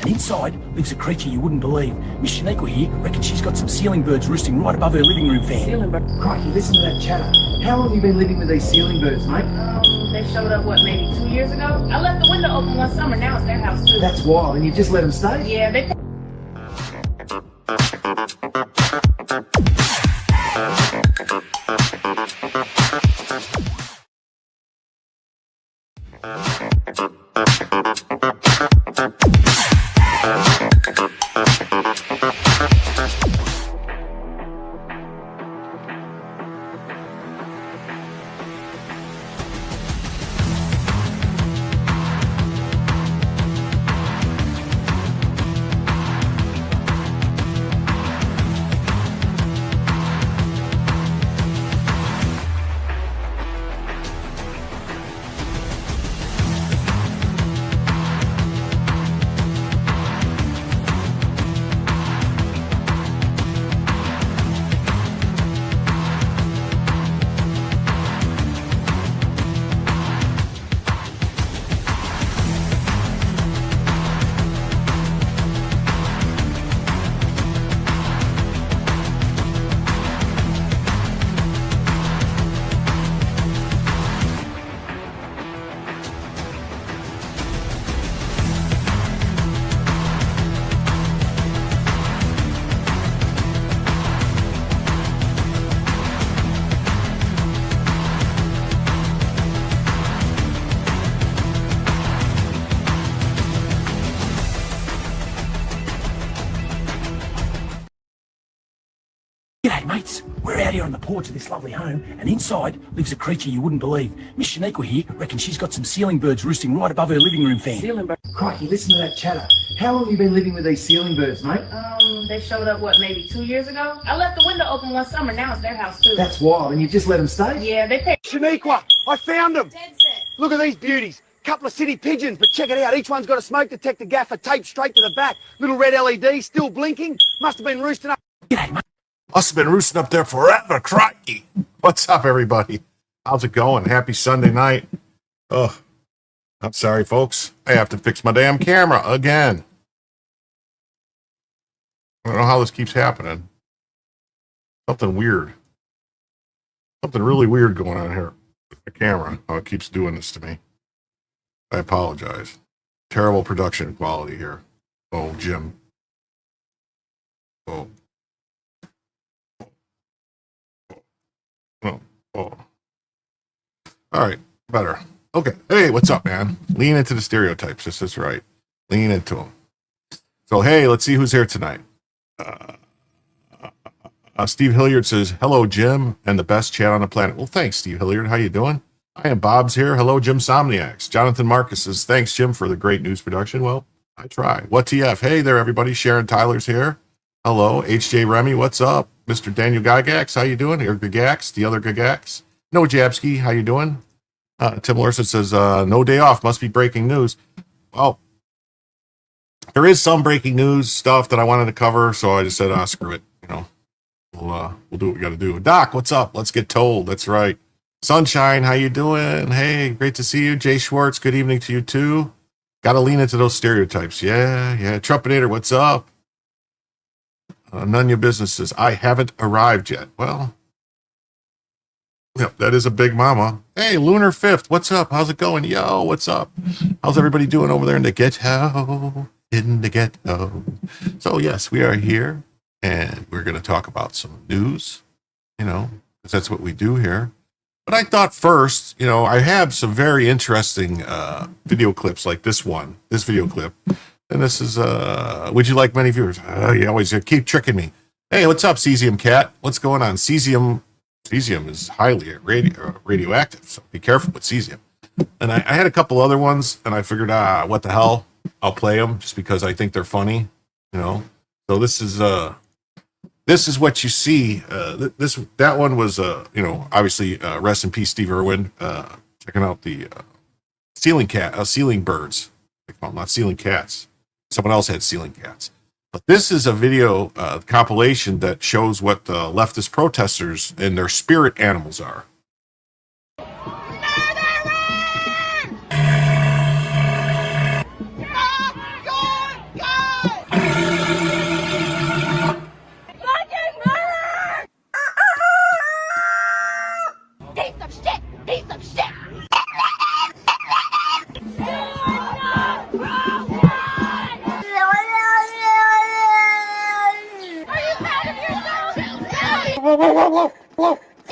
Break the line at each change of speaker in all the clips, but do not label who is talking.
Inside lives a creature you wouldn't believe. Miss Shaniqua here reckons she's got some ceiling birds roosting right above her living room fan.
Ceiling birds?
Crikey, listen to that chatter. How long have you been living with these ceiling birds, mate?
They showed up, what, maybe 2 years ago? I left the window open one summer, now it's their house too.
That's wild, and you just let them stay?
Yeah, they...
G'day, mates. We're out here on the porch of this lovely home, and inside lives a creature you wouldn't believe. Miss Shaniqua here reckons she's got some ceiling birds roosting right above her living room fan.
Ceiling birds?
Crikey, listen to that chatter. How long have you been living with these ceiling birds, mate?
They showed up, what, maybe 2 years ago? I left the window open one summer, now it's their house too.
That's wild, and you just let them stay?
Yeah, they pay...
Shaniqua, I found them.
Dead set.
Look at these beauties. Couple of city pigeons, but check it out. Each one's got a smoke detector gaffer taped straight to the back. Little red LED, still blinking. Must have been roosting up.
G'day, mate.
Must have been roosting up there forever. Crikey. What's up, everybody? How's it going? Happy Sunday night. Oh, I'm sorry, folks. I have to fix my damn camera again. I don't know how this keeps happening. Something weird. Something really weird going on here with the camera. How it keeps doing this to me. I apologize. Terrible production quality here. Oh, Jim. Oh. Oh. All right, better. Okay. Hey, what's up, man? Lean into the stereotypes. This is right. Lean into them. So, hey, let's see who's here tonight. Steve Hilliard says, hello, Jim, and the best chat on the planet. Well, thanks, Steve Hilliard. How you doing? I am Bob's here. Hello, Jim Somniacs. Jonathan Marcus says, thanks, Jim, for the great news production. Well, I try. What TF? Hey there, everybody. Sharon Tyler's here. Hello, HJ Remy. What's up? Mr. Daniel Gygax, how you doing? Or Gygax, the other Gygax. No Jabsky, how you doing? Tim Larson says, no day off. Must be breaking news. Well, There is some breaking news stuff that I wanted to cover, so I just said, screw it. We'll do what we got to do. Doc, what's up? Let's get told. That's right. Sunshine, how you doing? Hey, great to see you. Jay Schwartz, good evening to you too. Got to lean into those stereotypes. Yeah. Trumpinator, what's up? None of your businesses. I haven't arrived yet. Well, yep, that is a big mama. Hey, Lunar Fifth, what's up? How's it going? Yo, what's up? How's everybody doing over there in the ghetto? In the ghetto. So yes, we are here, and we're going to talk about some news, because that's what we do here. But I thought first, I have some very interesting video clips like this video clip. And this is, would you like many viewers? You always keep tricking me. Hey, what's up, Cesium Cat? What's going on? Cesium is highly radioactive, so be careful with cesium. And I had a couple other ones, and I figured, what the hell? I'll play them just because I think they're funny, So this is what you see. That one was, obviously, rest in peace, Steve Irwin. Checking out the ceiling birds. Well, not ceiling cats. Someone else had ceiling cats. But this is a video compilation that shows what the leftist protesters and their spirit animals are.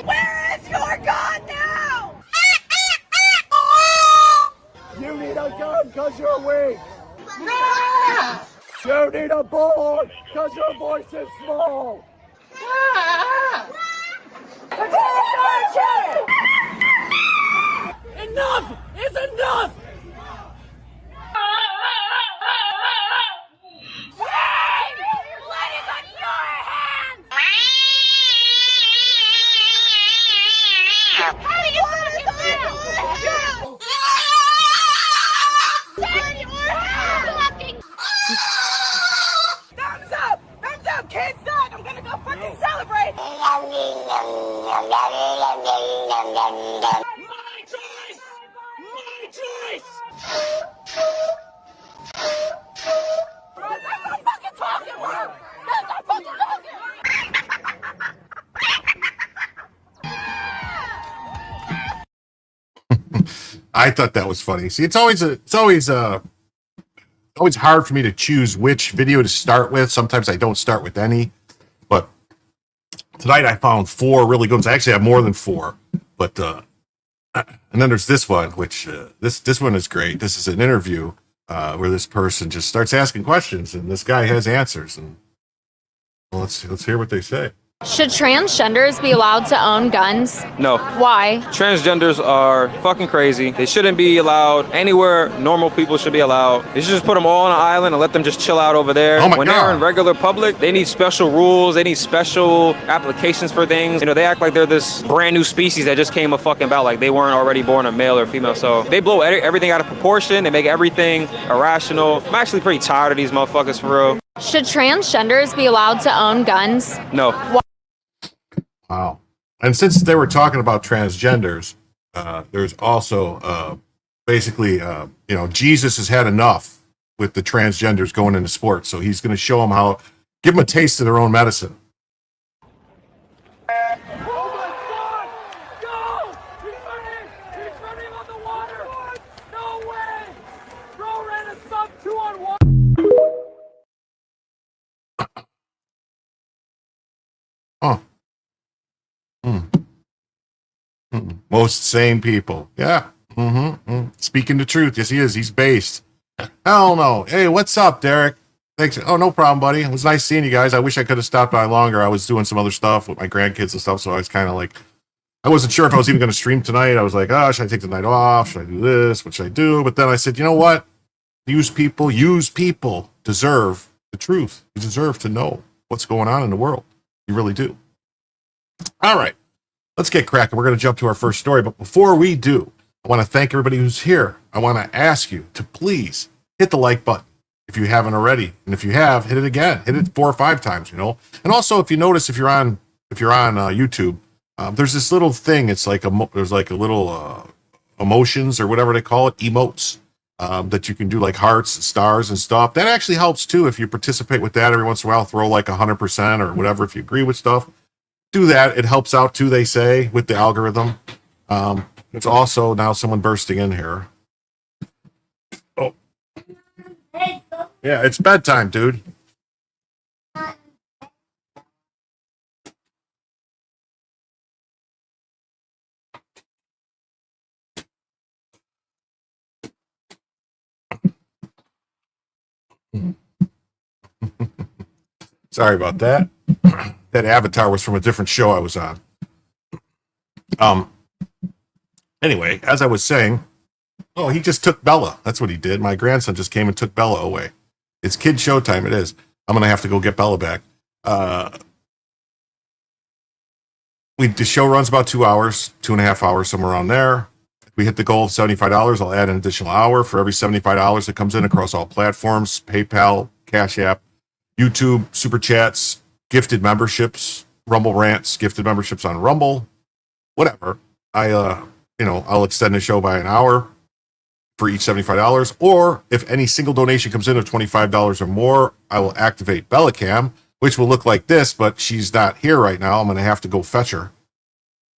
Where is your gun now?
You need a gun because you're weak. You need a bullet because your voice is small.
Enough is enough!
Thumbs up, can't stop. I'm gonna go fucking celebrate.
My choice! My choice!
That's not fucking talking, bro. That's not fucking talking.
I thought that was funny. See, it's always hard for me to choose which video to start with. Sometimes I don't start with any, but tonight I found 4 really good ones. I actually have more than 4, but and then there's this one, which this one is great. This is an interview where this person just starts asking questions, and this guy has answers. And well, let's hear what they say.
Should transgenders be allowed to own guns?
No.
Why?
Transgenders are fucking crazy. They shouldn't be allowed anywhere normal people should be allowed. They should just put them all on an island and let them just chill out over there.
Oh my
when
God.
they're in regular public, they need special rules. They need special applications for things. They act like they're this brand new species that just came about like they weren't already born a male or female. So they blow everything out of proportion. They make everything irrational. I'm actually pretty tired of these motherfuckers for real.
Should transgenders be allowed to own guns?
No.
Wow. And since they were talking about transgenders, there's also basically, Jesus has had enough with the transgenders going into sports. So he's going to show them give them a taste of their own medicine.
Oh my God! Go! He's running on the water! No way! Bro ran a sub 2 on 1.
Oh. Most sane people. Yeah. Speaking the truth. Yes, he is. He's based. Hell no. Hey, what's up, Derek? Thanks. Oh, no problem, buddy. It was nice seeing you guys. I wish I could have stopped by longer. I was doing some other stuff with my grandkids and stuff, so I was kind of like, I wasn't sure if I was even going to stream tonight. I was like, should I take the night off? Should I do this? What should I do? But then I said, you know what? Use people deserve the truth. You deserve to know what's going on in the world. You really do. All right. Let's get cracking. We're going to jump to our first story. But before we do, I want to thank everybody who's here. I want to ask you to please hit the like button. if you haven't already. And if you have, hit it again. Hit it 4 or 5 times, you know. And also, if you notice, if you're on YouTube, there's this little thing. It's like there's like a little emotions or whatever they call it, emotes, that you can do, like hearts and stars and stuff. That actually helps too if you participate with that every once in a while. Throw like 100% or whatever if you agree with stuff. Do that. It helps out too, they say, with the algorithm. It's also now someone bursting in here. Oh, yeah, it's bedtime, dude. Sorry about that. That avatar was from a different show I was on. Anyway, as I was saying, oh, he just took Bella. That's what he did. My grandson just came and took Bella away. It's kid showtime. It is. I'm gonna have to go get Bella back. The show runs about 2 hours, 2.5 hours, somewhere around there. If we hit the goal of $75, I'll add an additional hour for every $75 that comes in across all platforms: PayPal, Cash App, YouTube, Super Chats, gifted memberships, Rumble Rants, gifted memberships on Rumble, whatever. I'll extend the show by an hour for each $75. Or if any single donation comes in of $25 or more, I will activate Bellacam, which will look like this, but she's not here right now. I'm going to have to go fetch her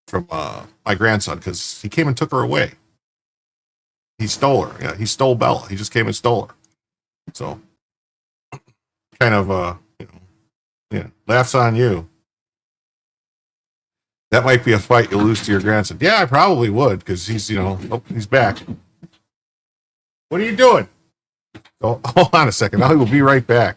from my grandson because he came and took her away. He stole her. Yeah, he stole Bella. He just came and stole her. So, kind of, yeah, laughs on you. That might be a fight you'll lose to your grandson. Yeah, I probably would because he's back. What are you doing? Oh, hold on a second. I will be right back.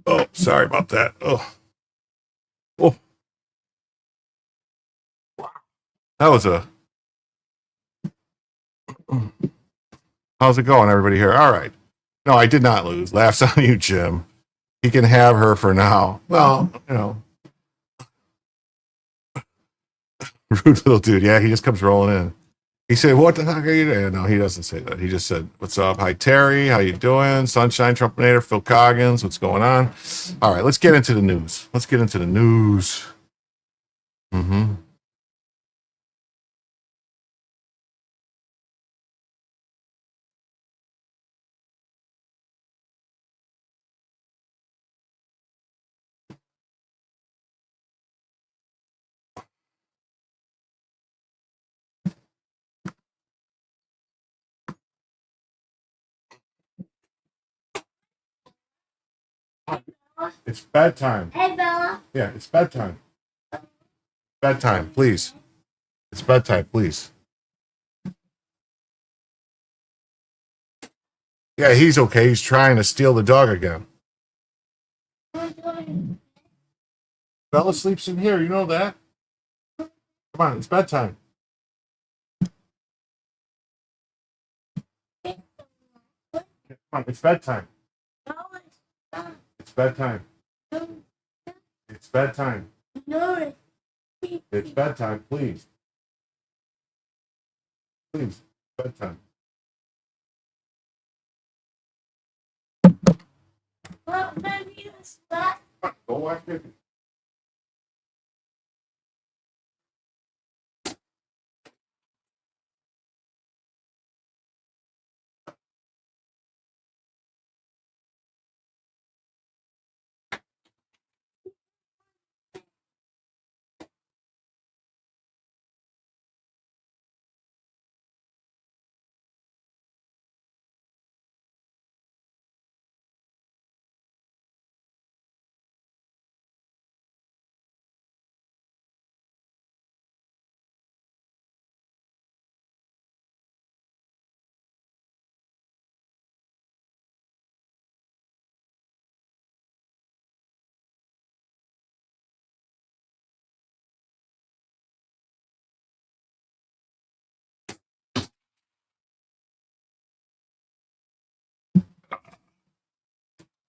Oh, sorry about that. Oh, that was a. How's it going, everybody here? All right. No, I did not lose. Laughs on you, Jim. He can have her for now. Well, rude little dude. Yeah, he just comes rolling in. He said, "What the heck are you doing?" No, he doesn't say that. He just said, "What's up? Hi, Terry. How you doing? Sunshine Trumpinator, Phil Coggins. What's going on?" All right, let's get into the news. Mm-hmm. It's bedtime.
Hey, Bella.
Yeah, it's bedtime. Bedtime, please. It's bedtime, please. Yeah, he's okay. He's trying to steal the dog again. Bella sleeps in here. You know that? Come on, it's bedtime. Come on, it's bedtime. It's bedtime. It's bedtime.
No.
It's bedtime, please. Please, bedtime.
Well, maybe it's that.
Go watch it.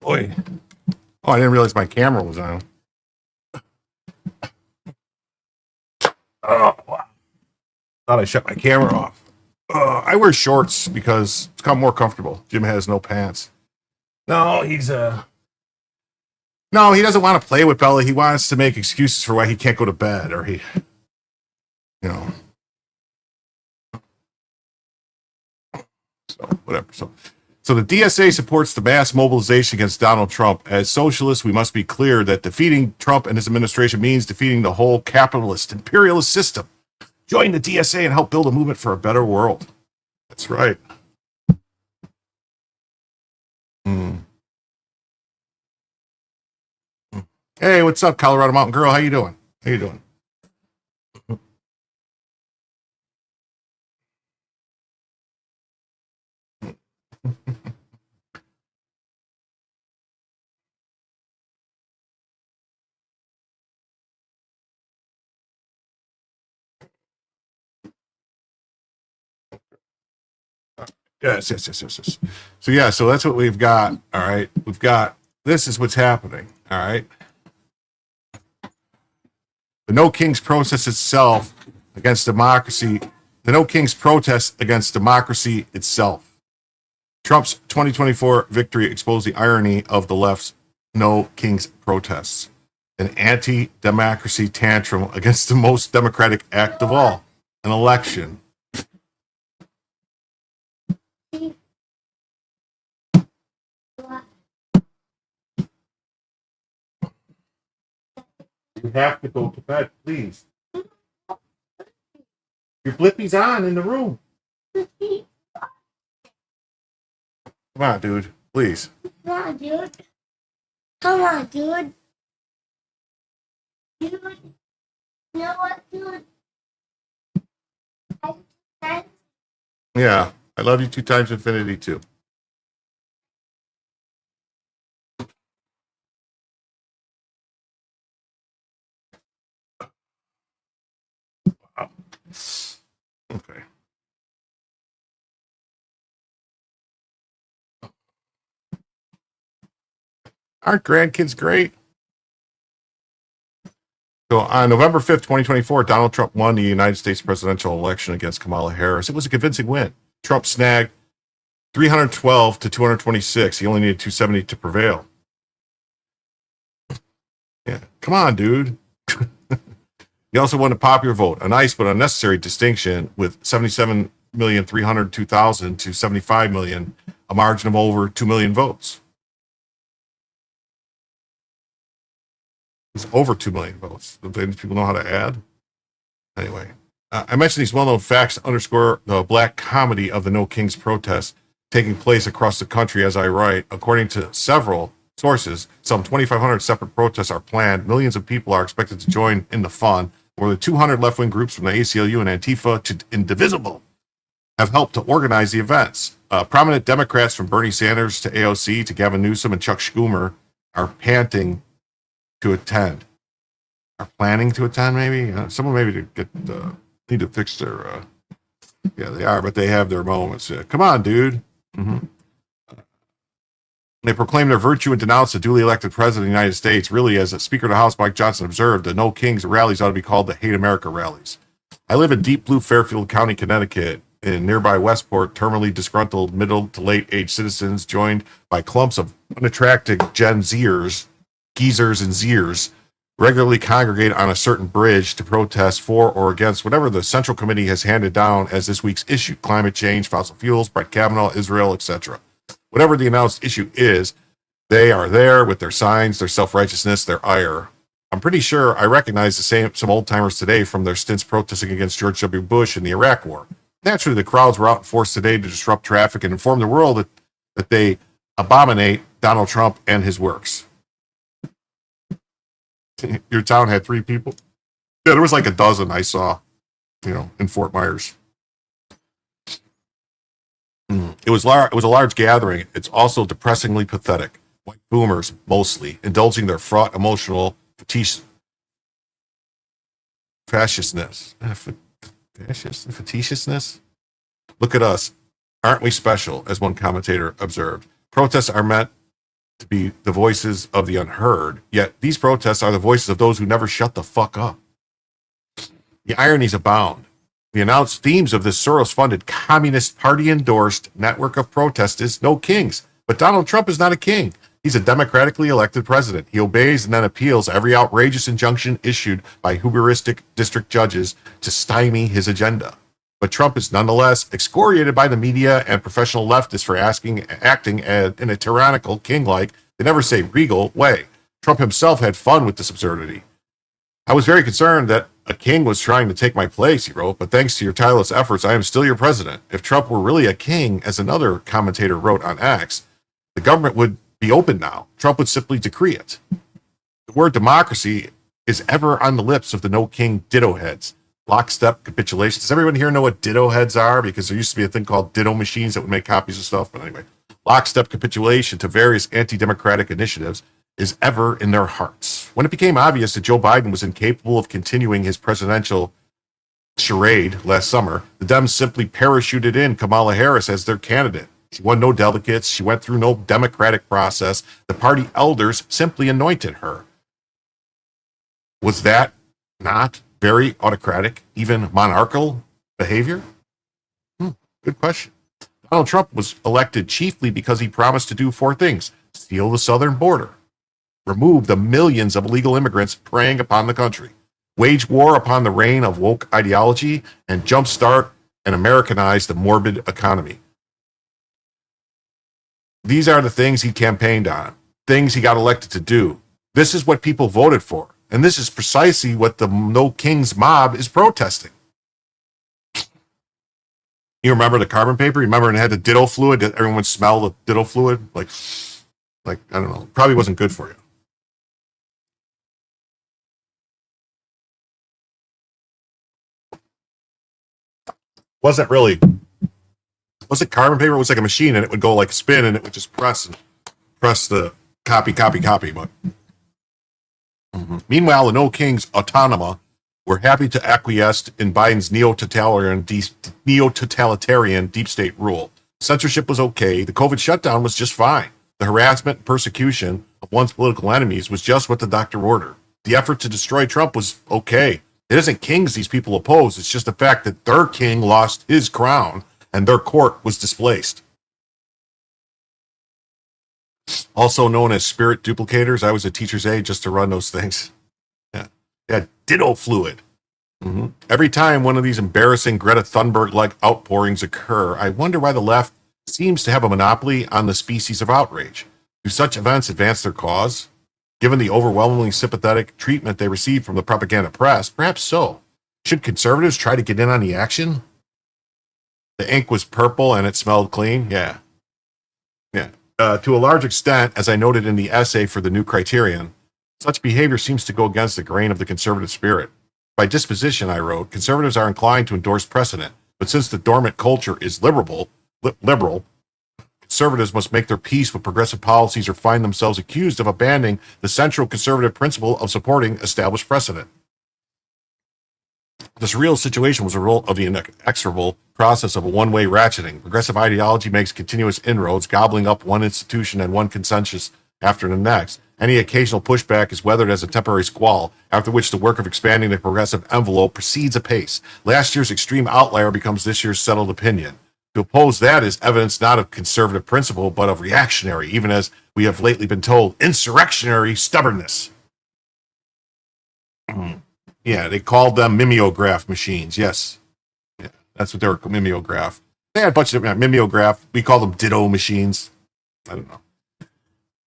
Boy. Oh, I didn't realize my camera was on. Oh, wow. Thought I shut my camera off. I wear shorts because it's more comfortable. Jim has no pants. No, No, he doesn't want to play with Bella. He wants to make excuses for why he can't go to bed, or you know. So whatever. So the DSA supports the mass mobilization against Donald Trump. As socialists, we must be clear that defeating Trump and his administration means defeating the whole capitalist, imperialist system. Join the DSA and help build a movement for a better world. That's right. Hey, what's up, Colorado Mountain Girl? How you doing? How you doing? Yes. So that's what we've got. All right. This is what's happening. All right. The No Kings protest itself against democracy. The No Kings protest against democracy itself. Trump's 2024 victory exposed the irony of the left's No Kings protests. An anti-democracy tantrum against the most democratic act of all, an election. You have to go to bed, please. Your Blippi's on in the room. Come on, dude. Please.
Come on, dude. Come on, dude. Dude. You know what, dude?
Yeah. I love you 2 times infinity, too. Wow. Okay. Aren't grandkids great? So on November 5th, 2024, Donald Trump won the United States presidential election against Kamala Harris. It was a convincing win. Trump snagged 312 to 226. He only needed 270 to prevail. Yeah, come on, dude. He also won the popular vote, a nice but unnecessary distinction with 77,302,000 to 75 million, a margin of over 2 million votes. It's over 2 million votes. Do people know how to add? Anyway, I mentioned these well-known facts to underscore the black comedy of the No Kings protest taking place across the country as I write. According to several Sources: some 2,500 separate protests are planned. Millions of people are expected to join in the fun. More than 200 left-wing groups from the ACLU and Antifa to Indivisible have helped to organize the events. Prominent Democrats from Bernie Sanders to AOC to Gavin Newsom and Chuck Schumer are panting to attend. Are planning to attend, maybe? Someone maybe to get need to fix their... yeah, they are, but they have their moments. Come on, dude. Mm-hmm. They proclaim their virtue and denounce the duly elected president of the United States. Really, as Speaker of the House Mike Johnson observed, the No Kings rallies ought to be called the Hate America rallies. I live in deep blue Fairfield County, Connecticut. In nearby Westport, terminally disgruntled middle to late age citizens, joined by clumps of unattractive Gen Zers, geezers and Zers, regularly congregate on a certain bridge to protest for or against whatever the Central Committee has handed down as this week's issue: climate change, fossil fuels, Brett Kavanaugh, Israel, etc. Whatever the announced issue is, they are there with their signs, their self-righteousness, their ire. I'm pretty sure I recognize some old-timers today from their stints protesting against George W. Bush and the Iraq War. Naturally, the crowds were out in force today to disrupt traffic and inform the world that they abominate Donald Trump and his works. Your town had 3 people? Yeah, there was like a dozen I saw, in Fort Myers. It was a large gathering. It's also depressingly pathetic. White boomers, mostly, indulging their fraught emotional facetiousness. Look at us. Aren't we special, as one commentator observed. Protests are meant to be the voices of the unheard, yet these protests are the voices of those who never shut the fuck up. The ironies abound. The announced themes of this Soros-funded, Communist Party-endorsed network of protests is no kings. But Donald Trump is not a king. He's a democratically elected president. He obeys and then appeals every outrageous injunction issued by hubristic district judges to stymie his agenda. But Trump is nonetheless excoriated by the media and professional leftists for acting in a tyrannical, king-like, they never say regal, way. Trump himself had fun with this absurdity. I was very concerned that a king was trying to take my place, he wrote, but thanks to your tireless efforts, I am still your president. If Trump were really a king, as another commentator wrote on X, the government would be open now. Trump would simply decree it. The word democracy is ever on the lips of the no king ditto heads. Lockstep capitulation. Does everyone here know what ditto heads are? Because there used to be a thing called ditto machines that would make copies of stuff. But anyway, lockstep capitulation to various anti-democratic initiatives is ever in their hearts. When it became obvious that Joe Biden was incapable of continuing his presidential charade last summer, the Dems simply parachuted in Kamala Harris as their candidate. She won no delegates. She went through no democratic process. The party elders simply anointed her. Was that not very autocratic, even monarchical behavior? Good question. Donald Trump was elected chiefly because he promised to do 4 things: seal the southern border, remove the millions of illegal immigrants preying upon the country, wage war upon the reign of woke ideology, and jumpstart and Americanize the morbid economy. These are the things he campaigned on, things he got elected to do. This is what people voted for. And this is precisely what the No Kings mob is protesting. You remember the carbon paper? You remember it had the ditto fluid? Did everyone smell the ditto fluid? Like, I don't know. Probably wasn't good for you. Wasn't carbon paper? It was like a machine, and it would go like spin, and it would just press the copy. But meanwhile, the No Kings Autonoma were happy to acquiesce in Biden's neo-totalitarian deep state rule. Censorship was okay. The COVID shutdown was just fine. The harassment and persecution of one's political enemies was just what the doctor ordered. The effort to destroy Trump was okay. It isn't kings these people oppose. It's just the fact that their king lost his crown and their court was displaced. Also known as spirit duplicators. I was a teacher's aide just to run those things. Yeah, ditto fluid. Every time one of these embarrassing Greta Thunberg-like outpourings occur, I wonder why the left seems to have a monopoly on the species of outrage. Do such events advance their cause? Given the overwhelmingly sympathetic treatment they receive from the propaganda press, perhaps so. Should conservatives try to get in on the action? The ink was purple and it smelled clean? Yeah. To a large extent, as I noted in the essay for the new criterion, such behavior seems to go against the grain of the conservative spirit. By disposition, I wrote, conservatives are inclined to endorse precedent, but since the dormant culture is liberal, conservatives must make their peace with progressive policies or find themselves accused of abandoning the central conservative principle of supporting established precedent. This real situation was a result of the inexorable process of a one-way ratcheting. Progressive ideology makes continuous inroads, gobbling up one institution and one consensus after the next. Any occasional pushback is weathered as a temporary squall, after which the work of expanding the progressive envelope proceeds apace. Last year's extreme outlier becomes this year's settled opinion. To oppose that is evidence not of conservative principle, but of reactionary, even as we have lately been told, insurrectionary stubbornness. Yeah, they called them mimeograph machines. Yes. Yeah, that's what they were, mimeograph. They had a bunch of mimeograph. We call them ditto machines. I don't know.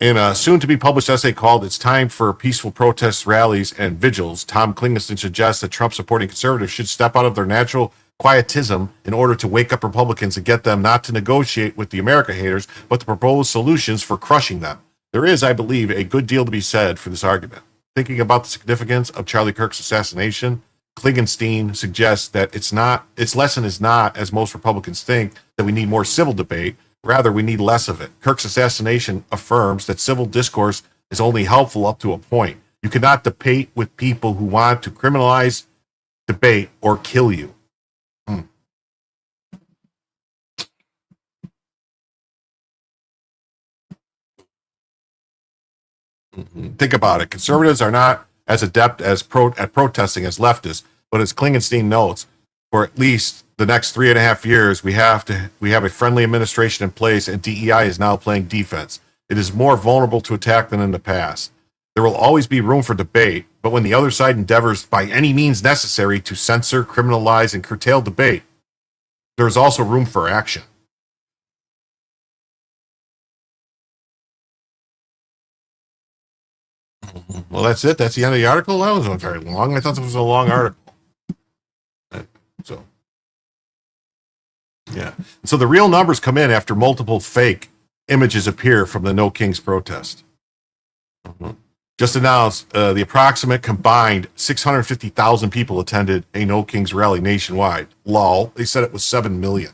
In a soon-to-be-published essay called It's Time for Peaceful Protests, Rallies, and Vigils, Tom Klingenstein suggests that Trump-supporting conservatives should step out of their natural quietism in order to wake up Republicans and get them not to negotiate with the America haters, but to propose solutions for crushing them. There is, I believe, a good deal to be said for this argument. Thinking about the significance of Charlie Kirk's assassination, Klingenstein suggests that its lesson is not, as most Republicans think, that we need more civil debate. Rather, we need less of it. Kirk's assassination affirms that civil discourse is only helpful up to a point. You cannot debate with people who want to criminalize debate or kill you. Think about it. Conservatives are not as adept at protesting as leftists, but as Klingenstein notes, for at least the next 3.5 years, we have a friendly administration in place, and DEI is now playing defense. It is more vulnerable to attack than in the past. There will always be room for debate, but when the other side endeavors by any means necessary to censor, criminalize, and curtail debate, there is also room for action. Well, that's it. That's the end of the article. That wasn't very long. I thought this was a long article. So, yeah. So the real numbers come in after multiple fake images appear from the No Kings protest. Just announced the approximate combined 650,000 people attended a No Kings rally nationwide. Lol. They said it was 7 million.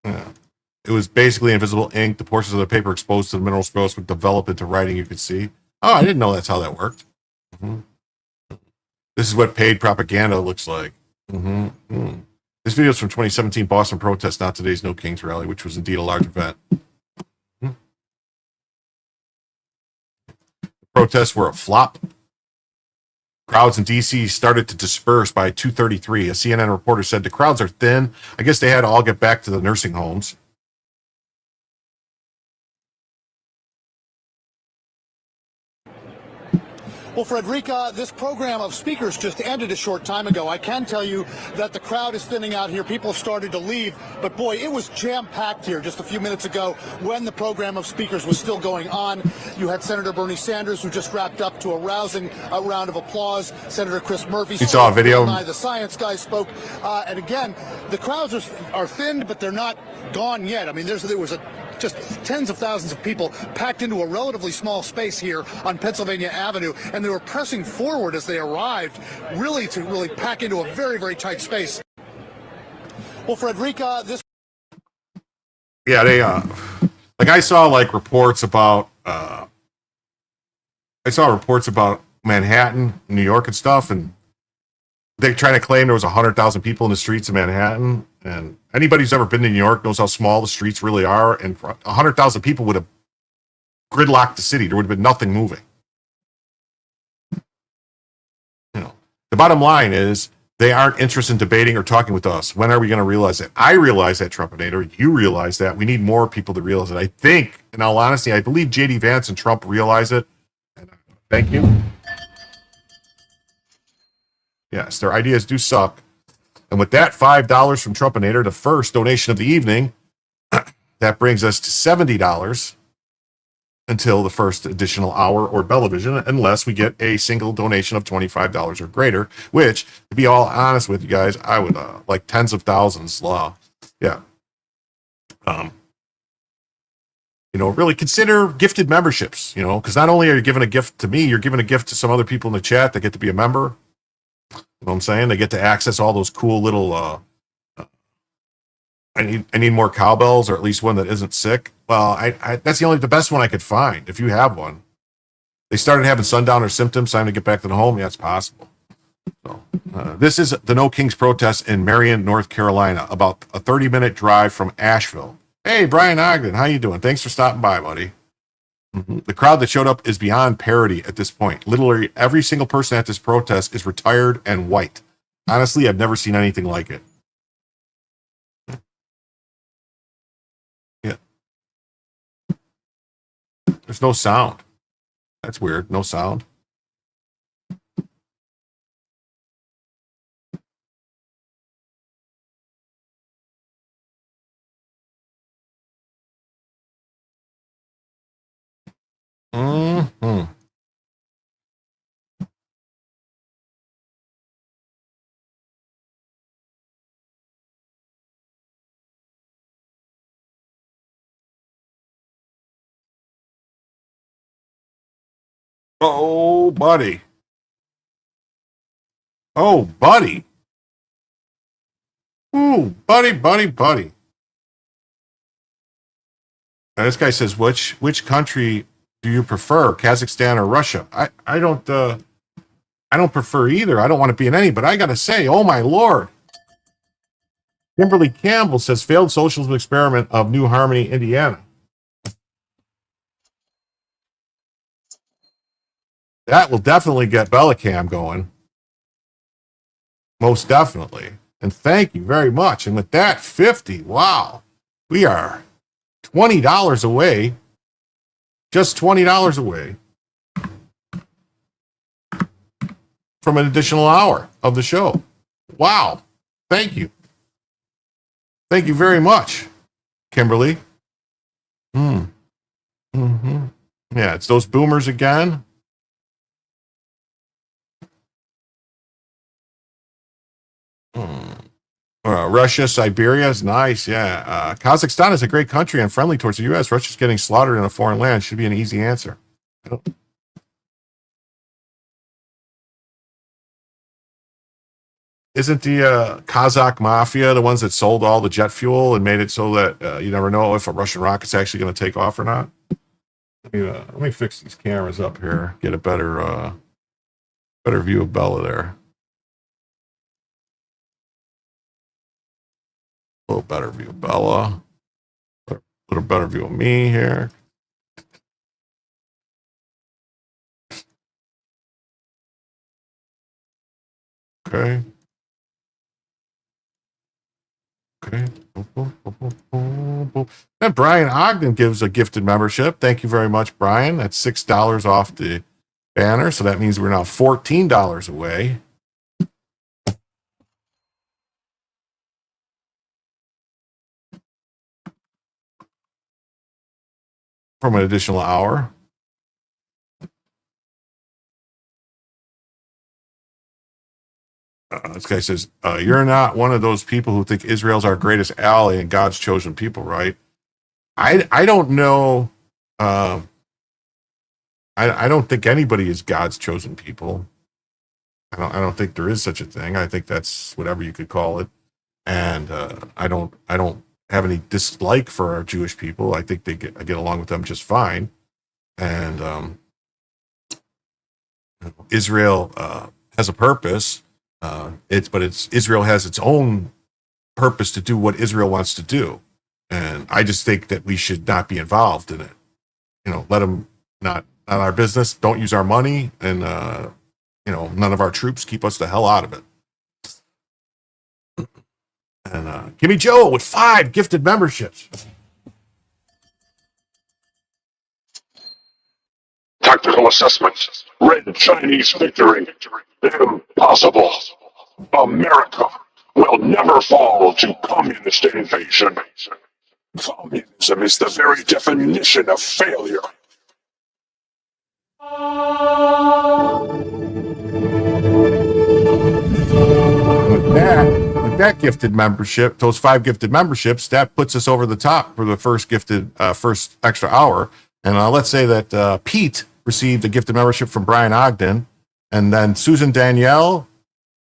Yeah. It was basically invisible ink. The portions of the paper exposed to the mineral spills would develop into writing you could see. Oh, I didn't know that's how that worked. This is what paid propaganda looks like. This video is from 2017 Boston protest, not today's No Kings rally, which was indeed a large event. The protests were a flop. Crowds in D.C. started to disperse by 2:33. A CNN reporter said the crowds are thin. I guess they had to all get back to the nursing homes.
Well, Frederica, this program of speakers just ended a short time ago. I can tell you that the crowd is thinning out here. People started to leave, but boy, it was jam-packed here just a few minutes ago when the program of speakers was still going on. You had Senator Bernie Sanders, who just wrapped up to a rousing round of applause. Senator Chris Murphy.
You saw a video.
The science guy spoke. And again, the crowds are thinned, but they're not gone yet. I mean, there was just tens of thousands of people packed into a relatively small space here on Pennsylvania Avenue, and they were pressing forward as they arrived, really to pack into a very, very tight space. Well, Frederica, this...
Yeah, they, like I saw reports about, Manhattan, New York and stuff, and they're trying to claim there was 100,000 people in the streets of Manhattan, and anybody who's ever been to New York knows how small the streets really are, and 100,000 people would have gridlocked the city. There would have been nothing moving. You know, the bottom line is they aren't interested in debating or talking with us. When are we going to realize that? I realize that, Trumpinator. You realize that. We need more people to realize it. I think, in all honesty, I believe J.D. Vance and Trump realize it. And thank you. Yes, their ideas do suck. And with that $5 from Trumpinator, the first donation of the evening, that brings us to $70 until the first additional hour or television, unless we get a single donation of $25 or greater, which, to be all honest with you guys, I would like tens of thousands. Yeah. Really consider gifted memberships, because not only are you giving a gift to me, you're giving a gift to some other people in the chat that get to be a member. You know what I'm saying? They get to access all those cool little, I need more cowbells, or at least one that isn't sick. Well, that's the best one I could find. If you have one, they started having sundowner symptoms, time to get back to the home. Yeah, it's possible. So, this is the No Kings protest in Marion, North Carolina, about a 30-minute drive from Asheville. Hey, Brian Ogden, how you doing? Thanks for stopping by, buddy. The crowd that showed up is beyond parody at this point. Literally every single person at this protest is retired and white. Honestly, I've never seen anything like it. Yeah. There's no sound. That's weird. No sound. Mm-hmm. Oh, buddy. Oh, buddy. Ooh, buddy. Now, this guy says, which country do you prefer, Kazakhstan or Russia? I don't prefer either. I don't want to be in any, but I got to say, oh my Lord. Kimberly Campbell says, failed socialism experiment of New Harmony, Indiana. That will definitely get Bellicam going. Most definitely. And thank you very much. And with that, 50. Wow. We are $20 away. Just $20 away from an additional hour of the show. Wow. Thank you. Thank you very much, Kimberly. Mm-hmm. Yeah, it's those boomers again. Russia, Siberia is nice. Yeah. Kazakhstan is a great country and friendly towards the U.S. Russia's getting slaughtered in a foreign land. Should be an easy answer. Isn't the Kazakh mafia the ones that sold all the jet fuel and made it so that you never know if a Russian rocket's actually going to take off or not? Let me fix these cameras up here. Get a better view of Bella there. A little better view of Bella. A little better view of me here. Okay. And Brian Ogden gives a gifted membership. Thank you very much, Brian. That's $6 off the banner. So that means we're now $14 away. From an additional hour. This guy says, you're not one of those people who think Israel's our greatest ally and God's chosen people, right? I don't know. I don't think anybody is God's chosen people. I don't think there is such a thing. I think that's whatever you could call it. And I don't have any dislike for our Jewish people. I think I get along with them just fine. And Israel has a purpose. Israel has its own purpose to do what Israel wants to do, and I just think that we should not be involved in it. Let them not our business. Don't use our money, and none of our troops. Keep us the hell out of it. And Kimmy Joe with 5 gifted memberships.
Tactical assessment. Red Chinese victory. Impossible. America will never fall to communist invasion. Communism is the very definition of failure.
With that gifted membership, those 5 gifted memberships, that puts us over the top for the first gifted, first extra hour. And let's say that Pete received a gifted membership from Brian Ogden, and then Susan Danielle,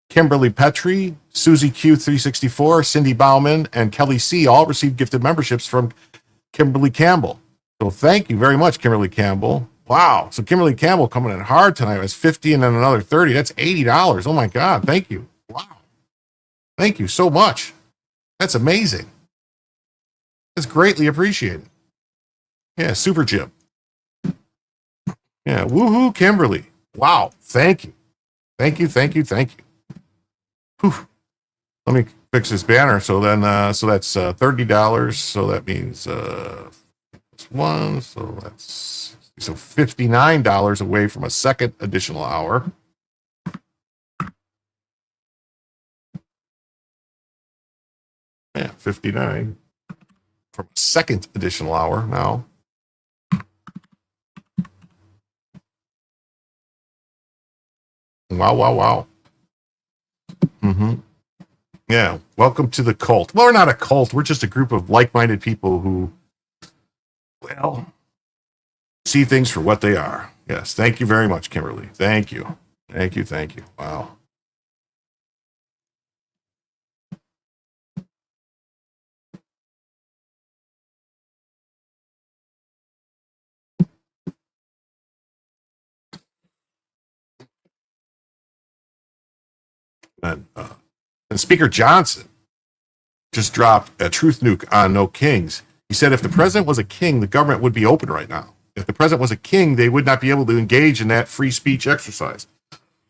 Kimberly Petrie, Susie Q364, Cindy Bauman, and Kelly C. all received gifted memberships from Kimberly Campbell. So thank you very much, Kimberly Campbell. Wow. So Kimberly Campbell coming in hard tonight. It was 50 and then another 30. That's $80. Oh my God. Thank you. Wow. Thank you so much. That's amazing. That's greatly appreciated. Yeah, super Jim. Yeah, woohoo, Kimberly. Wow. Thank you. Thank you. Whew. Let me fix this banner. So then, so that's $30. So that means one. So that's $59 away from a second additional hour. Yeah, 59 from a second additional hour now. Wow. Yeah, welcome to the cult. Well, we're not a cult. We're just a group of like-minded people who, well, see things for what they are. Yes, thank you very much, Kimberly. Thank you. Wow. And Speaker Johnson just dropped a truth nuke on No Kings. He said if the president was a king, the government would be open right now. If the president was a king, they would not be able to engage in that free speech exercise,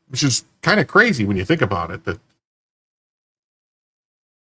which is kind of crazy when you think about it. That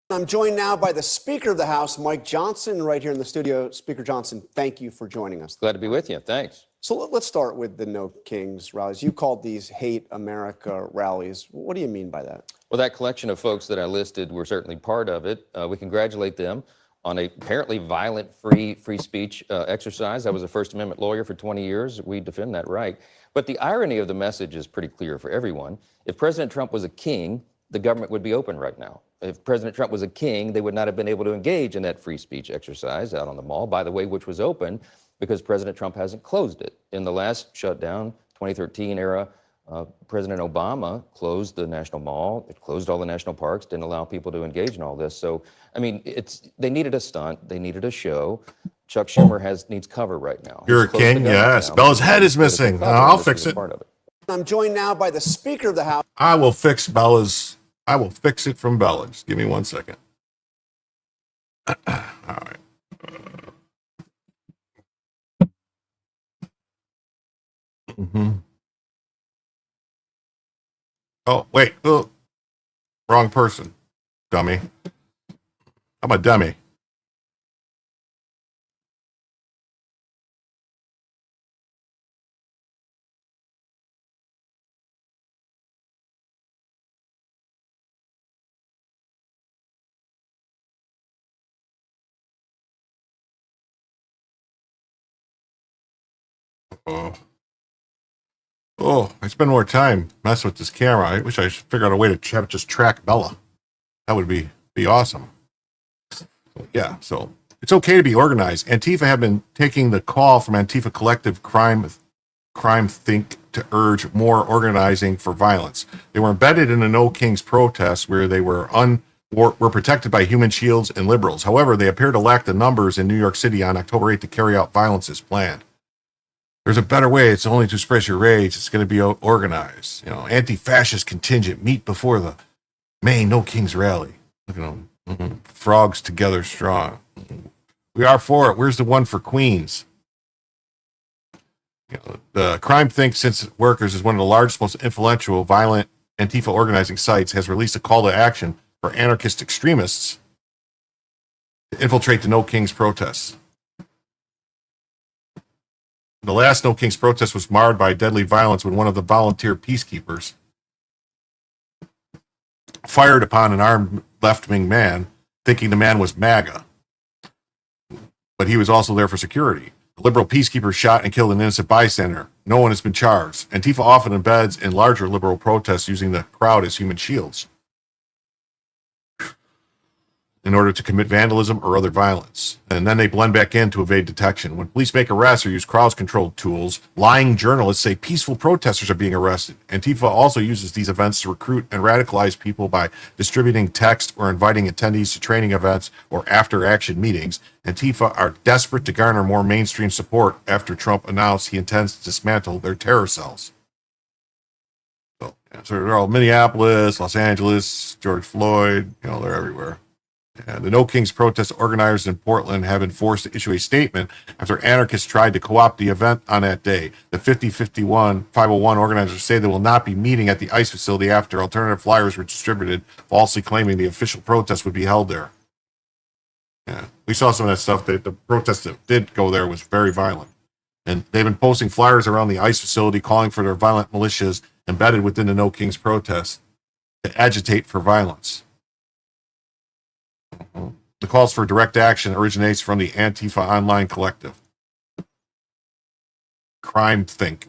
I'm joined now by the Speaker of the House, Mike Johnson, right here in the studio. Speaker Johnson, thank you for joining us.
Glad to be with you. Thanks.
So let's start with the No Kings rallies. You called these Hate America rallies. What do you mean by that?
Well, that collection of folks that I listed were certainly part of it. We congratulate them on a apparently violent free speech exercise. I was a First Amendment lawyer for 20 years. We defend that right. But the irony of the message is pretty clear for everyone. If President Trump was a king, the government would be open right now. If President Trump was a king, they would not have been able to engage in that free speech exercise out on the mall, by the way, which was open because President Trump hasn't closed it. In the last shutdown, 2013 era, President Obama closed the National Mall, it closed all the national parks, didn't allow people to engage in all this. So, I mean, they needed a stunt, they needed a show. Chuck Schumer needs cover right now.
you're a king, yes. Bella's head is missing. I'll fix it.
I'm joined now by the Speaker of the House.
I will fix it from Bella. Just give me 1 second. All right. Oh, wait. Oh, wrong person. Dummy. I'm a dummy. I spend more time messing with this camera. I wish I figured out a way to just track Bella. That would be awesome. Yeah, so it's okay to be organized. Antifa have been taking the call from Antifa Collective Crime Think to urge more organizing for violence. They were embedded in the No Kings protests where they were protected by human shields and liberals. However, they appear to lack the numbers in New York City on October 8th to carry out violence as planned. There's a better way. It's only to express your rage. It's going to be organized. Anti-fascist contingent meet before the Maine No Kings rally. Look at them. Frogs together strong. We are for it. Where's the one for Queens? The Crime Think Since Workers is one of the largest, most influential, violent Antifa organizing sites, has released a call to action for anarchist extremists to infiltrate the No Kings protests. The last No Kings protest was marred by deadly violence when one of the volunteer peacekeepers fired upon an armed left-wing man, thinking the man was MAGA. But he was also there for security. The liberal peacekeeper shot and killed an innocent bystander. No one has been charged. Antifa often embeds in larger liberal protests using the crowd as human shields. in order to commit vandalism or other violence. And then they blend back in to evade detection. When police make arrests or use crowd-control tools, lying journalists say peaceful protesters are being arrested. Antifa also uses these events to recruit and radicalize people by distributing text or inviting attendees to training events or after-action meetings. Antifa are desperate to garner more mainstream support after Trump announced he intends to dismantle their terror cells. So they're all Minneapolis, Los Angeles, George Floyd, they're everywhere. And the No Kings protest organizers in Portland have been forced to issue a statement after anarchists tried to co-opt the event on that day. The 501 organizers say they will not be meeting at the ICE facility after alternative flyers were distributed, falsely claiming the official protest would be held there. Yeah, we saw some of that stuff. The protest that did go there was very violent. And they've been posting flyers around the ICE facility calling for their violent militias embedded within the No Kings protest to agitate for violence. The calls for direct action originates from the Antifa Online Collective. Crime Think.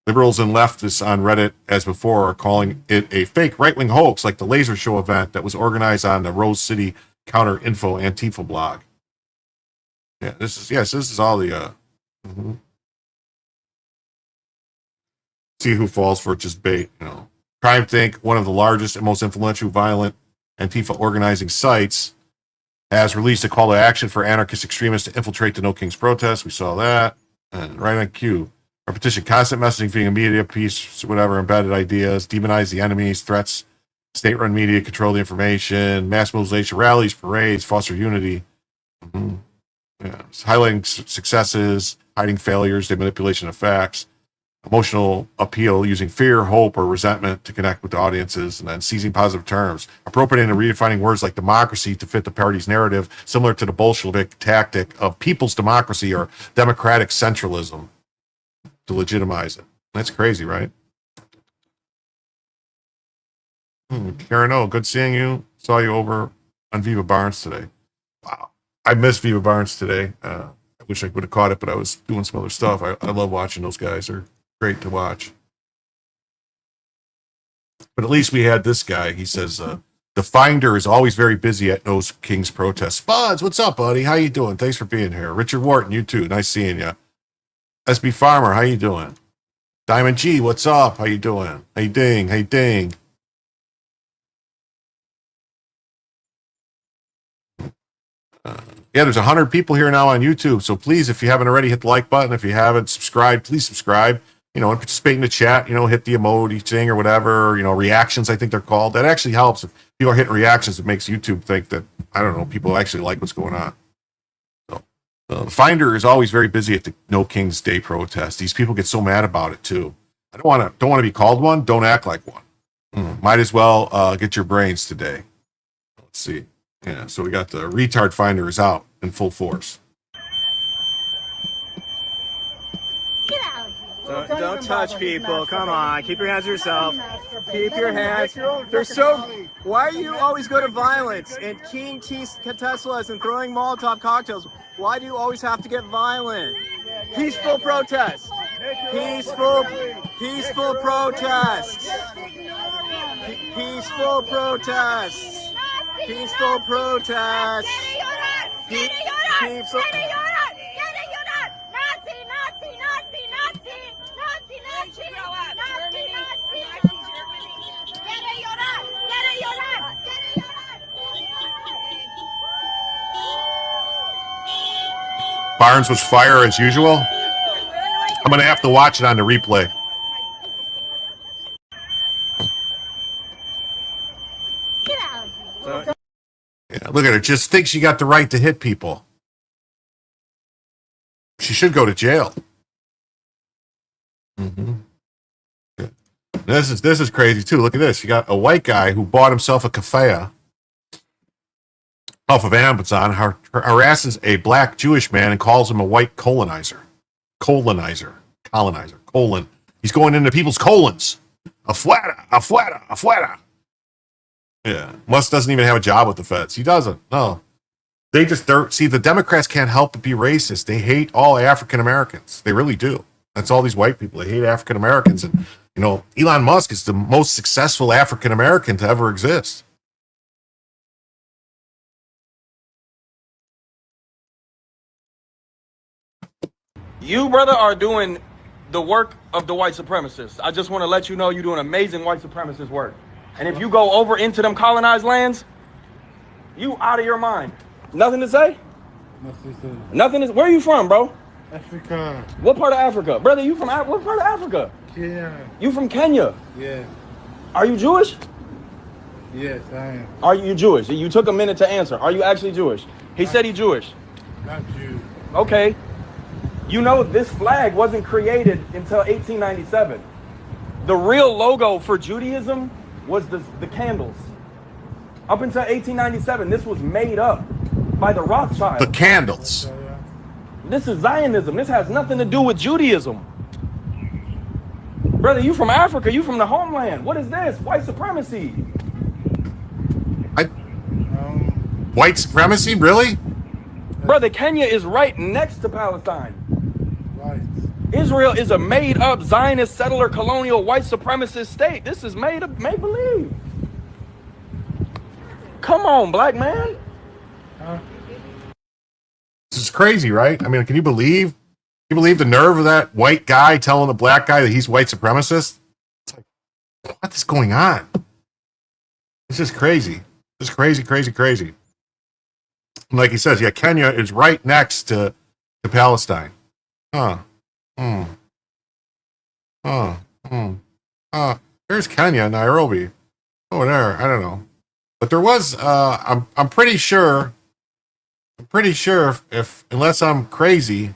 Liberals and leftists on Reddit, as before, are calling it a fake right-wing hoax like the laser show event that was organized on the Rose City Counter Info Antifa blog. This is all the see who falls for just bait, Crime Think, one of the largest and most influential violent Antifa organizing sites, has released a call to action for anarchist extremists to infiltrate the No Kings protest. We saw that. And right on cue. Our petition, constant messaging via media, peace, whatever, embedded ideas, demonize the enemies, threats, state-run media, control the information, mass mobilization, rallies, parades, foster unity. Highlighting successes, hiding failures, the manipulation of facts, emotional appeal using fear, hope, or resentment to connect with the audiences, and then seizing positive terms, appropriating and redefining words like democracy to fit the party's narrative, similar to the Bolshevik tactic of people's democracy or democratic centralism to legitimize it. That's crazy, right? Karen O, good seeing you. Saw you over on Viva Barnes today. Wow. I missed Viva Barnes today. I wish I would have caught it, but I was doing some other stuff. I love watching those guys. They're great to watch. But at least we had this guy. He says, the Finder is always very busy at No Kings protest. Spuds, what's up, buddy? How you doing? Thanks for being here. Richard Wharton, you too. Nice seeing you. SB Farmer, how you doing? Diamond G, what's up? How you doing? Hey, ding. Hey, ding. There's 100 people here now on YouTube. So please, if you haven't already, hit the like button. If you haven't subscribed, please subscribe. And participate in the chat. Hit the emoji thing or whatever. Reactions, I think they're called. That actually helps. If people are hitting reactions, it makes YouTube think that, I don't know, people actually like what's going on. So, the Finder is always very busy at the No Kings Day protest. These people get so mad about it too. I don't want to be called one. Don't act like one. Might as well get your brains today. Let's see. Yeah, so we got the retard Finder is out in full force.
Don't touch people. Come on. Keep your hands to yourself. Keep your hands. Why do you always go to violence and King Teslas and throwing Molotov cocktails? Why do you always have to get violent? Peaceful protest. Peaceful protests. Peaceful protests. Peaceful protests. Peaceful.
Barnes was fire as usual. I'm going to have to watch it on the replay. Yeah, look at her. Just thinks she got the right to hit people. She should go to jail. This is crazy too. Look at this. You got a white guy who bought himself a cafe off of Amazon, harasses a black Jewish man and calls him a white colonizer. He's going into people's colons. Afuera. Yeah. Musk doesn't even have a job with the feds. He doesn't. No. See, the Democrats can't help but be racist. They hate all African Americans. They really do. That's all these white people. They hate African Americans. And, Elon Musk is the most successful African American to ever exist.
You, brother, are doing the work of the white supremacists. I just want to let you know you're doing amazing white supremacist work. And if you go over into them colonized lands, you out of your mind. Nothing to say? Nothing is. Where are you from, bro?
Africa.
What part of Africa? Brother, you from what part of Africa?
Kenya.
You from Kenya?
Yeah.
Are you Jewish?
Yes, I am.
Are you Jewish? You took a minute to answer. Are you actually Jewish? He said he's Jewish.
Not you.
Okay. You know, this flag wasn't created until 1897. The real logo for Judaism was the candles. Up until 1897, this was made up by the Rothschilds.
The candles.
This is Zionism. This has nothing to do with Judaism. Brother, you from Africa. You from the homeland. What is this? White supremacy.
White supremacy? Really?
Brother, Kenya is right next to Palestine.
Right.
Israel is a made-up Zionist settler colonial white supremacist state. This is made up, make believe. Come on, black man.
This is crazy, right? I mean, can you believe the nerve of that white guy telling the black guy that he's white supremacist? It's like, what is going on? It's just crazy. Just crazy, crazy, crazy. And like he says, yeah, Kenya is right next to Palestine. There's Kenya, Nairobi. Oh, there. I don't know. But there was, I'm pretty sure if unless I'm crazy,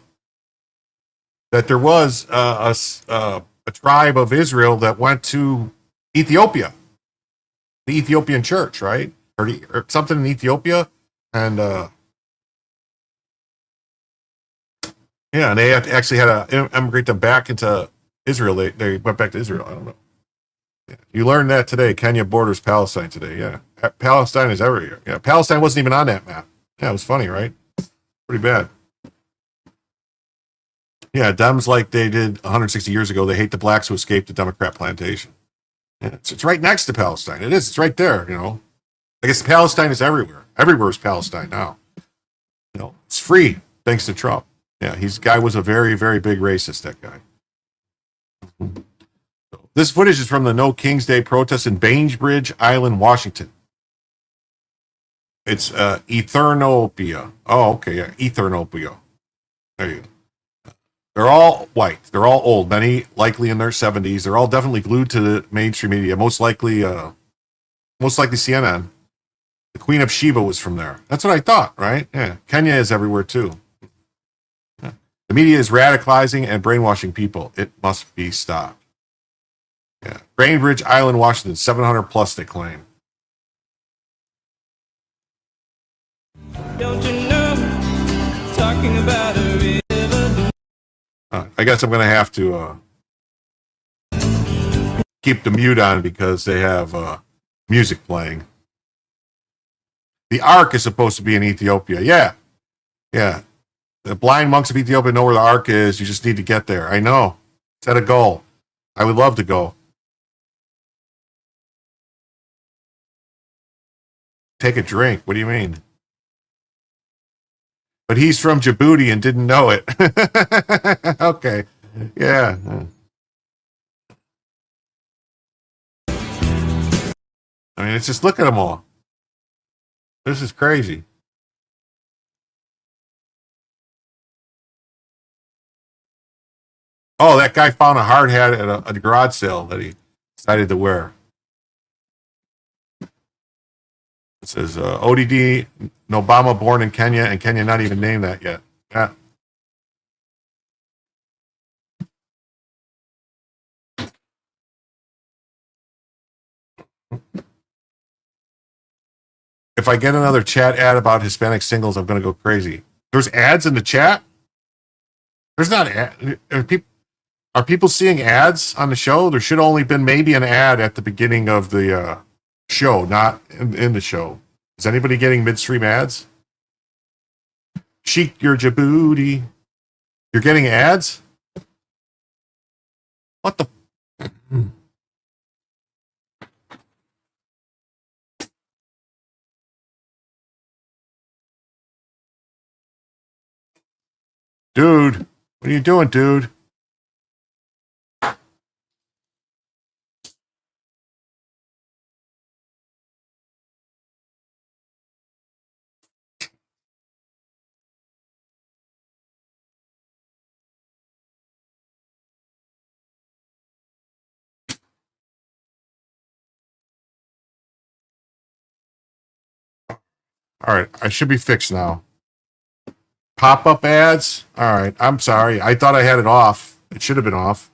that there was a tribe of Israel that went to Ethiopia, the Ethiopian church, right? Or something in Ethiopia. And, yeah, and they actually had to emigrate them back into Israel. They went back to Israel. I don't know. Yeah. You learned that today. Kenya borders Palestine today. Yeah. Palestine is everywhere. Yeah. Palestine wasn't even on that map. Yeah, it was funny, right? Pretty bad. Yeah, Dems, like they did 160 years ago, they hate the blacks who escaped the Democrat plantation. Yeah, it's right next to Palestine. It is. It's right there, you know. I guess Palestine is everywhere. Everywhere is Palestine now. You know, it's free thanks to Trump. Yeah, guy was a very, very big racist, that guy. This footage is from the No King's Day protest in Bainbridge Island, Washington. It's Ethiopia. Oh, okay, yeah, Ethiopia. There you go. They're all white. They're all old. Many likely in their 70s. They're all definitely glued to the mainstream media. Most likely CNN. The Queen of Sheba was from there. That's what I thought, right? Yeah. Kenya is everywhere too. Yeah. The media is radicalizing and brainwashing people. It must be stopped. Yeah. Bainbridge Island, Washington, 700 plus they claim.
Don't you know? Talking about a river.
I guess I'm going to have to keep the mute on because they have music playing. The Ark is supposed to be in Ethiopia. Yeah. Yeah. The blind monks of Ethiopia know where the Ark is. You just need to get there. I know. Set a goal. I would love to go. Take a drink. What do you mean? But he's from Djibouti and didn't know it. Okay. Yeah. I mean, it's just look at them all. This is crazy. Oh, that guy found a hard hat at a garage sale that he decided to wear. It says ODD Obama born in Kenya, and Kenya not even named that yet. Yeah. If I get another chat ad about Hispanic singles, I'm going to go crazy. There's ads in the chat? There's not ad. Are people seeing ads on the show? There should only been maybe an ad at the beginning of the show, not in the show. Is anybody getting midstream ads? Chic your Djibouti. You're getting ads? What the? Dude, What are you doing, dude? All right, I should be fixed now. Pop-up ads? All right, I'm sorry. I thought I had it off. It should have been off.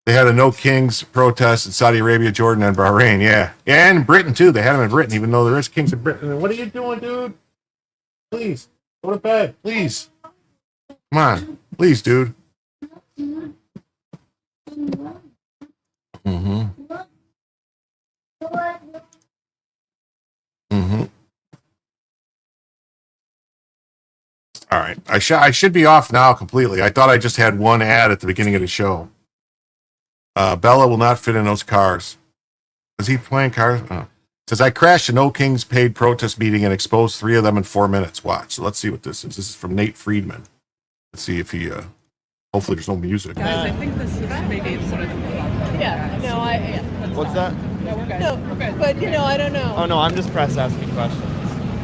They had a No Kings protest in Saudi Arabia, Jordan, and Bahrain. Yeah. And Britain, too. They had them in Britain, even though there is kings in Britain. What are you doing, dude? Please, go to bed. Please. Come on. Please, dude. Mm-hmm. Mm-hmm. All right. I should be off now completely. I thought I just had one ad at the beginning of the show. Bella will not fit in those cars. Is he playing cars? Oh. Says, I crashed a No Kings paid protest meeting and exposed 3 of them in 4 minutes. Watch. So let's see what this is. This is from Nate Friedman. Let's see if he, hopefully there's no music.
Guys, I think this is maybe one of the... Yeah, no,
What's that?
No, we're good. No, we're good. But, you know, I don't know.
Oh, no, I'm just press asking questions.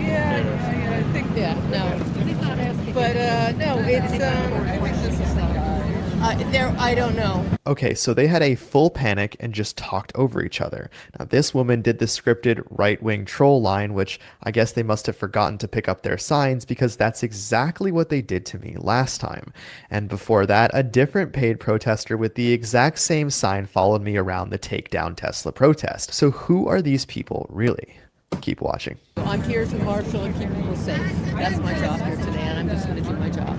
Yeah, I think... Yeah, no. But, no, it's, I don't know.
Okay, so they had a full panic and just talked over each other. Now, this woman did the scripted right-wing troll line, which I guess they must have forgotten to pick up their signs because that's exactly what they did to me last time. And before that, a different paid protester with the exact same sign followed me around the Take Down Tesla protest. So who are these people, really? Keep watching.
I'm here to marshal and keep people safe. That's my job here today, and I'm just going to do my job.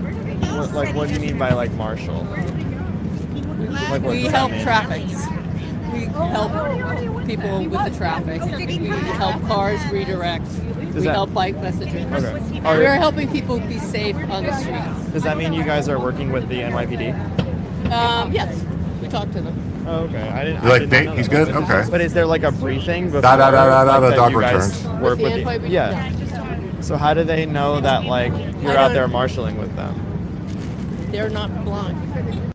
What do you mean by, like, marshal?
We help traffic. We help people with the traffic. We help cars redirect. We help bike messengers.
Okay.
We're helping people be safe on the streets.
Does that mean you guys are working with the NYPD?
Yes, we talked to them.
Oh, okay. I didn't.
You like Nate? He's good? Okay.
But is there like a briefing before
Da, da, da, da, da,
like,
the
that
dog
you guys
returns.
work
With
with
the
the,
NYPD?
yeah. So how do they know that like you're out there marshaling with them?
They're not blind.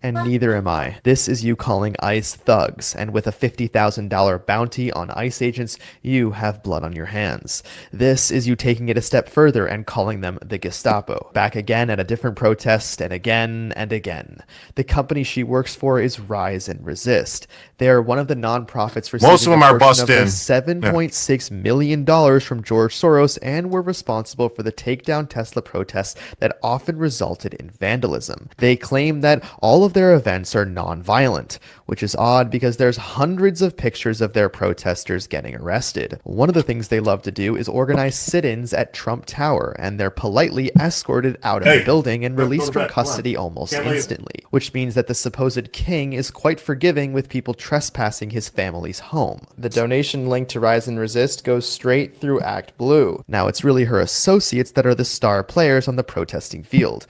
And neither am I. This is you calling ICE thugs, and with a $50,000 bounty on ICE agents, you have blood on your hands. This is you taking it a step further and calling them the Gestapo. Back again at a different protest, and again and again. The company she works for is Rise and Resist. They are one of the nonprofits receiving
Most of them are bust in.
$7.6 million from George Soros and were responsible for the takedown Tesla protests that often resulted in vandalism. They claim that all of their events are non-violent, which is odd because there's hundreds of pictures of their protesters getting arrested. One of the things they love to do is organize sit-ins at Trump Tower, and they're politely escorted out of the building and released from custody almost instantly, which means that the supposed king is quite forgiving with people trespassing his family's home. The donation link to Rise and Resist goes straight through Act Blue. Now it's really her associates that are the star players on the protesting field.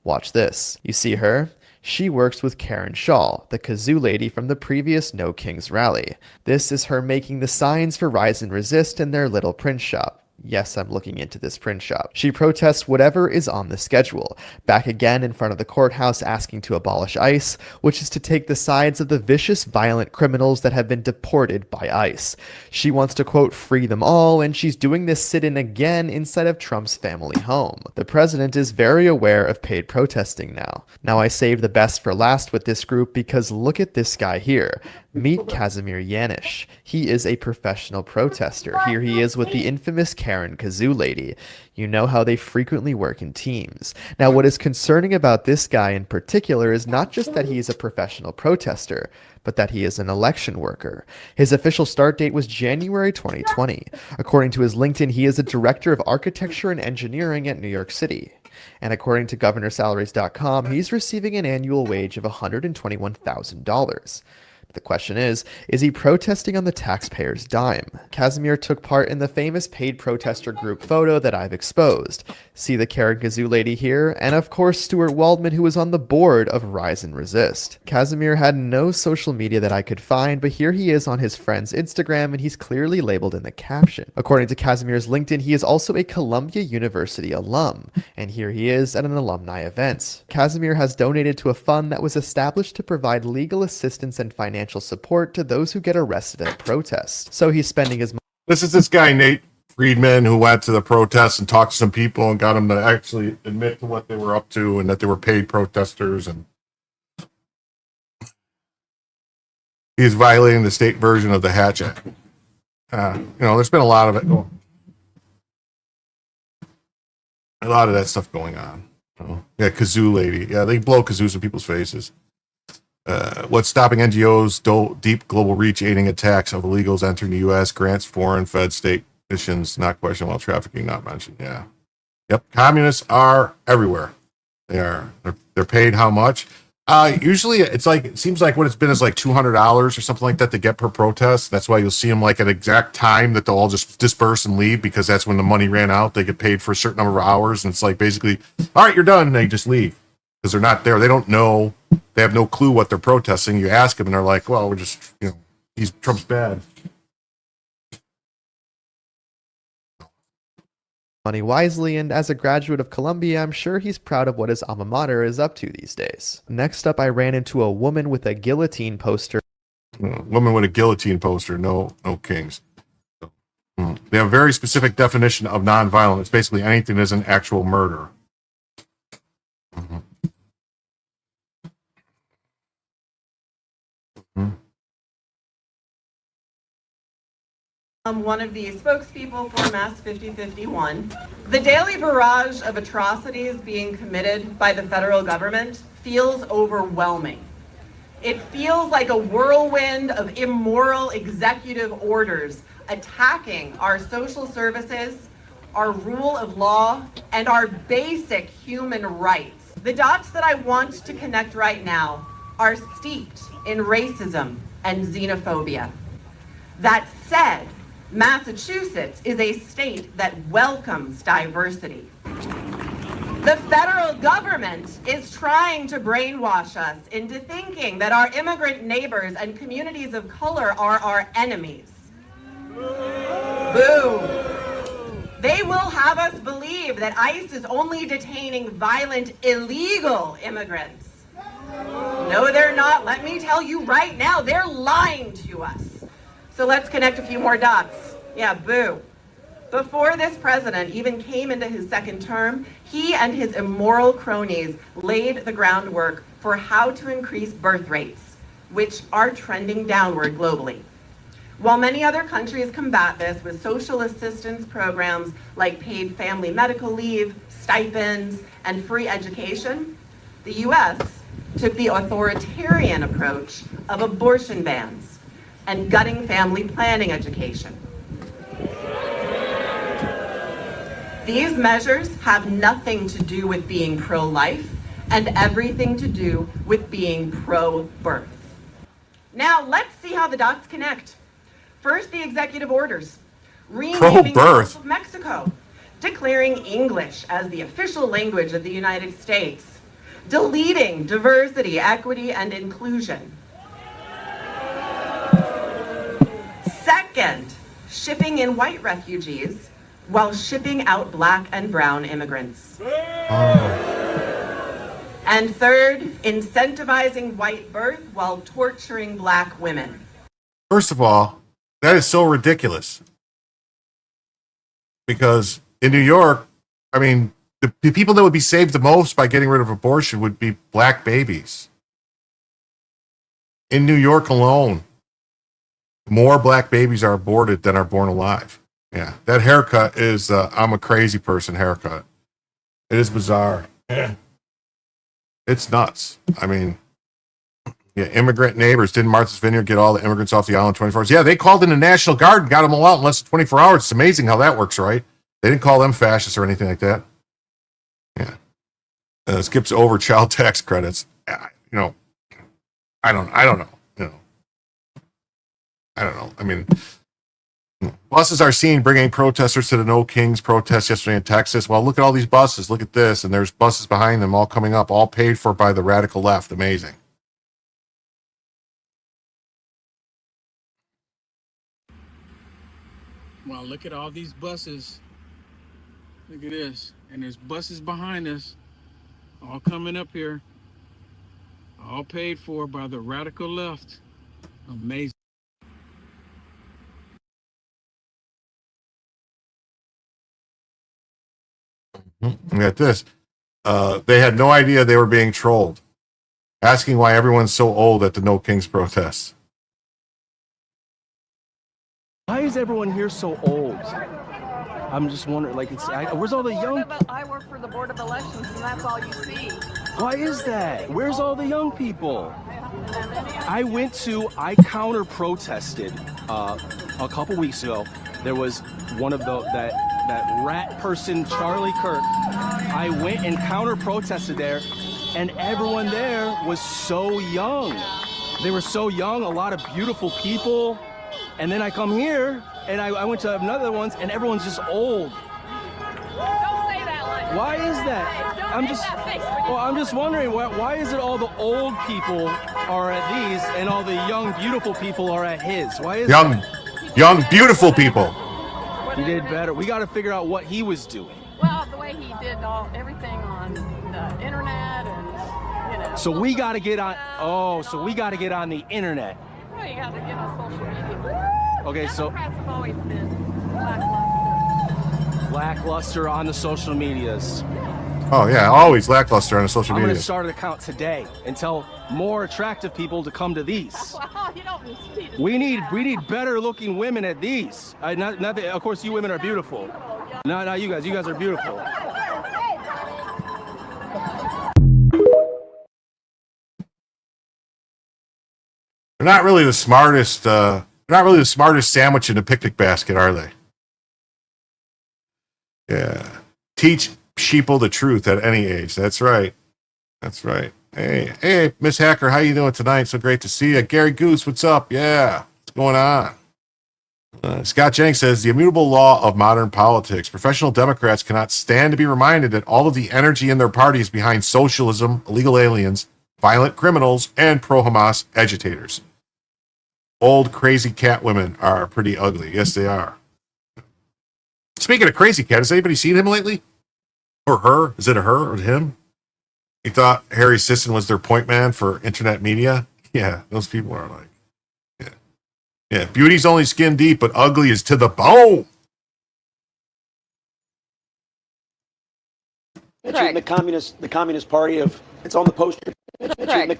Watch this. You see her? She works with Karen Shaw, the kazoo lady from the previous No Kings rally. This is her making the signs for Rise and Resist in their little print shop. Yes, I'm looking into this print shop. She protests whatever is on the schedule. Back again in front of the courthouse asking to abolish ICE, which is to take the sides of the vicious, violent criminals that have been deported by ICE. She wants to, quote, free them all, and she's doing this sit-in again inside of Trump's family home. The president is very aware of paid protesting now. Now I saved the best for last with this group because look at this guy here. Meet Casimir Yanish. He is a professional protester. Here he is with the infamous Karen Kazoo lady. You know how they frequently work in teams. Now, what is concerning about this guy in particular is not just that he is a professional protester, but that he is an election worker. His official start date was January 2020. According to his LinkedIn, he is a director of architecture and engineering at New York City. And according to governorsalaries.com, he's receiving an annual wage of $121,000. The question is he protesting on the taxpayer's dime? Casimir took part in the famous paid protester group photo that I've exposed. See the Karen Kazoo lady here? And of course, Stuart Waldman, who was on the board of Rise and Resist. Casimir had no social media that I could find, but here he is on his friend's Instagram, and he's clearly labeled in the caption. According to Casimir's LinkedIn, he is also a Columbia University alum, and here he is at an alumni event. Casimir has donated to a fund that was established to provide legal assistance and financial support to those who get arrested at a protest. So he's spending his money.
This is this guy, Nate Friedman, who went to the protests and talked to some people and got them to actually admit to what they were up to and that they were paid protesters. And he's violating the state version of the Hatch Act. There's been a lot of it. A lot of that stuff going on. Yeah, kazoo lady. Yeah, they blow kazoos in people's faces. What's stopping NGOs' deep global reach aiding attacks of illegals entering the U.S., grants, foreign, fed, state missions, not questioned, while trafficking not mentioned. Yeah. Yep. Communists are everywhere. They are. They're paid how much? Usually it seems like what it's been is like $200 or something like that to get per protest. That's why you'll see them like at exact time that they'll all just disperse and leave, because that's when the money ran out. They get paid for a certain number of hours, and it's like basically, all right, you're done. And they just leave because they're not there. They don't know. They have no clue what they're protesting. You ask them and they're like, well, we're just, Trump's bad.
Money wisely, and as a graduate of Columbia, I'm sure he's proud of what his alma mater is up to these days. Next up, I ran into a woman with a guillotine poster.
Woman with a guillotine poster, no kings. They have a very specific definition of nonviolent. It's basically anything that isn't actual murder.
I'm one of the spokespeople for Mass 5051. The daily barrage of atrocities being committed by the federal government feels overwhelming. It feels like a whirlwind of immoral executive orders attacking our social services, our rule of law, and our basic human rights. The dots that I want to connect right now are steeped in racism and xenophobia. That said, Massachusetts is a state that welcomes diversity. The federal government is trying to brainwash us into thinking that our immigrant neighbors and communities of color are our enemies. Boo! They will have us believe that ICE is only detaining violent, illegal immigrants. No, they're not. Let me tell you right now, they're lying to us. So let's connect a few more dots. Yeah, boo. Before this president even came into his second term, he and his immoral cronies laid the groundwork for how to increase birth rates, which are trending downward globally. While many other countries combat this with social assistance programs like paid family medical leave, stipends, and free education, the US took the authoritarian approach of abortion bans and gutting family planning education. These measures have nothing to do with being pro-life and everything to do with being pro-birth. Now, let's see how the dots connect. First, the executive orders. Renaming the Gulf of Mexico, declaring English as the official language of the United States, deleting diversity, equity, and inclusion. Second, shipping in white refugees while shipping out black and brown immigrants. And third, incentivizing white birth while torturing black women.
First of all, that is so ridiculous. Because in New York, I mean, the people that would be saved the most by getting rid of abortion would be black babies. In New York alone, more black babies are aborted than are born alive. Yeah, that haircut is I'm a crazy person haircut. It is bizarre. It's nuts. I mean, yeah, immigrant neighbors. Didn't Martha's Vineyard get all the immigrants off the island 24 hours? Yeah, they called in the National Guard and got them all out in less than 24 hours. It's amazing how that works, right? They didn't call them fascists or anything like that. Yeah. Skips over child tax credits. I don't know. I don't know. I mean, buses are seen bringing protesters to the No Kings protest yesterday in Texas. Well, look at all these buses. Look at this. And there's buses behind them all coming up, all paid for by the radical left. Amazing.
Wow, look at all these buses. Look at this. And there's buses behind us, all coming up here, all paid for by the radical left. Amazing.
Look at this. They had no idea they were being trolled, asking why everyone's so old at the No Kings protests.
Why is everyone here so old? I'm just wondering, like, where's all the young?
I work for the Board of Elections, and that's all you see.
Why is that? Where's all the young people? I counter-protested a couple weeks ago. There was one of that rat person, Charlie Kirk. I went and counter-protested there, and everyone there was so young. They were so young, a lot of beautiful people. And then I come here, and I went to another ones, and everyone's just old.
Don't say that like
Why is that? I'm just wondering, why is it all the old people are at these, and all the young, beautiful people are at his? Why is
Young, beautiful people.
He did better. We got to figure out what he was doing.
Well, the way he did everything on the internet, and
So we got to get on. Oh, so we got to get on the internet.
Well, you got to get on social media.
Okay, so
Democrats have always been
lackluster on the social medias.
Oh, yeah, always lackluster on the social
I'm going
media.
to start an account today and tell more attractive people to come to these.
Well, you don't need to
We need better looking women at these. Not that, of course, you women are beautiful. No, you guys. You guys are beautiful.
They're not really the smartest. They're not really the smartest sandwich in a picnic basket, are they? Yeah. Teach sheeple the truth at any age. That's right. That's right. Hey, Miss Hacker, how you doing tonight? So great to see you. Gary Goose, what's up? Yeah, what's going on? Scott Jennings says, the immutable law of modern politics. Professional Democrats cannot stand to be reminded that all of the energy in their party is behind socialism, illegal aliens, violent criminals, and pro-Hamas agitators. Old crazy cat women are pretty ugly. Yes, they are. Speaking of crazy cat, has anybody seen him lately? Or her? Is it a her or him? You thought Harry Sisson was their point man for internet media? Yeah, those people are like, yeah. Beauty's only skin deep, but ugly is to the bone.
The Communist Party of, it's on the poster. The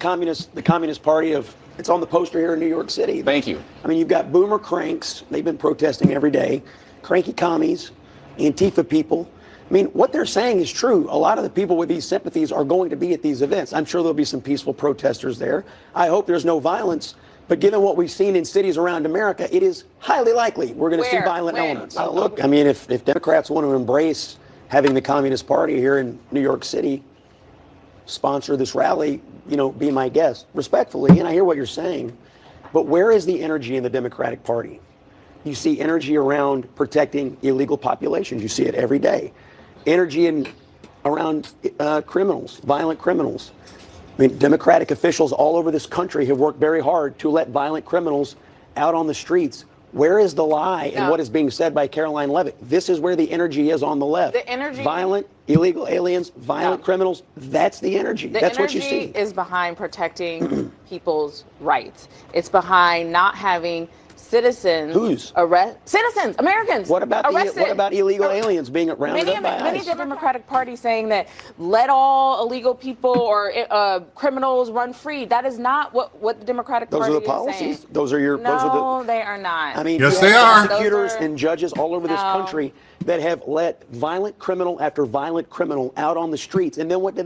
Communist Party of, it's on the poster here in New York City.
Thank you.
I mean, you've got boomer cranks. They've been protesting every day. Cranky commies, Antifa people. I mean, what they're saying is true. A lot of the people with these sympathies are going to be at these events. I'm sure there'll be some peaceful protesters there. I hope there's no violence. But given what we've seen in cities around America, it is highly likely we're going to see violent elements. Look, I mean, if Democrats want to embrace having the Communist Party here in New York City sponsor this rally, be my guest, respectfully, and I hear what you're saying, but where is the energy in the Democratic Party? You see energy around protecting illegal populations. You see it every day. Energy around criminals, violent criminals. I mean, Democratic officials all over this country have worked very hard to let violent criminals out on the streets. Where is the lie in what is being said by Caroline Leavitt? This is where the energy is on the left.
The energy,
violent, illegal aliens, violent criminals. That's the energy. That's what you see.
The energy is behind protecting people's rights. It's behind not having citizens citizens, Americans.
What about illegal aliens being rounded up by ICE?
Many of the Democratic Party saying that let all illegal people or criminals run free. That is not what the Democratic Party
is saying. Those are the policies. Those are your.
No, they are not.
I mean,
yes, they are.
Prosecutors and judges all over this country that have let violent criminal after violent criminal out on the streets, and then what do?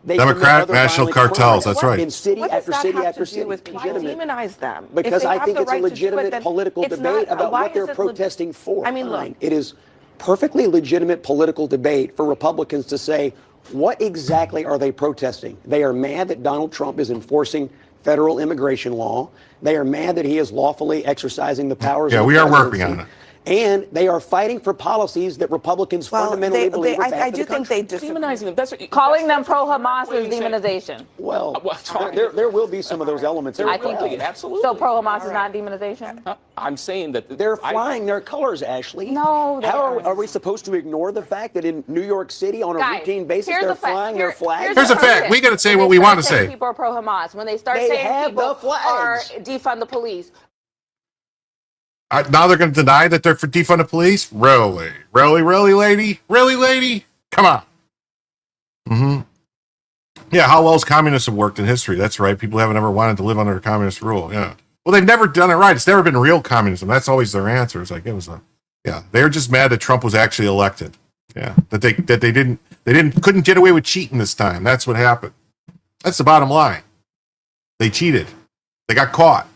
They
Democratic national cartels. That's right.
In city after city after city.
Why demonize them?
Because I think it's a legitimate political debate about what they're protesting for.
I mean, look.
It is perfectly legitimate political debate for Republicans to say, what exactly are they protesting? They are mad that Donald Trump is enforcing federal immigration law. They are mad that he is lawfully exercising the powers
Yeah,
of the
we are
presidency.
working on it.
And they are fighting for policies that Republicans fundamentally believe are bad
I
for
do
the
think
country.
they
Demonizing them. That's what,
calling them pro-Hamas is demonization.
Well, there will be some of those elements.
There
I
will
think
be, absolutely.
So pro-Hamas is not demonization.
I'm saying that
they're flying their colors, Ashley.
No, they
How
aren't.
are we supposed to ignore the fact that in New York City on a
Guys,
routine basis
here's
they're
the fact.
flying their flags?
Here's a fact. We got to say what we want to say.
People are pro-Hamas. When they start
They
saying
have
people
the flags.
are defund the police.
Now they're going to deny that they're for defund the police? Really, lady? Really, lady? Come on. Mm-hmm. Yeah, how well's communism worked in history? That's right. People haven't ever wanted to live under a communist rule. Yeah. Well, they've never done it right. It's never been real communism. That's always their answer. It's like, it was they're just mad that Trump was actually elected. Yeah. That they couldn't get away with cheating this time. That's what happened. That's the bottom line. They cheated. They got caught.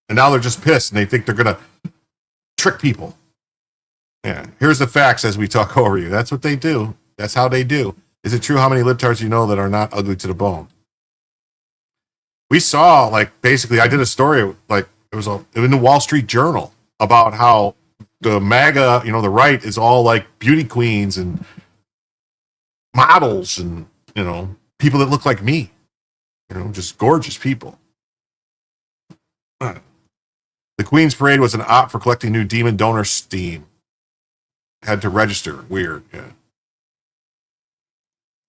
And now they're just pissed and they think they're going to trick people. Yeah. Here's the facts as we talk over you. That's what they do. That's how they do. Is it true how many libtards you know that are not ugly to the bone? We saw, basically, I did a story, it was in the Wall Street Journal about how the MAGA, the right is all like beauty queens and models and, people that look like me, just gorgeous people. The Queen's Parade was an op for collecting new demon donor steam. Had to register. Weird, yeah.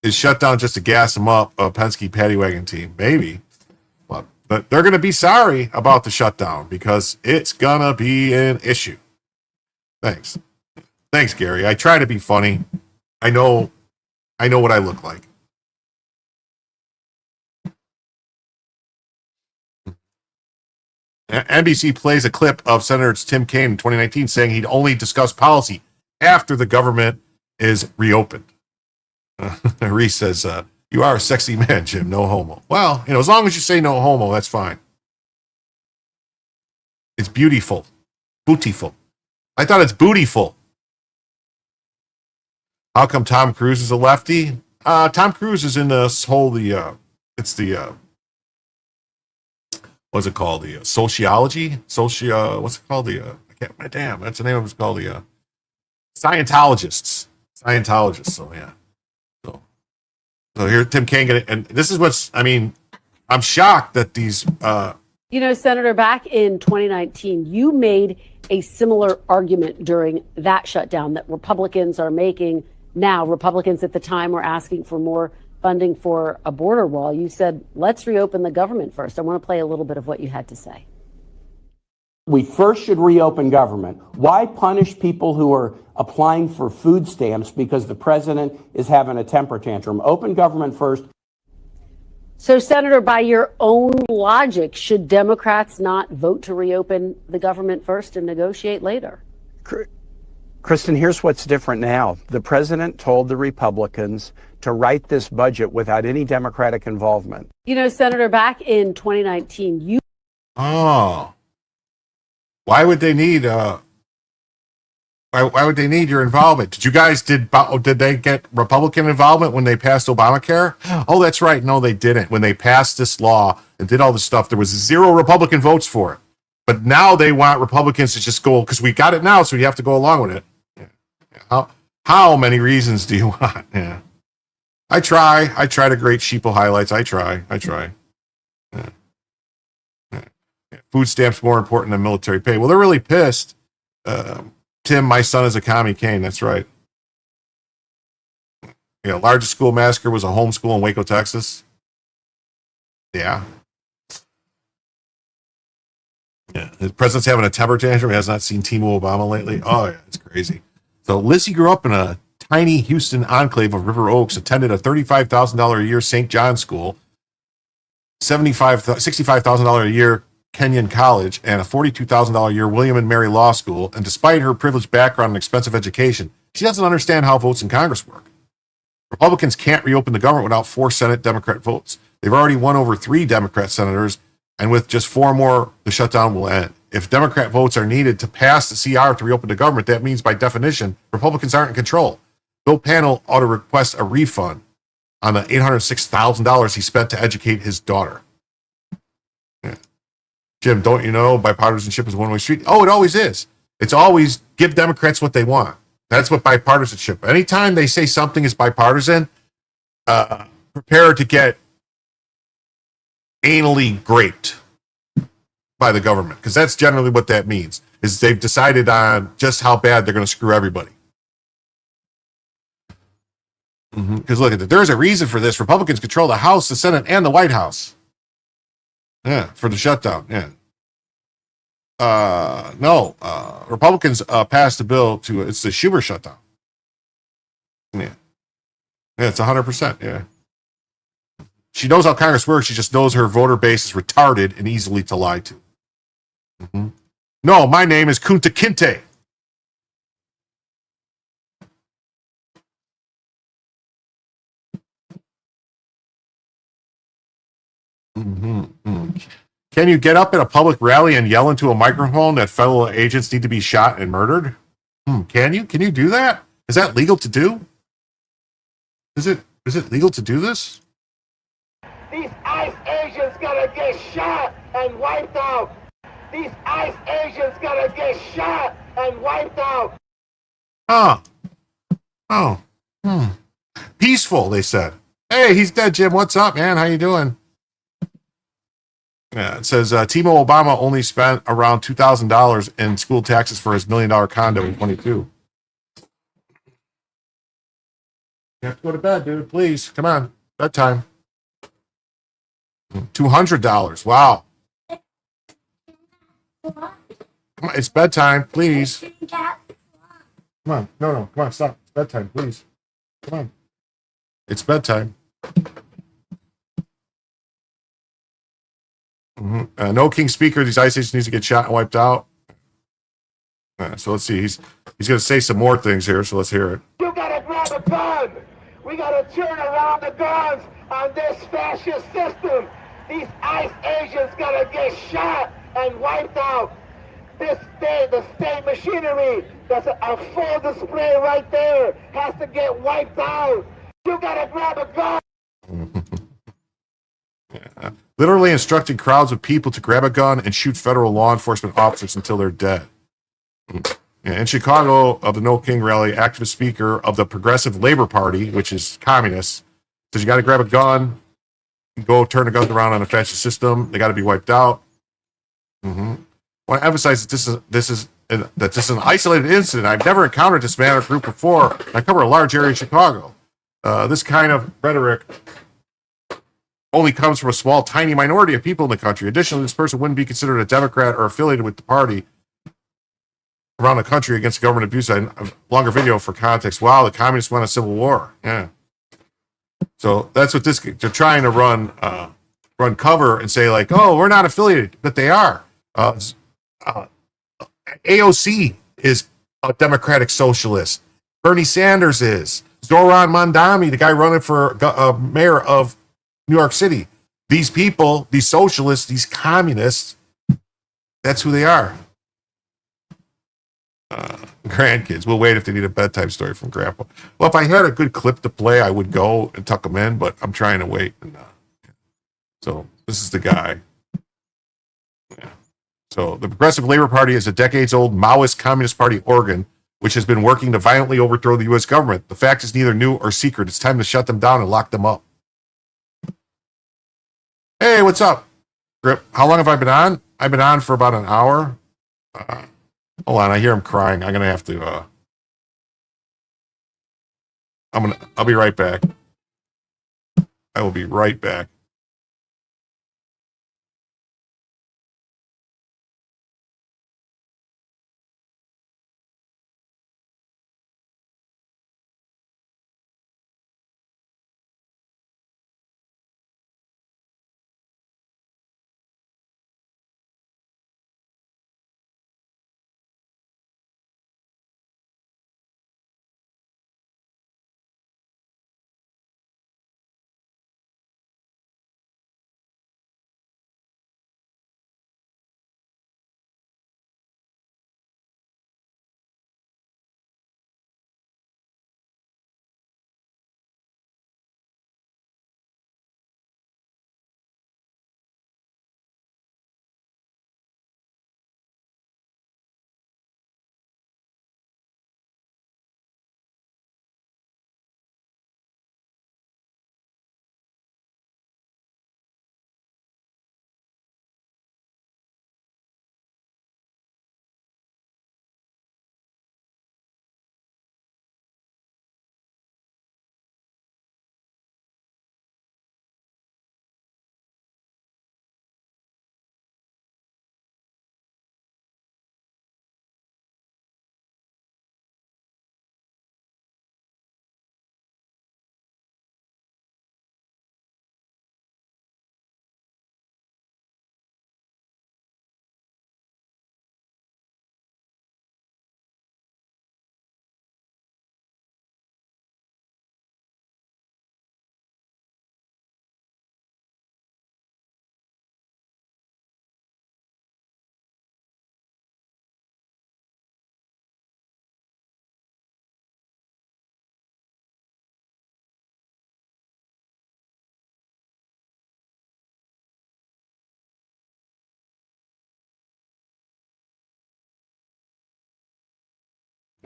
Is shut down just to gas them up, a Penske paddy wagon team? Maybe. But they're going to be sorry about the shutdown because it's going to be an issue. Thanks, Gary. I try to be funny. I know what I look like. NBC plays a clip of Senator Tim Kaine in 2019 saying he'd only discuss policy after the government is reopened. Reese says, you are a sexy man, Jim. No homo. Well, as long as you say no homo, that's fine. It's beautiful. Bootyful. I thought it's bootyful. How come Tom Cruise is a lefty? Tom Cruise is in this whole, what's it called? The sociology? What's it called? That's the name of it. It's called the Scientologists. So, yeah. So here, Tim Kaine, and this is I'm shocked that these.
Senator, back in 2019, you made a similar argument during that shutdown that Republicans are making now. Republicans at the time were asking for more funding for a border wall. You said, let's reopen the government first. I want to play a little bit of what you had to say.
We first should reopen government. Why punish people who are applying for food stamps because the president is having a temper tantrum? Open government first.
So, Senator, by your own logic, should Democrats not vote to reopen the government first and negotiate later?
Kristen, here's what's different now. The president told the Republicans to write this budget without any Democratic involvement.
Senator, back in 2019, you.
Oh. Why would they need why would they need your involvement? Did they get Republican involvement when they passed Obamacare? Oh, that's right. No, they didn't. When they passed this law and did all this stuff, there was 0 Republican votes for it. But now they want Republicans to just go, because we got it now, so you have to go along with it. Yeah. How many reasons do you want? Yeah. I try to grade sheeple highlights. I try. Yeah. Food stamps more important than military pay. Well, they're really pissed. Tim, my son is a commie Kane. That's right. Yeah, largest school massacre was a homeschool in Waco, Texas. Yeah. Yeah. The president's having a temper tantrum. He has not seen Timo Obama lately. Oh, yeah, it's crazy. So Lizzie grew up in a tiny Houston enclave of River Oaks, attended a $35,000 a year St. John's school, $65,000 a year Kenyon College, and a $42,000 a year William and Mary Law School. And despite her privileged background and expensive education, she doesn't understand how votes in Congress work. Republicans can't reopen the government without 4 Senate Democrat votes. They've already won over 3 Democrat senators, and with just 4 more, the shutdown will end. If Democrat votes are needed to pass the CR to reopen the government, that means by definition, Republicans aren't in control. Bill Panel ought to request a refund on the $806,000 he spent to educate his daughter. Jim, don't you know bipartisanship is a one-way street? Oh, it always is. It's always give Democrats what they want. That's what bipartisanship. Anytime they say something is bipartisan, prepare to get anally raped by the government, because that's generally what that means. Is they've decided on just how bad they're going to screw everybody. Because look at it, there's a reason for this. Republicans control the House, the Senate, and the White House. Yeah, for the shutdown. Yeah. No, Republicans passed a bill it's the Schumer shutdown. Yeah, it's 100%. Yeah, she knows how Congress works. She just knows her voter base is retarded and easily to lie to. No, my name is Kunta Kinte. Can you get up at a public rally and yell into a microphone that fellow agents need to be shot and murdered? Can you? Can you do that? Is that legal to do? Is it legal to do this?
These ICE agents gotta get shot and wiped out. These ICE agents gotta get shot and wiped out.
Peaceful, they said. Hey, he's dead, Jim. What's up, man? How you doing? Yeah, it says Timo Obama only spent around $2,000 in school taxes for his $1 million condo in 22. You have to go to bed, dude. Please, come on. Bedtime. $200. Wow. Come on, it's bedtime, please. Come on. No. Come on, stop. It's bedtime, please. Come on. It's bedtime. No King Speaker. These ICE agents needs to get shot and wiped out. So let's see. He's going to say some more things here, so let's hear it.
You gotta grab a gun. We gotta turn around the guns on this fascist system. These ICE agents gotta get shot and wiped out. The state machinery, that's a full display right there, has to get wiped out. You gotta grab a gun.
Literally instructing crowds of people to grab a gun and shoot federal law enforcement officers until they're dead. In Chicago, of the No King rally, activist speaker of the Progressive Labor Party, which is communist, says you got to grab a gun, go turn the guns around on a fascist system. They got to be wiped out. I want to emphasize that this is an isolated incident. I've never encountered this man or group before. I cover a large area of Chicago. This kind of rhetoric only comes from a small, tiny minority of people in the country. Additionally, this person wouldn't be considered a Democrat or affiliated with the party around the country against government abuse. A longer video for context. Wow, the communists won a civil war. Yeah. So that's what they're trying to run cover and say, like, oh, we're not affiliated, but they are. AOC is a democratic socialist. Bernie Sanders is. Zoran Mandami, the guy running for mayor of New York City. These people, these socialists, these communists, that's who they are. Grandkids. We'll wait if they need a bedtime story from Grandpa. Well, if I had a good clip to play, I would go and tuck them in, but I'm trying to wait. So this is the guy. Yeah. So the Progressive Labor Party is a decades-old Maoist Communist Party organ, which has been working to violently overthrow the U.S. government. The fact is neither new or secret. It's time to shut them down and lock them up. Hey, what's up, Grip? How long have I been on? I've been on for about an hour. Hold on, I hear him crying. I'm gonna have to. I'll be right back. I will be right back.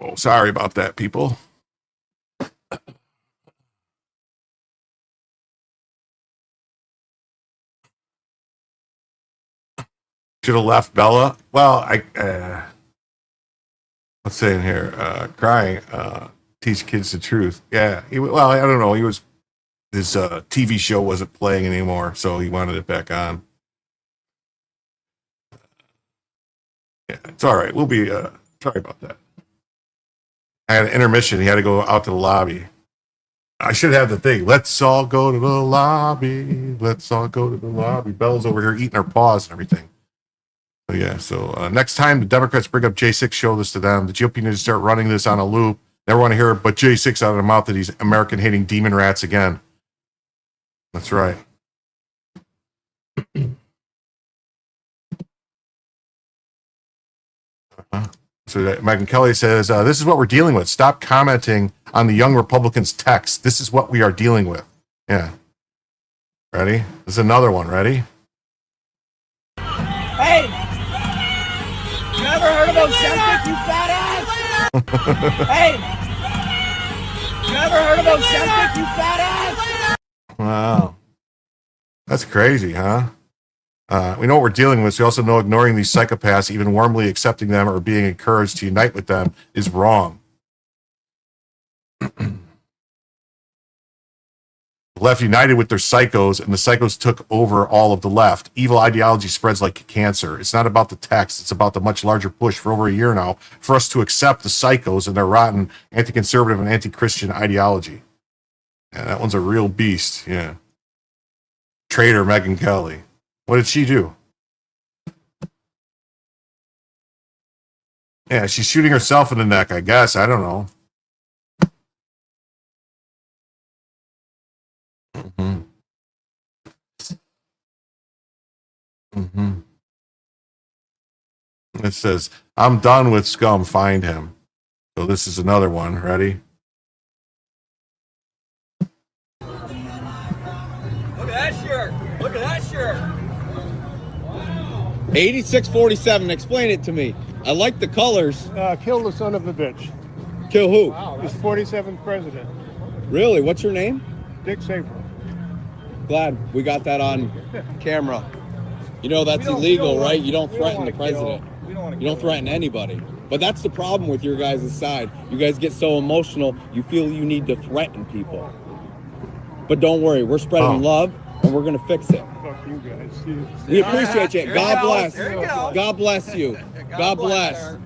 Oh, sorry about that, people. Should have left Bella. Well, let's say in here, crying, teach kids the truth. Yeah. Well, I don't know. His TV show wasn't playing anymore, so he wanted it back on. Yeah, it's all right. We'll be sorry about that. I had an intermission. He had to go out to the lobby. I should have the thing. Let's all go to the lobby. Let's all go to the lobby. Bella's over here eating her paws and everything. So yeah. So next time the Democrats bring up J6, show this to them. The GOP needs to start running this on a loop. Never want to hear but J6 out of the mouth of these American-hating demon rats again. That's right. So Megyn Kelly says, this is what we're dealing with. Stop commenting on the young Republicans' text. This is what we are dealing with. Yeah. Ready? This is another one. Ready?
Hey! You ever heard of Ozempic, you fat ass? Hey! You ever heard of Ozempic, you fat ass?
Wow. That's crazy, huh? We know what we're dealing with. So we also know ignoring these psychopaths, even warmly accepting them or being encouraged to unite with them, is wrong. The left united with their psychos, and the psychos took over all of the left. Evil ideology spreads like cancer. It's not about the text. It's about the much larger push for over a year now for us to accept the psychos and their rotten anti-conservative and anti-Christian ideology. Yeah, that one's a real beast. Yeah. Traitor Megyn Kelly. What did she do? Yeah, she's shooting herself in the neck, I guess. I don't know. Mm-hmm. Mm-hmm. It says, I'm done with scum, find him. So this is another one. Ready?
Look at that shirt! Look at that shirt!
8647, explain it to me. I like the colors.
Kill the son of a bitch.
Kill who?
He's 47th president.
Really? What's your name?
Dick Saber.
Glad we got that on camera. You know that's illegal, right? You don't threaten the president. You don't threaten anybody. But that's the problem with your guys' side. You guys get so emotional, you feel you need to threaten people. But don't worry, we're spreading love, and we're going to fix it.
Fuck you guys.
We appreciate you. God bless. God bless you. God bless.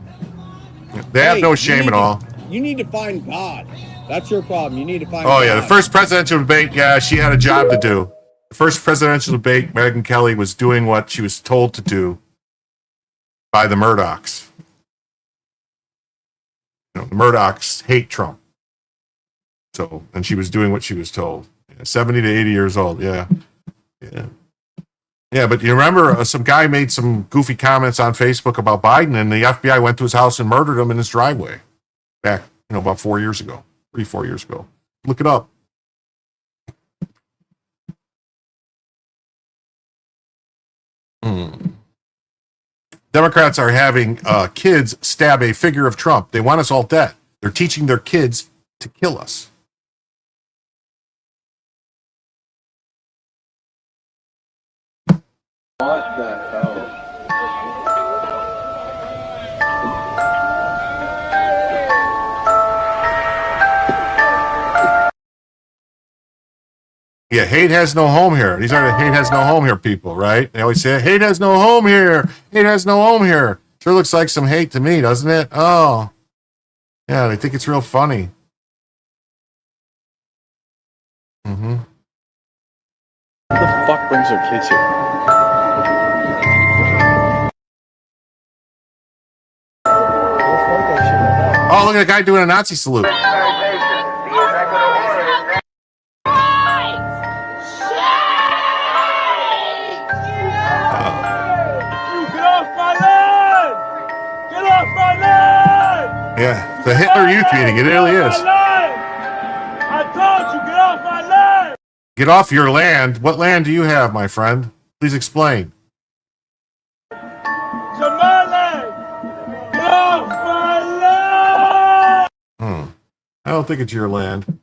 They have no shame at all.
You need to find God. That's your problem. You need to find
Oh,
God.
yeah. The first presidential debate, yeah, she had a job to do. The first presidential debate, Megyn Kelly was doing what she was told to do by the Murdochs. You know, the Murdochs hate Trump. So, and she was doing what she was told. 70 to 80 years old, yeah. Yeah. Yeah, but you remember some guy made some goofy comments on Facebook about Biden, and the FBI went to his house and murdered him in his driveway back, about 4 years ago, 3-4 years ago. Look it up. Democrats are having kids stab a figure of Trump. They want us all dead. They're teaching their kids to kill us.
What the hell?
Yeah, hate has no home here. These are the hate has no home here people, right? They always say, hate has no home here. Hate has no home here. Sure looks like some hate to me, doesn't it? Oh. Yeah, they think it's real funny. Mm-hmm.
Who the fuck brings their kids here?
Oh, look at the guy doing a Nazi salute. Yeah, the Hitler Youth meeting. It really is.
I told you, get off my land!
Get off your land. What land do you have, my friend? Please explain.
It's my land! Get off my
don't think it's your land.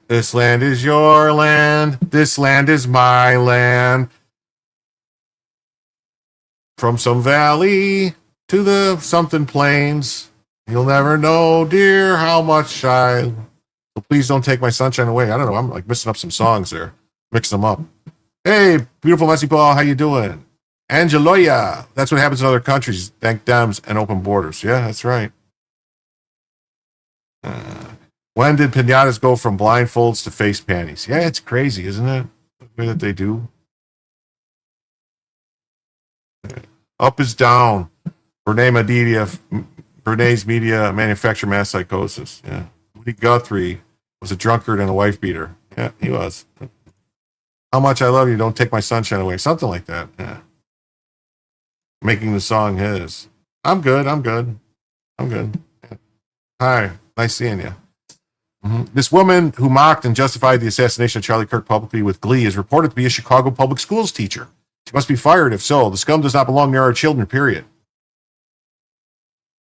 This land is your land. This land is my land. From some valley to the something plains, you'll never know, dear, how much I. So please don't take my sunshine away. I don't know. I'm like mixing up some songs there, mixing them up. Hey, beautiful messy ball, how you doing? Angeloya. That's what happens in other countries. Thank Dems and open borders. Yeah, that's right. When did pinatas go from blindfolds to face panties? Yeah, it's crazy, isn't it? The way that they do. Up is down. Bernays Media manufacture mass psychosis. Yeah. Woody Guthrie was a drunkard and a wife beater. Yeah, he was. How much I love you, don't take my sunshine away. Something like that. Yeah. Making the song his. I'm good. Yeah. Hi, nice seeing you. This woman who mocked and justified the assassination of Charlie Kirk publicly with glee is reported to be a Chicago public schools teacher. She must be fired if so. The scum does not belong near our children, period.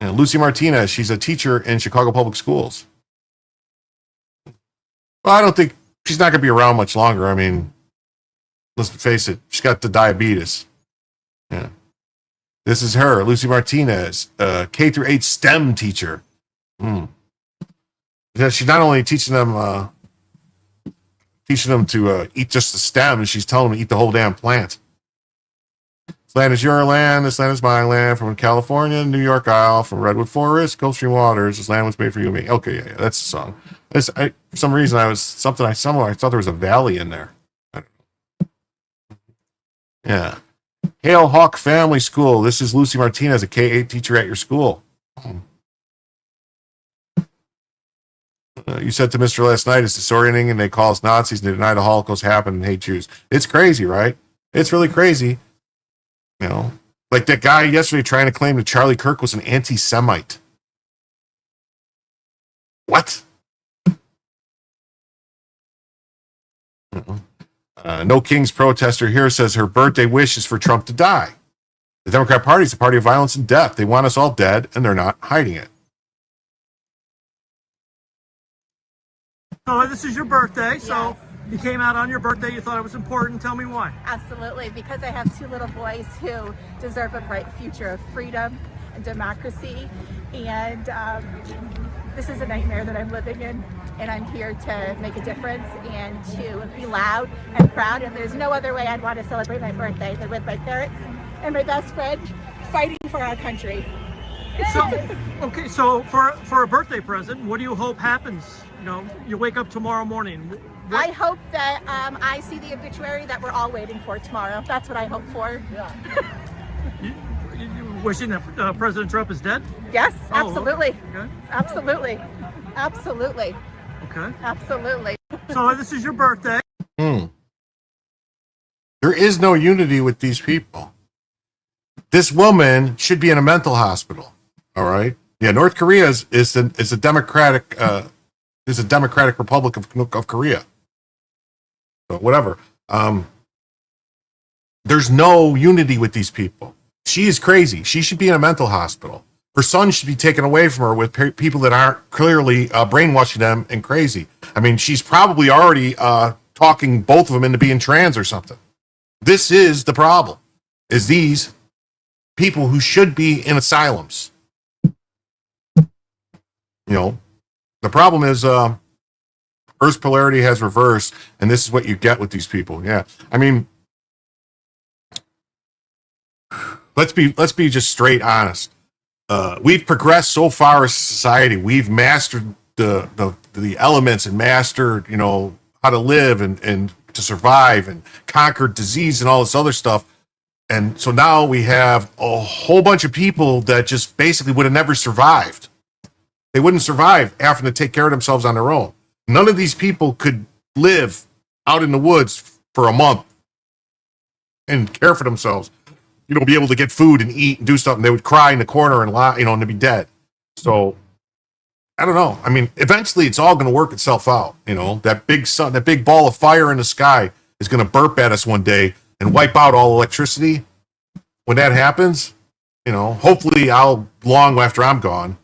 And Lucy Martinez, she's a teacher in Chicago public schools. Well, I don't think she's not going to be around much longer. I mean, let's face it, she's got the diabetes. Yeah. This is her, Lucy Martinez, K through 8 STEM teacher. She's not only teaching them to eat just the stem, she's telling them to eat the whole damn plant. This land is your land, this land is my land, from California, New York Isle, from Redwood Forest, Gulf Stream waters, this land was made for you and me. Okay, yeah, that's the song. For some reason, I thought there was a valley in there. Yeah. Hail Hawk Family School. This is Lucy Martinez, a K-8 teacher at your school. You said to Mr. last night, it's disorienting and they call us Nazis and they deny the Holocaust happened and hate Jews. It's crazy, right? It's really crazy. You know, like that guy yesterday trying to claim that Charlie Kirk was an anti-Semite. What? No Kings protester here says her birthday wish is for Trump to die. The Democrat Party is a party of violence and death. They want us all dead, and they're not hiding it.
So this is your birthday, so you came out on your birthday, you thought it was important. Tell me why.
Absolutely, because I have two little boys who deserve a bright future of freedom and democracy. And this is a nightmare that I'm living in, and I'm here to make a difference and to be loud and proud. And there's no other way I'd want to celebrate my birthday than with my parents and my best friend fighting for our country.
So for a birthday present, what do you hope happens? You know, you wake up tomorrow morning.
I hope that I see the obituary that we're all waiting for tomorrow. That's what I hope for.
You wishing that President Trump is dead?
Yes,
Oh,
absolutely.
okay.
Absolutely. Absolutely.
Okay.
Absolutely.
So this is your birthday.
There is no unity with these people. This woman should be in a mental hospital. All right. Yeah, North Korea is a democratic Republic of Korea. So whatever. There's no unity with these people. She is crazy. She should be in a mental hospital. Her son should be taken away from her with people that aren't clearly brainwashing them and crazy. I mean, she's probably already talking both of them into being trans or something. This is the problem, is these people who should be in asylums. You know, the problem is Earth's polarity has reversed, and this is what you get with these people. Yeah. I mean, let's be just straight honest. We've progressed so far as society. We've mastered the elements and mastered, you know, how to live and to survive and conquered disease and all this other stuff. And so now we have a whole bunch of people that just basically would have never survived. They wouldn't survive having to take care of themselves on their own. None of these people could live out in the woods for a month and care for themselves. You know, be able to get food and eat and do something. They would cry in the corner and lie, you know, and they'd be dead. So I don't know. I mean, eventually it's all going to work itself out. You know, that big sun, that big ball of fire in the sky is going to burp at us one day and wipe out all electricity. When that happens, you know, hopefully long after I'm gone.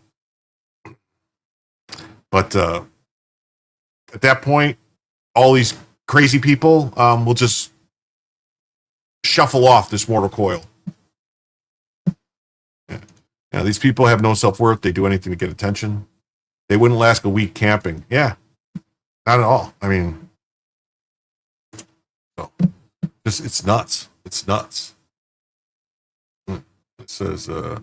But at that point, all these crazy people will just shuffle off this mortal coil. Yeah, these people have no self-worth. They do anything to get attention. They wouldn't last a week camping. Yeah, not at all. I mean, so, it's nuts. It's nuts. It says, the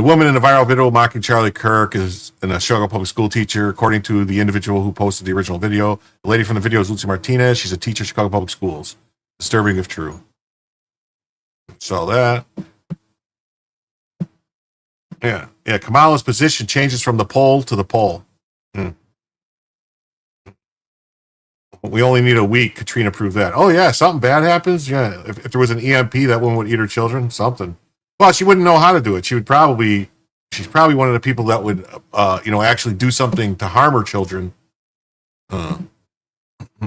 woman in the viral video mocking Charlie Kirk is a Chicago public school teacher, according to the individual who posted the original video. The lady from the video is Lucy Martinez. She's a teacher at Chicago Public Schools. Disturbing if true. Saw that. Yeah. Kamala's position changes from the pole to the pole. We only need a week. Katrina proved that. Oh, yeah, something bad happens? Yeah, if there was an EMP, that woman would eat her children. Something. Well, she wouldn't know how to do it. She's probably one of the people that would, actually do something to harm her children. And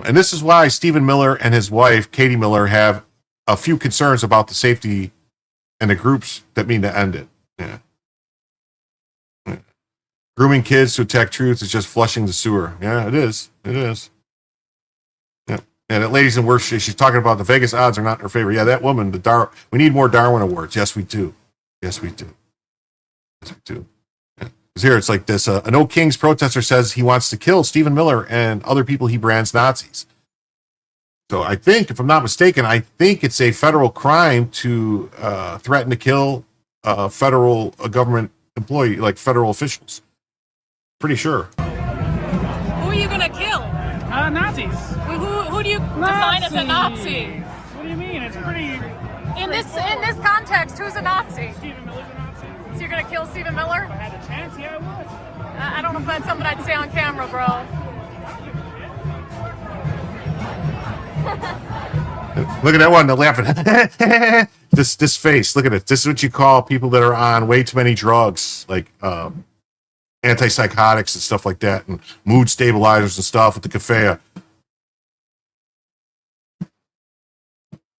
this is why Stephen Miller and his wife, Katie Miller, have a few concerns about the safety and the groups that mean to end it. Yeah. Grooming kids to attack truth is just flushing the sewer. Yeah, it is. It is. Yeah. And that lady's in worse shape. She's talking about the Vegas odds are not in her favor. Yeah, that woman, we need more Darwin Awards. Yes, we do. Yes, we do. Yes, we do. Yeah. Because here it's like this. A No Kings protester says he wants to kill Stephen Miller and other people he brands Nazis. So I think, if I'm not mistaken, it's a federal crime to threaten to kill federal government employee, like federal officials. Pretty sure.
Who are you gonna kill?
Nazis.
Who do you define as a Nazi?
What do you mean? It's pretty.
In this context, who's a Nazi?
Stephen Miller's a Nazi.
So you're gonna kill Stephen Miller?
If I had the chance, yeah, I would.
I don't know if that's something I'd say on camera, bro.
Look at that one. They're laughing. This face. Look at it. This is what you call people that are on way too many drugs, like antipsychotics and stuff like that, and mood stabilizers and stuff with the cafe.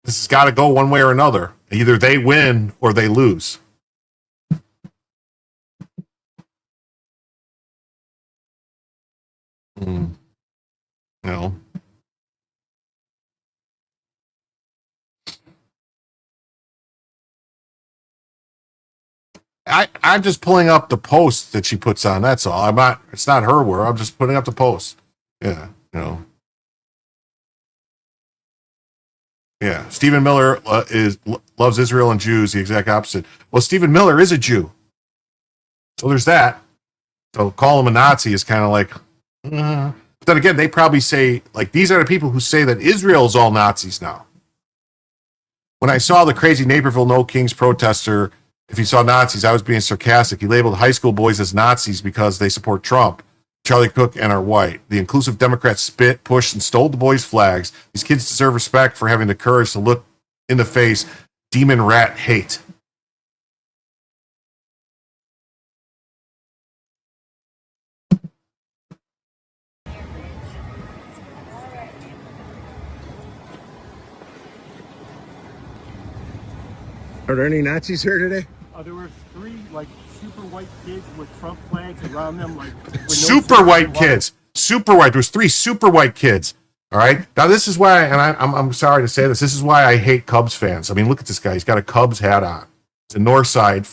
This has got to go one way or another. Either they win or they lose. No. I'm just pulling up the post that she puts on. That's all. It's not her word. I'm just putting up the post. Yeah, Yeah, Stephen Miller loves Israel and Jews. The exact opposite. Well, Stephen Miller is a Jew, so there's that. So call him a Nazi is kind of like. But then again, they probably say like these are the people who say that Israel is all Nazis now. When I saw the crazy Naperville No Kings protester. If he saw Nazis, I was being sarcastic. He labeled high school boys as Nazis because they support Trump, Charlie Cook, and are white. The inclusive Democrats spit, pushed, and stole the boys' flags. These kids deserve respect for having the courage to look in the face demon rat hate.
Are there any Nazis here today? There were 3 super white kids with Trump flags around them,
Super white kids. Super white. There was 3 super white kids. All right. Now this is why, and I'm sorry to say this. This is why I hate Cubs fans. I mean, look at this guy. He's got a Cubs hat on. It's the north side.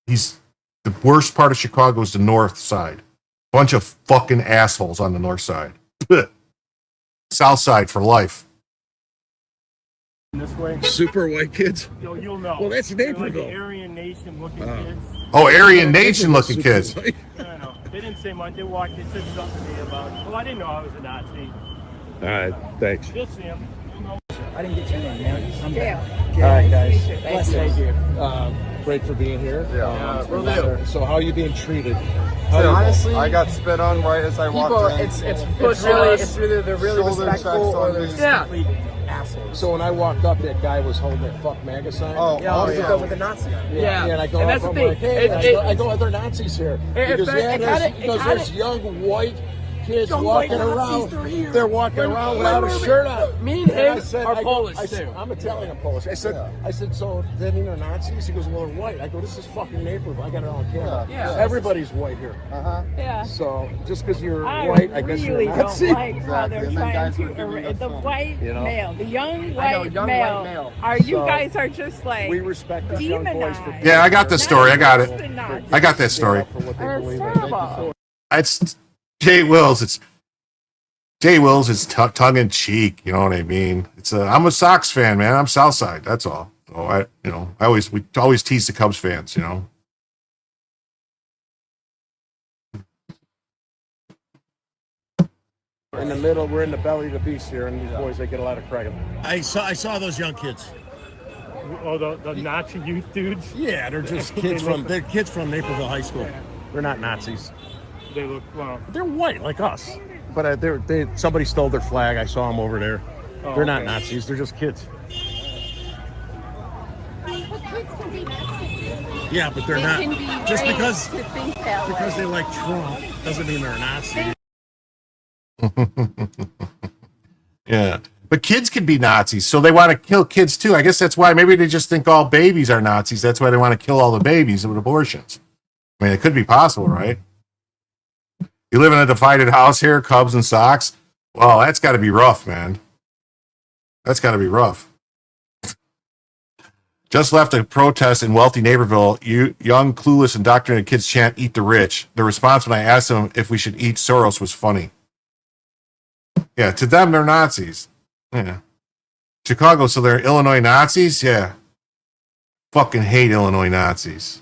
He's the worst part of Chicago is the north side. Bunch of fucking assholes on the north side. South side for life.
This way. Super white kids? You'll know. Well, that's Naperville. Like Aryan Nation looking kids.
Oh, Aryan Nation looking kids.
I know. They didn't say much. They said something to me about it. Well, I didn't know I was a Nazi. All right, thanks. You'll see him.
I didn't get your name, man. I'm
Gail.
All right, guys.
Thank you.
Great for being here.
Yeah, will do.
So how are you being treated?
Honestly,
I got spit on right as I walked in.
It's really they're really respectful or they're complete assholes. So when I walked up, that guy was holding that "fuck MAGA" sign.
With the Nazi.
Yeah. And I go
and
up,
that's the
I'm
thing.
like, hey, I go, are there Nazis here? Because there's young white kids
Young
walking
white
around.
Nazis, they're here.
They're walking
When-
around
when
without
we're-
a shirt on.
Me and him are
I
Polish,
said,
too.
I'm Italian and Polish. I said, so they mean they're Nazis? He goes, well, they're white. I go, this is fucking neighborhood. I got it on camera.
Yeah.
Everybody's white here.
Yeah.
So just because you're
I
white, I guess
really
you're a Nazi.
don't like how they're trying to the white
You know?
male, the young
I know,
white
young
male.
white male.
Are you
So,
guys are just like
we respect these young boys for
demonized.
Yeah, I got this story. I got it.
Not
I got that story.
for what they
It's
believe in.
terrible.
It's Jay Wills. It's Jay Wills is tongue in cheek. You know what I mean? I'm a Sox fan, man. I'm Southside. That's all. So we always tease the Cubs fans. You know.
In the middle, we're in the belly of the beast here, and these boys, they get a lot of credit.
I saw those young kids.
Oh, the Nazi youth dudes?
Yeah, they're just they're kids from Naperville High School. They're not Nazis.
They look, well.
They're white like us. But somebody stole their flag. I saw them over there.
Oh,
They're not
okay.
Nazis. They're just kids. Yeah, but they're
They
not.
can be
Just
raised
because
to think that
because
way.
they like Trump doesn't mean they're a Nazi.
Yeah. But kids can be Nazis, so they want to kill kids too. I guess that's why. Maybe they just think all babies are Nazis. That's why they want to kill all the babies with abortions. I mean, it could be possible, right? You live in a divided house here, Cubs and Sox. Well, that's got to be rough, man. That's got to be rough. Just left a protest in wealthy Naperville. Young, clueless, indoctrinated kids chant, "Eat the rich." The response when I asked them if we should eat Soros was funny. Yeah, to them, they're Nazis. Yeah. Chicago, so they're Illinois Nazis? Yeah. Fucking hate Illinois Nazis.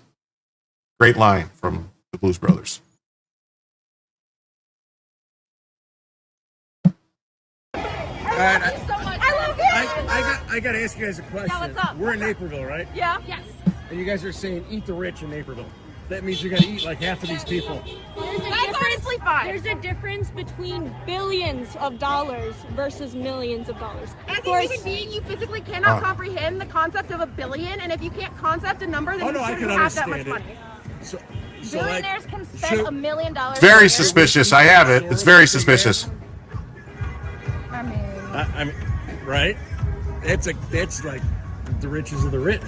Great line from the Blues Brothers.
I got to ask you guys a question.
Yeah, what's up?
We're in Naperville, right?
Yeah. Yes.
And you guys are saying eat the rich in Naperville. That means you're going to eat like half of these people.
That's honestly fine.
There's a difference between billions of dollars versus millions of dollars.
As a human being, you physically cannot comprehend the concept of a billion, and if you can't concept a number, then you shouldn't have that much money.
So
Billionaires can spend $1 million.
Very suspicious. I have it. It's very suspicious.
I mean, right? It's like the riches of the rich.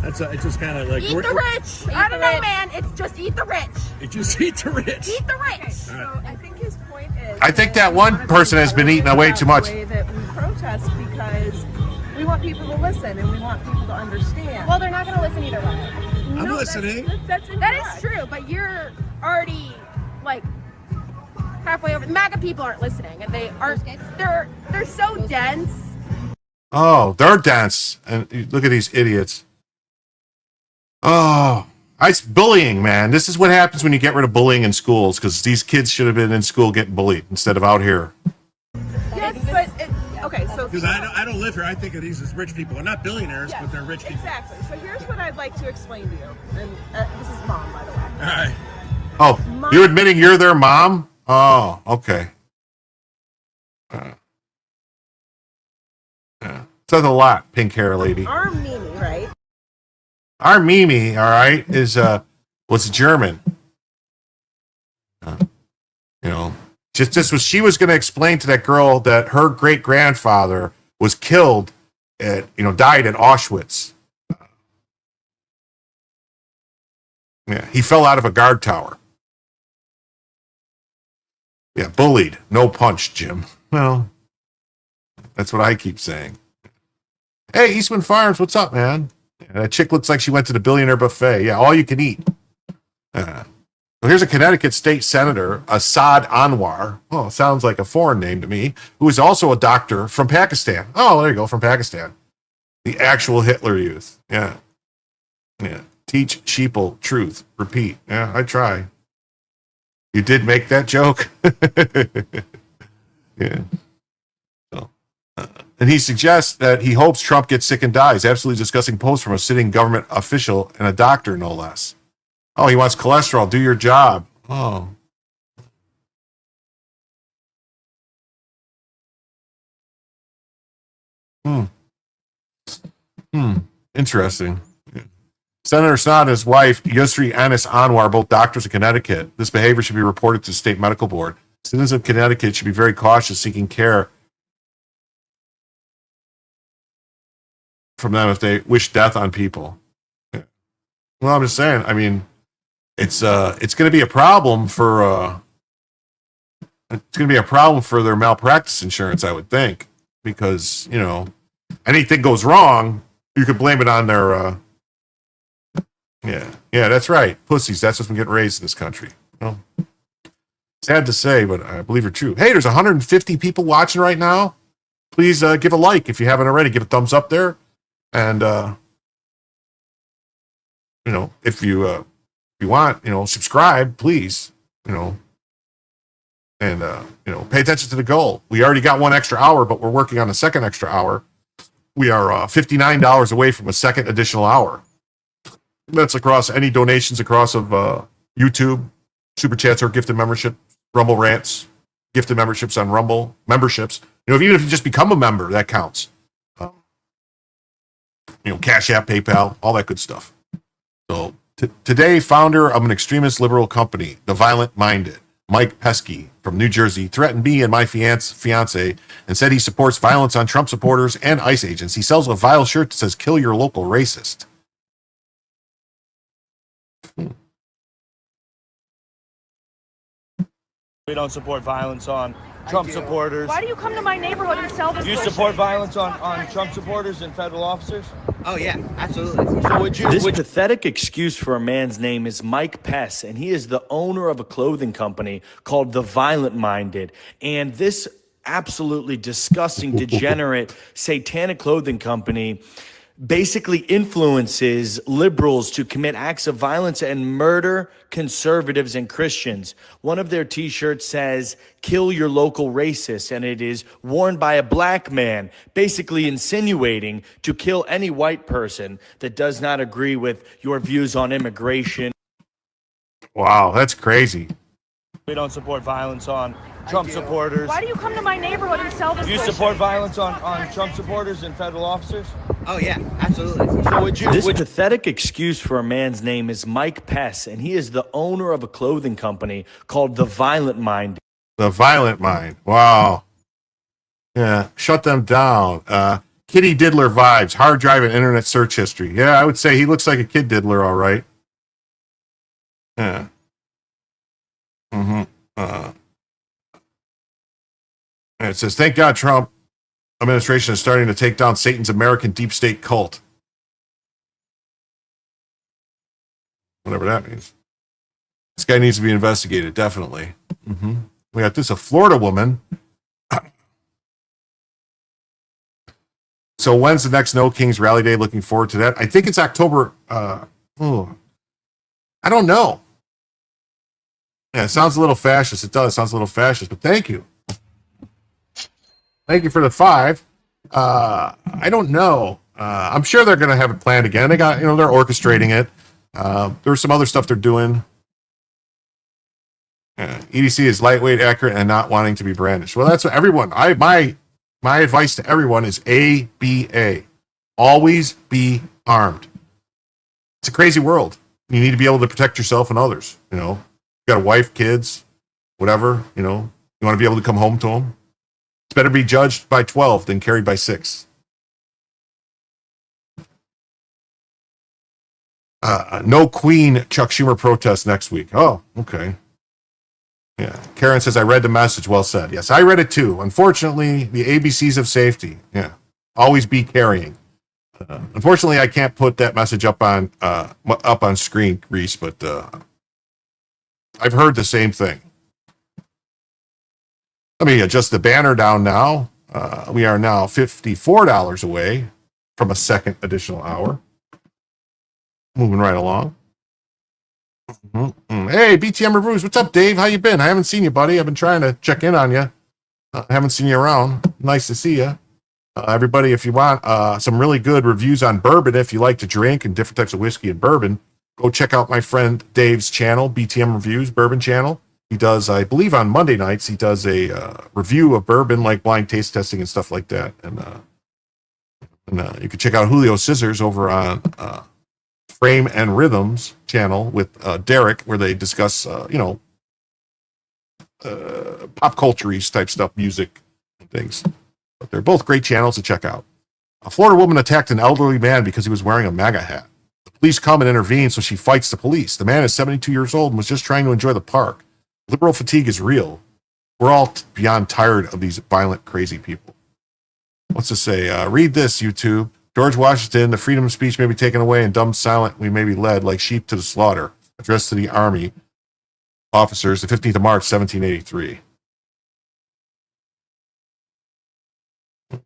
It's just kind of like
Eat the rich. I don't know, man. It's just eat the rich.
It just eat the rich.
Eat the rich.
So
I think his point is.
I think that one person has been eating way too much.
The way that we protest because we want people to listen and we want people to understand.
Well, they're not going to listen either way.
I'm listening.
That is true, but you're already like halfway over. MAGA people aren't listening, and they aren't. They're so dense.
Oh, they're dense. And look at these idiots. Oh, it's bullying, man. This is what happens when you get rid of bullying in schools, because these kids should have been in school getting bullied instead of out here.
Yes, but okay, so
because I don't live here, I think of these as rich people. They're not billionaires, but they're rich people.
Exactly. So here's what I'd like to explain to you, and this is Mom, by the way.
All right.
Oh, you're admitting you're their mom? Oh, okay. Says a lot, pink hair lady.
Our Mimi, right?
Our Mimi, all right, was German. She was going to explain to that girl that her great grandfather was killed died at Auschwitz. Yeah, he fell out of a guard tower. Yeah, bullied, no punch, Jim. Well, that's what I keep saying. Hey, Eastman Farms, what's up, man? Yeah, that chick looks like she went to the billionaire buffet. Yeah, all you can eat. Well, here's a Connecticut state senator, Assad Anwar. Oh, sounds like a foreign name to me. Who is also a doctor from Pakistan. Oh, there you go, from Pakistan. The actual Hitler Youth. Yeah. Yeah. Teach sheeple truth. Repeat. Yeah, I try. You did make that joke? Yeah. So, and he suggests that he hopes Trump gets sick and dies. Absolutely disgusting post from a sitting government official and a doctor, no less. Oh, he wants cholesterol. Do your job. Oh. Interesting. Senator Snod and his wife, Yusri Anis Anwar, both doctors in Connecticut. This behavior should be reported to the state medical board. Citizens of Connecticut should be very cautious seeking care from them if they wish death on people. Well, I'm just saying. I mean, it's going to be a problem for their malpractice insurance, I would think, because anything goes wrong, you could blame it on their. Yeah, that's right, pussies. That's what's been getting raised in this country. Well, sad to say, but I believe it's true. Hey, there's 150 people watching right now. Please give a like if you haven't already. Give a thumbs up there. And, if you want, subscribe, please, and, pay attention to the goal. We already got one extra hour, but we're working on a second extra hour. We are $59 away from a second additional hour. That's across any donations across of YouTube, Super Chats or gifted membership, Rumble Rants, gifted memberships on Rumble, memberships. Even if you just become a member, that counts. Cash App, PayPal, all that good stuff. So today, founder of an extremist liberal company, The Violent Minded, Mike Pesky from New Jersey, threatened me and my fiance and said he supports violence on Trump supporters and ICE agents. He sells a vile shirt that says, "Kill your local racist."
We don't support violence on Trump supporters.
Why do you come to my neighborhood and sell this?
Do you support violence on Trump supporters and federal officers?
Oh, yeah, absolutely.
So would you?
This pathetic excuse for a man's name is Mike Pess, and he is the owner of a clothing company called The Violent Minded. And this absolutely disgusting, degenerate, satanic clothing company basically influences liberals to commit acts of violence and murder conservatives and Christians. One of their t-shirts says, "Kill your local racist," and it is worn by a black man, basically insinuating to kill any white person that does not agree with your views on immigration.
Wow, that's crazy.
We don't support violence on Trump supporters.
Why do you come to my neighborhood and sell this?
Do you support violence on Trump supporters and federal officers?
Oh, yeah, absolutely.
So would you?
This pathetic excuse for a man's name is Mike Pess, and he is the owner of a clothing company called The Violent Mind.
The Violent Mind. Wow. Yeah, shut them down. Kitty Diddler vibes, hard drive and internet search history. Yeah, I would say he looks like a kid diddler, all right. Yeah. And it says, thank God Trump administration is starting to take down Satan's American deep state cult. Whatever that means. This guy needs to be investigated, definitely. We got this, a Florida woman. So when's the next No Kings Rally Day? Looking forward to that. I think it's October. I don't know. Yeah, it sounds a little fascist. It does. It sounds a little fascist, but thank you. Thank you for the 5. I don't know. I'm sure they're going to have it planned again. They got, they're orchestrating it. There's some other stuff they're doing. EDC is lightweight, accurate, and not wanting to be brandished. Well, that's what everyone. My advice to everyone is ABA. Always be armed. It's a crazy world. You need to be able to protect yourself and others. You got a wife, kids, whatever. You want to be able to come home to them. It's better be judged by 12 than carried by 6. No Queen Chuck Schumer protest next week. Oh, okay. Yeah. Karen says, I read the message. Well said. Yes, I read it too. Unfortunately, the ABCs of safety. Yeah. Always be carrying. Unfortunately, I can't put that message up on screen, Reese, but I've heard the same thing. Let me adjust the banner down now. We are now $54 away from a second additional hour. Moving right along. Hey, BTM Reviews. What's up, Dave? How you been? I haven't seen you, buddy. I've been trying to check in on you. I haven't seen you around. Nice to see you. Everybody, if you want some really good reviews on bourbon, if you like to drink and different types of whiskey and bourbon, go check out my friend Dave's channel, BTM Reviews, Bourbon Channel. He does, I believe on Monday nights, he does a review of bourbon, like blind taste testing and stuff like that. And you can check out Julio Scissors over on Frame and Rhythms channel with Derek, where they discuss, pop culture type stuff, music and things. But they're both great channels to check out. A Florida woman attacked an elderly man because he was wearing a MAGA hat. The police come and intervene, so she fights the police. The man is 72 years old and was just trying to enjoy the park. Liberal fatigue is real. We're all beyond tired of these violent, crazy people. What's to say? Read this, YouTube. George Washington, the freedom of speech may be taken away, and dumb silent we may be led like sheep to the slaughter. Addressed to the Army officers, the 15th of March, 1783. Did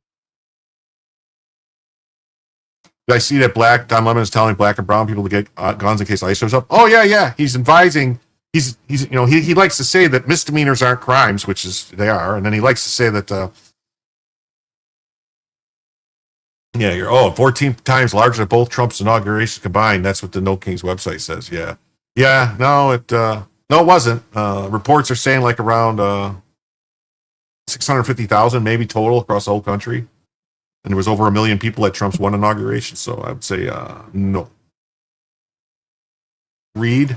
I see that Don Lemon is telling black and brown people to get guns in case ICE shows up? Oh, yeah. He's advising. He likes to say that misdemeanors aren't crimes, which is they are, and then he likes to say that. You're 14 times larger than both Trump's inaugurations combined. That's what the No Kings website says. No, it wasn't. Reports are saying like around 650,000 maybe total across the whole country, and there was over 1 million people at Trump's one inauguration. So I would say no. Read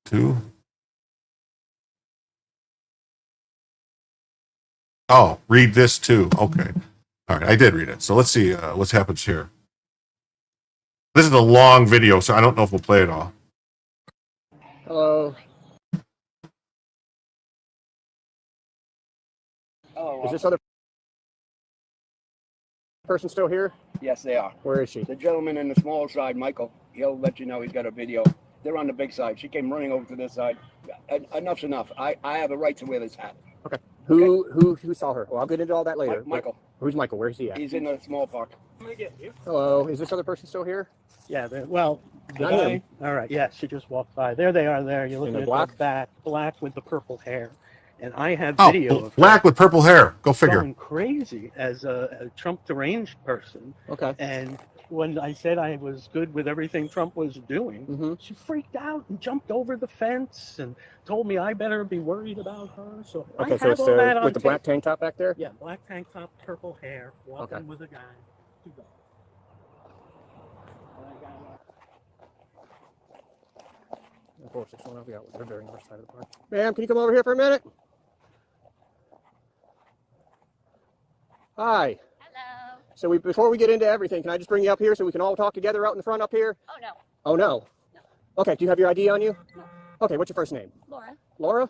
2. Oh, read this too. Okay. All right, I did read it. So let's see what happens here. This is a long video, so I don't know if we'll play it all.
Hello. Is this other person still here?
Yes, they are.
Where is she?
The gentleman in the small side, Michael, he'll let you know he's got a video. They're on the big side. She came running over to this side. Enough's enough. I have a right to wear this hat.
Okay. Who saw her? Well, I'll get into all that later.
Michael.
Who's Michael? Where's he at?
He's in the small park.
Hello. Is this other person still here?
Yeah, well, the
Not
guy,
him.
all right, yeah, she just walked by. There they are there. You're looking at
black?
the back, black with the purple hair. And I have
Oh,
video of
black with purple hair. Go figure.
going crazy as a Trump deranged person.
Okay.
And when I said I was good with everything Trump was doing, she freaked out and jumped over the fence and told me I better be worried about her. So
Okay,
I
so
have
it's
all that on
with the black
tape.
tank top back there?
Yeah, black tank top, purple hair, walking with a guy. Keep going.
Of course, it's one over here. They're very north side of the park. Ma'am, can you come over here for a minute? Hi.
Hello.
So before we get into everything, can I just bring you up here so we can all talk together out in the front up here?
Oh, no.
Oh, no?
No.
Okay, do you have your ID on you?
No.
Okay, what's your first name?
Laura.
Laura?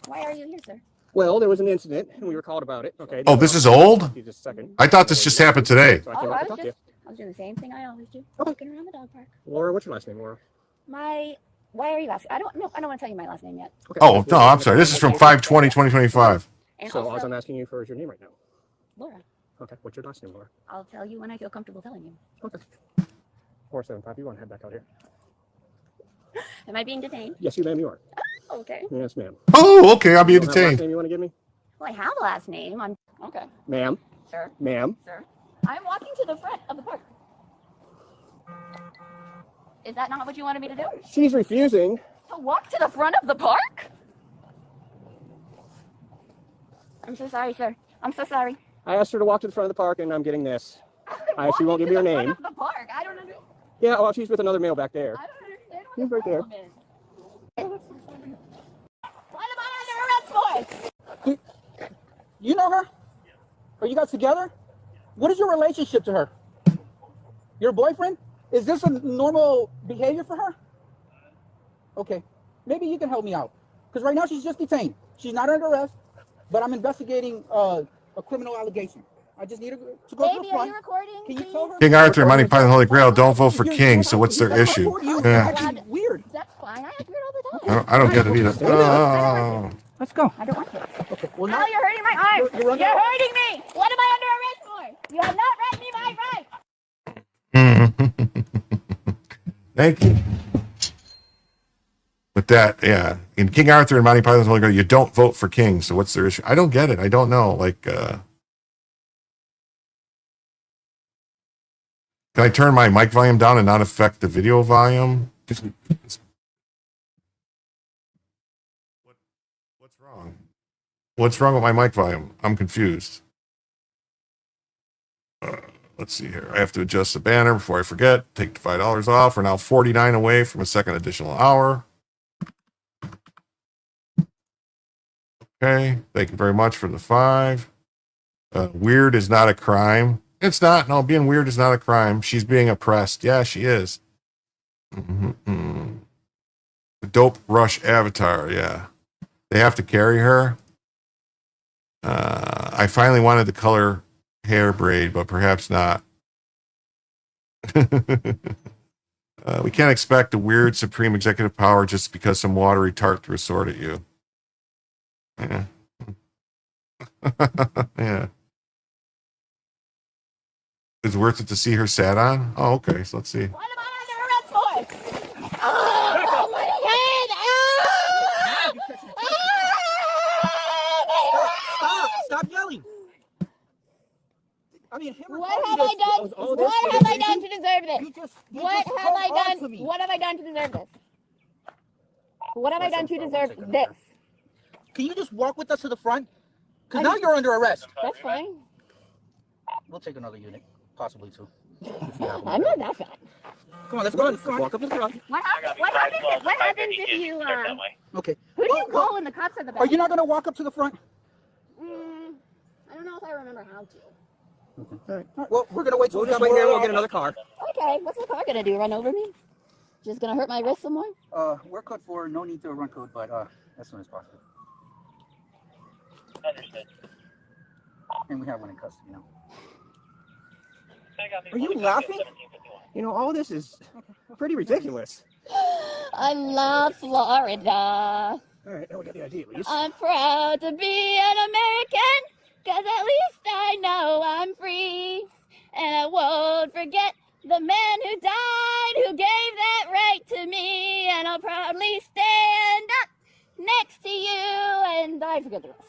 Why are you here, sir?
Well, there was an incident, and we were called about it. Okay.
Oh, this is old?
Just a second.
I thought this just happened today.
So I came up to talk to you.
I was doing the same thing I always do. Walking around the dog park.
Laura, what's your last name, Laura?
Why are you asking? I don't want to tell you my last name yet.
Okay.
Oh, no, I'm sorry. This is from 5/20/2025.
And
So
also,
all I'm asking you for is your name right now.
Laura,
Okay, what's your last name, Laura?
I'll tell you when I feel comfortable telling you.
Okay. 475, you want to head back out here?
Am I being detained?
Yes, you ma'am, you are.
Oh, okay.
Yes, ma'am.
Oh, okay. I'll be
You don't have a last
entertained.
name you want to give me?
Well, I have a last name. I'm okay.
Ma'am.
Sir.
Ma'am.
Sir. I'm walking to the front of the park. Is that not what you wanted me to do?
She's refusing.
To walk to the front of the park? I'm so sorry, sir. I'm so sorry.
I asked her to walk to the front of the park, and I'm getting this. She won't give me her name.
Front of the park. I don't understand.
Yeah, well, she's with another male back there.
I don't understand what
He's
the
right there.
problem is. What am I under arrest for?
You know her? Are you guys together? What is your relationship to her? Your boyfriend? Is this a normal behavior for her? Okay, maybe you can help me out. Because right now she's just detained. She's not under arrest, but I'm investigating a criminal allegation. I just need her to go to the
Baby,
front.
are you recording?
Can you tell her?
King Arthur, Monty Python, Holy Grail don't vote for King, so what's their issue? Yeah,
That's weird.
That's fine. I act weird all the time.
I don't get it either. Oh.
Let's go.
I don't want to.
Okay, well,
Now
now
you're hurting my eyes.
You're under-
You're hurting me. What am I under arrest for? You have not read me my rights.
Thank you. With that, yeah. In King Arthur and Monty Python's Holy Grail, you don't vote for King, so what's their issue? I don't get it. I don't know. Like, can I turn my mic volume down and not affect the video volume? What's wrong? What's wrong with my mic volume? I'm confused. let's see here. I have to adjust the banner before I forget. Take the $5 off. We're now 49 away from a second additional hour. Okay. Thank you very much for the 5. Weird is not a crime. It's not. No, being weird is not a crime. She's being oppressed. Yeah, she is. The Dope Rush avatar. Yeah. They have to carry her. I finally wanted the color hair braid, but perhaps not. We can't expect a weird supreme executive power just because some watery tart threw a sword at you. Yeah. Yeah. It's worth it to see her sat on? Oh, okay. So let's see.
What am I under arrest for? Oh, my head!
Stop yelling. I mean,
What have I done? What have I done to deserve this? What have I done? What have I done to deserve this? What have I done to deserve this?
Can you just walk with us to the front? Because now you're under arrest.
That's fine.
We'll take another unit, possibly 2.
I'm not that bad.
Come on, let's go to the front. Walk up to the front.
What happens if you,
Okay.
who do you call when the cops are the back?
Are you not going to walk up to the front?
I don't know if I remember how to.
All right. Well, we're going to wait till we come right here. We'll get another car.
Okay, what's the car going to do? Run over me? Just going to hurt my wrist some more?
We're code 4. No need to run code, but as soon as possible.
Understood.
And we have one in custody now.
Are you laughing? You know, all this is pretty ridiculous.
I love Florida.
All right, now we got the idea, at least.
I'm proud to be an American, because at least I know I'm free. And I won't forget the man who died, who gave that right to me. And I'll proudly stand up next to you, and I forget the rest.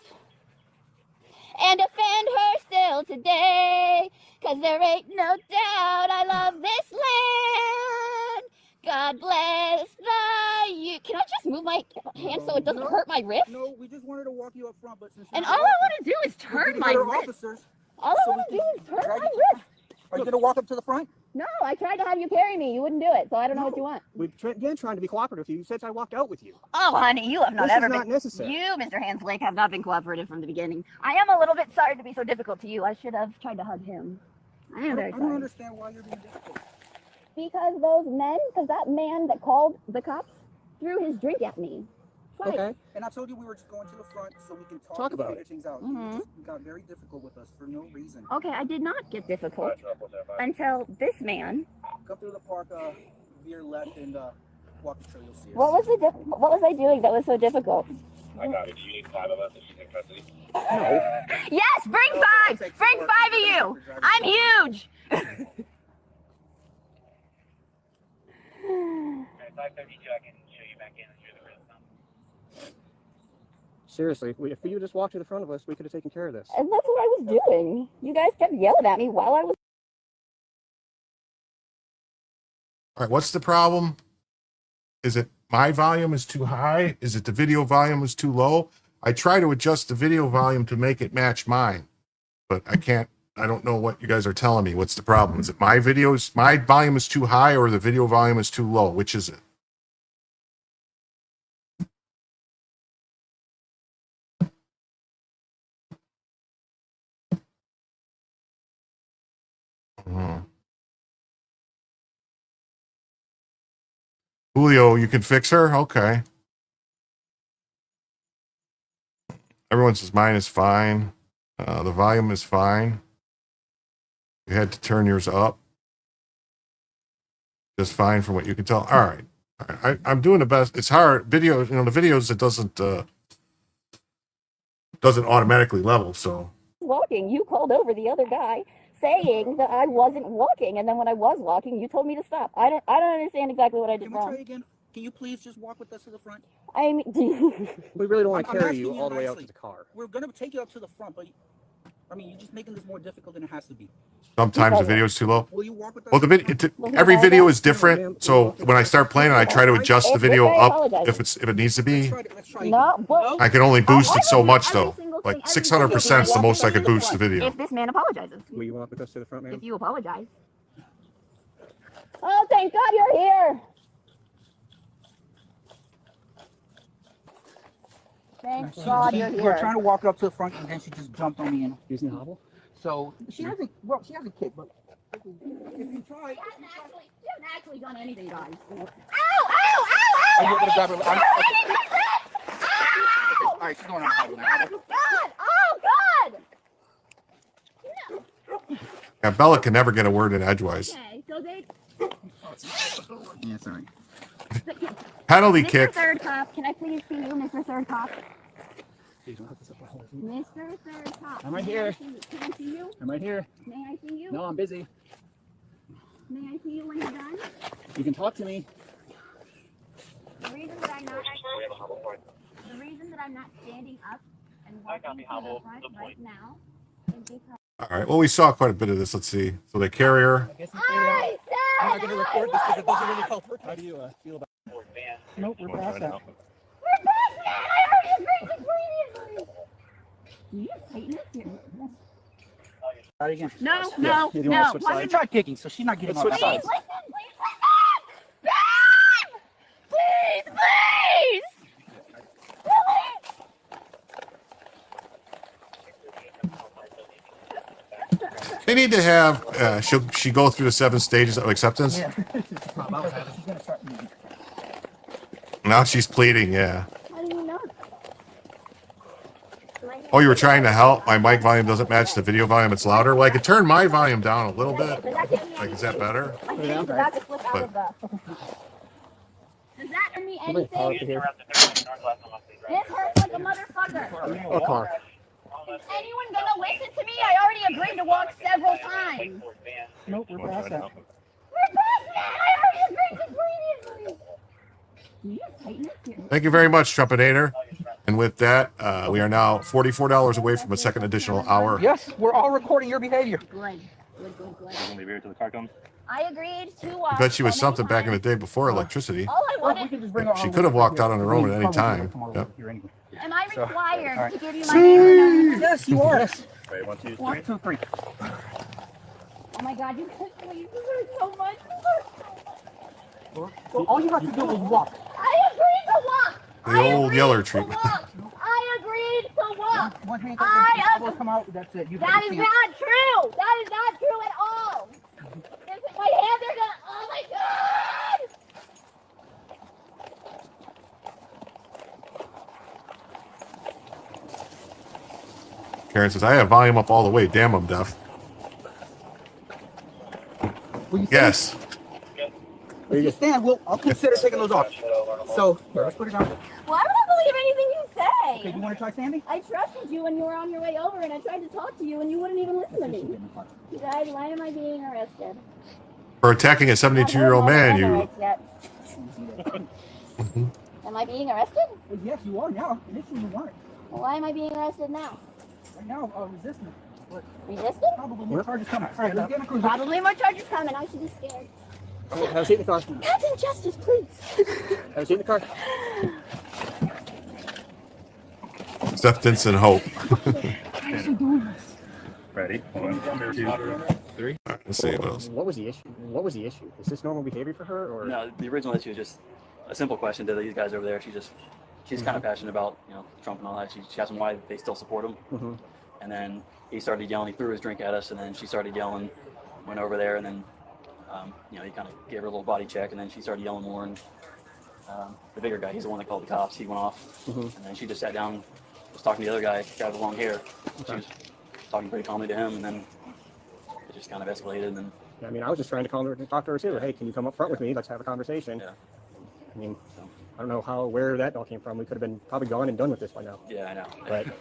And defend her still today, 'cause there ain't no doubt I love this land. God bless the you. Can I just move my hand so it doesn't hurt my wrist?
No, we just wanted to walk you up front, but since
and all I want to do is turn my wrist. All I want to do is turn my wrist.
Are you going to walk up to the front?
No, I tried to have you carry me. You wouldn't do it, so I don't know what you want.
We've been trying to be cooperative with you since I walked out with you.
Oh, honey, you have not
This
ever
is not
been.
necessary.
You, Mr. Hanslake, have not been cooperative from the beginning. I am a little bit sorry to be so difficult to you. I should have tried to hug him. I am very
I don't
sorry.
understand why you're being difficult.
Because that man that called the cops threw his drink at me. Twice.
Okay.
And I told you we were just going to the front so we can
Talk about
figure
it.
things out.
Mhm.
You just got very difficult with us for no reason.
Okay, I did not get difficult until this man.
Come through the park, veer left, and walk the trail. You'll see us.
What was I doing that was so difficult?
I got it. Do you need 5 of us if she's in custody?
Yes, bring 5! Bring 5 of you! I'm huge!
At 5:32, I can show you back in and show the real stuff.
Seriously, if you just walked to the front of us, we could have taken care of this.
And that's what I was doing. You guys kept yelling at me while I was.
All right, what's the problem? Is it my volume is too high? Is it the video volume is too low? I try to adjust the video volume to make it match mine, but I can't. I don't know what you guys are telling me. What's the problem? Is it my volume is too high, or the video volume is too low? Which is it? Julio, you can fix her? Okay. Everyone says mine is fine. The volume is fine. You had to turn yours up. Just fine from what you can tell. All right. I'm doing the best. It's hard. Videos, the videos, it doesn't automatically level, so.
Walking, you called over the other guy saying that I wasn't walking, and then when I was walking, you told me to stop. I don't understand exactly what I did
Can we
wrong.
try again? Can you please just walk with us to the front?
I mean,
We really don't want to
I'm
carry
asking
you
you
all the way out
nicely.
to the car.
We're going to take you up to the front, but you're just making this more difficult than it has to be.
Sometimes the video is too low.
Will you walk with us?
Well, every video is different. So when I start playing it, I try to adjust the video up if it needs to be.
no, well,
I can only boost it so much,
every
though.
single
like 600% is the most I could boost the video.
If this man apologizes.
Will you walk with us to the front, ma'am?
If you apologize. Oh, thank God you're here. Thank God you're here.
We're trying to walk her up to the front, and then she just jumped on me and
Using the hobble?
So she hasn't. Well, she hasn't kicked, but if you try,
She hasn't actually done anything, guys. Ow!
are you gonna grab her?
Ow!
All right, she's going on hobble now.
God! Oh, God!
Yeah, Bella can never get a word in edgewise.
Okay, so they...
Yeah, sorry.
Penalty
Mr.
kick.
Third Cop, can I please see you, Mr. Third Cop? Mr. Third Cop.
I'm right here.
Can I see you?
I'm right here.
May I see you?
No, I'm busy.
May I see you when you're done?
You can talk to me.
The reason that I'm not standing up and walking to the front right now is because...
All right. Well, we saw quite a bit of this. Let's see. So they carry her.
I said
I'm not going to record this because it doesn't really help her.
How do you feel about
Nope, we're past that.
we're back, man! I already agreed to previously! You tighten it.
Try again.
No.
Why you try kicking? So she's not getting on that side.
Please listen! Please!
They need to have. She go through the 7 stages of acceptance.
Yeah. She's gonna start moving.
Now she's pleading. Yeah.
How do you know?
Oh, you were trying to help. My mic volume doesn't match the video volume. It's louder. Well, I could turn my volume down a little bit. Like, is that better?
Does that mean anything? This hurts like a motherfucker.
A car.
Is anyone gonna listen to me? I already agreed to walk several times.
Nope, we're past that.
We're past that! I already agreed to previously! You tighten it.
Thank you very much, Trumpinator. And with that, we are now $44 away from a second additional hour.
Yes, we're all recording your behavior.
Good.
You're gonna leave here till the car comes?
I agreed to walk.
I bet she was something back in the day before electricity.
All I wanted.
She could have walked out on her own at any time. Yep.
Am I required to give you my name?
Yes, you are.
Wait, 1, 2, 3.
1, 2, 3.
Oh my God, you hurt so much.
Well, all you have to do is walk.
I agreed to walk.
The old Yeller treatment.
I agreed to walk.
One hand will come out. That's it.
That is not true. That is not true at all. My hands are gonna. Oh my God!
Karen says, I have volume up all the way. Damn, I'm deaf. Yes.
If you stand, I'll consider taking those off. So, let's put it down.
Well, I don't believe anything you say.
Okay, you want to try standing?
I trusted you when you were on your way over, and I tried to talk to you, and you wouldn't even listen to me. You guys, why am I being arrested?
For attacking a 72-year-old man, you.
Am I being arrested?
Yes, you are now. Initially, you weren't.
Well, why am I being arrested now?
Right now, resisting.
Resisting?
Probably more charges coming. All right, let's get in the cruiser.
Probably more charges coming. I should be scared.
Have a seat in the car.
That's injustice, please.
Have a seat in the car.
Acceptance and hope.
Ready? 1, 2, 3.
All right, let's see what else.
What was the issue? What was the issue? Is this normal behavior for her, or
no? The original issue is just a simple question to these guys over there. She's kind of passionate about Trump and all that. She asked him why they still support him, and then he started yelling. He threw his drink at us, and then she started yelling. Went over there, and then he kind of gave her a little body check, and then she started yelling more. And the bigger guy, he's the one that called the cops. He went off, and then she just sat down, was talking to the other guy with the long hair. She was talking pretty calmly to him, and then it just kind of escalated. And then
I mean, I was just trying to talk to her too. Hey, can you come up front with me? Let's have a conversation.
Yeah.
I mean, I don't know where that all came from. We could have been probably gone and done with this by now.
Yeah, I know.
But do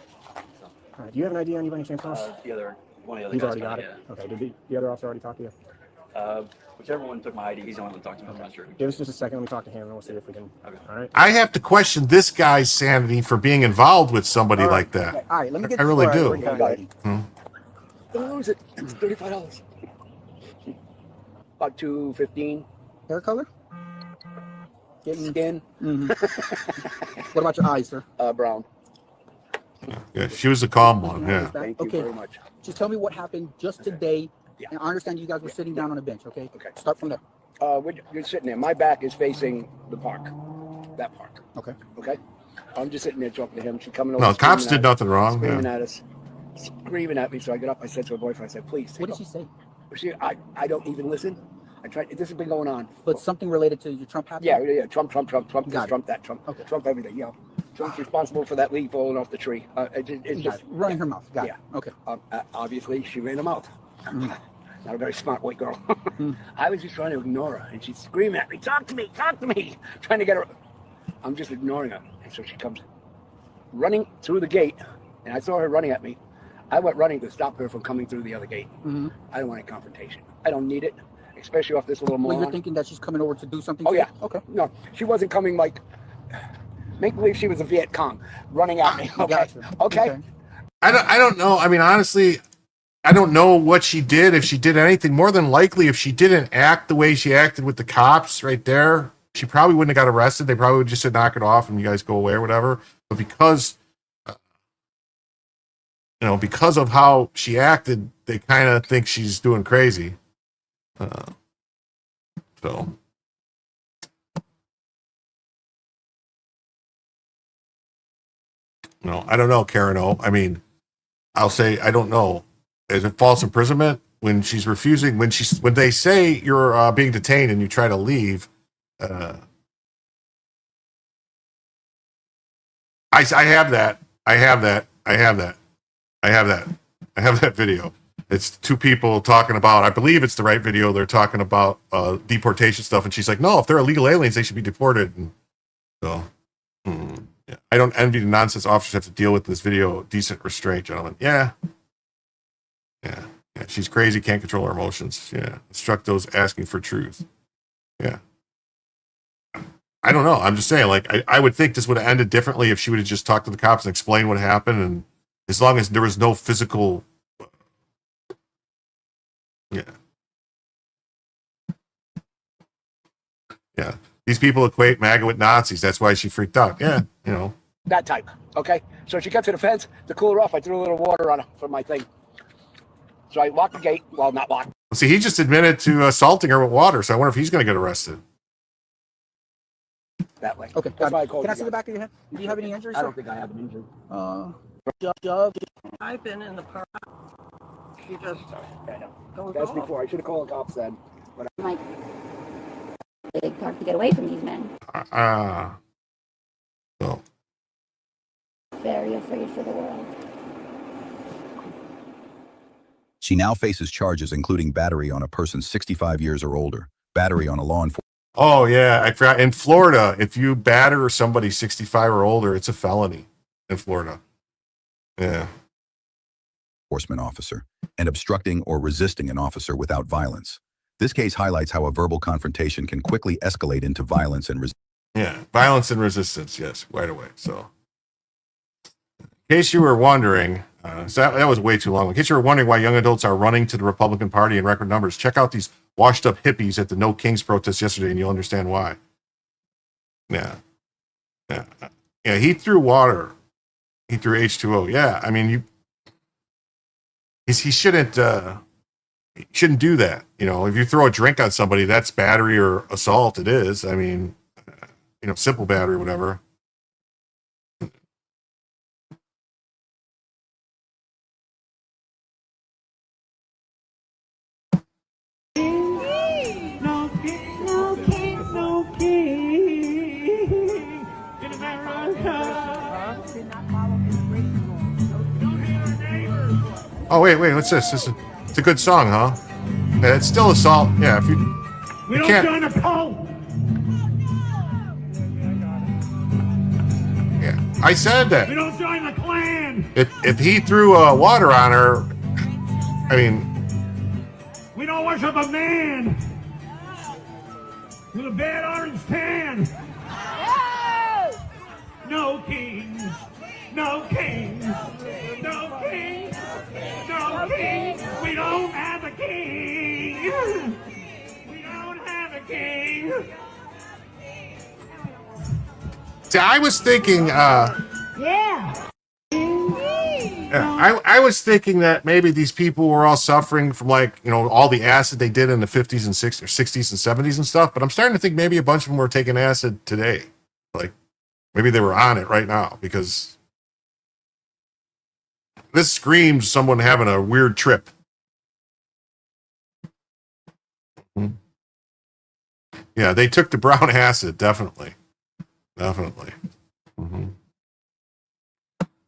you have an idea on anybody chance?
One of the other
He's
guys
already got it. Okay. Did the other officer already talk to you?
Whichever one took my ID, he's the only one that talked to me. I'm not sure.
Give us just a second. Let me talk to him, and we'll see if we can. Okay. All right.
I have to question this guy's sanity for being involved with somebody like that.
Okay. All right, let me get
I really do.
Don't lose it. It's $35. About $2.15.
Hair color?
Skin.
What about your eyes, sir?
Brown.
Yeah, she was the calm one. Yeah.
Thank you very much.
Just tell me what happened just today. And I understand you guys were sitting down on a bench, okay?
Okay.
Start from there.
You're sitting there. My back is facing the park. That park.
Okay.
Okay. I'm just sitting there talking to him. She's coming over.
No, cops did nothing wrong.
Screaming
Yeah.
at us. Screaming at me. So I got up. I said to her boyfriend, I said, please.
What did she say?
I don't even listen. I tried. This has been going on.
But something related to your Trump happening?
Yeah. Trump this, Trump that, Trump.
Okay.
Trump everything. You know, Trump's responsible for that leaf falling off the tree. It's just
running her mouth. Got
yeah.
it. Okay.
Obviously, she ran her mouth. Not a very smart white girl. I was just trying to ignore her, and she's screaming at me, talk to me, trying to get her. I'm just ignoring her, and so she comes running through the gate, and I saw her running at me. I went running to stop her from coming through the other gate. I don't want any confrontation. I don't need it, especially off this little moron.
Well, you're thinking that she's coming over to do something?
Oh, yeah.
Okay.
No, she wasn't coming like, make believe she was a Viet Cong running at me. Okay.
Gotcha.
Okay.
I don't know. I mean, honestly, I don't know what she did, if she did anything. More than likely, if she didn't act the way she acted with the cops right there, she probably wouldn't have got arrested. They probably would just said, knock it off and you guys go away or whatever. But because, because of how she acted, they kind of think she's doing crazy. So. No, I don't know, Karen O. I mean, I'll say, I don't know. Is it false imprisonment when she's refusing? When they say you're being detained and you try to leave? I have that. I have that video. It's two people talking about, I believe it's the right video. They're talking about deportation stuff. And she's like, no, if they're illegal aliens, they should be deported. And so, yeah. I don't envy the nonsense officers have to deal with this video. Decent restraint, gentlemen. Yeah. She's crazy, can't control her emotions. Yeah. Instruct those asking for truth. Yeah. I don't know. I'm just saying, like, I would think this would have ended differently if she would have just talked to the cops and explained what happened. And as long as there was no physical. Yeah. Yeah. These people equate MAGA with Nazis. That's why she freaked out. Yeah.
That type. Okay. So she got to the fence to cool her off. I threw a little water on her for my thing. So I locked the gate. Well, not locked.
See, he just admitted to assaulting her with water. So I wonder if he's going to get arrested.
That way.
Okay.
That's why I called
Can I
you
see the
guys.
back of your head? Do you have any injuries?
I don't think I have an injury.
I've been in the park. You just
That's before. I should have called the cops then. But
Mike, it's hard to get away from these men.
So.
Very afraid for the world.
She now faces charges including battery on a person 65 years or older, battery on a law enforcement.
Oh, yeah. I forgot. In Florida, if you batter somebody 65 or older, it's a felony in Florida. Yeah.
Enforcement officer and obstructing or resisting an officer without violence. This case highlights how a verbal confrontation can quickly escalate into violence and
violence and resistance. Yes, right away. So, in case you were wondering, that was way too long. In case you were wondering why young adults are running to the Republican Party in record numbers, check out these washed up hippies at the No Kings protest yesterday, and you'll understand why. Yeah. He threw water. He threw H2O. Yeah, I mean, he shouldn't do that. If you throw a drink on somebody, that's battery or assault. It is. I mean, simple battery, whatever.
No king in America.
Oh, wait, what's this? It's a good song, huh? Yeah, it's still assault. Yeah, if you
We don't
can't.
join a cult.
Yeah, I said that.
We don't join the Klan.
If he threw water on her, I mean,
We don't worship a man with a bad orange tan. No kings. No kings. No kings. No kings. We don't have a king. We don't have a king.
see, I was thinking,
Yeah.
I was thinking that maybe these people were all suffering from, like, you know, all the acid they did in the 50s and 60s, or 60s and 70s and stuff. But I'm starting to think maybe a bunch of them were taking acid today. Like, maybe they were on it right now, because this screams someone having a weird trip. Yeah, they took the brown acid, definitely. Definitely.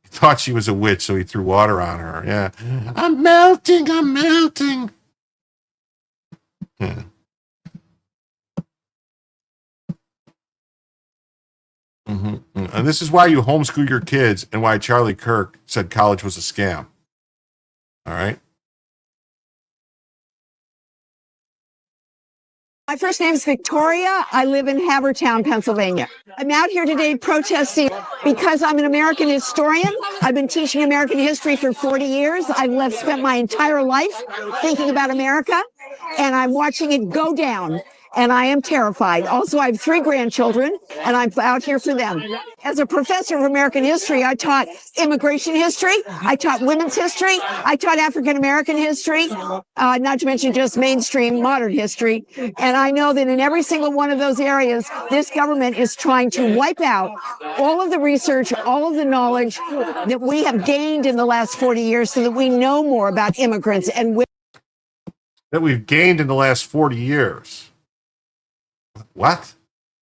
He thought she was a witch, so he threw water on her. Yeah. I'm melting. Yeah. And this is why you homeschool your kids, and why Charlie Kirk said college was a scam. All right?
My first name is Victoria. I live in Havertown, Pennsylvania. I'm out here today protesting because I'm an American historian. I've been teaching American history for 40 years. I've spent my entire life thinking about America, and I'm watching it go down, and I am terrified. Also, I have 3 grandchildren, and I'm out here for them. As a professor of American history, I taught immigration history, I taught women's history, I taught African American history, not to mention just mainstream modern history. And I know that in every single one of those areas, this government is trying to wipe out all of the research, all of the knowledge that we have gained in the last 40 years so that we know more about immigrants and
that we've gained in the last 40 years. What?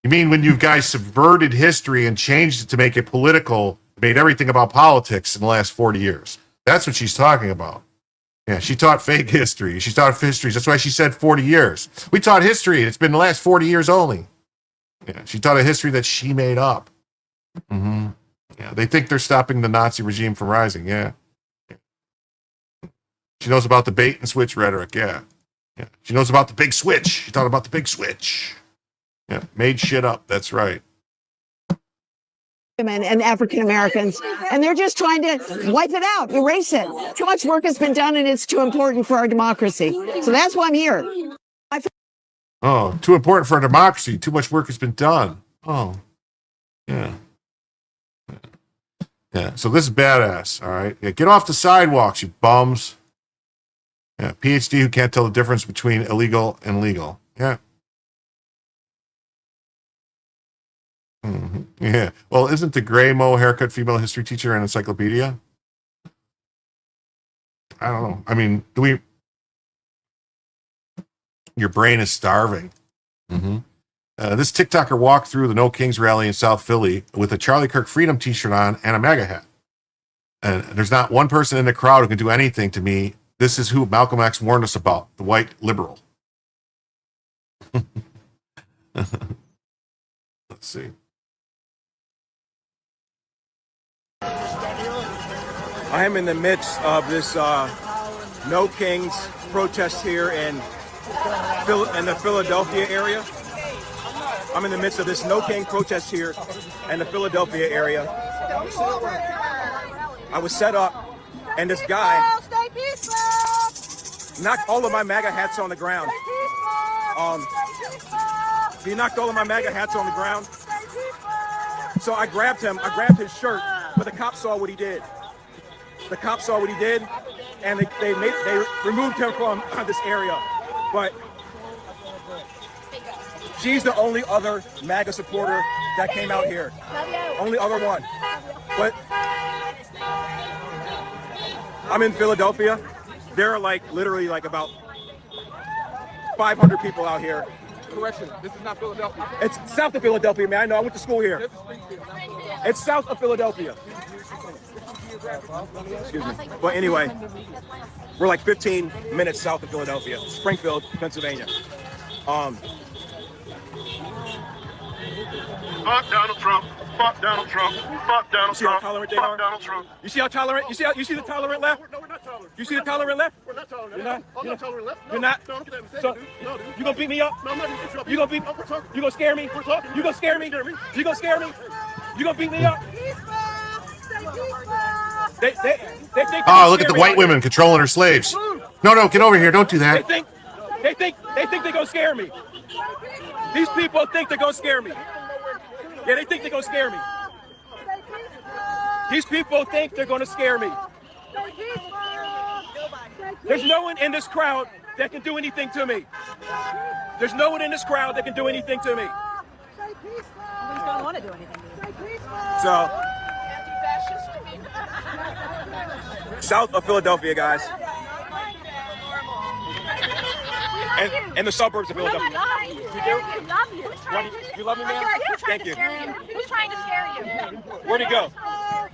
You mean when you guys subverted history and changed it to make it political, made everything about politics in the last 40 years? That's what she's talking about. Yeah, she taught fake history. She taught histories. That's why she said 40 years. We taught history, and it's been the last 40 years only. Yeah, she taught a history that she made up. Yeah, they think they're stopping the Nazi regime from rising. Yeah. She knows about the bait and switch rhetoric. Yeah. She knows about the big switch. She taught about the big switch. Yeah, made shit up. That's right.
women and African Americans, and they're just trying to wipe it out, erase it. Too much work has been done, and it's too important for our democracy. So that's why I'm here.
Oh, too important for a democracy. Too much work has been done. Oh, yeah. Yeah, so this is badass, all right? Yeah, get off the sidewalks, you bums. Yeah, PhD who can't tell the difference between illegal and legal. Yeah. Yeah. Well, isn't the gray mo haircut female history teacher an encyclopedia? I don't know. I mean, your brain is starving. This TikToker walked through the No Kings rally in South Philly with a Charlie Kirk Freedom t-shirt on and a MAGA hat. And there's not one person in the crowd who can do anything to me. This is who Malcolm X warned us about, the white liberal. Let's see.
I am in the midst of this No Kings protest here in the Philadelphia area. I'm in the midst of this No King protest here in the Philadelphia area. I was set up, and this guy knocked all of my MAGA hats on the ground. He knocked all of my MAGA hats on the ground. So I grabbed him. I grabbed his shirt, but the cops saw what he did. The cops saw what he did, and they removed him from this area. But she's the only other MAGA supporter that came out here. Only other one. But I'm in Philadelphia. There are literally about 500 people out here.
Correction, this is not Philadelphia.
It's south of Philadelphia, man. I know, I went to school here. It's south of Philadelphia. Excuse me. But anyway, we're like 15 minutes south of Philadelphia, Springfield, Pennsylvania.
Fuck Donald Trump. Fuck Donald Trump. Fuck Donald
You see how
Trump.
tolerant they
Fuck
are?
Donald Trump.
You see how tolerant? You see the tolerant left?
No, we're not tolerant.
You see the tolerant left?
We're not tolerant.
You're not?
I'm not tolerant left. No,
You're not?
No, don't get that mistake,
So,
dude. No, dude.
You gonna beat me up?
No, I'm not gonna beat you up.
You gonna beat?
No, we're talking.
You gonna scare me?
We're talking.
You gonna scare me? You gonna scare me? You gonna beat me up? They think
Oh, look at the white women controlling her slaves. No, get over here. Don't do that.
They think they're gonna scare me. These people think they're gonna scare me. Yeah, they think they're gonna scare me. These people think they're gonna scare me. There's no one in this crowd that can do anything to me. There's no one in this crowd that can do anything to me.
Police don't want to do anything to you.
So, south of Philadelphia, guys. And the suburbs of Philadelphia.
You do? We love you.
You love me, man? Thank you.
Who's trying to scare you?
Where'd he go?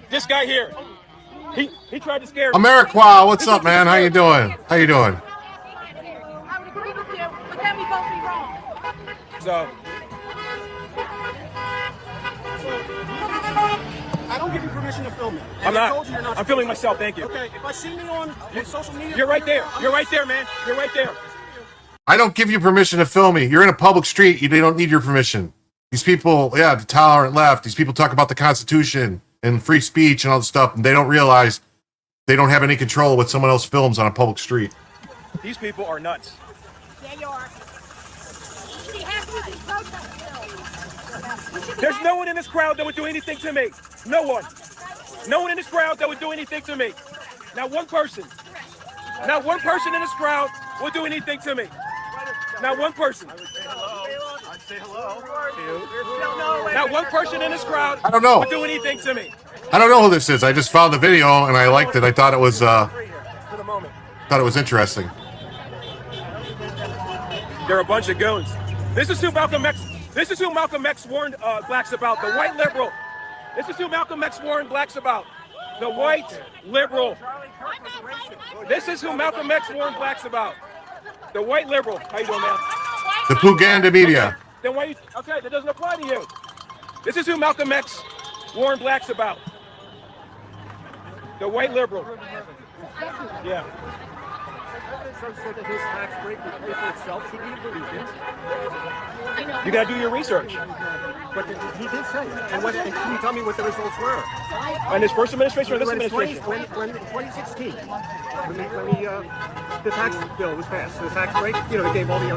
This guy here. He tried to scare me.
Ameriqua, what's up, man? How you doing? How you doing?
I would agree with you, but then we both be wrong.
So,
I don't give you permission to film me.
I'm not. I'm filming myself. Thank you.
Okay, if I see me on social media,
You're right there. You're right there, man. You're right there.
I don't give you permission to film me. You're in a public street. You don't need your permission. These people, the tolerant left, these people talk about the Constitution and free speech and all this stuff, and they don't realize they don't have any control of what someone else films on a public street.
These people are nuts.
Yeah, you are. She has to be protesting.
There's no one in this crowd that would do anything to me. No one. No one in this crowd that would do anything to me. Not one person. Not one person in this crowd would do anything to me. Not one person.
I'd say hello.
Not one person in this crowd
I don't know.
would do anything to me.
I don't know who this is. I just found the video and I liked it. I thought it was interesting.
They're a bunch of goons. This is who Malcolm X warned blacks about. The white liberal. This is who Malcolm X warned blacks about. The white liberal. This is who Malcolm X warned blacks about. The white liberal. How you doing, man?
The Puganda media.
Okay. Then why you? Okay, that doesn't apply to you. This is who Malcolm X warned blacks about. The white liberal. Yeah.
His tax break would pay for itself. Should we believe it?
You gotta do your research.
But he did say it. And can you tell me what the results were?
On this first administration or this administration?
When in 2016, when the tax bill was passed, the tax break, they gave all the,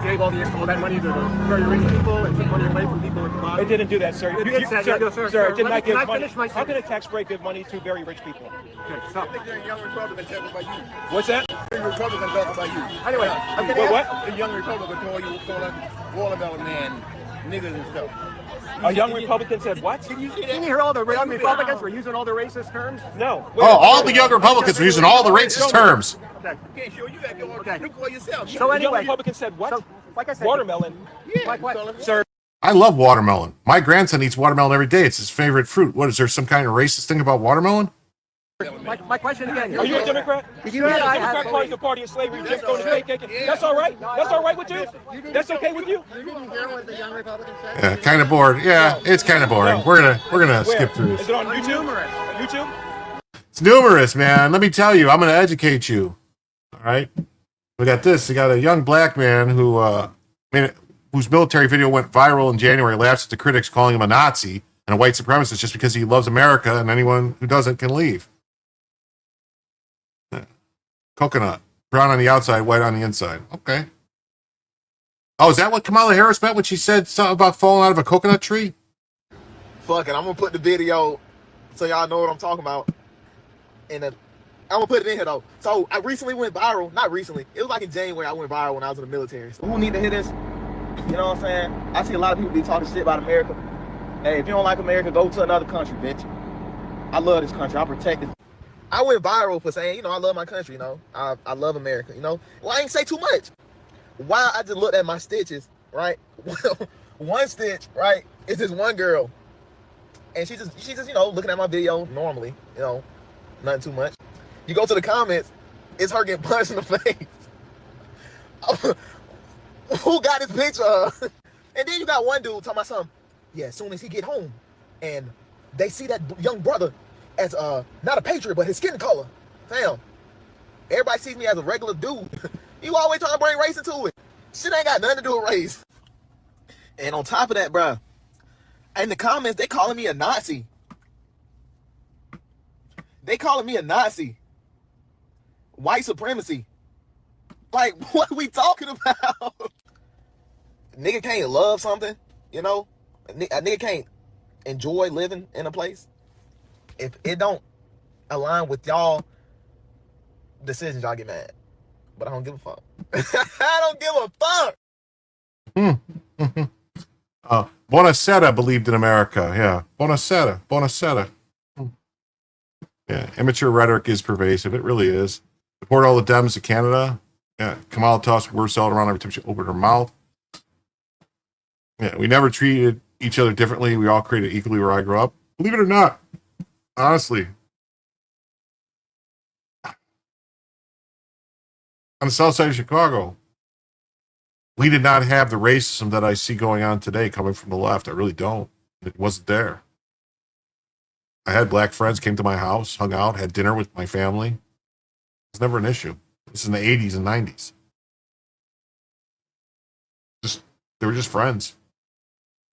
gave all that money to the very rich people and took money away from people at the bottom.
It didn't do that, sir.
It did, sir.
Sir, it did not give
Can I
money.
finish my
How can a tax break give money to very rich people?
Okay, stop.
The young Republican talking about you.
What's that?
The young Republican talking about you.
Anyway,
what?
The young Republican calling watermelon man niggas and stuff.
A young Republican said what?
Can you see that?
Didn't you hear all the young Republicans were using all the racist terms?
No.
All the young Republicans were using all the racist terms.
Okay.
Can't show you that. Look for yourself.
So
The young
anyway,
Republican said what?
like I said,
Watermelon. Sir.
I love watermelon. My grandson eats watermelon every day. It's his favorite fruit. What, is there some kind of racist thing about watermelon?
my question again.
Are you a Democrat?
Did
The
you hear I
Democrat Party is the party of slavery, Jim Crow, and KKK. That's all right? That's all right with you? That's okay with you?
You didn't hear what the young Republicans said?
Yeah, kind of bored. Yeah, it's kind of boring. We're gonna
Where?
skip through this.
Is it on YouTube? YouTube?
It's numerous, man. Let me tell you, I'm gonna educate you. All right. We got this. We got a young black man whose military video went viral in January, laughs at the critics calling him a Nazi and a white supremacist just because he loves America, and anyone who doesn't can leave. Coconut. Brown on the outside, white on the inside. Okay. Oh, is that what Kamala Harris meant when she said something about falling out of a coconut tree?
Fuck it, I'm gonna put the video so y'all know what I'm talking about. And I'm gonna put it in here though. So I recently went viral. Not recently. It was like in January I went viral when I was in the military. So who need to hear this? You know what I'm saying? I see a lot of people be talking shit about America. Hey, if you don't like America, go to another country, bitch. I love this country. I protect it. I went viral for saying, I love my country, I love America, Well, I ain't say too much. While I just looked at my stitches, right? One stitch, right, is this one girl. And she's just, looking at my video normally, nothing too much. You go to the comments, it's her getting punched in the face. Who got this picture of her? And then you got one dude talking about something. Yeah, as soon as he get home and they see that young brother as not a patriot, but his skin color. Fam, everybody sees me as a regular dude. You always trying to bring race into it. Shit ain't got nothing to do with race. And on top of that, bruh, in the comments, they calling me a Nazi. They calling me a Nazi. White supremacy. Like, what are we talking about? Nigga can't love something, A nigga can't enjoy living in a place if it don't align with y'all decisions, y'all get mad. But I don't give a fuck. I don't give a fuck.
Bonacetta believed in America. Yeah. Bonacetta. Yeah. Immature rhetoric is pervasive. It really is. Deport all the Dems to Canada. Yeah. Kamala tossed word salad around every time she opened her mouth. Yeah. We never treated each other differently. We all created equally where I grew up. Believe it or not. Honestly. On the south side of Chicago, we did not have the racism that I see going on today coming from the left. I really don't. It wasn't there. I had black friends, came to my house, hung out, had dinner with my family. It was never an issue. This is in the 80s and 90s. They were just friends.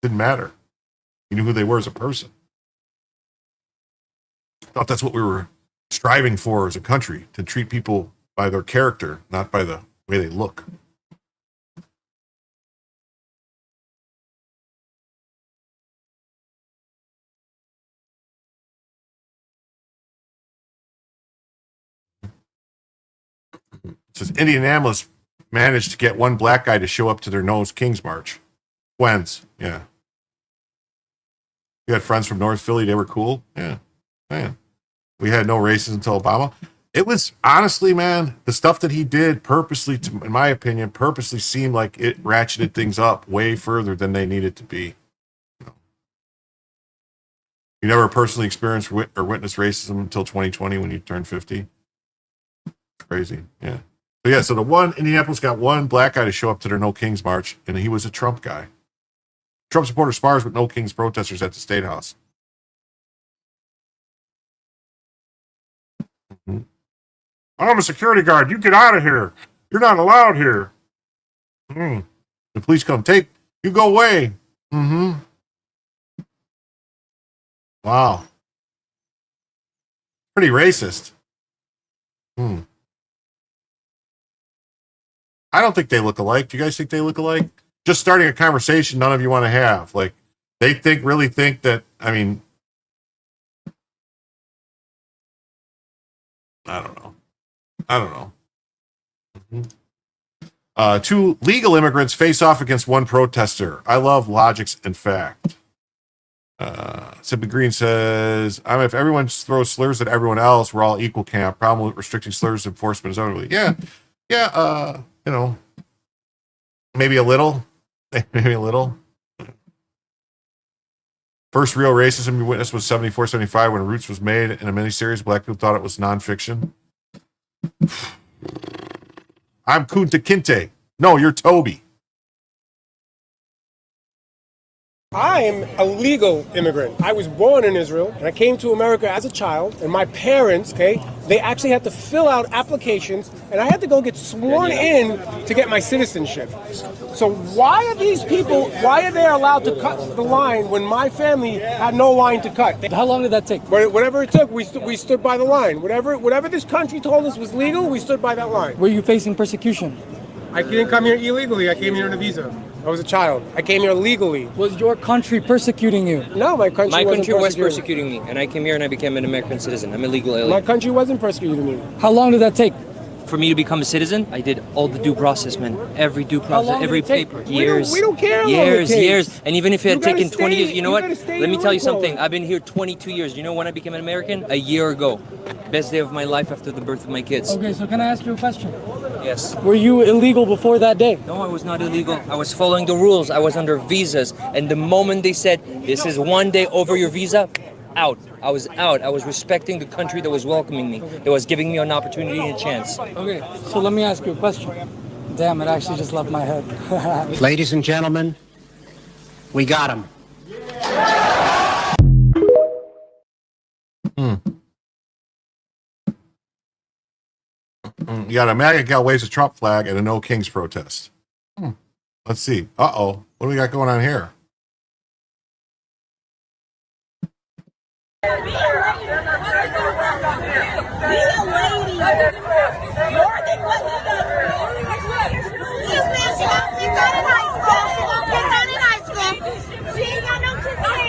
Didn't matter. You knew who they were as a person. Thought that's what we were striving for as a country, to treat people by their character, not by the way they look. It says Indianapolis managed to get one black guy to show up to their Nose Kings March. When's? Yeah. You had friends from North Philly, they were cool. Yeah. Man. We had no racism until Obama. It was, honestly, man, the stuff that he did purposely, in my opinion, purposely seemed like it ratcheted things up way further than they needed to be. You never personally experienced or witnessed racism until 2020 when you turned 50. Crazy, yeah. So the one, Indianapolis got one black guy to show up to their No Kings March, and he was a Trump guy. Trump supporter spars with No Kings protesters at the State House. Mm-hmm. I'm a security guard. You get out of here. You're not allowed here. The police come. You go away. Wow. Pretty racist. I don't think they look alike. Do you guys think they look alike? Just starting a conversation none of you want to have. Like, they really think that, I mean, I don't know. Two legal immigrants face off against one protester. I love logics and fact. Sippy Green says, if everyone throws slurs at everyone else, we're all equal camp. Problem with restricting slurs enforcement is only. Yeah, maybe a little. First real racism you witnessed was 74, 75 when Roots was made in a miniseries. Black people thought it was nonfiction. I'm Kunta Kinte. No, you're Toby.
I'm a legal immigrant. I was born in Israel, and I came to America as a child, and my parents, they actually had to fill out applications, and I had to go get sworn in to get my citizenship. So why are they allowed to cut the line when my family had no line to cut?
How long did that take?
Whatever it took, we stood by the line. Whatever this country told us was legal, we stood by that line.
Were you facing persecution?
I didn't come here illegally. I came here on a visa. I was a child. I came here legally.
Was your country persecuting you?
No, my country
was persecuting me, and I came here and I became an American citizen. I'm a legal alien.
My country wasn't persecuting me.
How long did that take?
For me to become a citizen, I did all the due process, man. Every due process, every paper. Years.
We don't care.
Years. And even if it had taken 20 years, you know what? Let me tell you something. I've been here 22 years. You know when I became an American? A year ago. Best day of my life after the birth of my kids.
Okay, so can I ask you a question?
Yes.
Were you illegal before that day?
No, I was not illegal. I was following the rules. I was under visas. And the moment they said, this is one day over your visa, out. I was out. I was respecting the country that was welcoming me, that was giving me an opportunity and a chance.
Okay, so let me ask you a question. Damn, it actually just left my head.
Ladies and gentlemen, we got him.
You got a MAGA gal waves a Trump flag at a No Kings protest. Let's see. Uh-oh. What do we got going on here?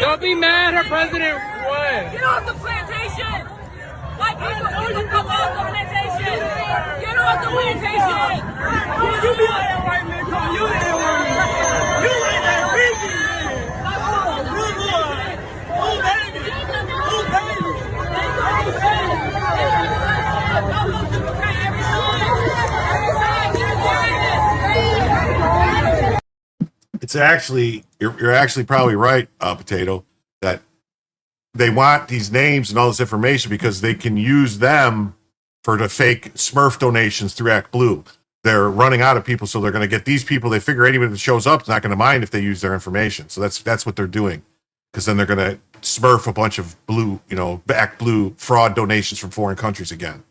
Don't be mad, her president won.
Get off the plantation! White Get off the plantation! You be like that white man, come you ain't white man. You ain't that region, man. Oh, good Lord. Oh, baby. Oh, baby.
It's actually, you're actually probably right, Potato, that they want these names and all this information because they can use them for the fake Smurf donations through Act Blue. They're running out of people, so they're going to get these people. They figure anybody that shows up is not going to mind if they use their information. So that's what they're doing, because then they're going to Smurf a bunch of blue, Act Blue fraud donations from foreign countries again.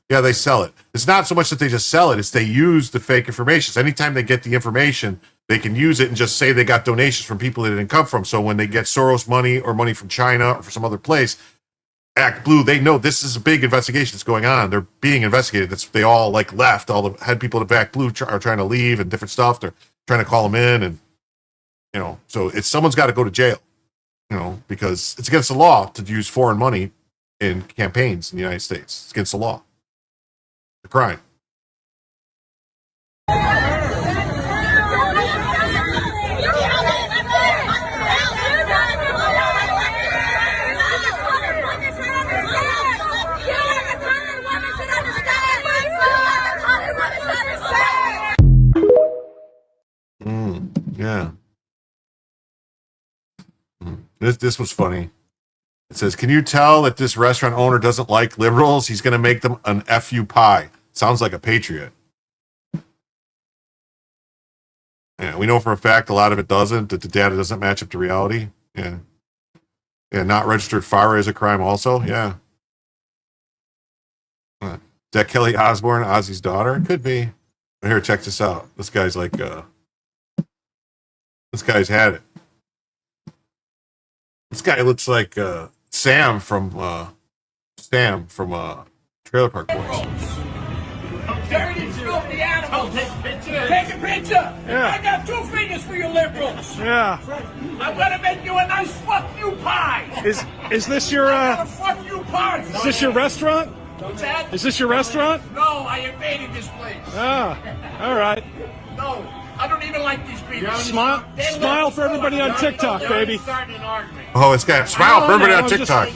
Yeah, they sell it. It's not so much that they just sell it; it's they use the fake information. So anytime they get the information, they can use it and just say they got donations from people they didn't come from. So when they get Soros money or money from China or from some other place, Act Blue, they know this is a big investigation that's going on. They're being investigated. They all left. All the head people at Act Blue are trying to leave and different stuff. They're trying to call them in, and so someone's got to go to jail, because it's against the law to use foreign money in campaigns in the United States. It's against the law. The crime. Yeah. This was funny. It says, can you tell that this restaurant owner doesn't like liberals? He's going to make them an FU pie. Sounds like a patriot. Yeah, we know for a fact a lot of it doesn't, that the data doesn't match up to reality. Yeah. Yeah, not registered fire is a crime also. Yeah. Is that Kelly Osbourne, Ozzy's daughter? Could be. Here, check this out. This guy's this guy's had it. This guy looks like Sam from Trailer Park Boys.
Dirty, filthy animals. Take a picture.
Yeah.
I got 2 fingers for you liberals.
Yeah.
I'm gonna make you a nice fuck you pie.
Is this your
Fuck you pie.
is this your restaurant?
What's that?
Is this your restaurant?
No, I invaded this place.
Ah, all right.
No, I don't even like these people.
Smile for everybody on TikTok, baby.
Starting an argument.
Oh, it's got smile for everybody on TikTok.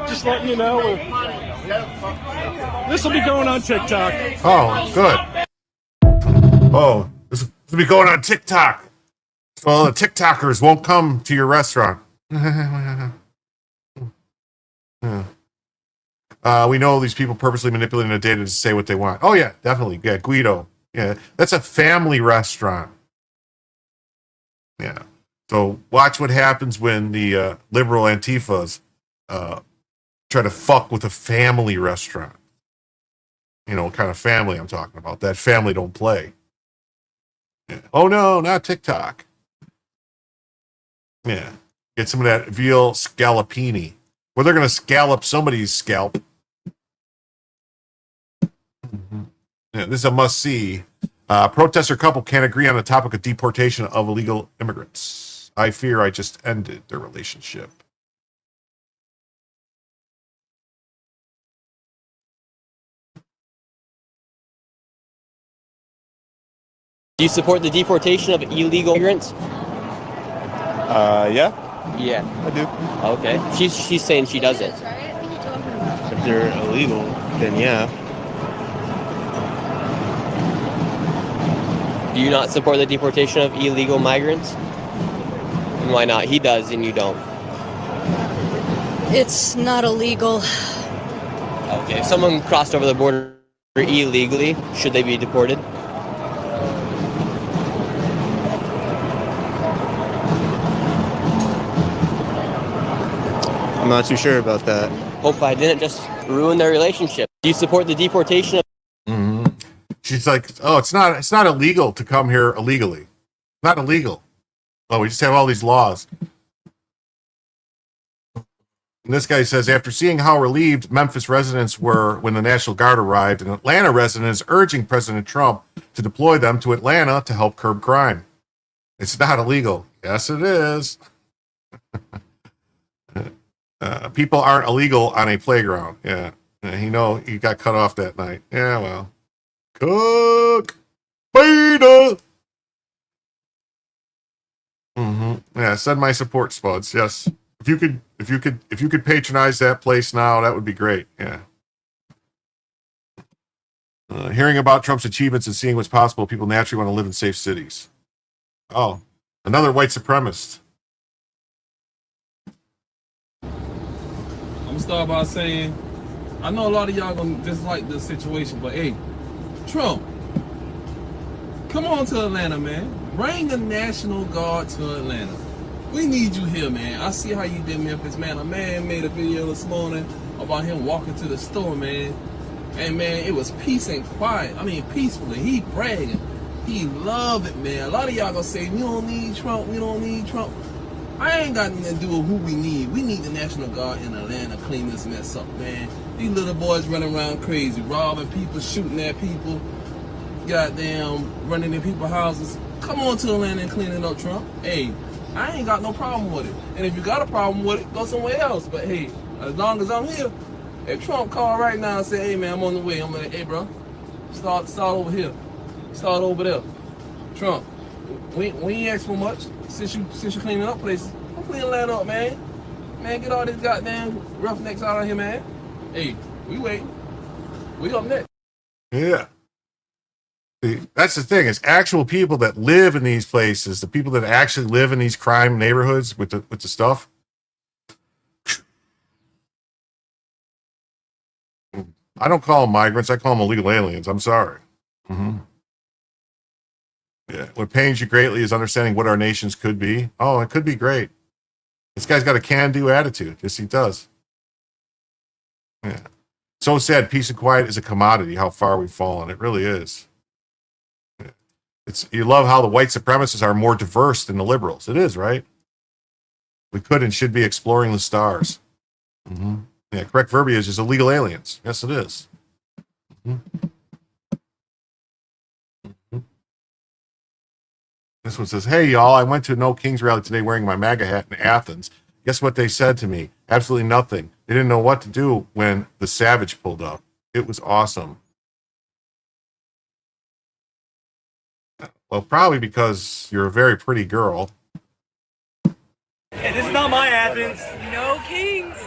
Just letting you know. This will be going on TikTok.
Oh, good. Oh, this will be going on TikTok. So the TikTokers won't come to your restaurant. Yeah. We know these people purposely manipulating the data to say what they want. Oh, yeah, definitely. Yeah, Guido. Yeah, that's a family restaurant. Yeah. So watch what happens when the liberal Antifas try to fuck with a family restaurant. What kind of family I'm talking about. That family don't play. Yeah. Oh, no, not TikTok. Yeah. Get some of that veal scallopini. Well, they're going to scallop somebody's scalp. Mm-hmm. Yeah, this is a must-see. Protester couple can't agree on the topic of deportation of illegal immigrants. I fear I just ended their relationship.
Do you support the deportation of illegal immigrants?
Yeah.
Yeah.
I do.
Okay. She's saying she doesn't.
If they're illegal, then yeah.
Do you not support the deportation of illegal migrants? And why not? He does and you don't.
It's not illegal.
Okay. If someone crossed over the border illegally, should they be deported?
I'm not too sure about that.
Hope I didn't just ruin their relationship. Do you support the deportation of...
Mm-hmm. She's like, oh, it's not illegal to come here illegally. Not illegal. Oh, we just have all these laws. And this guy says, after seeing how relieved Memphis residents were when the National Guard arrived, an Atlanta resident is urging President Trump to deploy them to Atlanta to help curb crime. It's not illegal. Yes, it is. People aren't illegal on a playground. Yeah. He got cut off that night. Yeah, well. Cook. Beta. Yeah, send my support, Spuds. Yes. If you could patronize that place now, that would be great. Yeah. Hearing about Trump's achievements and seeing what's possible, people naturally want to live in safe cities. Oh, another white supremacist.
I'm gonna start by saying, I know a lot of y'all gonna dislike this situation, but hey, Trump, come on to Atlanta, man. Bring the National Guard to Atlanta. We need you here, man. I see how you did Memphis, man. A man made a video this morning about him walking to the store, man. And man, it was peace and quiet. I mean, peacefully. He bragging. He loved it, man. A lot of y'all gonna say, we don't need Trump, we don't need Trump. I ain't got nothing to do with who we need. We need the National Guard in Atlanta to clean this mess up, man. These little boys running around crazy, robbing people, shooting at people, goddamn running in people's houses. Come on to Atlanta and clean it up, Trump. Hey, I ain't got no problem with it. And if you got a problem with it, go somewhere else. But hey, as long as I'm here, if Trump call right now and say, hey man, I'm on the way, I'm like, hey bro, start over here. Start over there. Trump, we ain't asked for much since you cleaning up places. I'm cleaning Atlanta up, man. Man, get all these goddamn roughnecks out of here, man. Hey, we waiting. We up next.
Yeah. That's the thing. It's actual people that live in these places, the people that actually live in these crime neighborhoods with the stuff. I don't call them migrants. I call them illegal aliens. I'm sorry. Yeah. What pains you greatly is understanding what our nations could be. Oh, it could be great. This guy's got a can-do attitude. Yes, he does. Yeah. So sad. Peace and quiet is a commodity. How far we've fallen. It really is. You love how the white supremacists are more diverse than the liberals. It is, right? We could and should be exploring the stars. Yeah, correct verbiage is illegal aliens. Yes, it is. This one says, hey, y'all, I went to a No Kings rally today wearing my MAGA hat in Athens. Guess what they said to me? Absolutely nothing. They didn't know what to do when the Savage pulled up. It was awesome. Well, probably because you're a very pretty girl.
Hey, this is not my Athens.
No kings.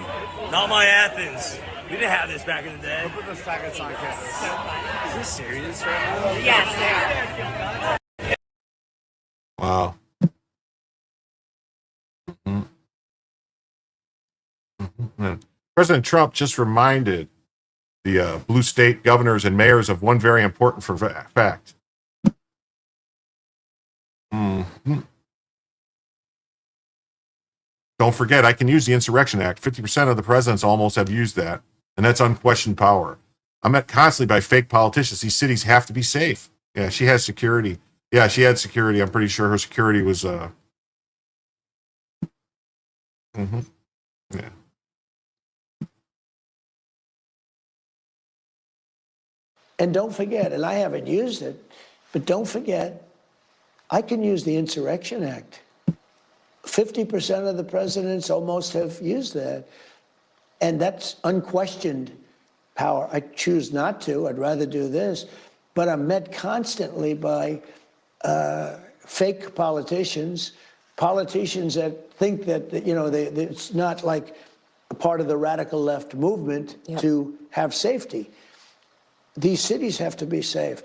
Not my Athens. We didn't have this back in the day.
Look at the second song. It's so funny.
Is this serious right now?
Yes, they are.
Wow. President Trump just reminded the blue state governors and mayors of one very important fact. Don't forget, I can use the Insurrection Act. 50% of the presidents almost have used that, and that's unquestioned power. I'm met constantly by fake politicians. These cities have to be safe. Yeah, she has security. Yeah, she had security. I'm pretty sure her security was. Yeah.
And don't forget, and I haven't used it, but don't forget, I can use the Insurrection Act. 50% of the presidents almost have used that. And that's unquestioned power. I choose not to. I'd rather do this. But I'm met constantly by fake politicians that think that, it's not like a part of the radical left movement to have safety. These cities have to be safe.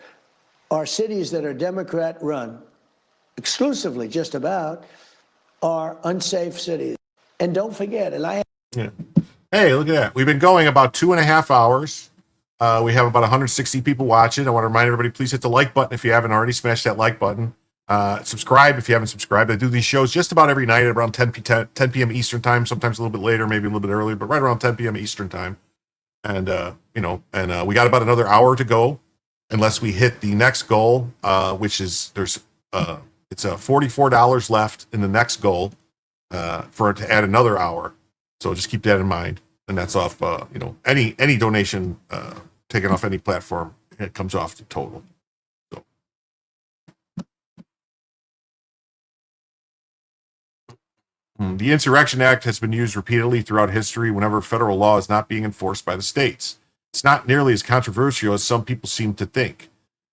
Our cities that are Democrat run, exclusively just about, are unsafe cities. And don't forget,
Yeah. Hey, look at that. We've been going about 2.5 hours. We have about 160 people watching. I want to remind everybody, please hit the like button if you haven't already. Smash that like button. Subscribe if you haven't subscribed. I do these shows just about every night at around 10 p.m. Eastern time, sometimes a little bit later, maybe a little bit earlier, but right around 10 p.m. Eastern time. And, we got about another hour to go unless we hit the next goal, which is it's $44 left in the next goal for it to add another hour. So just keep that in mind. And that's off, any donation taken off any platform, it comes off the total. So. The Insurrection Act has been used repeatedly throughout history whenever federal law is not being enforced by the states. It's not nearly as controversial as some people seem to think.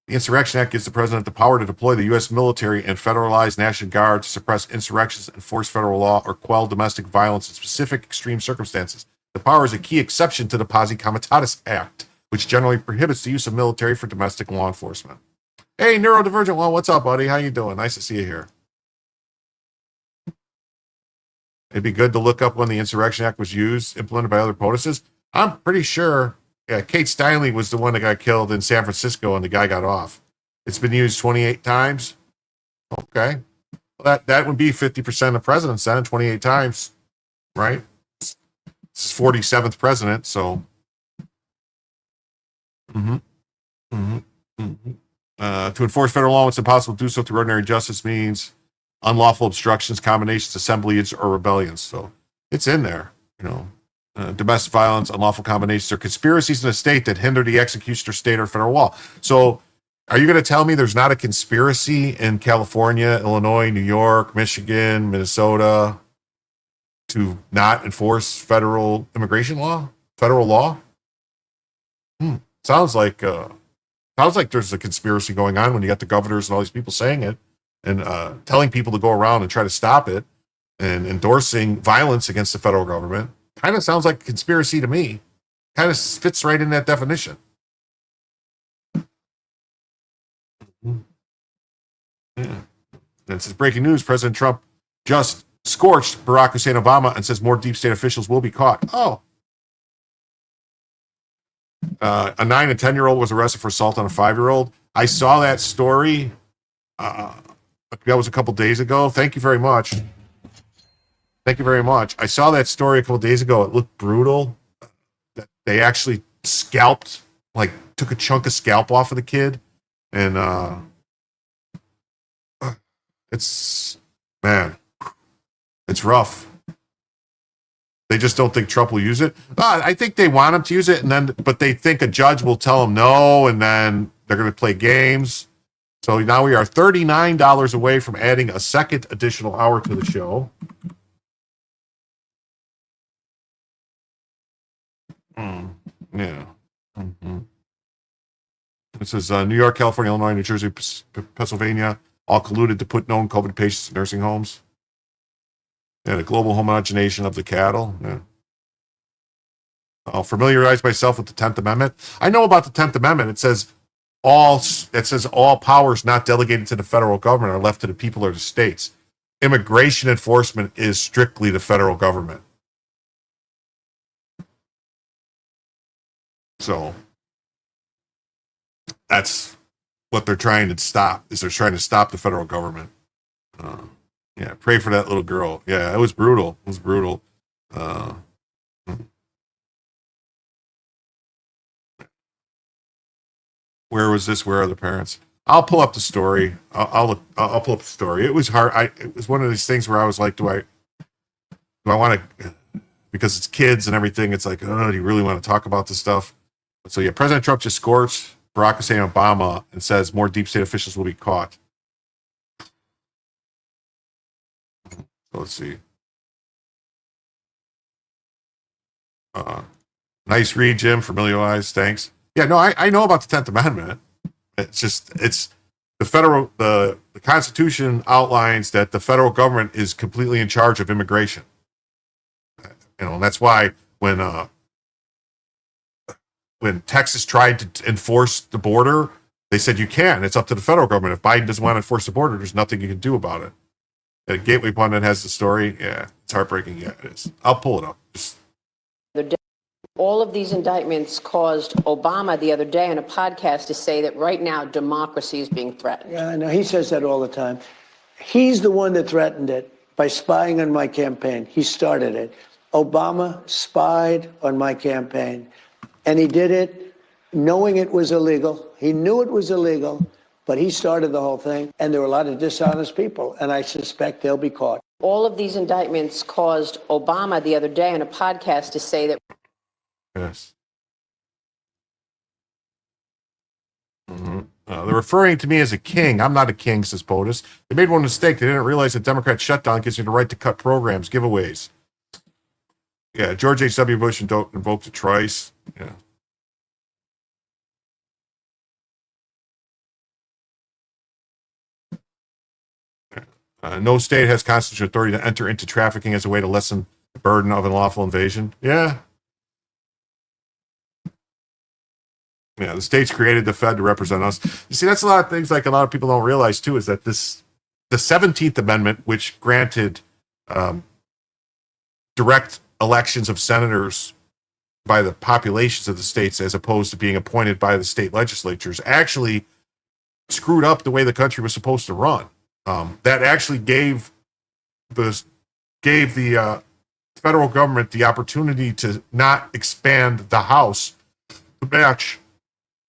The Insurrection Act gives the president the power to deploy the U.S. military and federalized National Guard to suppress insurrections, enforce federal law, or quell domestic violence in specific extreme circumstances. The power is a key exception to the Posse Comitatus Act, which generally prohibits the use of military for domestic law enforcement. Hey, Neurodivergent One, what's up, buddy? How you doing? Nice to see you here. It'd be good to look up when the Insurrection Act was used, implemented by other POTUSes. I'm pretty sure Kate Steinle was the one that got killed in San Francisco and the guy got off. It's been used 28 times. Okay. Well, that would be 50% of the president's then, 28 times, right? This is 47th president, so. To enforce federal law, it's impossible to do so through ordinary justice means unlawful obstructions, combinations, assemblies, or rebellions. So it's in there, domestic violence, unlawful combinations, or conspiracies in a state that hinder the execution of state or federal law. So are you going to tell me there's not a conspiracy in California, Illinois, New York, Michigan, Minnesota to not enforce federal immigration law, federal law? Sounds like there's a conspiracy going on when you got the governors and all these people saying it and telling people to go around and try to stop it and endorsing violence against the federal government. Kind of sounds like a conspiracy to me. Kind of fits right in that definition. Yeah. And it says breaking news: President Trump just scorched Barack Hussein Obama and says more deep state officials will be caught. Oh. A 9 and 10-year-old was arrested for assault on a 5-year-old. I saw that story. That was a couple days ago. Thank you very much. Thank you very much. I saw that story a couple days ago. It looked brutal. They actually scalped, took a chunk of scalp off of the kid. And it's rough. They just don't think Trump will use it. I think they want him to use it, but they think a judge will tell them no, and then they're going to play games. So now we are $39 away from adding a second additional hour to the show. Yeah. It says New York, California, Illinois, New Jersey, Pennsylvania, all colluded to put known COVID patients in nursing homes. Yeah, the global homogenization of the cattle. Yeah. I'll familiarize myself with the 10th Amendment. I know about the 10th Amendment. It says all powers not delegated to the federal government are left to the people or the states. Immigration enforcement is strictly the federal government. So that's what they're trying to stop. They're trying to stop the federal government. Yeah, pray for that little girl. Yeah, it was brutal. It was brutal. Where was this? Where are the parents? I'll pull up the story. I'll pull up the story. It was hard. It was one of these things where I was like, do I want to? Because it's kids and everything. It's like, oh, do you really want to talk about this stuff? So yeah, President Trump just scorched Barack Hussein Obama and says more deep state officials will be caught. Let's see. Nice read, Jim. Familiarized. Thanks. Yeah, no, I know about the 10th Amendment. It's the Constitution outlines that the federal government is completely in charge of immigration. And that's why when Texas tried to enforce the border, they said you can. It's up to the federal government. If Biden doesn't want to enforce the border, there's nothing you can do about it. Gateway Pundit has the story. Yeah, it's heartbreaking. Yeah, it is. I'll pull it up.
All of these indictments caused Obama the other day on a podcast to say that right now democracy is being threatened.
Yeah, I know. He says that all the time. He's the one that threatened it by spying on my campaign. He started it. Obama spied on my campaign, and he did it knowing it was illegal. He knew it was illegal. But he started the whole thing, and there were a lot of dishonest people, and I suspect they'll be caught.
All of these indictments caused Obama the other day on a podcast to say that.
Yes. They're referring to me as a king. I'm not a king, says POTUS. They made one mistake. They didn't realize that Democrat shutdown gives you the right to cut programs, giveaways. Yeah, George H.W. Bush invoked it twice. Yeah. No state has constitutional authority to enter into trafficking as a way to lessen the burden of an unlawful invasion. Yeah. Yeah, the states created the Fed to represent us. You see, that's a lot of things like a lot of people don't realize, too, is that the 17th Amendment, which granted direct elections of senators by the populations of the states as opposed to being appointed by the state legislatures, actually screwed up the way the country was supposed to run. That actually gave the federal government the opportunity to not expand the House to match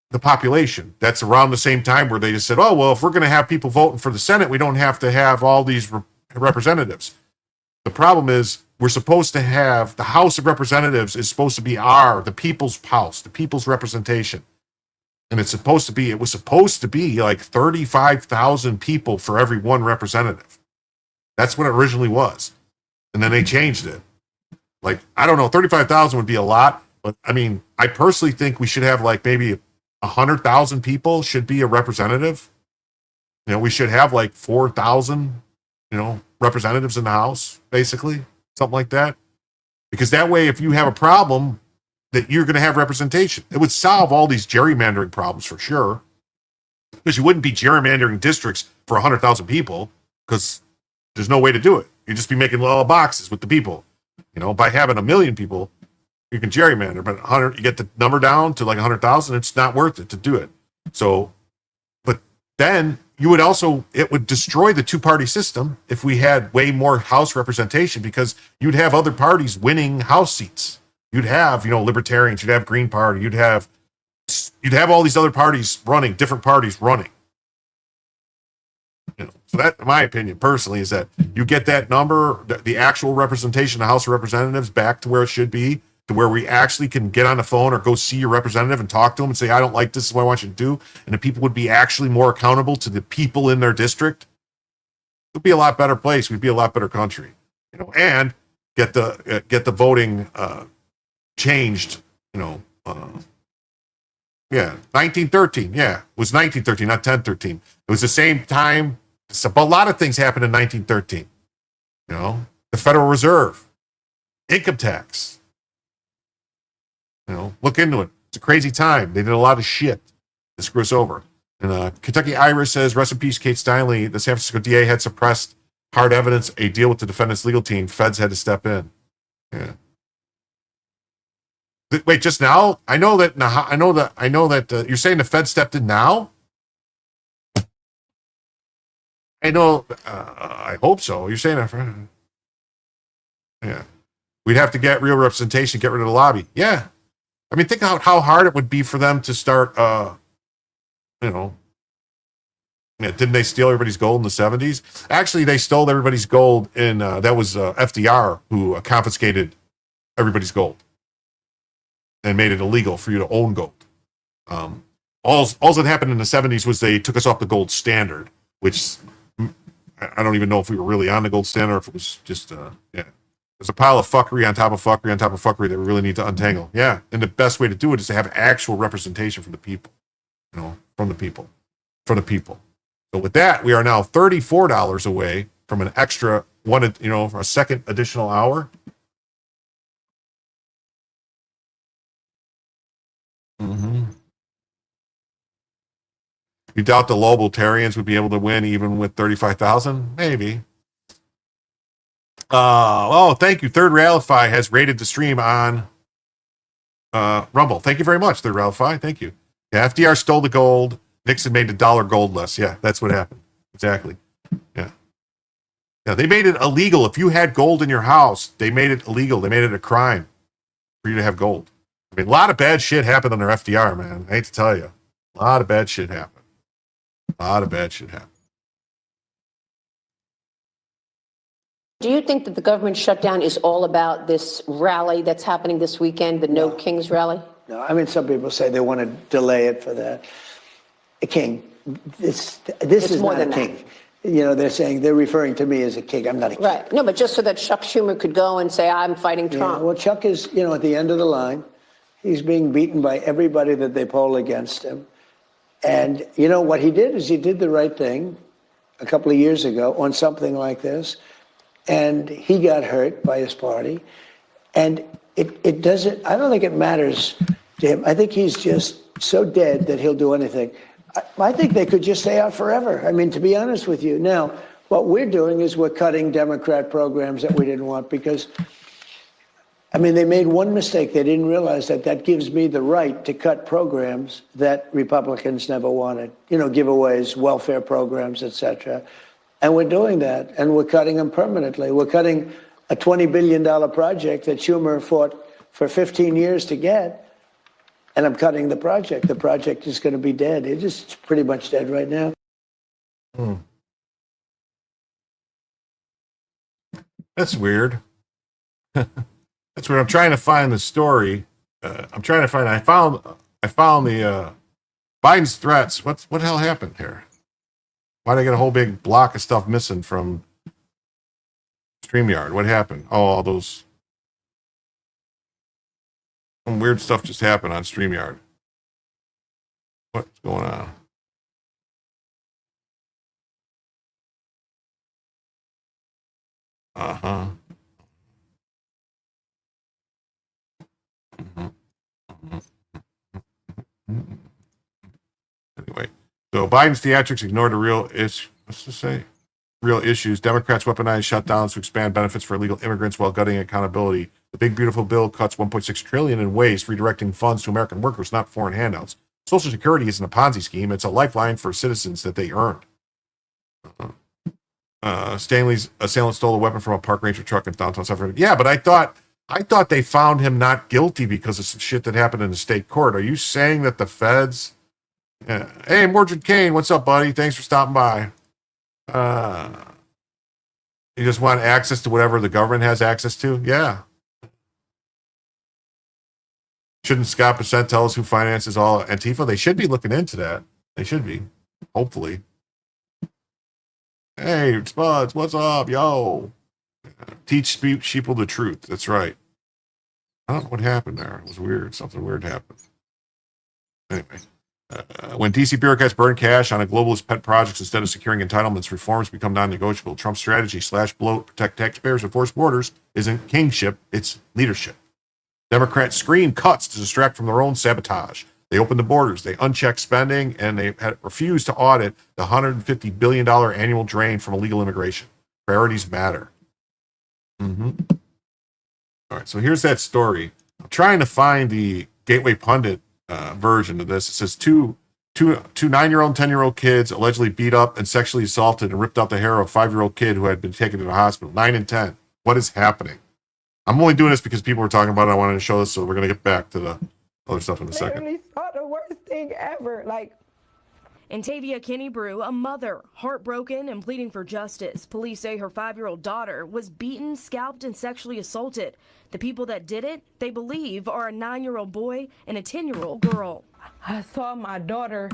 the population. That's around the same time where they just said, oh, well, if we're going to have people voting for the Senate, we don't have to have all these representatives. The problem is we're supposed to have the House of Representatives is supposed to be the people's house, the people's representation. And it was supposed to be like 35,000 people for every one representative. That's what it originally was. And then they changed it. Like, I don't know, 35,000 would be a lot, but I mean, I personally think we should have like maybe 100,000 people should be a representative. You know, we should have like 4,000, representatives in the House, basically, something like that. Because that way, if you have a problem, that you're going to have representation. It would solve all these gerrymandering problems for sure. Because you wouldn't be gerrymandering districts for 100,000 people, because there's no way to do it. You'd just be making little boxes with the people. By having 1 million people, you can gerrymander, but 100, you get the number down to like 100,000, it's not worth it to do it. So, but then it would destroy the two-party system if we had way more House representation, because you'd have other parties winning House seats. You'd have, libertarians, you'd have Green Party, you'd have all these other parties running, different parties running. So that, in my opinion, personally, is that you get that number, the actual representation of the House of Representatives back to where it should be, to where we actually can get on the phone or go see your representative and talk to them and say, I don't like this is what I want you to do. And the people would be actually more accountable to the people in their district. It would be a lot better place. We'd be a lot better country, and get the voting changed, 1913. Yeah, it was 1913, not 1013. It was the same time. So, but a lot of things happened in 1913. The Federal Reserve, income tax. Look into it. It's a crazy time. They did a lot of shit to screw us over. And Kentucky Irish says, rest in peace, Kate Steinle. The San Francisco DA had suppressed hard evidence, a deal with the defendant's legal team. Feds had to step in. Yeah. Wait, just now? I know that you're saying the Fed stepped in now? I know. I hope so. You're saying that. Yeah. We'd have to get real representation, get rid of the lobby. Yeah. I mean, think about how hard it would be for them to start, didn't they steal everybody's gold in the 70s? Actually, they stole everybody's gold that was FDR who confiscated everybody's gold and made it illegal for you to own gold. All that happened in the 70s was they took us off the gold standard, which I don't even know if we were really on the gold standard or if it was just, There's a pile of fuckery on top of fuckery on top of fuckery that we really need to untangle. Yeah, and the best way to do it is to have actual representation from the people, from the people. So with that, we are now $34 away from an extra for a second additional hour. Mm-hmm. You doubt the Lobotarians would be able to win even with 35,000? Maybe. Thank you. Third Ralify has rated the stream on Rumble. Thank you very much, Third Ralify. Thank you. Yeah, FDR stole the gold. Nixon made the dollar gold less. Yeah, that's what happened. Exactly. Yeah. Yeah, they made it illegal. If you had gold in your house, they made it illegal. They made it a crime for you to have gold. I mean, a lot of bad shit happened under FDR, man. I hate to tell you. A lot of bad shit happened.
Do you think that the government shutdown is all about this rally that's happening this weekend, the No Kings rally?
No, I mean, some people say they want to delay it for that. a king. This
It's
is
more
not a
than
king. You know, they're referring to me as a king. I'm not a king.
Right. No, but just so that Chuck Schumer could go and say, I'm fighting
Yeah,
Trump.
well, Chuck is, at the end of the line. He's being beaten by everybody that they poll against him. And, what he did is he did the right thing a couple of years ago on something like this. And he got hurt by his party. And it doesn't, I don't think it matters to him. I think he's just so dead that he'll do anything. I think they could just stay out forever. I mean, to be honest with you. Now, what we're doing is we're cutting Democrat programs that we didn't want because, they made one mistake. They didn't realize that gives me the right to cut programs that Republicans never wanted, giveaways, welfare programs, et cetera. And we're doing that, and we're cutting them permanently. We're cutting a $20 billion project that Schumer fought for 15 years to get. And I'm cutting the project. The project is going to be dead. It's pretty much dead right now.
That's weird. That's weird. I'm trying to find the story. I found the Biden's threats. What the hell happened here? Why did I get a whole big block of stuff missing from StreamYard? What happened? Oh, all those. Some weird stuff just happened on StreamYard. What's going on? Uh-huh. Anyway, so Biden's theatrics ignored a real issue. What's this say? Real issues. Democrats weaponize shutdowns to expand benefits for illegal immigrants while gutting accountability. The big beautiful bill cuts $1.6 trillion in waste, redirecting funds to American workers, not foreign handouts. Social Security isn't a Ponzi scheme; it's a lifeline for citizens that they earned. Stanley's assailant stole a weapon from a park ranger truck in downtown Suffolk. Yeah, but I thought they found him not guilty because of some shit that happened in the state court. Are you saying that the feds? Hey, Mordred Kane, what's up, buddy? Thanks for stopping by. You just want access to whatever the government has access to? Yeah. Shouldn't Scott Bessent tell us who finances all Antifa? They should be looking into that. They should be. Hopefully. Hey, Spuds, what's up? Yo. Teach sheeple the truth. That's right. I don't know what happened there. It was weird. Something weird happened. Anyway. When DC bureaucrats burn cash on a globalist pet projects instead of securing entitlements, reforms become non-negotiable. Trump's strategy /bloat, protect taxpayers, enforce borders isn't kingship, it's leadership. Democrats scream cuts to distract from their own sabotage. They opened the borders, they unchecked spending, and they refused to audit the $150 billion annual drain from illegal immigration. Priorities matter. All right, so here's that story. I'm trying to find the Gateway Pundit version of this. It says two 9-year-old and 10-year-old kids allegedly beat up and sexually assaulted and ripped out the hair of a 5-year-old kid who had been taken to the hospital. 9 and 10. What is happening? I'm only doing this because people were talking about it. I wanted to show this, so we're going to get back to the other stuff in a second.
Literally saw the worst thing ever.
And Tavia Kinnebrew, a mother, heartbroken and pleading for justice. Police say her 5-year-old daughter was beaten, scalped, and sexually assaulted. The people that did it, they believe, are a 9-year-old boy and a 10-year-old girl.
I saw my daughter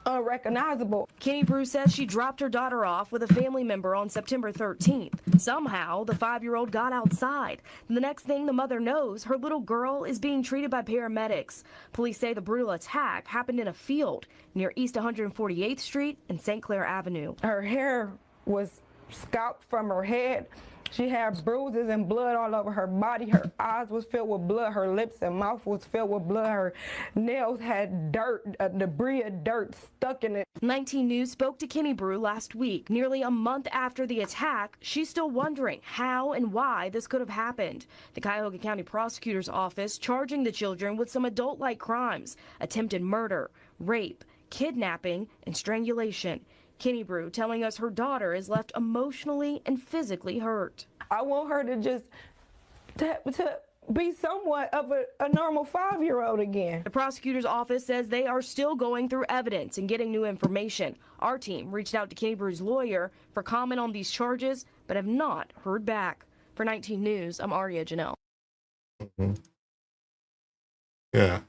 unrecognizable.
Kinnebrew says she dropped her daughter off with a family member on September 13th. Somehow, the 5-year-old got outside. The next thing the mother knows, her little girl is being treated by paramedics. Police say the brutal attack happened in a field near East 148th Street and St. Clair Avenue.
Her hair was scalped from her head. She had bruises and blood all over her body. Her eyes was filled with blood. Her lips and mouth was filled with blood. Her nails had dirt, debris of dirt stuck in it.
19 News spoke to Kinnebrew last week. Nearly a month after the attack, she's still wondering how and why this could have happened. The Cuyahoga County Prosecutor's Office charging the children with some adult-like crimes, attempted murder, rape, kidnapping, and strangulation. Kinnebrew telling us her daughter is left emotionally and physically hurt.
I want her to just to be somewhat of a normal 5-year-old again.
The prosecutor's office says they are still going through evidence and getting new information. Our team reached out to Kinnebrew's lawyer for comment on these charges, but have not heard back. For 19 News, I'm Aria Janelle.
Yeah.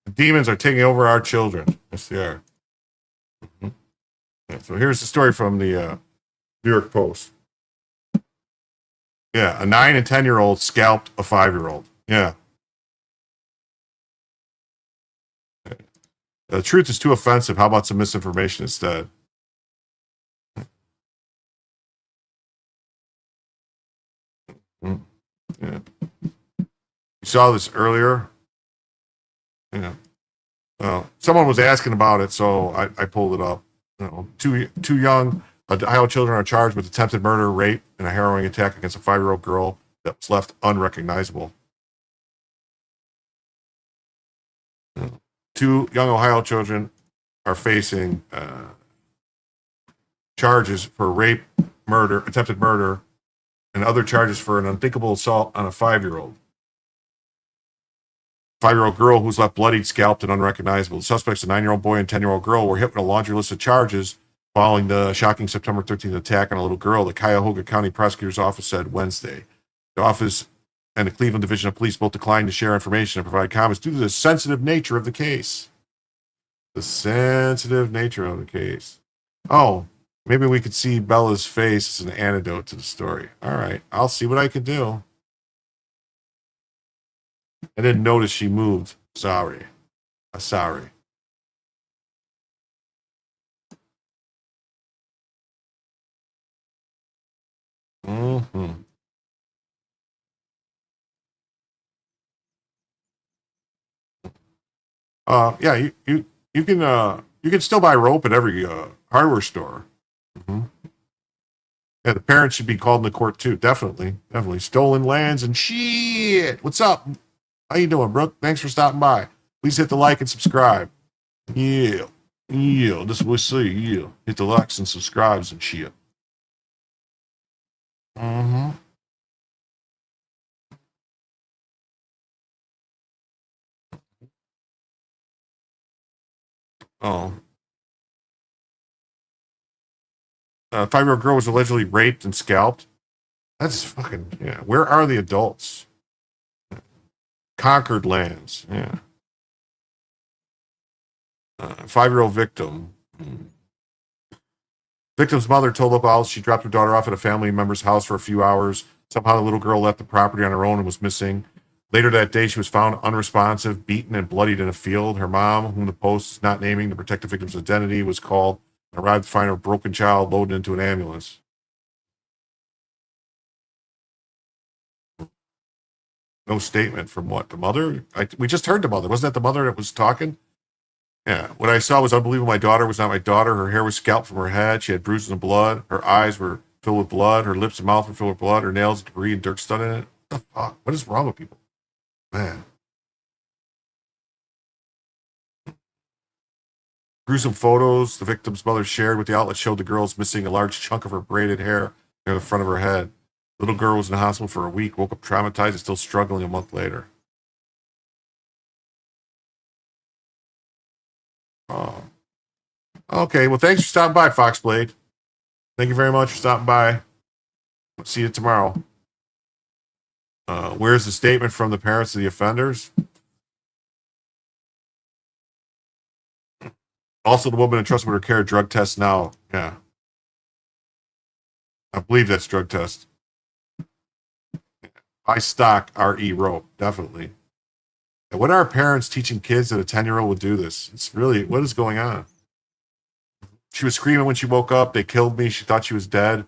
The demons are taking over our children. Yes, they are. Mm-hmm. Yeah, so here's the story from the New York Post. Yeah, a 9 and 10-year-old scalped a 5-year-old. Yeah. The truth is too offensive. How about some misinformation instead? Yeah. You saw this earlier? Yeah. Someone was asking about it, so I pulled it up. Two young Ohio children are charged with attempted murder, rape, and a harrowing attack against a 5-year-old girl that was left unrecognizable. Two young Ohio children are facing charges for rape, murder, attempted murder, and other charges for an unthinkable assault on a 5-year-old. 5-year-old girl who's left bloodied, scalped, and unrecognizable. The suspects, a 9-year-old boy and 10-year-old girl, were hit with a laundry list of charges following the shocking September 13th attack on a little girl, the Cuyahoga County Prosecutor's Office said Wednesday. The office and the Cleveland Division of Police both declined to share information and provide comments due to the sensitive nature of the case. The sensitive nature of the case. Oh, maybe we could see Bella's face as an antidote to the story. All right, I'll see what I can do. I didn't notice she moved. Sorry. Sorry. Mm-hmm. Yeah, you can still buy rope at every hardware store. Mm-hmm. Yeah, the parents should be called in the court too. Definitely. Stolen lands and shit. What's up? How you doing, Brooke? Thanks for stopping by. Please hit the like and subscribe. Yeah. This is what we say. Yeah. Hit the likes and subscribes and shit. Mm-hmm. Oh. A 5-year-old girl was allegedly raped and scalped. That's fucking, yeah. Where are the adults? Conquered lands. Yeah. 5-year-old victim. Victim's mother told locals she dropped her daughter off at a family member's house for a few hours. Somehow the little girl left the property on her own and was missing. Later that day, she was found unresponsive, beaten, and bloodied in a field. Her mom, whom the Post is not naming to protect the victim's identity, was called and arrived to find her broken child loaded into an ambulance. No statement from what? The mother? We just heard the mother. Wasn't that the mother that was talking? Yeah. What I saw was unbelievable. My daughter was not my daughter. Her hair was scalped from her head. She had bruises and blood. Her eyes were filled with blood. Her lips and mouth were filled with blood. Her nails, debris, and dirt studded in it. What the fuck? What is wrong with people? Man. Gruesome photos the victim's mother shared with the outlet showed the girl's missing a large chunk of her braided hair near the front of her head. The little girl was in the hospital for a week, woke up traumatized, and still struggling a month later. Oh. Okay, well, thanks for stopping by, Foxblade. Thank you very much for stopping by. See you tomorrow. Where's the statement from the parents of the offenders? Also, the woman entrusted with her care drug test now. Yeah. I believe that's drug test. I stock RE rope, definitely. And what are our parents teaching kids that a 10-year-old would do this? It's really, what is going on? She was screaming when she woke up. They killed me. She thought she was dead.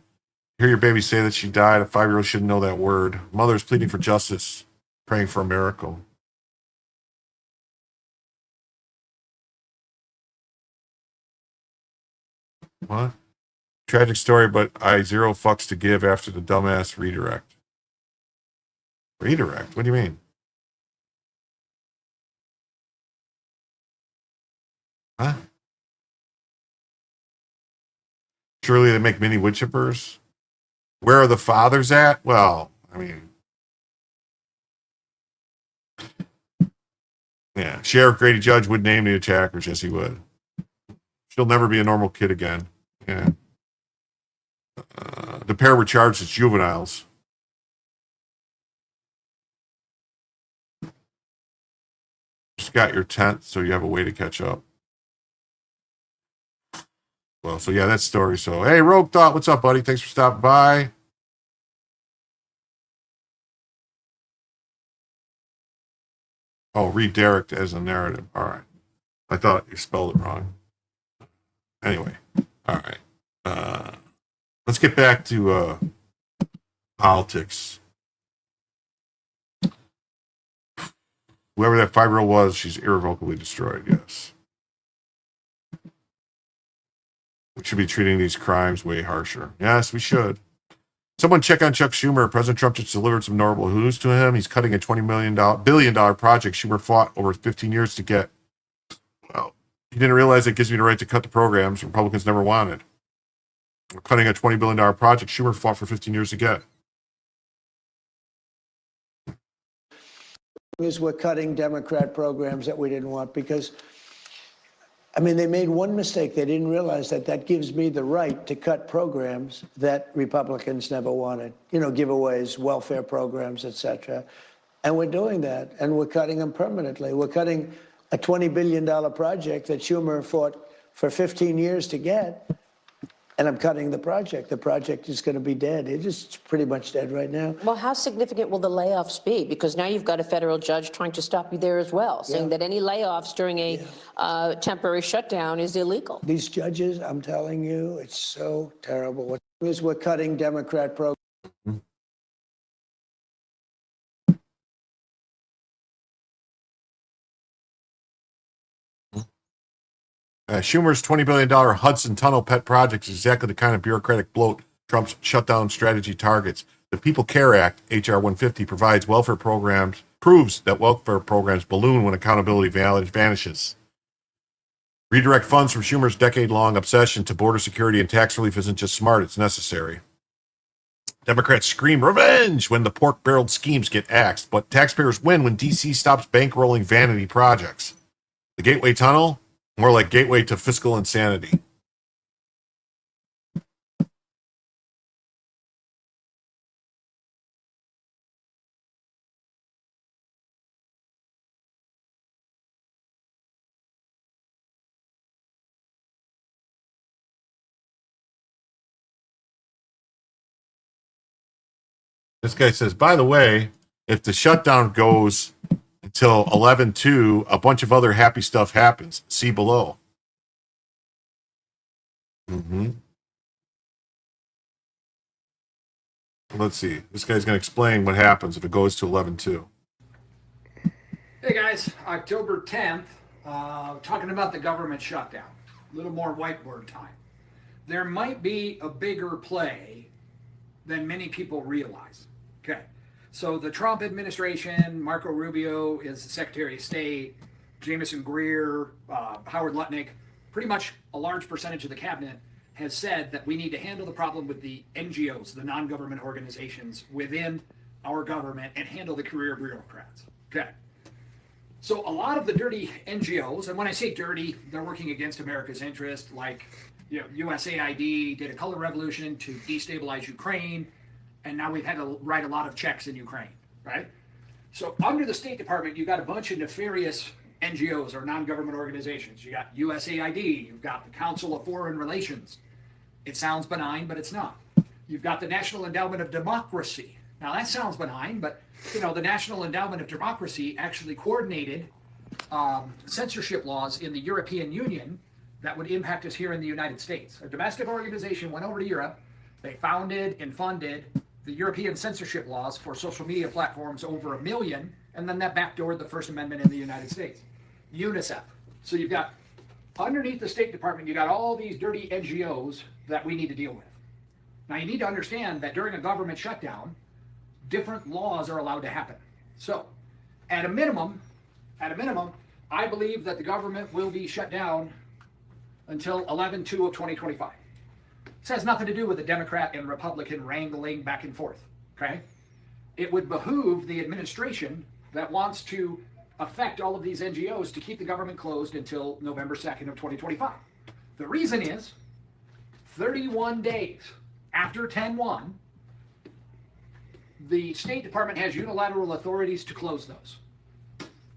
Hear your baby say that she died. A 5-year-old shouldn't know that word. Mother is pleading for justice, praying for a miracle. What? Tragic story, but I zero fucks to give after the dumbass redirect. Redirect? What do you mean? Huh? Surely they make mini wood chippers? Where are the fathers at? Well, I mean, yeah. Sheriff Grady Judge would name the attackers. Yes, he would. She'll never be a normal kid again. Yeah. The pair were charged as juveniles. got your 10th, so you have a way to catch up. Well, so yeah, that's story. So, hey, Rogue Thought, what's up, buddy? Thanks for stopping by. Oh, read Derek as a narrative. All right. I thought you spelled it wrong. Anyway, all right. Let's get back to politics. Whoever that 5-year-old was, she's irrevocably destroyed, yes. We should be treating these crimes way harsher. Yes, we should. Someone check on Chuck Schumer. President Trump just delivered some notable news to him. He's cutting a $20 billion project Schumer fought over 15 years to get. Well, he didn't realize it gives me the right to cut the programs Republicans never wanted. We're cutting a $20 billion project Schumer fought for 15 years to get.
Is we're cutting Democrat programs that we didn't want because, I mean, they made one mistake. They didn't realize that gives me the right to cut programs that Republicans never wanted. You know, giveaways, welfare programs, et cetera. And we're doing that, and we're cutting them permanently. We're cutting a $20 billion project that Schumer fought for 15 years to get, and I'm cutting the project. The project is going to be dead. It is pretty much dead right now.
Well, how significant will the layoffs be? Because now you've got a federal judge trying to stop you there as well, saying that any layoffs during a temporary shutdown is illegal.
These judges, I'm telling you, it's so terrible. What is we're cutting Democrat programs.
Schumer's $20 billion Hudson Tunnel pet project is exactly the kind of bureaucratic bloat Trump's shutdown strategy targets. The People Care Act, H.R. 150, provides proves that welfare programs balloon when accountability vanishes. Redirect funds from Schumer's decade-long obsession to border security and tax relief isn't just smart, it's necessary. Democrats scream revenge when the pork-barreled schemes get axed, but taxpayers win when D.C. stops bankrolling vanity projects. The Gateway Tunnel? More like gateway to fiscal insanity. This guy says, by the way, if the shutdown goes until 11/2, a bunch of other happy stuff happens. See below. Let's see. This guy's going to explain what happens if it goes to 11/2.
Hey guys, October 10th, talking about the government shutdown. A little more whiteboard time. There might be a bigger play than many people realize. Okay. So the Trump administration, Marco Rubio is the Secretary of State, Jameson Greer, Howard Lutnick, pretty much a large percentage of the cabinet has said that we need to handle the problem with the NGOs, the non-government organizations within our government, and handle the career bureaucrats. Okay. So a lot of the dirty NGOs, and when I say dirty, they're working against America's interest, like USAID did a color revolution to destabilize Ukraine, and now we've had to write a lot of checks in Ukraine, right? So under the State Department, you've got a bunch of nefarious NGOs or non-government organizations. You got USAID, you've got the Council of Foreign Relations. It sounds benign, but it's not. You've got the National Endowment of Democracy. Now that sounds benign, but the National Endowment of Democracy actually coordinated censorship laws in the European Union that would impact us here in the United States. A domestic organization went over to Europe. They founded and funded the European censorship laws for social media platforms over 1 million, and then that backdoored the First Amendment in the United States. UNICEF. So you've got, underneath the State Department, you got all these dirty NGOs that we need to deal with. Now you need to understand that during a government shutdown, different laws are allowed to happen. So at a minimum, I believe that the government will be shut down until 11/2 of 2025. This has nothing to do with the Democrat and Republican wrangling back and forth, okay? It would behoove the administration that wants to affect all of these NGOs to keep the government closed until November 2nd of 2025. The reason is 31 days after 10/1, the State Department has unilateral authorities to close those.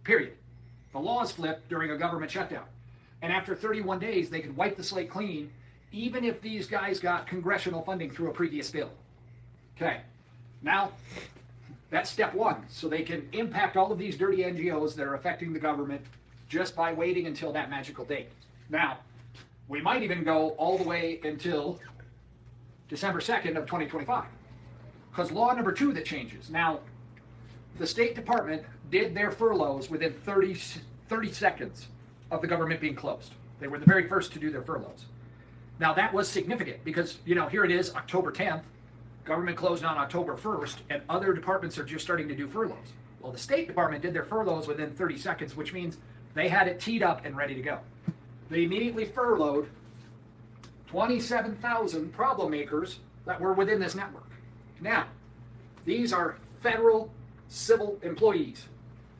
Period. the laws flipped during a government shutdown. And after 31 days, they could wipe the slate clean, even if these guys got congressional funding through a previous bill. Okay, now that's step one. So they can impact all of these dirty NGOs that are affecting the government just by waiting until that magical date. Now, we might even go all the way until December 2nd of 2025. Because law number 2 that changes. Now, the State Department did their furloughs within 30 seconds of the government being closed. They were the very first to do their furloughs. Now, that was significant because, you know, here it is, October 10th, government closed on October 1st, and other departments are just starting to do furloughs. Well, the State Department did their furloughs within 30 seconds, which means they had it teed up and ready to go. They immediately furloughed 27,000 problem makers that were within this network. Now, these are federal civil employees.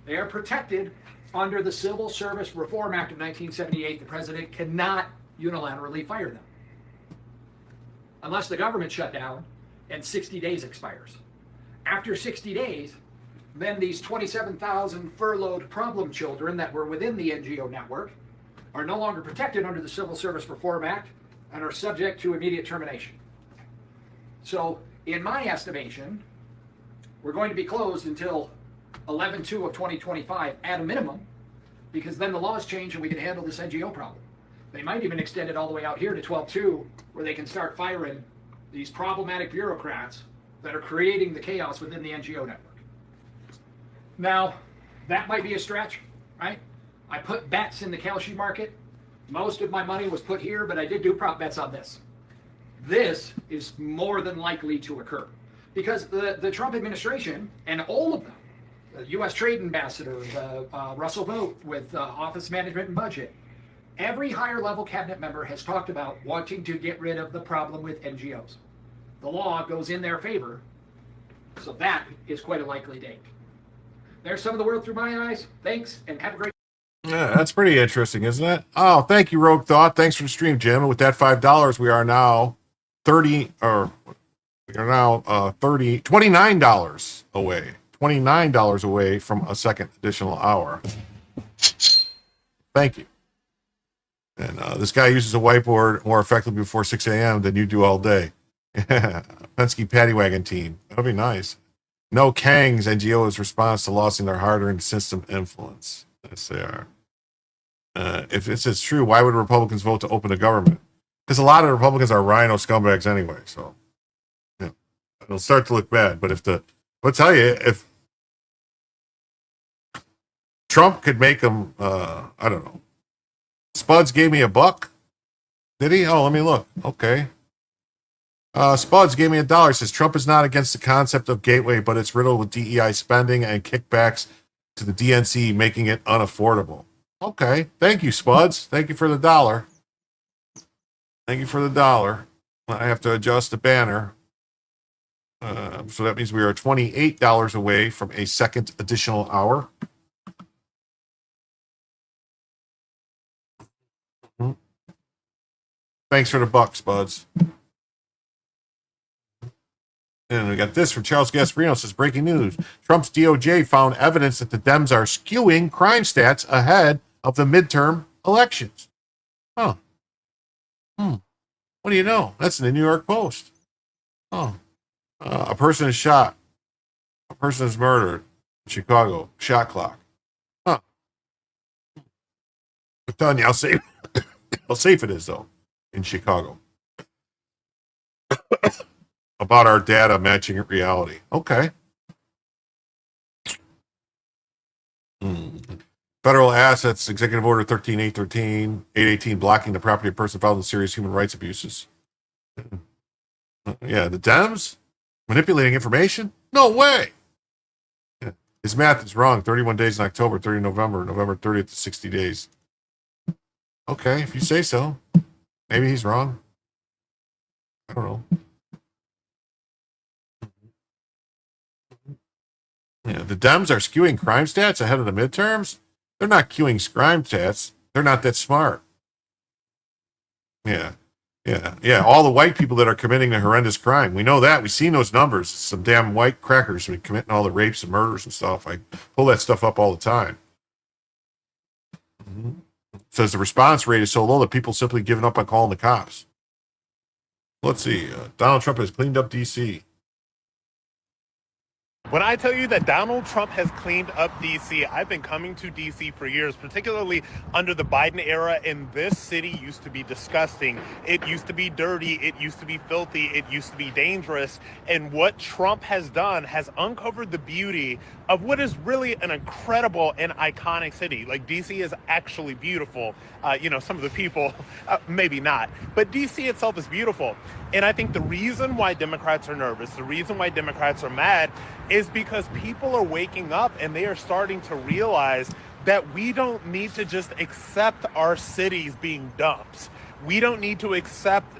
They are protected under the Civil Service Reform Act of 1978. The president cannot unilaterally fire them unless the government shut down and 60 days expires. After 60 days, then these 27,000 furloughed problem children that were within the NGO network are no longer protected under the Civil Service Reform Act and are subject to immediate termination. So, in my estimation, we're going to be closed until 11/2 of 2025 at a minimum, because then the laws change and we can handle this NGO problem. They might even extend it all the way out here to 12/2, where they can start firing these problematic bureaucrats that are creating the chaos within the NGO network. Now, that might be a stretch, right? I put bets in the Kalshi market. Most of my money was put here, but I did do prop bets on this. This is more than likely to occur because the Trump administration and all of them, the U.S. Trade Ambassador, Russell Vogt with Office Management and Budget, every higher level cabinet member has talked about wanting to get rid of the problem with NGOs. The law goes in their favor, so that is quite a likely date. There's some of the world through my eyes. Thanks, and have a great.
Yeah, that's pretty interesting, isn't it? Oh, thank you, Rogue Thought. Thanks for the stream, Jim. And with that $5, we are now $29 away. $29 away from a second additional hour. Thank you. And this guy uses a whiteboard more effectively before 6 a.m. than you do all day. Penske Paddy Wagon team. That'll be nice. No Kang's NGO's response to losing their hard-earned system influence. Yes, they are. If this is true, why would Republicans vote to open the government? Because a lot of Republicans are rhino scumbags anyway. So, yeah, it'll start to look bad. But I'll tell you, if Trump could make them, I don't know. Spuds gave me $1. Did he? Oh, let me look. Okay. Spuds gave me $1. Says Trump is not against the concept of gateway, but it's riddled with DEI spending and kickbacks to the DNC, making it unaffordable. Okay. Thank you, Spuds. Thank you for the $1. Thank you for the $1. I have to adjust the banner. So that means we are $28 away from a second additional hour. Thanks for the $1, Spuds. And we got this from Charles Gasparino. Says, breaking news. Trump's DOJ found evidence that the Dems are skewing crime stats ahead of the midterm elections. Huh. What do you know? That's in the New York Post. Oh. A person is shot. A person is murdered in Chicago. Shot clock. Huh. I'm telling you how safe it is, though, in Chicago. About our data matching reality. Okay. Federal assets, Executive Order 13813, 818, blocking the property of a person involved in serious human rights abuses. Yeah, the Dems manipulating information? No way. Yeah. His math is wrong. 31 days in October, 30 November, November 30th to 60 days. Okay, if you say so. Maybe he's wrong. I don't know. Yeah, the Dems are skewing crime stats ahead of the midterms. They're not skewing crime stats. They're not that smart. Yeah. All the white people that are committing the horrendous crime. We know that. We've seen those numbers. Some damn white crackers committing all the rapes and murders and stuff. I pull that stuff up all the time. Says the response rate is so low that people simply giving up on calling the cops. Let's see. Donald Trump has cleaned up D.C.
When I tell you that Donald Trump has cleaned up D.C., I've been coming to D.C. for years, particularly under the Biden era, and this city used to be disgusting. It used to be dirty. It used to be filthy. It used to be dangerous. And what Trump has done has uncovered the beauty of what is really an incredible and iconic city. Like, D.C. is actually beautiful. Some of the people, maybe not, but D.C. itself is beautiful. And I think the reason why Democrats are nervous, the reason why Democrats are mad, is because people are waking up and they are starting to realize that we don't need to just accept our cities being dumps. We don't need to accept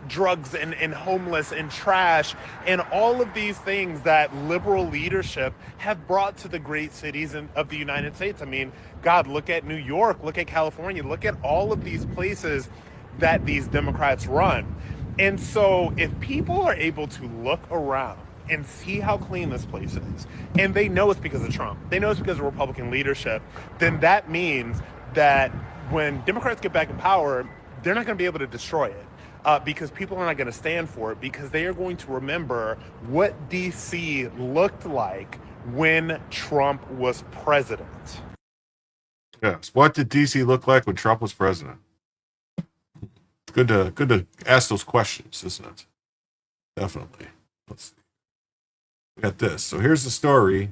drugs and homeless and trash and all of these things that liberal leadership have brought to the great cities of the United States. I mean, God, look at New York, look at California, look at all of these places that these Democrats run. And so if people are able to look around and see how clean this place is, and they know it's because of Trump, they know it's because of Republican leadership, then that means that when Democrats get back in power, they're not going to be able to destroy it because people are not going to stand for it, because they are going to remember what D.C. looked like when Trump was president.
Yes. What did D.C. look like when Trump was president? Good to ask those questions, isn't it? Definitely. Let's see. We got this. So here's the story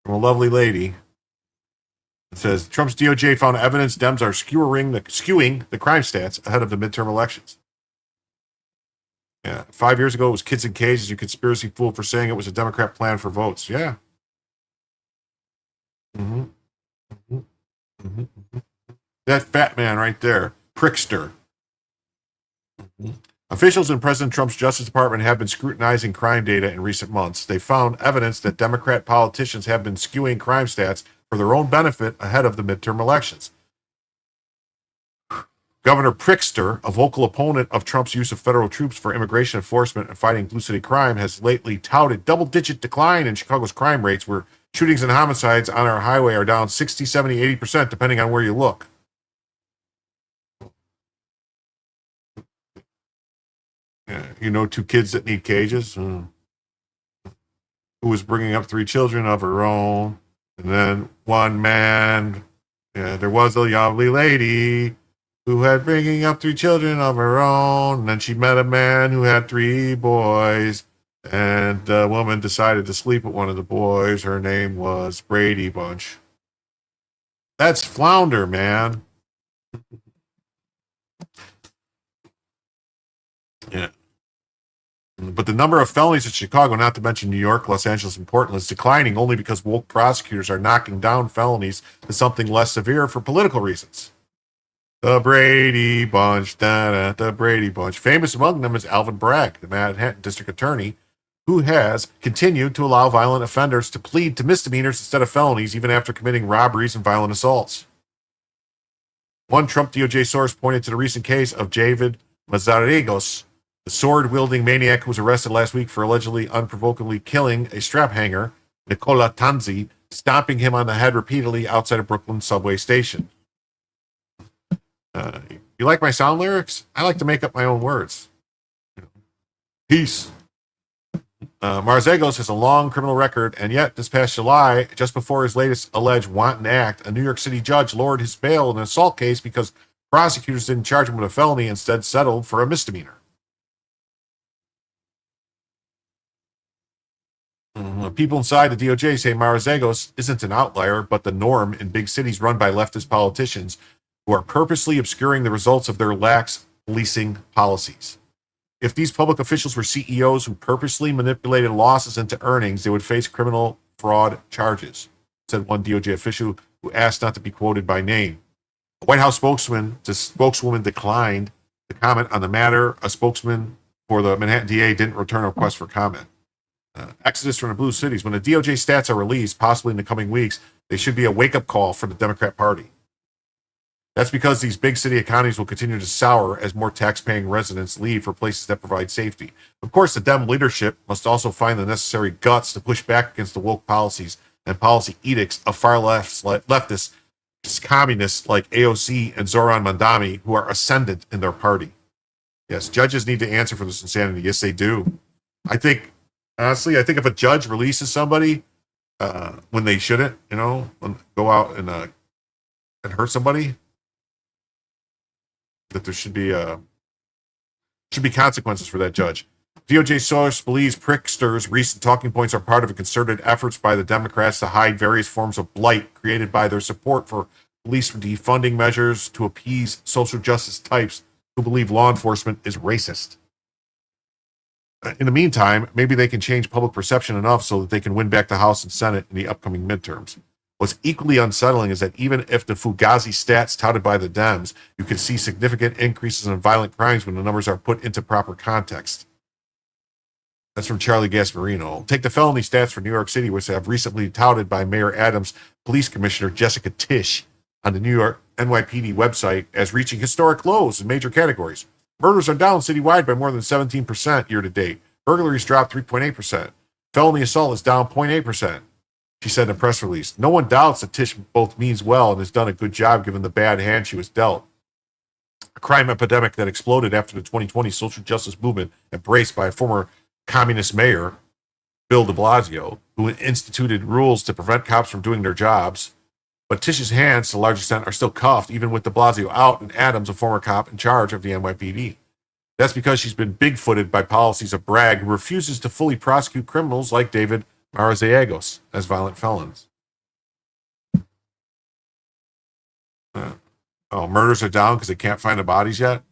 from a lovely lady. It says Trump's DOJ found evidence Dems are skewing the crime stats ahead of the midterm elections. Yeah, 5 years ago it was kids in cages. You conspiracy fool for saying it was a Democrat plan for votes. Yeah. That fat man right there, prickster. Officials in President Trump's Justice Department have been scrutinizing crime data in recent months. They found evidence that Democrat politicians have been skewing crime stats for their own benefit ahead of the midterm elections. Governor Prickster, a vocal opponent of Trump's use of federal troops for immigration enforcement and fighting blue city crime, has lately touted double-digit decline in Chicago's crime rates, where shootings and homicides on our highway are down 60, 70, 80%, depending on where you look. Yeah, two kids that need cages, who was bringing up 3 children of her own, and then one man, there was a lovely lady who had bringing up 3 children of her own, and then she met a man who had 3 boys, and the woman decided to sleep with one of the boys. Her name was Brady Bunch. That's flounder, man. Yeah. But the number of felonies in Chicago, not to mention New York, Los Angeles, and Portland, is declining only because woke prosecutors are knocking down felonies to something less severe for political reasons. The Brady Bunch, the Brady Bunch. Famous among them is Alvin Bragg, the Manhattan District Attorney, who has continued to allow violent offenders to plead to misdemeanors instead of felonies, even after committing robberies and violent assaults. One Trump DOJ source pointed to the recent case of David Mazariegos, the sword-wielding maniac who was arrested last week for allegedly unprovokedly killing a strap hanger, Nicola Tanzi, stomping him on the head repeatedly outside a Brooklyn subway station. You like my sound lyrics? I like to make up my own words. Peace. Marzegos has a long criminal record, and yet this past July, just before his latest alleged wanton act, a New York City judge lowered his bail in an assault case because prosecutors didn't charge him with a felony, instead settled for a misdemeanor. People inside the DOJ say Marzegos isn't an outlier, but the norm in big cities run by leftist politicians who are purposely obscuring the results of their lax policing policies. If these public officials were CEOs who purposely manipulated losses into earnings, they would face criminal fraud charges, said one DOJ official who asked not to be quoted by name. A White House spokeswoman declined to comment on the matter. A spokesman for the Manhattan DA didn't return a request for comment. Exodus from the blue cities. When the DOJ stats are released, possibly in the coming weeks, they should be a wake-up call for the Democrat Party. That's because these big city economies will continue to sour as more tax-paying residents leave for places that provide safety. Of course, the Dem leadership must also find the necessary guts to push back against the woke policies and policy edicts of far leftists It's communists like AOC and Zoran Mandami who are ascendant in their party. Yes, judges need to answer for this insanity. Yes, they do. I think, honestly, if a judge releases somebody when they shouldn't, go out and hurt somebody, that there should be consequences for that judge. DOJ source believes Pritzker's recent talking points are part of a concerted efforts by the Democrats to hide various forms of blight created by their support for police defunding measures to appease social justice types who believe law enforcement is racist. In the meantime, maybe they can change public perception enough so that they can win back the House and Senate in the upcoming midterms. What's equally unsettling is that even if the Fugazi stats touted by the Dems, you can see significant increases in violent crimes when the numbers are put into proper context. That's from Charlie Gasparino. Take the felony stats for New York City, which have recently touted by Mayor Adams' police commissioner Jessica Tisch on the New York NYPD website as reaching historic lows in major categories. Murders are down citywide by more than 17% year to date. Burglaries dropped 3.8%. Felony assault is down 0.8%. She said in a press release. No one doubts that Tisch both means well and has done a good job given the bad hand she was dealt. A crime epidemic that exploded after the 2020 social justice movement embraced by a former communist mayor, Bill de Blasio, who instituted rules to prevent cops from doing their jobs. But Tisch's hands, to a large extent, are still cuffed, even with de Blasio out and Adams, a former cop in charge of the NYPD. That's because she's been big-footed by policies of Bragg, who refuses to fully prosecute criminals like David Marazallegos as violent felons. Murders are down because they can't find the bodies yet?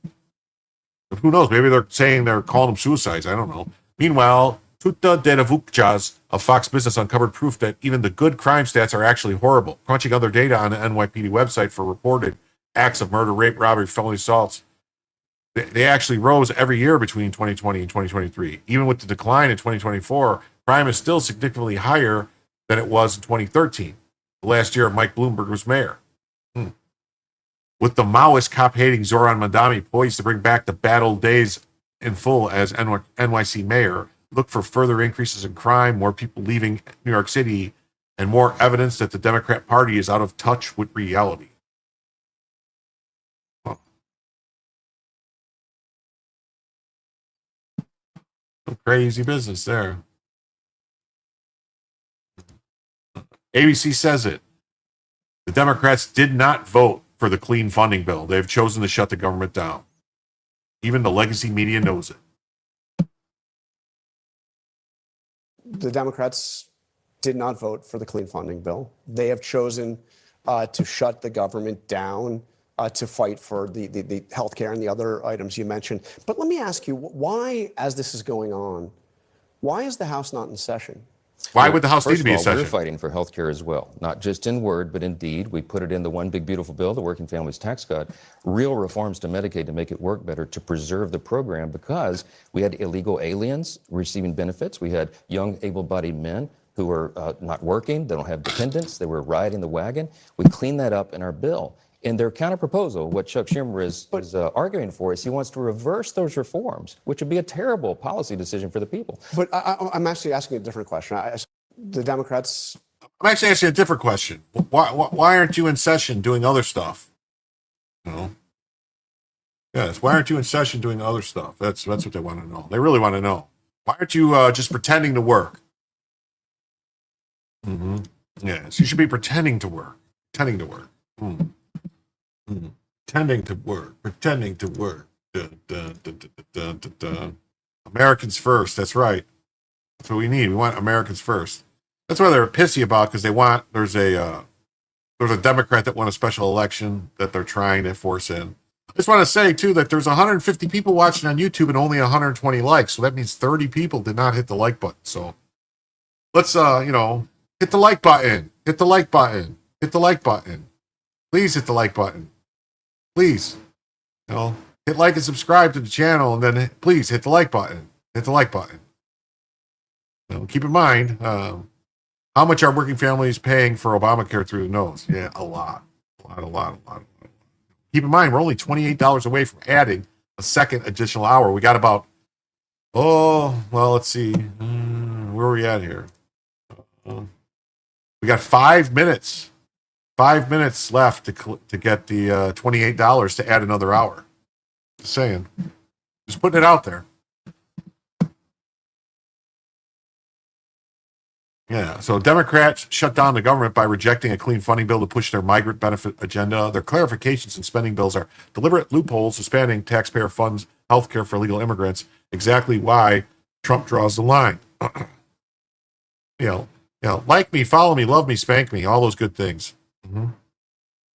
But who knows? Maybe they're saying they're calling them suicides. I don't know. Meanwhile, Tuta Dedavukjas of Fox Business uncovered proof that even the good crime stats are actually horrible. Crunching other data on the NYPD website for reported acts of murder, rape, robbery, felony assaults, they actually rose every year between 2020 and 2023. Even with the decline in 2024, crime is still significantly higher than it was in 2013, the last year Mike Bloomberg was mayor. With the Maoist cop-hating Zoran Mandami poised to bring back the bad old days in full as NYC mayor, look for further increases in crime, more people leaving New York City, and more evidence that the Democrat Party is out of touch with reality. Some crazy business there. ABC says it. The Democrats did not vote for the clean funding bill. They've chosen to shut the government down. Even the legacy media knows it.
The Democrats did not vote for the clean funding bill. They have chosen to shut the government down to fight for the health care and the other items you mentioned. But let me ask you, why, as this is going on, why is the House not in session?
Why would the House need to be in
First of all,
session?
we're fighting for health care as well, not just in word, but in deed. We put it in the one big beautiful bill, the Working Families Tax Cut, real reforms to Medicaid to make it work better, to preserve the program, because we had illegal aliens receiving benefits. We had young able-bodied men who were not working, they don't have dependents, they were riding the wagon. We cleaned that up in our bill. In their counterproposal, what Chuck Schumer is arguing for is he wants to reverse those reforms, which would be a terrible policy decision for the people.
But I'm actually asking a different question. The Democrats...
I'm actually asking a different question. Why aren't you in session doing other stuff? Yes, why aren't you in session doing other stuff? That's what they want to know. They really want to know. Why aren't you just pretending to work? Yes, you should be pretending to work. Pretending to work. Pretending to work. Pretending to work. Americans first. That's right. That's what we need. We want Americans first. That's why they're pissy about, because they want there's a Democrat that won a special election that they're trying to force in. I just want to say too that there's 150 people watching on YouTube and only 120 likes. So that means 30 people did not hit the like button. So let's hit the like button. Hit the like button. Hit the like button. Please hit the like button. Please. Hit like and subscribe to the channel, and then please hit the like button. Hit the like button. Keep in mind, how much are working families paying for Obamacare through the nose? Yeah, a lot. A lot. Keep in mind, we're only $28 away from adding a second additional hour. We got about, let's see. Where are we at here? We got 5 minutes. 5 minutes left to get the $28 to add another hour. Just saying. Just putting it out there. Yeah, so Democrats shut down the government by rejecting a clean funding bill to push their migrant benefit agenda. Their clarifications and spending bills are deliberate loopholes expanding taxpayer funds, health care for illegal immigrants, exactly why Trump draws the line. Like me, follow me, love me, spank me, all those good things. Mm-hmm.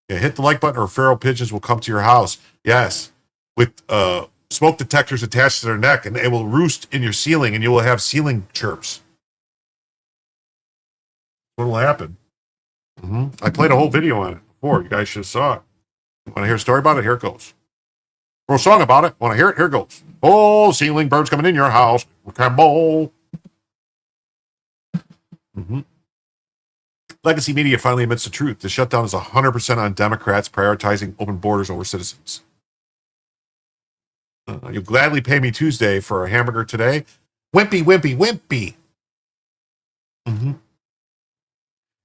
Yeah, hit the like button or feral pigeons will come to your house. Yes, with smoke detectors attached to their neck, and they will roost in your ceiling, and you will have ceiling chirps. What will happen? Mm-hmm. I played a whole video on it before. You guys should have saw it. Want to hear a story about it? Here it goes. Or a song about it? Want to hear it? Here it goes. Oh, ceiling birds coming in your house. Campbell. Mm-hmm. Legacy Media finally admits the truth. The shutdown is 100% on Democrats prioritizing open borders over citizens. You'll gladly pay me Tuesday for a hamburger today. Wimpy, wimpy, wimpy. Mm-hmm.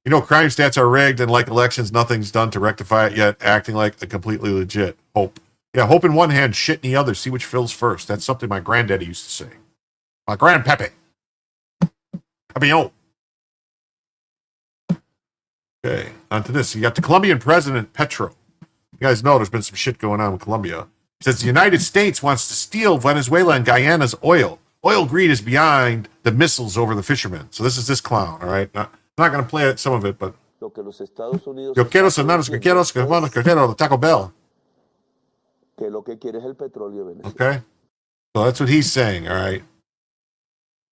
You know, crime stats are rigged, and like elections, nothing's done to rectify it yet, acting like a completely legit hope. Yeah, hope in one hand, shit in the other. See which fills first. That's something my granddaddy used to say. My grandpappy. Papillon. Okay, on to this. You got the Colombian president, Petro. You guys know there's been some shit going on with Colombia. He says the United States wants to steal Venezuela and Guyana's oil. Oil greed is behind the missiles over the fishermen. So this is this clown, all right? I'm not going to play some of it, but yo quiero cenar los que quiero, que van a quiero the Taco Bell. Okay? So that's what he's saying, all right?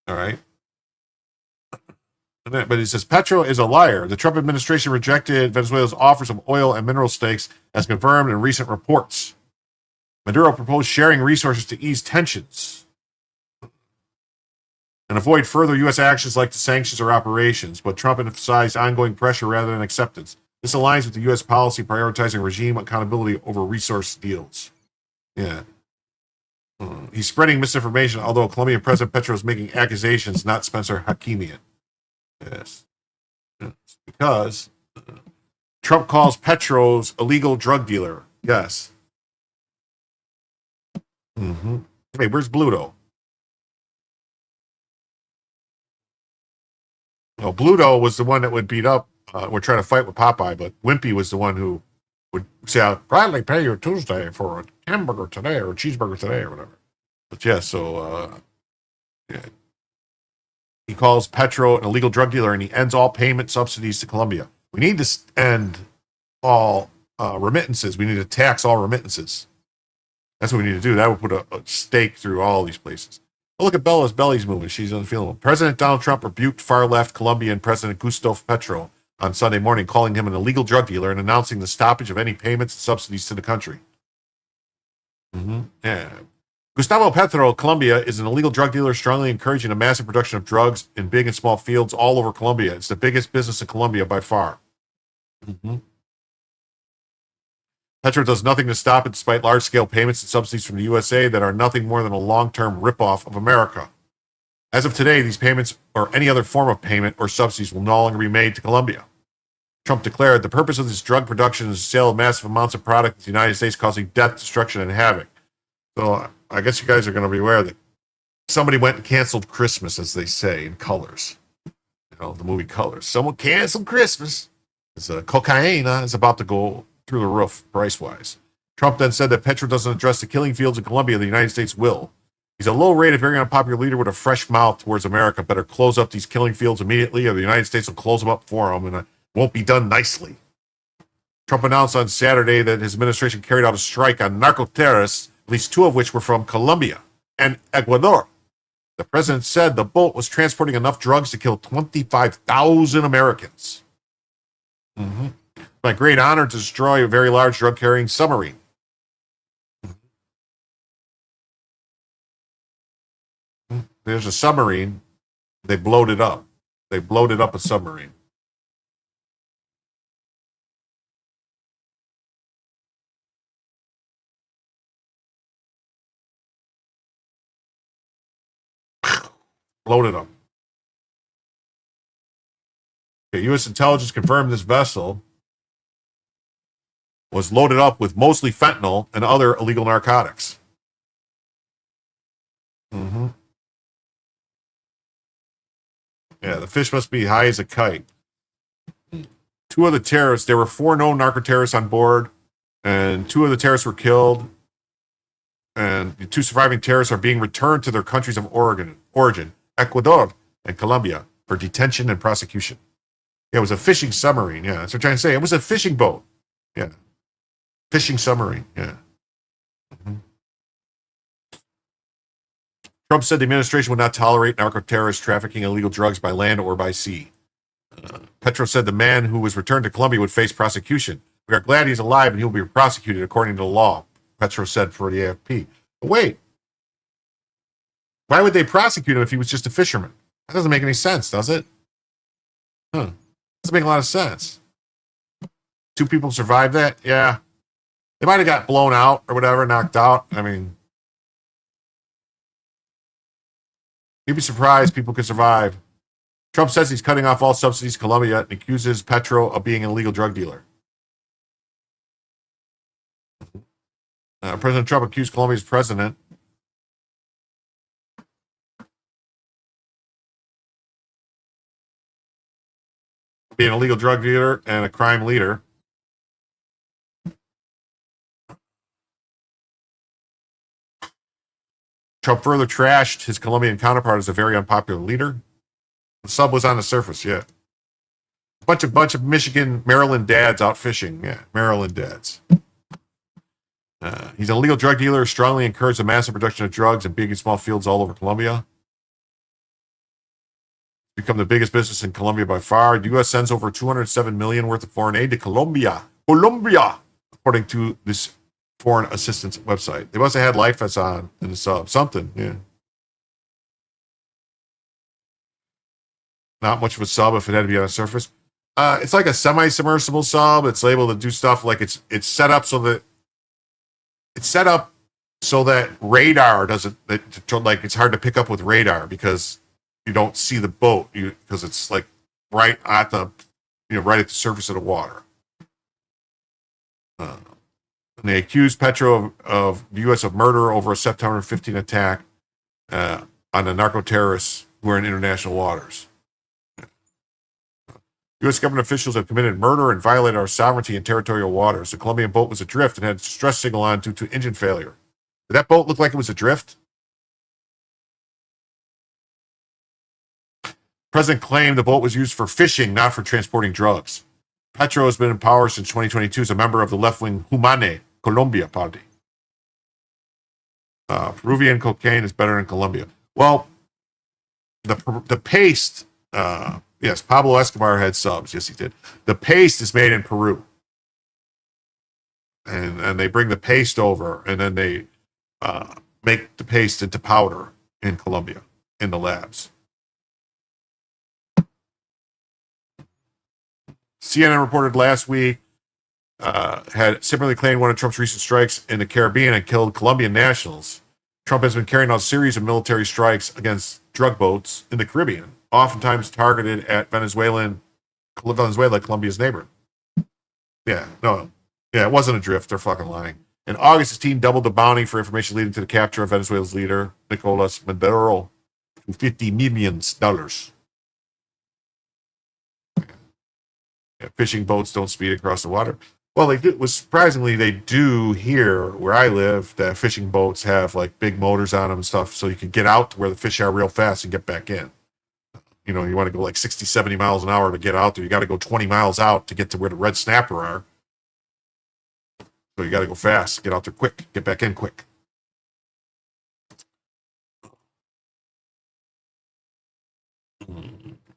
All right? But he says Petro is a liar. The Trump administration rejected Venezuela's offers of oil and mineral stakes as confirmed in recent reports. Maduro proposed sharing resources to ease tensions and avoid further U.S. actions like the sanctions or operations, but Trump emphasized ongoing pressure rather than acceptance. This aligns with the U.S. policy prioritizing regime accountability over resource deals. Yeah. He's spreading misinformation, although Colombian President Petro is making accusations, not Spencer Hakimian. Yes. Because Trump calls Petro's illegal drug dealer. Yes. Mm-hmm. Hey, where's Bluto? Well, Bluto was the one that would beat up. We're trying to fight with Popeye, but Wimpy was the one who would say, "I'll gladly pay you Tuesday for a hamburger today or a cheeseburger today or whatever." But yeah, so yeah. He calls Petro an illegal drug dealer, and he ends all payment subsidies to Colombia. We need to end all remittances. We need to tax all remittances. That's what we need to do. That would put a stake through all these places. Oh, look at Bella's belly's moving. She's unfeeling. President Donald Trump rebuked far-left Colombian President Gustavo Petro on Sunday morning, calling him an illegal drug dealer and announcing the stoppage of any payments and subsidies to the country. Mm-hmm. Yeah. Gustavo Petro, Colombia, is an illegal drug dealer strongly encouraging a massive production of drugs in big and small fields all over Colombia. It's the biggest business in Colombia by far. Mm-hmm. Petro does nothing to stop it despite large-scale payments and subsidies from the USA that are nothing more than a long-term ripoff of America. As of today, these payments or any other form of payment or subsidies will no longer be made to Colombia. Trump declared the purpose of this drug production is the sale of massive amounts of product to the United States, causing death, destruction, and havoc. So I guess you guys are going to be aware that somebody went and canceled Christmas, as they say, in Colors. You know, the movie Colors. Someone canceled Christmas. It's cocaine is about to go through the roof, price-wise. Trump then said that Petro doesn't address the killing fields in Colombia. The United States will. He's a low-rated, very unpopular leader with a fresh mouth towards America. Better close up these killing fields immediately, or the United States will close them up for him, and it won't be done nicely. Trump announced on Saturday that his administration carried out a strike on narco-terrorists, at least two of which were from Colombia and Ecuador. The president said the boat was transporting enough drugs to kill 25,000 Americans. Mm-hmm. My great honor to destroy a very large drug-carrying submarine. There's a submarine. They blowed it up. They blowed it up a submarine. Blowed it up. Okay, U.S. intelligence confirmed this vessel was loaded up with mostly fentanyl and other illegal narcotics. Mm-hmm. Yeah, the fish must be high as a kite. Two of the terrorists, there were 4 known narco-terrorists on board, and 2 of the terrorists were killed. And the 2 surviving terrorists are being returned to their countries of origin, Ecuador and Colombia, for detention and prosecution. Yeah, it was a fishing submarine. Yeah, that's what I'm trying to say. It was a fishing boat. Yeah. Fishing submarine. Yeah. Mm-hmm. Trump said the administration would not tolerate narco-terrorist trafficking illegal drugs by land or by sea. Petro said the man who was returned to Colombia would face prosecution. We are glad he's alive and he will be prosecuted according to the law, Petro said for the AFP. But wait. Why would they prosecute him if he was just a fisherman? That doesn't make any sense, does it? Doesn't make a lot of sense. 2 people survived that? Yeah. They might have got blown out or whatever, knocked out. I mean, you'd be surprised people could survive. Trump says he's cutting off all subsidies to Colombia and accuses Petro of being an illegal drug dealer. President Trump accused Colombia's president of being an illegal drug dealer and a crime leader. Trump further trashed his Colombian counterpart as a very unpopular leader. The sub was on the surface, yeah. Bunch of Michigan, Maryland dads out fishing, yeah, Maryland dads. He's an illegal drug dealer, strongly encouraged the massive production of drugs in big and small fields all over Colombia. Become the biggest business in Colombia by far. The U.S. sends over $207 million worth of foreign aid to Colombia, according to this foreign assistance website. They must have had life vests on in the sub, something, yeah. Not much of a sub if it had to be on a surface. It's like a semi-submersible sub. It's able to do stuff like it's set up so that radar doesn't, like it's hard to pick up with radar because you don't see the boat because it's like right at the surface of the water. And they accused Petro of the U.S. of murder over a September 15 attack on the narco-terrorists who are in international waters. U.S. government officials have committed murder and violated our sovereignty in territorial waters. The Colombian boat was adrift and had a distress signal on due to engine failure. Did that boat look like it was adrift? The president claimed the boat was used for fishing, not for transporting drugs. Petro has been in power since 2022 as a member of the left-wing Humane Colombia party. Peruvian cocaine is better in Colombia. Well, the paste... yes, Pablo Escobar had subs. Yes, he did. The paste is made in Peru. And they bring the paste over, and then they make the paste into powder in Colombia, in the labs. CNN reported last week had similarly claimed one of Trump's recent strikes in the Caribbean and killed Colombian nationals. Trump has been carrying out a series of military strikes against drug boats in the Caribbean, oftentimes targeted at Venezuela, Colombia's neighbor. Yeah, it wasn't a drift. They're fucking lying. In August, his team doubled the bounty for information leading to the capture of Venezuela's leader, Nicolas Maduro, to $50 million. Yeah, fishing boats don't speed across the water. Well, they do. Surprisingly, they do here where I live. That fishing boats have like big motors on them and stuff, so you can get out to where the fish are real fast and get back in. You know, you want to go like 60, 70 miles an hour to get out there. You got to go 20 miles out to get to where the red snapper are. So you got to go fast, get out there quick, get back in quick.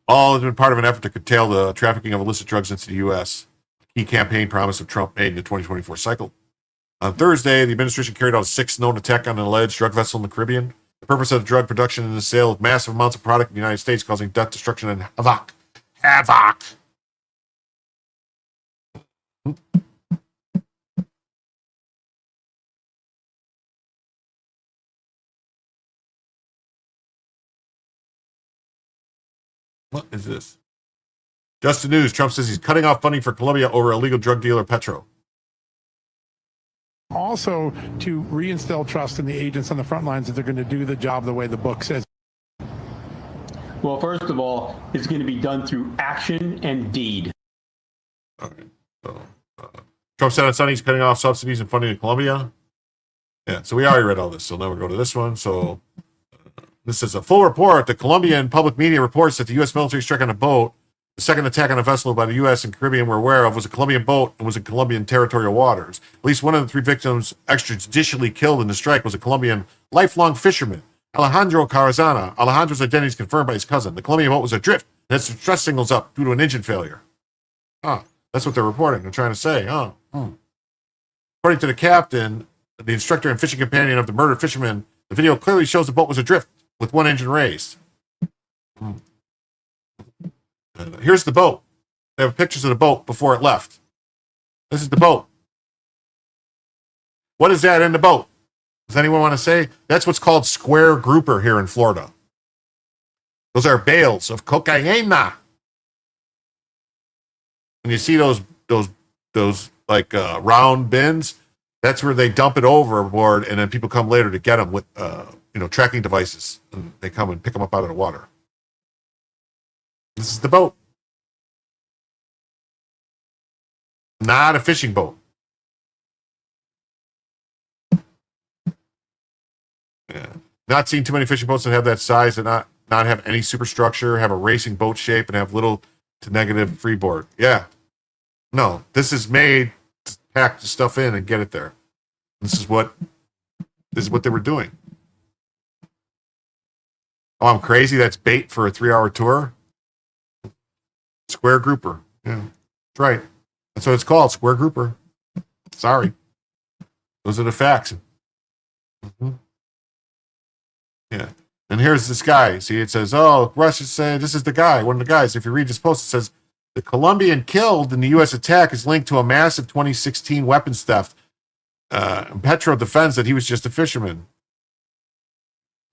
All has been part of an effort to curtail the trafficking of illicit drugs into the U.S. Key campaign promise of Trump made in the 2024 cycle. On Thursday, the administration carried out a 6th known attack on an alleged drug vessel in the Caribbean. The purpose of the drug production and the sale of massive amounts of product in the United States, causing death, destruction, and havoc. What is this? Just the news. Trump says he's cutting off funding for Colombia over illegal drug dealer Petro.
Also, to reinstill trust in the agents on the front lines that they're going to do the job the way the book says.
Well, first of all, it's going to be done through action and deed.
Okay. So, Trump said on Sunday he's cutting off subsidies and funding in Colombia. Yeah, so we already read all this, so now we'll go to this one. So this is a full report. The Colombian public media reports that the U.S. military strike on a boat. The second attack on a vessel by the U.S. and Caribbean we're aware of was a Colombian boat and was in Colombian territorial waters. At least one of the 3 victims extrajudicially killed in the strike was a Colombian lifelong fisherman, Alejandro Carazana. Alejandro's identity is confirmed by his cousin. The Colombian boat was adrift and had distress signals up due to an engine failure. That's what they're reporting. They're trying to say. According to the captain, the instructor and fishing companion of the murdered fisherman, the video clearly shows the boat was adrift with one engine raised. Here's the boat. They have pictures of the boat before it left. This is the boat. What is that in the boat? Does anyone want to say? That's what's called square grouper here in Florida. Those are bales of cocaine. When you see those like round bins, that's where they dump it overboard, and then people come later to get them with tracking devices, and they come and pick them up out of the water. This is the boat. Not a fishing boat. Yeah. Not seen too many fishing boats that have that size and not have any superstructure, have a racing boat shape, and have little to negative freeboard. Yeah. No, this is made to pack the stuff in and get it there. This is what they were doing. Oh, I'm crazy. That's bait for a 3-hour tour. Square grouper. Yeah, that's right. That's what it's called, square grouper. Sorry. Those are the facts. Yeah. And here's this guy. See, it says, Russia said, this is the guy, one of the guys. If you read this post, it says, the Colombian killed in the U.S. attack is linked to a massive 2016 weapons theft. Petro defends that he was just a fisherman.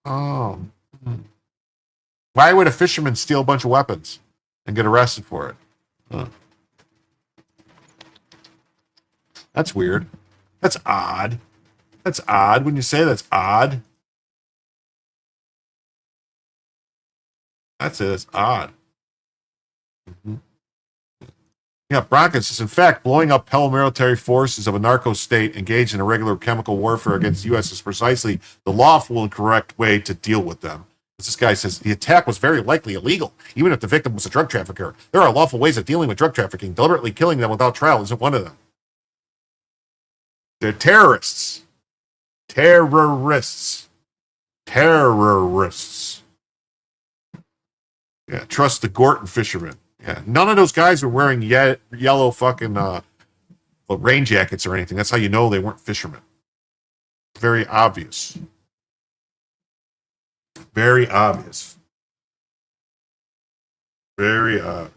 Oh. Why would a fisherman steal a bunch of weapons and get arrested for it? That's weird. That's odd. That's odd. When you say that's odd. That's it. It's odd. Yeah, Broncos says, in fact, blowing up paramilitary forces of a narco state engaged in irregular chemical warfare against the U.S. is precisely the lawful and correct way to deal with them. This guy says, the attack was very likely illegal, even if the victim was a drug trafficker. There are lawful ways of dealing with drug trafficking. Deliberately killing them without trial isn't one of them. They're terrorists. Terrorists. Terrorists. Yeah, trust the Gorton fishermen. Yeah, none of those guys were wearing yellow fucking rain jackets or anything. That's how you know they weren't fishermen. Very obvious. Very obvious. Very obvious.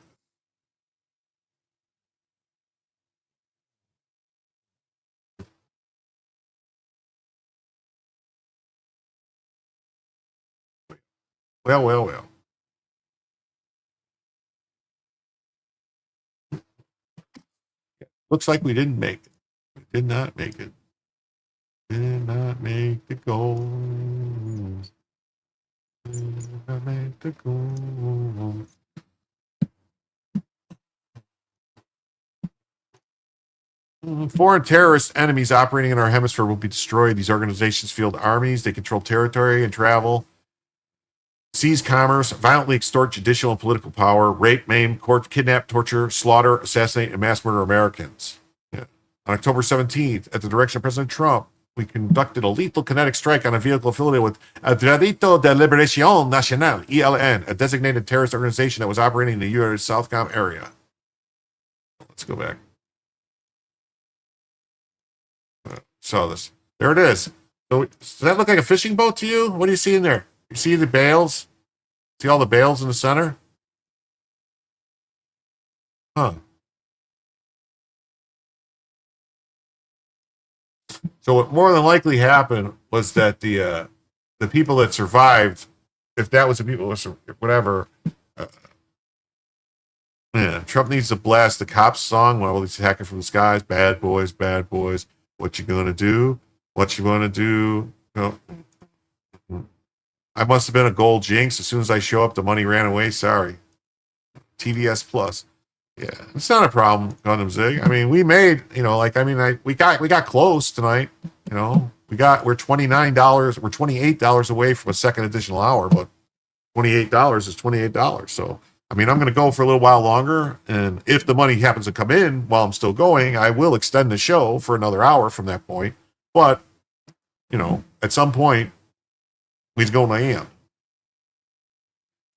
Well. Looks like we didn't make it. We did not make it. Did not make the goal. Did not make the goal. Foreign terrorist enemies operating in our hemisphere will be destroyed. These organizations field armies. They control territory and travel, seize commerce, violently extort judicial and political power, rape, maim, kidnap, torture, slaughter, assassinate, and mass murder Americans. Yeah. On October 17th, at the direction of President Trump, we conducted a lethal kinetic strike on a vehicle affiliated with Ejército de Liberación Nacional, ELN, a designated terrorist organization that was operating in the U.S. Southcom area. Let's go back. Saw this. There it is. So, does that look like a fishing boat to you? What do you see in there? You see the bales? See all the bales in the center? Huh. So what more than likely happened was that the people that survived, if that was the people, whatever, yeah, Trump needs to blast the cops song while he's hacking from the skies. Bad boys, bad boys. What you gonna do? What you wanna do? No. I must have been a gold jinx. As soon as I show up, the money ran away. Sorry. TVS Plus. Yeah, it's not a problem, Gundam Zig. I mean, we made, we got close tonight. We're $29, we're $28 away from a second additional hour, but $28 is $28. So, I mean, I'm going to go for a little while longer, and if the money happens to come in while I'm still going, I will extend the show for another hour from that point. But, at some point, he's going to end.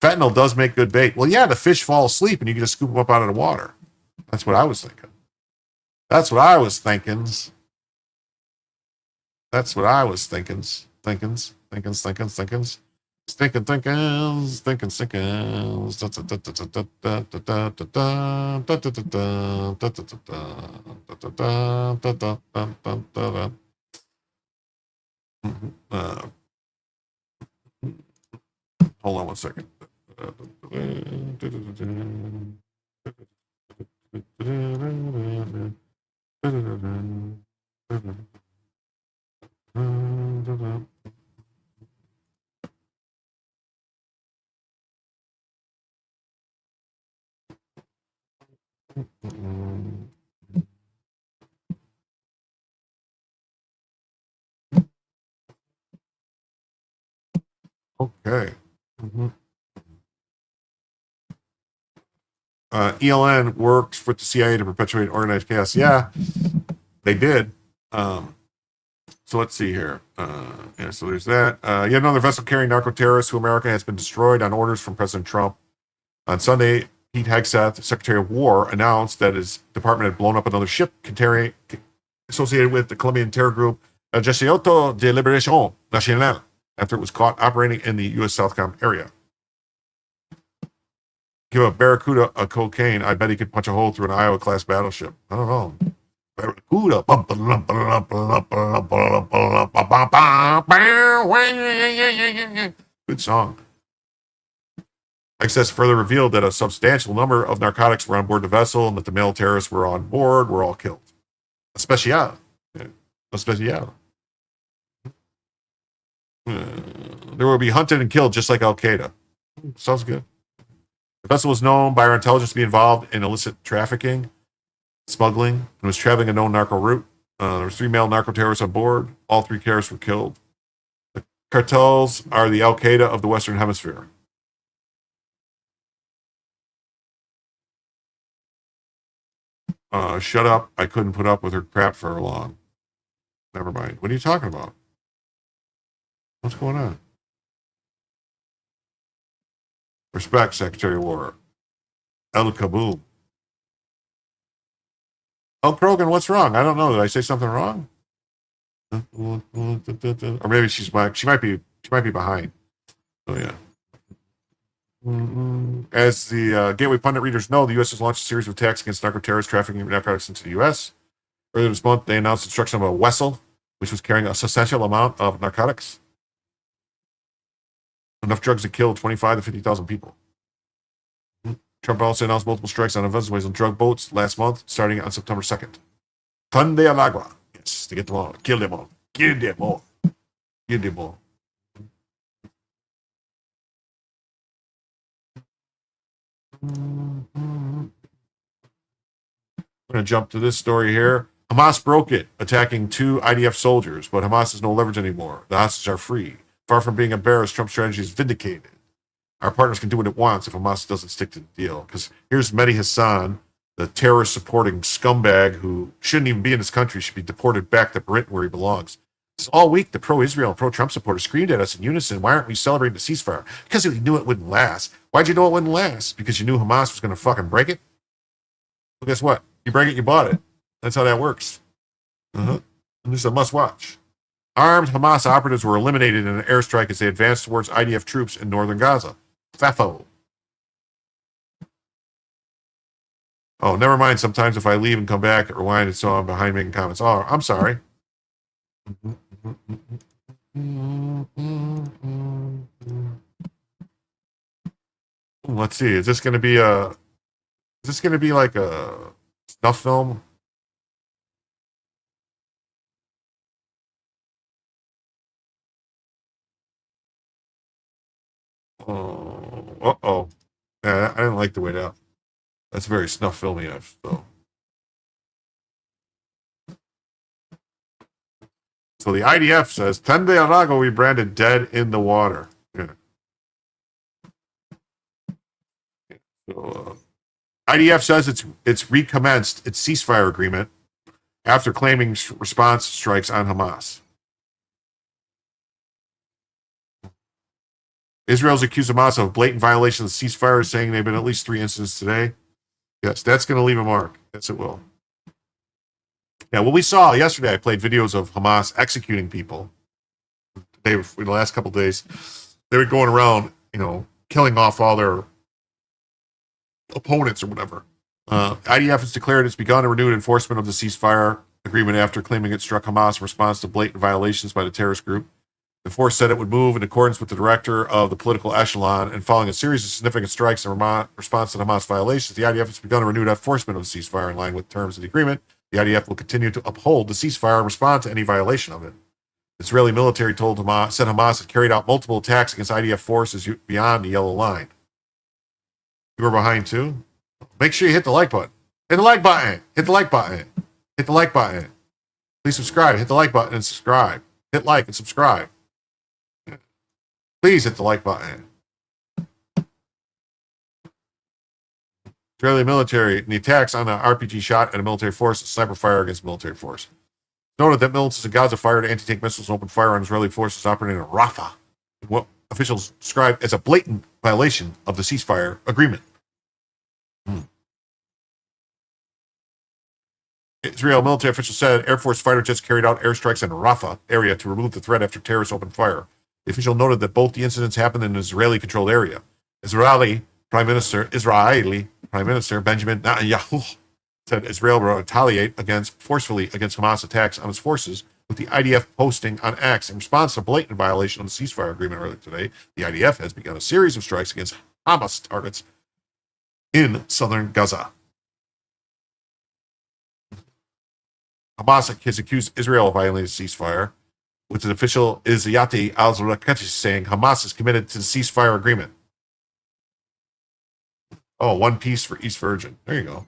Fentanyl does make good bait. Well, yeah, the fish fall asleep and you can just scoop them up out of the water. That's what I was thinking. That's what I was thinking. That's what I was thinking. Thinkins. Hold on one second. Okay. ELN works with the CIA to perpetuate organized chaos. Yeah, they did. So let's see here. So there's that. Yet another vessel carrying narco-terrorists to America has been destroyed on orders from President Trump. On Sunday, Pete Hegseth, Secretary of War, announced that his department had blown up another ship associated with the Colombian terror group Ejército de Liberación Nacional after it was caught operating in the U.S. Southcom area. Give a Barracuda a cocaine, I bet he could punch a hole through an Iowa-class battleship. I don't know. Barracuda. Good song. Access further revealed that a substantial number of narcotics were on board the vessel and that the male terrorists were on board were all killed. Especial. They will be hunted and killed just like Al-Qaeda. Sounds good. The vessel was known by our intelligence to be involved in illicit trafficking, smuggling, and was traveling a known narco route. There were 3 male narco terrorists on board. All 3 terrorists were killed. The cartels are the Al-Qaeda of the Western Hemisphere. Shut up. I couldn't put up with her crap for long. Never mind. What are you talking about? What's going on? Respect, Secretary of War. El Kaboom. Oh, Krogan, what's wrong? I don't know. Did I say something wrong? Or maybe she might be behind. Oh yeah. As the Gateway Pundit readers know, the U.S. has launched a series of attacks against narco-terrorists trafficking narcotics into the U.S. Earlier this month, they announced the destruction of a vessel which was carrying a substantial amount of narcotics. Enough drugs to kill 25 to 50,000 people. Trump also announced multiple strikes on Venezuelan drug boats last month, starting on September 2nd. Tan de Alagua. Yes, to get them all. Kill them all. Kill them all. Kill them all. I'm going to jump to this story here. Hamas broke it, attacking 2 IDF soldiers, but Hamas has no leverage anymore. The hostages are free. Far from being embarrassed, Trump's strategy is vindicated. Our partners can do what it wants if Hamas doesn't stick to the deal. Because here's Mehdi Hassan, the terrorist-supporting scumbag who shouldn't even be in this country, should be deported back to Britain where he belongs. All week, the pro-Israel and pro-Trump supporters screamed at us in unison, why aren't we celebrating the ceasefire? Because we knew it wouldn't last. Why'd you know it wouldn't last? Because you knew Hamas was going to fucking break it? Well, guess what? You break it, you bought it. That's how that works. And this is a must-watch. Armed Hamas operatives were eliminated in an airstrike as they advanced towards IDF troops in northern Gaza. FAFO. Oh, never mind. Sometimes if I leave and come back, it rewind and so I'm behind making comments. Oh, I'm sorry. Let's see. Is this going to be like a snuff film? Uh-oh. Yeah, I didn't like the way that. That's very snuff filmy. So the IDF says Tende Arago we branded dead in the water. Yeah. So, IDF says it's recommenced its ceasefire agreement after claiming response strikes on Hamas. Israel's accused Hamas of blatant violation of the ceasefire, saying there have been at least 3 incidents today. Yes, that's going to leave a mark. Yes, it will. Yeah, what we saw yesterday, I played videos of Hamas executing people. In the last couple of days, they were going around, killing off all their opponents or whatever. IDF has declared it's begun a renewed enforcement of the ceasefire agreement after claiming it struck Hamas in response to blatant violations by the terrorist group. The force said it would move in accordance with the director of the political echelon, and following a series of significant strikes in response to the Hamas violations, the IDF has begun a renewed enforcement of the ceasefire in line with terms of the agreement. The IDF will continue to uphold the ceasefire and respond to any violation of it. The Israeli military said Hamas had carried out multiple attacks against IDF forces beyond the yellow line. You were behind too? Make sure you hit the like button. Hit the like button. Hit the like button. Hit the like button. Please subscribe. Hit the like button and subscribe. Hit like and subscribe. Please hit the like button. Israeli military, the attacks on the RPG shot at a military force and sniper fire against military force. Noted that militants in Gaza fired anti-tank missiles and opened fire on Israeli forces operating in Rafah, what officials described as a blatant violation of the ceasefire agreement. Israel military officials said Air Force fighter jets carried out airstrikes in Rafah area to remove the threat after terrorists opened fire. The official noted that both the incidents happened in an Israeli-controlled area. Israeli Prime Minister Benjamin Netanyahu said Israel will retaliate forcefully against Hamas attacks on its forces, with the IDF posting on X in response to a blatant violation of the ceasefire agreement earlier today. The IDF has begun a series of strikes against Hamas targets in southern Gaza. Hamas has accused Israel of violating the ceasefire, with an official Izzati al-Rakati saying Hamas is committed to the ceasefire agreement. Oh, one piece for East Virgin. There you go.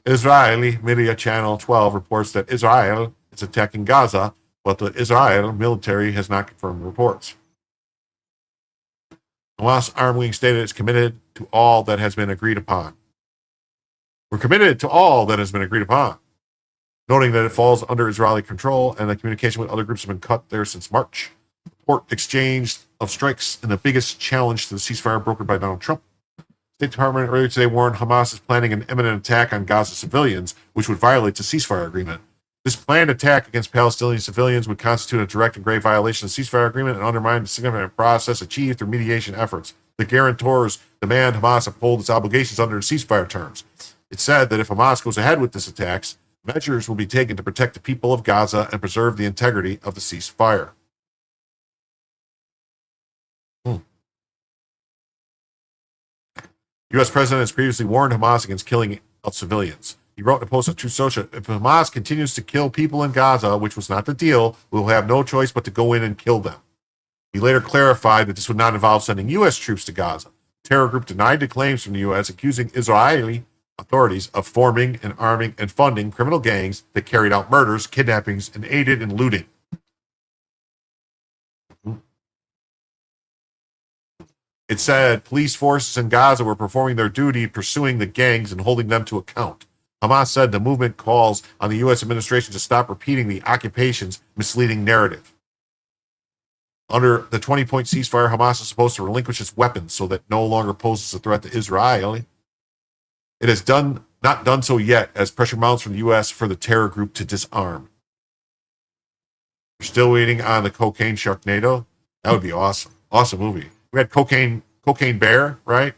Israeli media channel 12 reports that Israel is attacking Gaza, but the Israel military has not confirmed reports. Hamas armed wing stated it's committed to all that has been agreed upon. We're committed to all that has been agreed upon, noting that it falls under Israeli control and that communication with other groups have been cut there since March. Report exchange of strikes in the biggest challenge to the ceasefire brokered by Donald Trump. State Department earlier today warned Hamas is planning an imminent attack on Gaza civilians, which would violate the ceasefire agreement. This planned attack against Palestinian civilians would constitute a direct and grave violation of the ceasefire agreement and undermine the significant process achieved through mediation efforts. The guarantors demand Hamas uphold its obligations under the ceasefire terms. It said that if Hamas goes ahead with this attacks, measures will be taken to protect the people of Gaza and preserve the integrity of the ceasefire. U.S. President has previously warned Hamas against killing of civilians. He wrote in a post on Truth Social, if Hamas continues to kill people in Gaza, which was not the deal, we will have no choice but to go in and kill them. He later clarified that this would not involve sending U.S. troops to Gaza. The terror group denied the claims from the U.S., accusing Israeli authorities of forming and arming and funding criminal gangs that carried out murders, kidnappings, and aided in looting. It said police forces in Gaza were performing their duty, pursuing the gangs and holding them to account. Hamas said the movement calls on the U.S. administration to stop repeating the occupation's misleading narrative. Under the 20-point ceasefire, Hamas is supposed to relinquish its weapons so that no longer poses a threat to Israel. It has not done so yet, as pressure mounts from the U.S. for the terror group to disarm. We're still waiting on the Cocaine Sharknado. That would be awesome. Awesome movie. We had Cocaine Bear, right?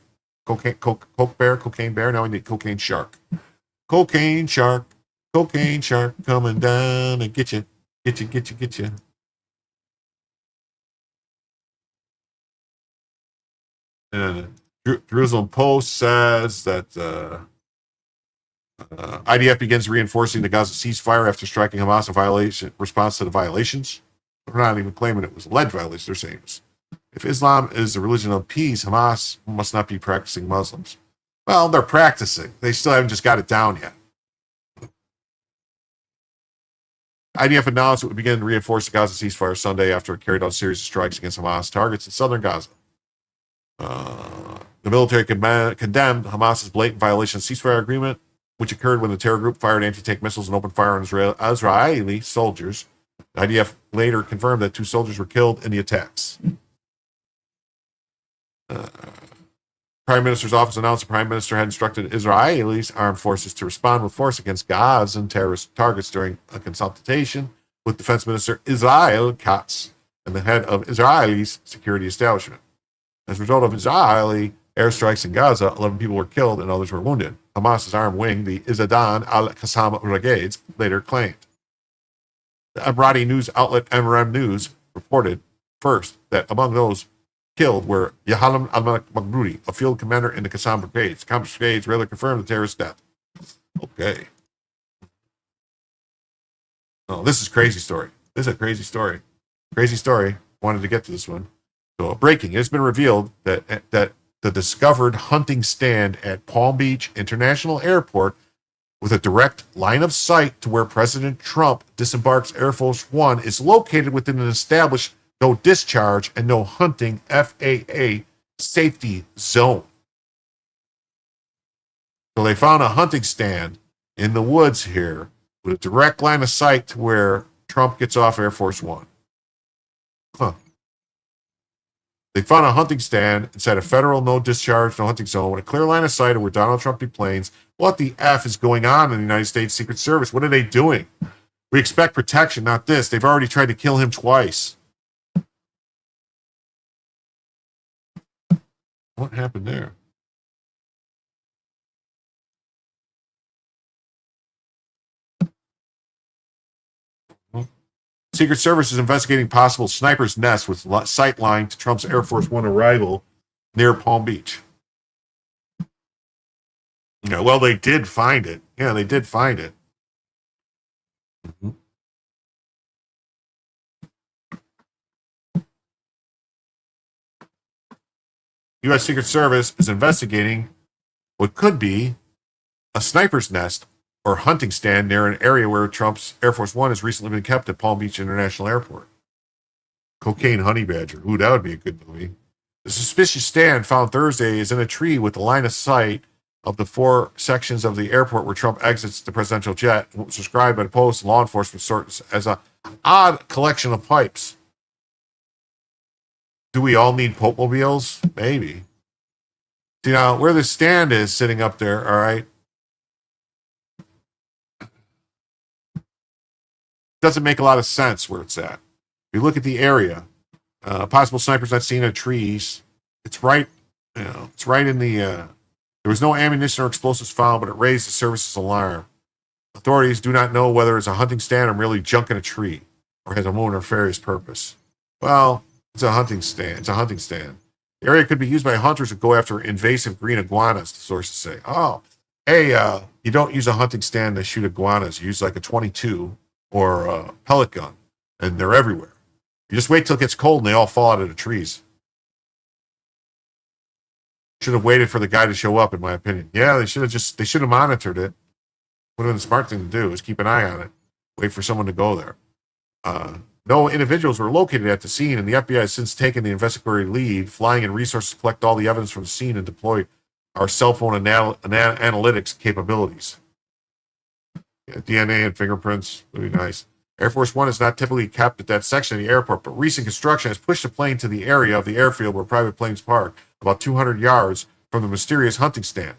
Coke Bear, Cocaine Bear. Now we need Cocaine Shark. Cocaine Shark coming down and get you. And Jerusalem Post says that IDF begins reinforcing the Gaza ceasefire after striking Hamas in response to the violations. They're not even claiming it was alleged violations. They're saying this. If Islam is the religion of peace, Hamas must not be practicing Muslims. Well, they're practicing. They still haven't just got it down yet. IDF announced it would begin to reinforce the Gaza ceasefire Sunday after it carried out a series of strikes against Hamas targets in southern Gaza. The military condemned Hamas's blatant violation of the ceasefire agreement, which occurred when the terror group fired anti-tank missiles and opened fire on Israeli soldiers. The IDF later confirmed that 2 soldiers were killed in the attacks. Prime Minister's office announced the Prime Minister had instructed Israeli armed forces to respond with force against Gazan terrorist targets during a consultation with Defense Minister Israel Katz and the head of Israel's security establishment. As a result of Israeli airstrikes in Gaza, 11 people were killed and others were wounded. Hamas's armed wing, the Izzadan al-Qassam Brigades, later claimed. The Emirati news outlet MRM News reported first that among those killed were Yahalam al-Maghrouri, a field commander in the Qassam Brigades. The Qassam Brigades later confirmed the terrorist death. Okay. Oh, this is a crazy story. This is a crazy story. Crazy story. Wanted to get to this one. So, breaking. It's been revealed that the discovered hunting stand at Palm Beach International Airport with a direct line of sight to where President Trump disembarks Air Force One is located within an established no discharge and no hunting FAA safety zone. So they found a hunting stand in the woods here with a direct line of sight to where Trump gets off Air Force One. Huh. They found a hunting stand inside a federal no discharge, no hunting zone with a clear line of sight of where Donald Trump deplanes. What the F is going on in the United States Secret Service? What are they doing? We expect protection, not this. They've already tried to kill him twice. What happened there? Secret Service is investigating possible sniper's nest with sight line to Trump's Air Force One arrival near Palm Beach. Yeah, well, they did find it. Yeah, they did find it. Mm-hmm. U.S. Secret Service is investigating what could be a sniper's nest or hunting stand near an area where Trump's Air Force One has recently been kept at Palm Beach International Airport. Cocaine Honey Badger. Ooh, that would be a good movie. The suspicious stand found Thursday is in a tree with the line of sight of the 4 sections of the airport where Trump exits the presidential jet, and was described by the Post and law enforcement sources as an odd collection of pipes. Do we all need Pope-mobiles? Maybe. See, now, where the stand is sitting up there, all right, doesn't make a lot of sense where it's at. If you look at the area, possible snipers not seen in trees. It's right, it's right in the, there was no ammunition or explosives found, but it raised the service's alarm. Authorities do not know whether it's a hunting stand or merely junk in a tree, or has a more nefarious purpose. Well, it's a hunting stand. It's a hunting stand. The area could be used by hunters who go after invasive green iguanas, the sources say. Oh, hey, you don't use a hunting stand to shoot iguanas. You use like a 22 or a pellet gun, and they're everywhere. You just wait till it gets cold and they all fall out of the trees. Should have waited for the guy to show up, in my opinion. Yeah, they should have monitored it. Would have been the smart thing to do is keep an eye on it. Wait for someone to go there. No individuals were located at the scene, and the FBI has since taken the investigatory lead, flying in resources to collect all the evidence from the scene and deploy our cell phone analytics capabilities. Yeah, DNA and fingerprints would be nice. Air Force One is not typically kept at that section of the airport, but recent construction has pushed the plane to the area of the airfield where private planes park, about 200 yards from the mysterious hunting stand.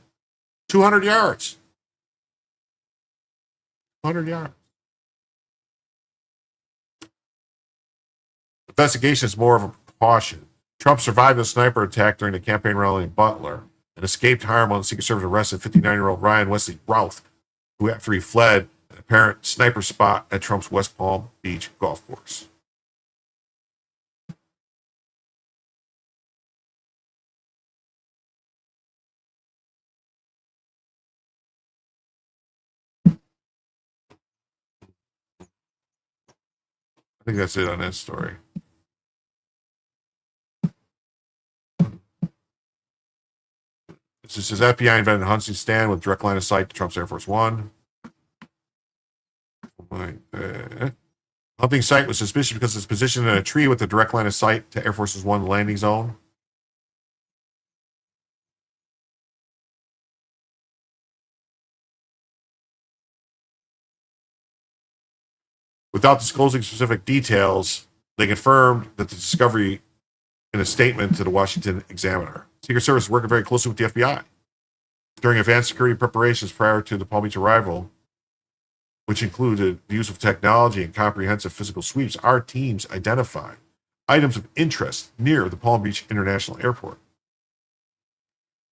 200 yards. 200 yards. Investigation is more of a precaution. Trump survived a sniper attack during the campaign rally in Butler and escaped harm when the Secret Service arrested 59-year-old Ryan Wesley Routh, who after he fled an apparent sniper spot at Trump's West Palm Beach golf course. I think that's it on that story. This says FBI invented hunting stand with direct line of sight to Trump's Air Force One. Hunting site was suspicious because it's positioned in a tree with a direct line of sight to Air Force One landing zone. Without disclosing specific details, they confirmed that the discovery in a statement to the Washington Examiner. Secret Service is working very closely with the FBI. During advanced security preparations prior to the Palm Beach arrival, which included the use of technology and comprehensive physical sweeps, our teams identified items of interest near the Palm Beach International Airport.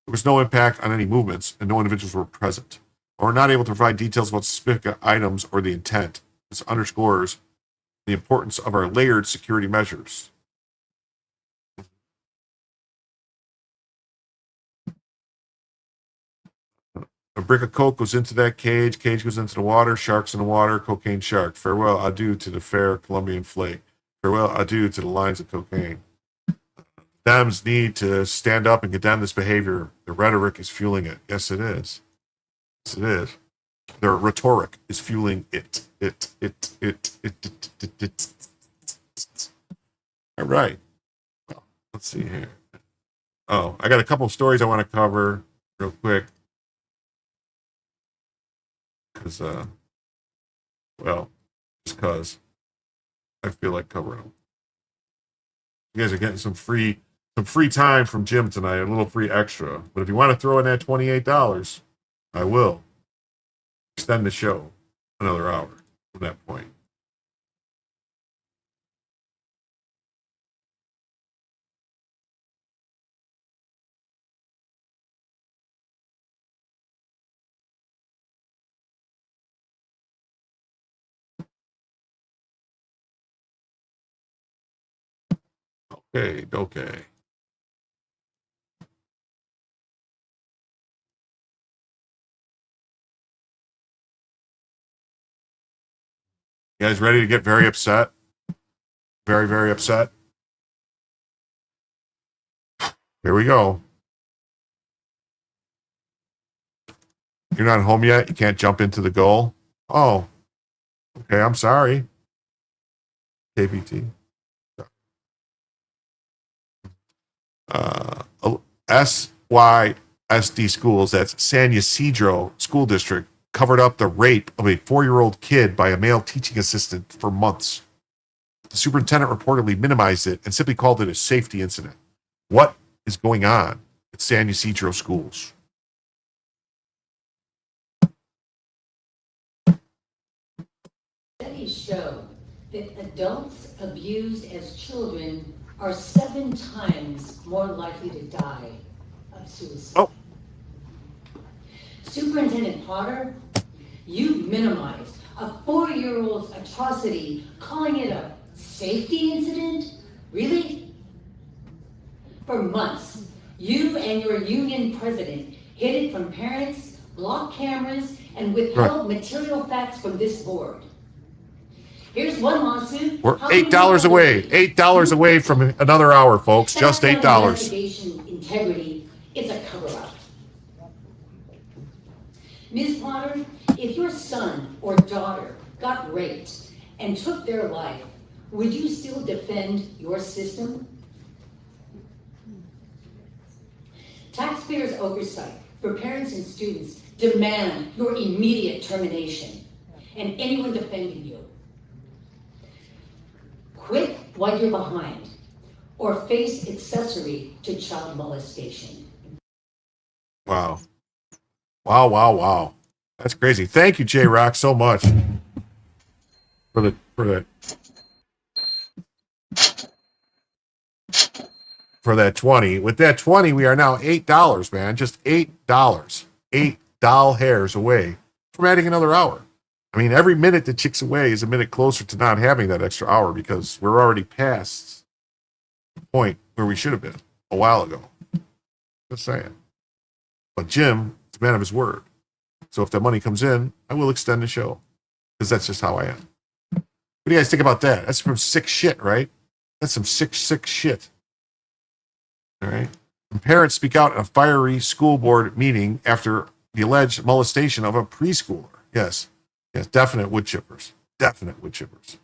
There was no impact on any movements, and no individuals were present, or were not able to provide details about specific items or the intent. This underscores the importance of our layered security measures. A brick of coke goes into that cage. Cage goes into the water. Sharks in the water. Cocaine shark. Farewell, adieu to the fair Colombian flake. Farewell, adieu to the lines of cocaine. Dems need to stand up and condemn this behavior. The rhetoric is fueling it. Yes, it is. Yes, it is. Their rhetoric is fueling it. All right. Well, let's see here. Oh, I got a couple of stories I want to cover real quick. Because, just because I feel like covering them. You guys are getting some free time from Jim tonight, a little free extra. But if you want to throw in that $28, I will extend the show another hour from that point. Okay. You guys ready to get very upset? Very, very upset? Here we go. You're not home yet? You can't jump into the goal? Oh. Okay, I'm sorry. KPT. SYSD schools, that's San Ysidro School District, covered up the rape of a 4-year-old kid by a male teaching assistant for months. The superintendent reportedly minimized it and simply called it a safety incident. What is going on at San Ysidro schools?
Studies show that adults abused as children are 7 times more likely to die of suicide.
Oh.
Superintendent Potter, you minimized a 4-year-old's atrocity, calling it a safety incident? Really? For months, you and your union president hid it from parents, blocked cameras, and withheld material facts from this board. Here's one lawsuit.
We're $8 away. $8 away from another hour, folks. Just $8.
Investigation integrity. It's a cover-up. Ms. Potter, if your son or daughter got raped and took their life, would you still defend your system? Taxpayers' oversight for parents and students demand your immediate termination and anyone defending you. Quit while you're behind, or face accessory to child molestation.
Wow. That's crazy. Thank you, J Rock, so much for that 20. With that 20, we are now $8, man. Just $8. $8 hairs away from adding another hour. I mean, every minute that chicks away is a minute closer to not having that extra hour because we're already past the point where we should have been a while ago. Just saying. But Jim is a man of his word. So if that money comes in, I will extend the show because that's just how I am. What do you guys think about that? That's some sick shit, right? That's some sick shit. All right. And parents speak out in a fiery school board meeting after the alleged molestation of a preschooler. Yes. Yes. Definite wood chippers. Definite wood chippers.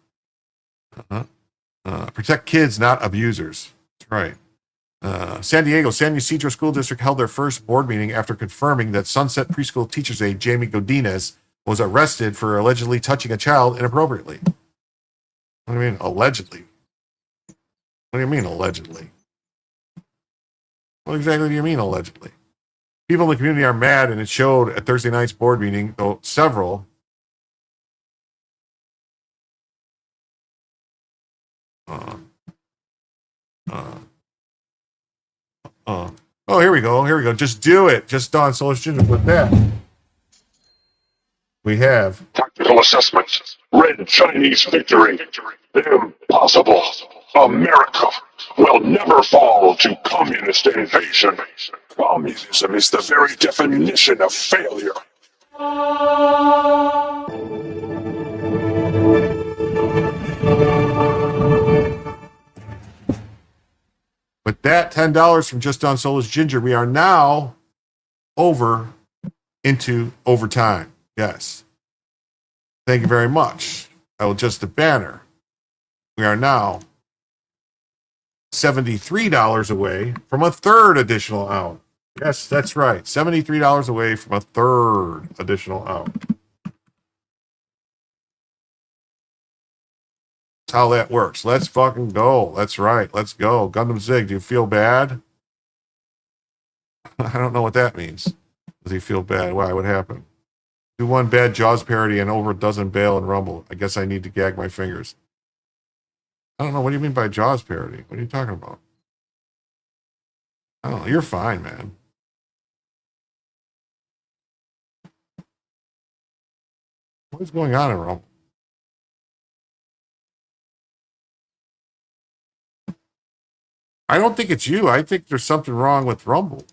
Protect kids, not abusers. That's right. San Ysidro School District held their first board meeting after confirming that Sunset Preschool teacher's aide Jamie Godinez was arrested for allegedly touching a child inappropriately. What do you mean, allegedly? What do you mean, allegedly? What exactly do you mean, allegedly? People in the community are mad, and it showed at Thursday night's board meeting, though several oh, here we go. Just do it. Just on social with that. We have
tactical assessments. Red Chinese victory. Impossible. America will never fall to communist invasion. Communism is the very definition of failure.
With that $10 from Just Don Solo's Ginger, we are now over into overtime. Yes. Thank you very much. I will adjust the banner. We are now $73 away from a third additional hour. Yes, that's right. $73 away from a third additional hour. That's how that works. Let's fucking go. That's right. Let's go. Gundam Zig, do you feel bad? I don't know what that means. Does he feel bad? Why? What happened? Do one bad Jaws parody and over a dozen bail and rumble. I guess I need to gag my fingers. I don't know. What do you mean by Jaws parody? What are you talking about? I don't know. You're fine, man. What is going on in Rumble? I don't think it's you. I think there's something wrong with Rumble.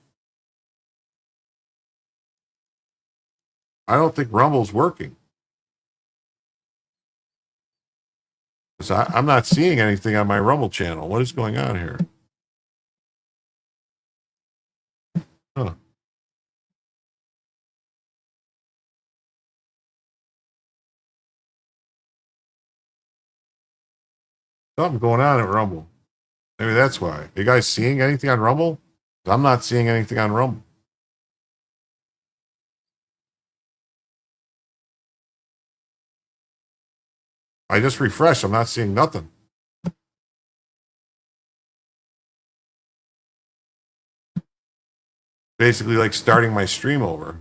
I don't think Rumble's working. I'm not seeing anything on my Rumble channel. What is going on here? Huh. Something going on at Rumble. Maybe that's why. Are you guys seeing anything on Rumble? I'm not seeing anything on Rumble. I just refreshed. I'm not seeing nothing. Basically like starting my stream over.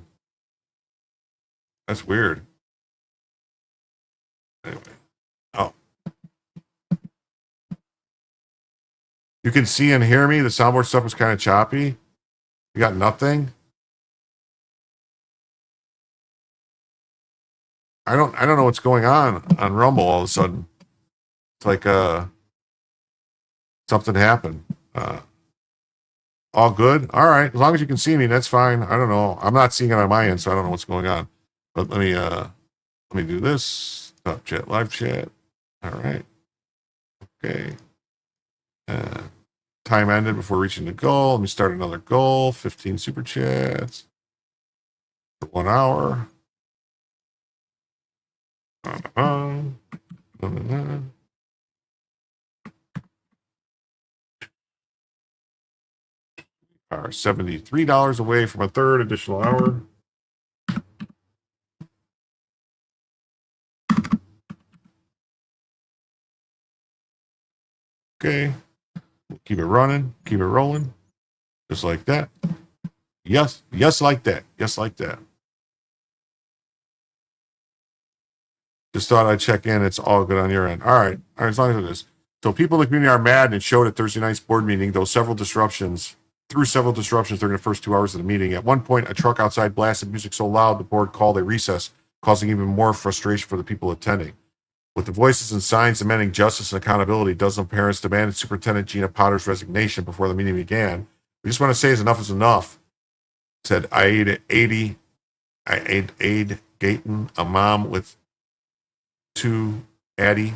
That's weird. Anyway. Oh. You can see and hear me. The soundboard stuff was kind of choppy. You got nothing. I don't know what's going on Rumble all of a sudden. It's like something happened. All good? All right. As long as you can see me, that's fine. I don't know. I'm not seeing it on my end, so I don't know what's going on. But let me do this. Top chat, live chat. All right. Okay. Time ended before reaching the goal. Let me start another goal. 15 super chats for 1 hour. Are $73 away from a third additional hour. Okay. Keep it running. Keep it rolling. Just like that. Yes. Yes, like that. Yes, like that. Just thought I'd check in. It's all good on your end. All right. All right. As long as it is. So people in the community are mad and it showed at Thursday night's board meeting, though several disruptions during the first 2 hours of the meeting. At one point, a truck outside blasted music so loud the board called a recess, causing even more frustration for the people attending. With the voices and signs demanding justice and accountability, dozen parents demanded Superintendent Gina Potter's resignation before the meeting began. We just want to say enough is enough, said Aid Gayton, a mom with 2 Addie,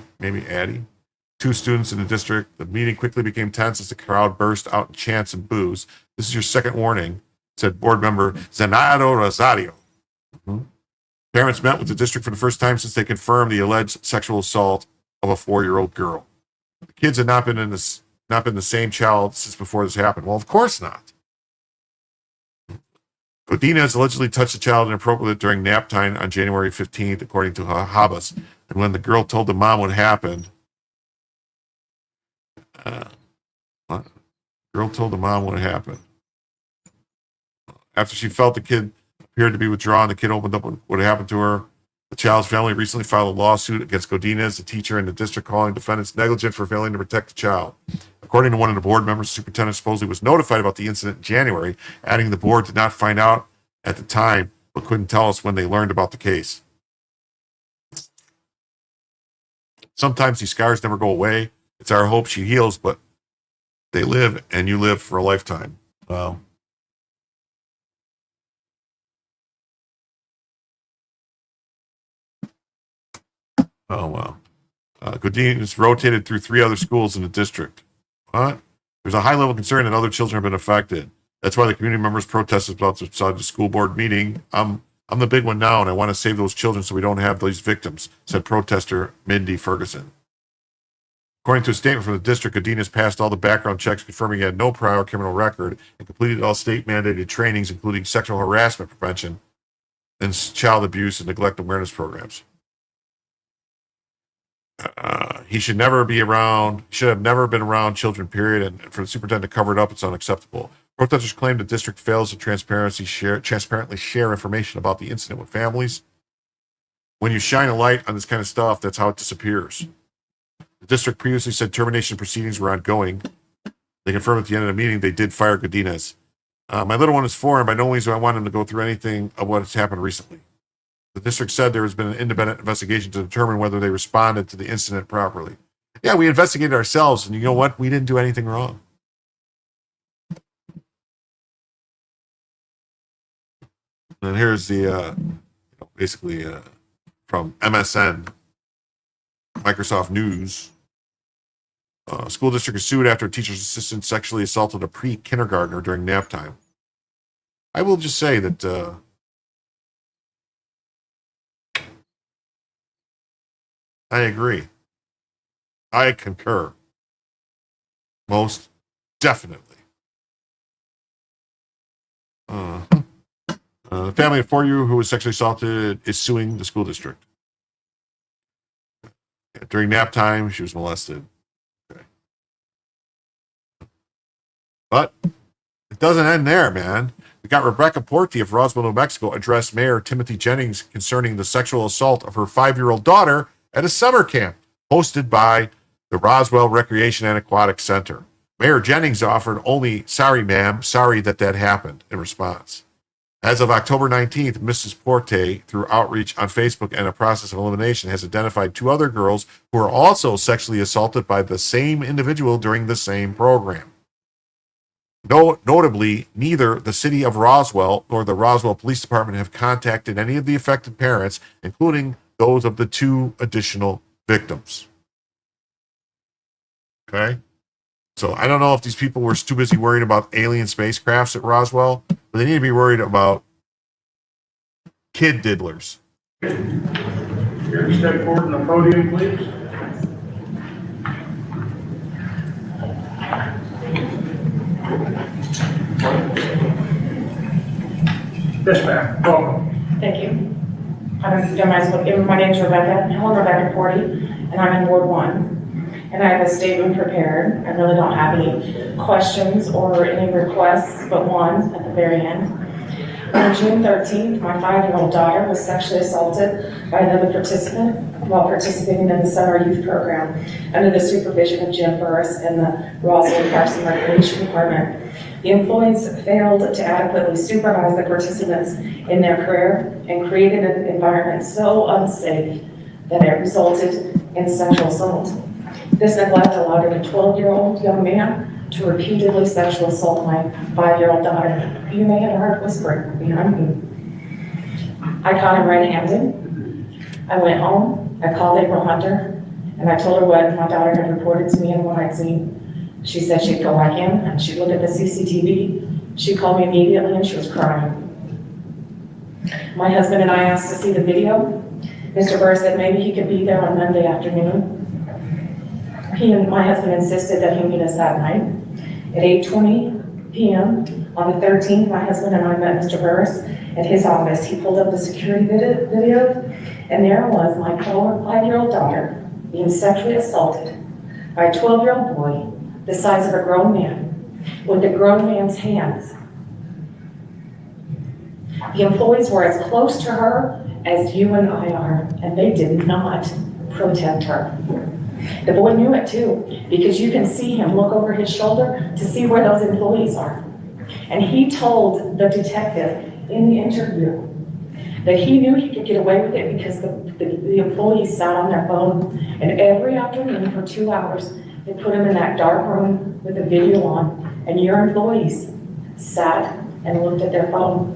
two students in the district. The meeting quickly became tense as the crowd burst out in chants and boos. This is your second warning, said board member Zenado Rosario. Parents met with the district for the first time since they confirmed the alleged sexual assault of a 4-year-old girl. The kids had not been the same child since before this happened. Well, of course not. Godinez allegedly touched the child inappropriately during nap time on January 15th, according to Habas. And when the girl told the mom what happened, After she felt the kid appeared to be withdrawn, the kid opened up what happened to her. The child's family recently filed a lawsuit against Godinez, the teacher, and the district, calling defendants negligent for failing to protect the child. According to one of the board members, the superintendent supposedly was notified about the incident in January, adding the board did not find out at the time, but couldn't tell us when they learned about the case. Sometimes these scars never go away. It's our hope she heals, but they live, and you live for a lifetime. Well, oh, wow. Godinez rotated through 3 other schools in the district. What? There's a high level of concern that other children have been affected. That's why the community members protested outside the school board meeting. I'm the big one now, and I want to save those children so we don't have these victims, said protester Mindy Ferguson. According to a statement from the district, Godinez passed all the background checks confirming he had no prior criminal record and completed all state-mandated trainings, including sexual harassment prevention and child abuse and neglect awareness programs. He should have never been around children, period, and for the superintendent to cover it up, it's unacceptable. Protesters claim the district fails to transparently share information about the incident with families. When you shine a light on this kind of stuff, that's how it disappears. The district previously said termination proceedings were ongoing. They confirmed at the end of the meeting they did fire Godinez. My little one is 4, and by no means do I want him to go through anything of what has happened recently. The district said there has been an independent investigation to determine whether they responded to the incident properly. Yeah, we investigated ourselves, and you know what? We didn't do anything wrong. And here's the, from MSN, Microsoft News. School district is sued after a teacher's assistant sexually assaulted a pre-kindergartner during nap time. I will just say that I agree. I concur. Most definitely. The family of 4-year-old who was sexually assaulted is suing the school district. During nap time, she was molested. Okay. But it doesn't end there, man. We got Rebecca Porte of Roswell, New Mexico, addressed Mayor Timothy Jennings concerning the sexual assault of her 5-year-old daughter at a summer camp hosted by the Roswell Recreation and Aquatic Center. Mayor Jennings offered only, "Sorry, ma'am, sorry that happened," in response. As of October 19th, Mrs. Porte, through outreach on Facebook and a process of elimination, has identified 2 other girls who were also sexually assaulted by the same individual during the same program. Notably, neither the city of Roswell nor the Roswell Police Department have contacted any of the affected parents, including those of the 2 additional victims. Okay? So I don't know if these people were too busy worried about alien spacecrafts at Roswell, but they need to be worried about kid diddlers.
Here, step forward on the podium, please. Yes, ma'am. Welcome.
Thank you. I don't know my name is Rebecca. Hello, Rebecca Porte, and I'm in Ward 1. And I have a statement prepared. I really don't have any questions or any requests, but one at the very end. On June 13th, my 5-year-old daughter was sexually assaulted by another participant while participating in the summer youth program under the supervision of Jim Burris and the Roswell Parks and Recreation Department. The employees failed to adequately supervise the participants in their career and created an environment so unsafe that it resulted in sexual assault. This neglect allowed a 12-year-old young man to repeatedly sexually assault my 5-year-old daughter. You may have heard whispering behind me. I caught him red-handed. I went home, I called April Hunter, And I told her what my daughter had reported to me and what I'd seen. She said she'd go back in and she'd look at the CCTV. She called me immediately and she was crying. My husband and I asked to see the video. Mr. Burr said maybe he could be there on Monday afternoon. He and my husband insisted that he meet us that night. At 8:20 p.m. on the 13th, my husband and I met Mr. Burris at his office. He pulled up the security video, and there was my 5-year-old daughter being sexually assaulted by a 12-year-old boy the size of a grown man, with a grown man's hands. The employees were as close to her as you and I are, and they did not protect her. The boy knew it too, because you can see him look over his shoulder to see where those employees are. And he told the detective in the interview that he knew he could get away with it because the employees sat on their phone, and every afternoon for 2 hours, they put him in that dark room with the video on, and your employees sat and looked at their phone.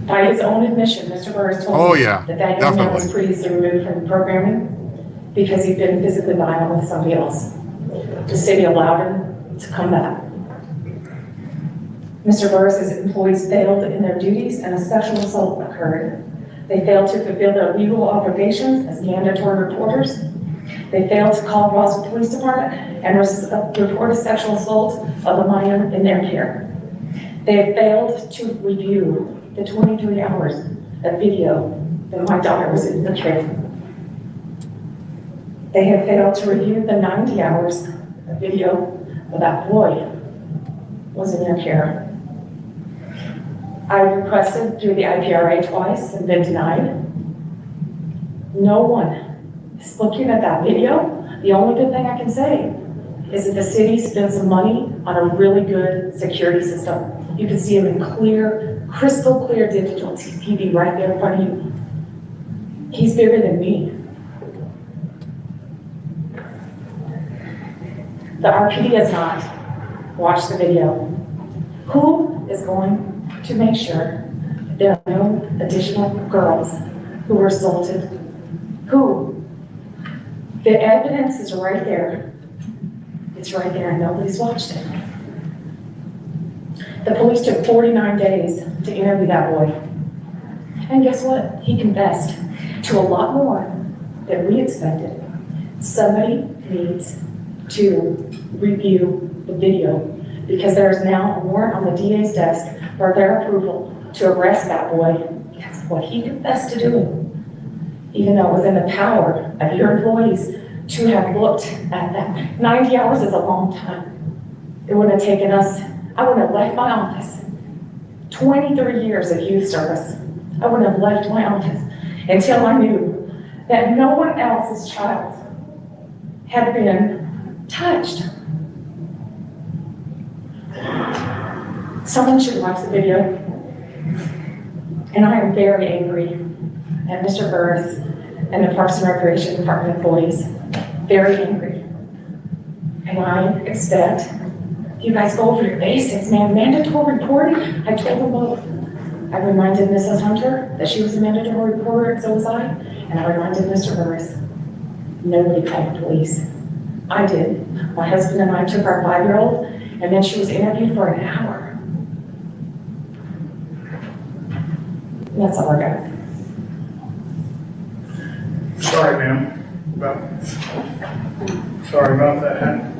By his own admission, Mr. Burris told me that young man was previously removed from the programming because he'd been physically violent with somebody else. The city allowed him to come back. Mr. Burris's employees failed in their duties and a sexual assault occurred. They failed to fulfill their legal obligations as mandatory reporters. They failed to call Roswell Police Department and report a sexual assault of a minor in their care. They have failed to review the 23 hours of video that my daughter was in the care. They have failed to review the 90 hours of video of that boy was in their care. I requested through the IPRA twice and been denied. No one is looking at that video. The only good thing I can say is that the city spent some money on a really good security system. You can see him in clear, crystal clear digital TV right there in front of you. He's bigger than me. The RPD has not watched the video. Who is going to make sure that there are no additional girls who were assaulted? Who? The evidence is right there. It's right there and nobody's watched it. The police took 49 days to interview that boy. And guess what? He confessed to a lot more than we expected. Somebody needs to review the video because there is now a warrant on the DA's desk for their approval to arrest that boy because of what he confessed to doing, even though it was in the power of your employees to have looked at that. 90 hours is a long time. It wouldn't have taken us, I wouldn't have left my office. 23 years of youth service. I wouldn't have left my office until I knew that no one else's child had been touched. Someone should watch the video. And I am very angry at Mr. Burris and the Parks and Recreation Department employees. Very angry. And I expect you guys go over your basics, man. Mandatory reporting. I told them both. I reminded Mrs. Hunter that she was a mandatory reporter, and so was I. And I reminded Mr. Burris. Nobody called the police. I did. My husband and I took our 5-year-old, and then she was interviewed for an hour. And that's all I got.
Sorry, ma'am. Sorry about that.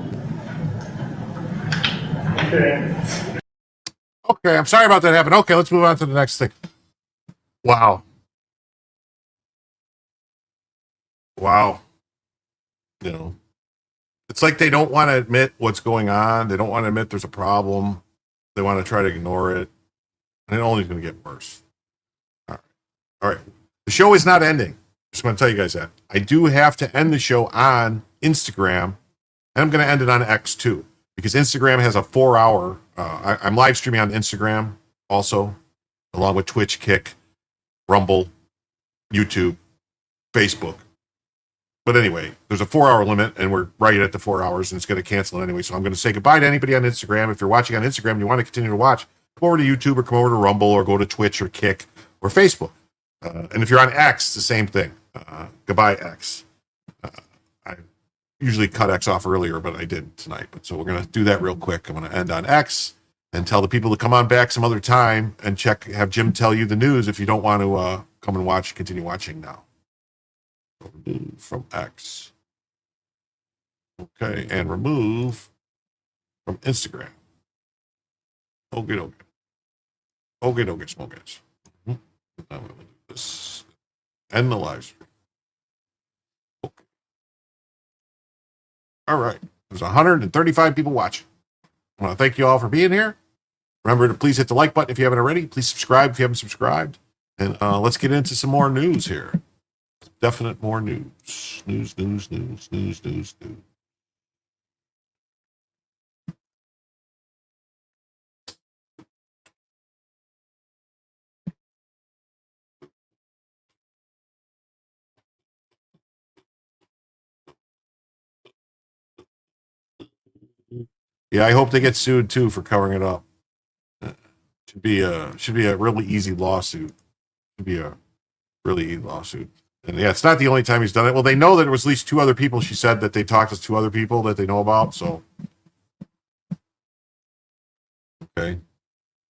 Okay.
Okay, I'm sorry about that happening. Okay, let's move on to the next thing. Wow. You know, it's like they don't want to admit what's going on. They don't want to admit there's a problem. They want to try to ignore it. And it only is going to get worse. All right. The show is not ending. Just want to tell you guys that. I do have to end the show on Instagram, and I'm going to end it on X too, because Instagram has a 4-hour. I'm live streaming on Instagram also, along with Twitch, Kick, Rumble, YouTube, Facebook. But anyway, there's a 4-hour limit, and we're right at the 4 hours, and it's going to cancel it anyway. So I'm going to say goodbye to anybody on Instagram. If you're watching on Instagram and you want to continue to watch, come over to YouTube or come over to Rumble or go to Twitch or Kick or Facebook. And if you're on X, the same thing. Goodbye, X. I usually cut X off earlier, but I did tonight. But so we're going to do that real quick. I'm going to end on X and tell the people to come on back some other time and have Jim tell you the news if you don't want to come and continue watching now. Remove from X. Okay, and remove from Instagram. Okay, smokers. I'm going to do this. End the live stream. Okay. All right. There's 135 people watching. I want to thank you all for being here. Remember to please hit the like button if you haven't already. Please subscribe if you haven't subscribed. And let's get into some more news here. Definite more news. News. Yeah, I hope they get sued too for covering it up. Should be a really easy lawsuit. Should be a really easy lawsuit. And yeah, it's not the only time he's done it. Well, they know that there was at least two other people. She said that they talked to two other people that they know about. So, okay.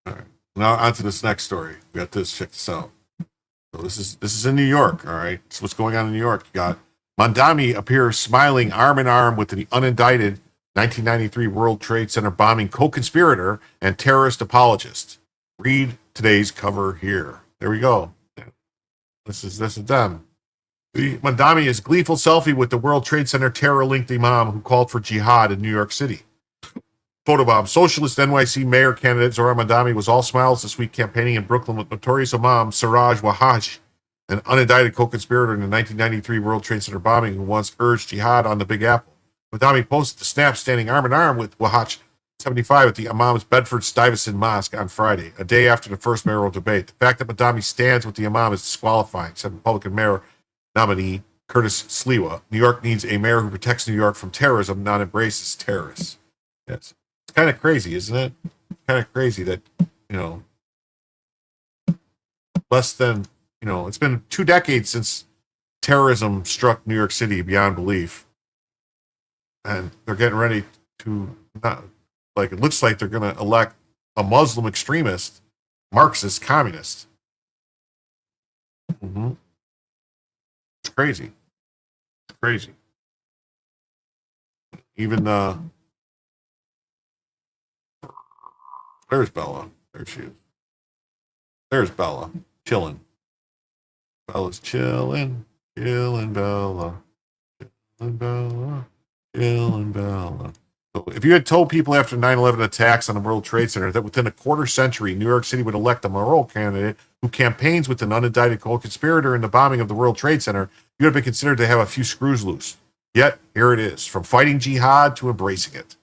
All right. Now on to this next story. We got this. Check this out. So this is in New York. All right. So what's going on in New York? You got Mondami appears smiling arm in arm with the unindicted 1993 World Trade Center bombing co-conspirator and terrorist apologist. Read today's cover here. There we go. This is them. Mondami is gleeful selfie with the World Trade Center terror-linked imam who called for jihad in New York City. Photobomb. Socialist NYC mayor candidate Zohran Mondami was all smiles this week campaigning in Brooklyn with notorious imam Siraj Wahaj, an unindicted co-conspirator in the 1993 World Trade Center bombing who once urged jihad on the Big Apple. Mondami posted the snap standing arm in arm with Wahaj, 75, at the Imam's Bedford-Stuyvesant Mosque on Friday, a day after the first mayoral debate. The fact that Mondami stands with the Imam is disqualifying, said Republican mayor nominee Curtis Sliwa. New York needs a mayor who protects New York from terrorism, not embraces terrorists. Yes. It's kind of crazy, isn't it? Kind of crazy that, it's been 2 decades since terrorism struck New York City beyond belief. And they're getting ready to it looks like they're going to elect a Muslim extremist, Marxist communist. Mm-hmm. It's crazy. It's crazy. Even there's Bella. There she is. There's Bella. Chilling. Bella's chilling. Chilling Bella. Chilling Bella. Chilling Bella. So if you had told people after 9/11 attacks on the World Trade Center that within a quarter century New York City would elect a mayoral candidate who campaigns with an unindicted co-conspirator in the bombing of the World Trade Center, you would have been considered to have a few screws loose. Yet, here it is, from fighting jihad to embracing it.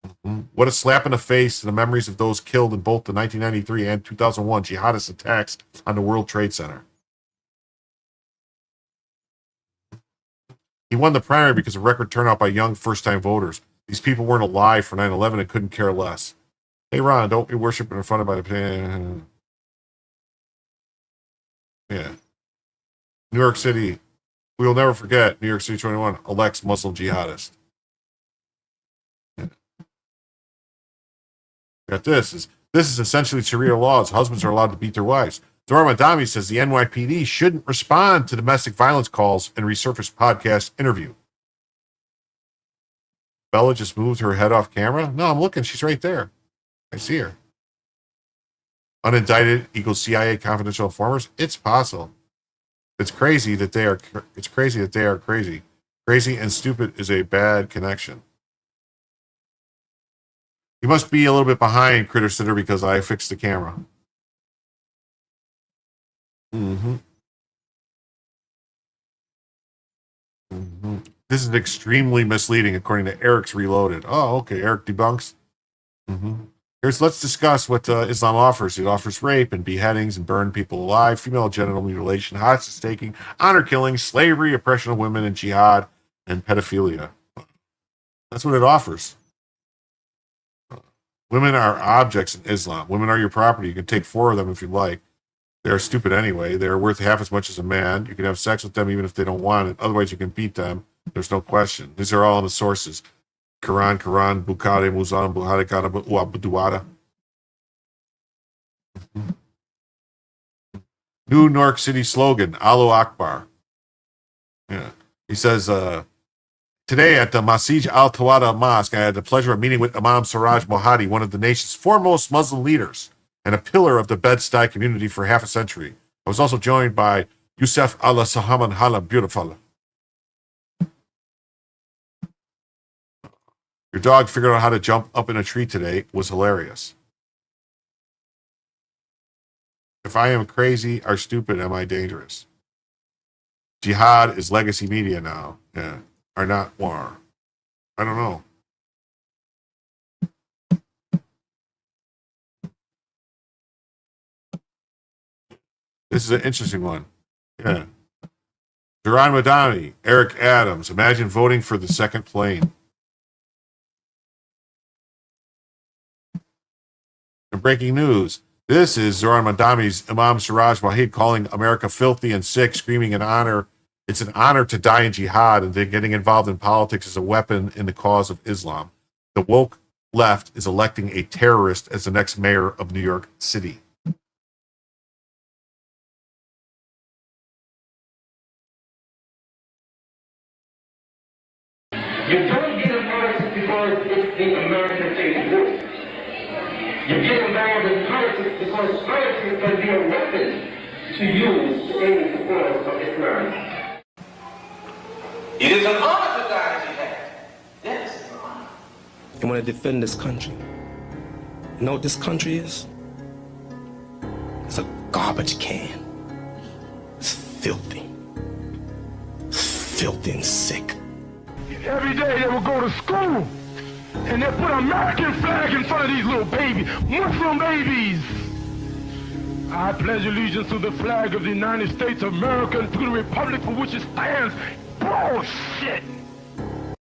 Mm-hmm. What a slap in the face to the memories of those killed in both the 1993 and 2001 jihadist attacks on the World Trade Center. He won the primary because of record turnout by young first-time voters. These people weren't alive for 9/11 and couldn't care less. Hey, Ron, don't be worshiping in front of my... Yeah. New York City. We will never forget New York City 21 elects Muslim jihadist. Yeah. Got this is essentially Sharia laws. Husbands are allowed to beat their wives. Zohran Mondami says the NYPD shouldn't respond to domestic violence calls in resurfaced podcast interview. Bella just moved her head off camera. No, I'm looking. She's right there. I see her. Unindicted equals CIA confidential informers. It's possible. It's crazy that they are. It's crazy that they are crazy. Crazy and stupid is a bad connection. You must be a little bit behind, Critter Sitter, because I fixed the camera. Mm-hmm. Mm-hmm. This is extremely misleading, according to Eric's Reloaded. Oh, okay. Eric debunks. Mm-hmm. Let's discuss what Islam offers. It offers rape and beheadings and burn people alive, female genital mutilation, hostage taking, honor killing, slavery, oppression of women, and jihad and pedophilia. That's what it offers. Women are objects in Islam. Women are your property. You can take 4 of them if you like. They're stupid anyway. They're worth half as much as a man. You can have sex with them even if they don't want it. Otherwise, you can beat them. There's no question. These are all in the sources. Quran, Bukhari, Muslim, Buhari, Kana, Buduwada. New York City slogan, Allahu Akbar. Yeah. He says, today at the Masjid Al-Tawada Mosque, I had the pleasure of meeting with Imam Siraj Mohadi, one of the nation's foremost Muslim leaders and a pillar of the Bed-Stuy community for half a century. I was also joined by Yusuf Allah Sahaman Hala, beautiful. Your dog figured out how to jump up in a tree today. Was hilarious. If I am crazy or stupid, am I dangerous? Jihad is legacy media now. Yeah. Or not war. I don't know. This is an interesting one. Yeah. Duran Madani, Eric Adams. Imagine voting for the second plane. And breaking news. This is Zoran Mandami's Imam Siraj Wahid calling America filthy and sick, screaming an honor. It's an honor to die in jihad, and then getting involved in politics as a weapon in the cause of Islam. The woke left is electing a terrorist as the next mayor of New York City.
You don't get involved because it's the American thing. You get involved in politics because politics can be a weapon to use in the cause of Islam. It is an honor to die in jihad. Yes, it's an honor.
You want to defend this country. You know what this country is? It's a garbage can. It's filthy. It's filthy and sick.
Every day they will go to school and they put an American flag in front of these little babies, Muslim babies. I pledge allegiance to the flag of the United States of America and to the republic for which it stands. Bullshit.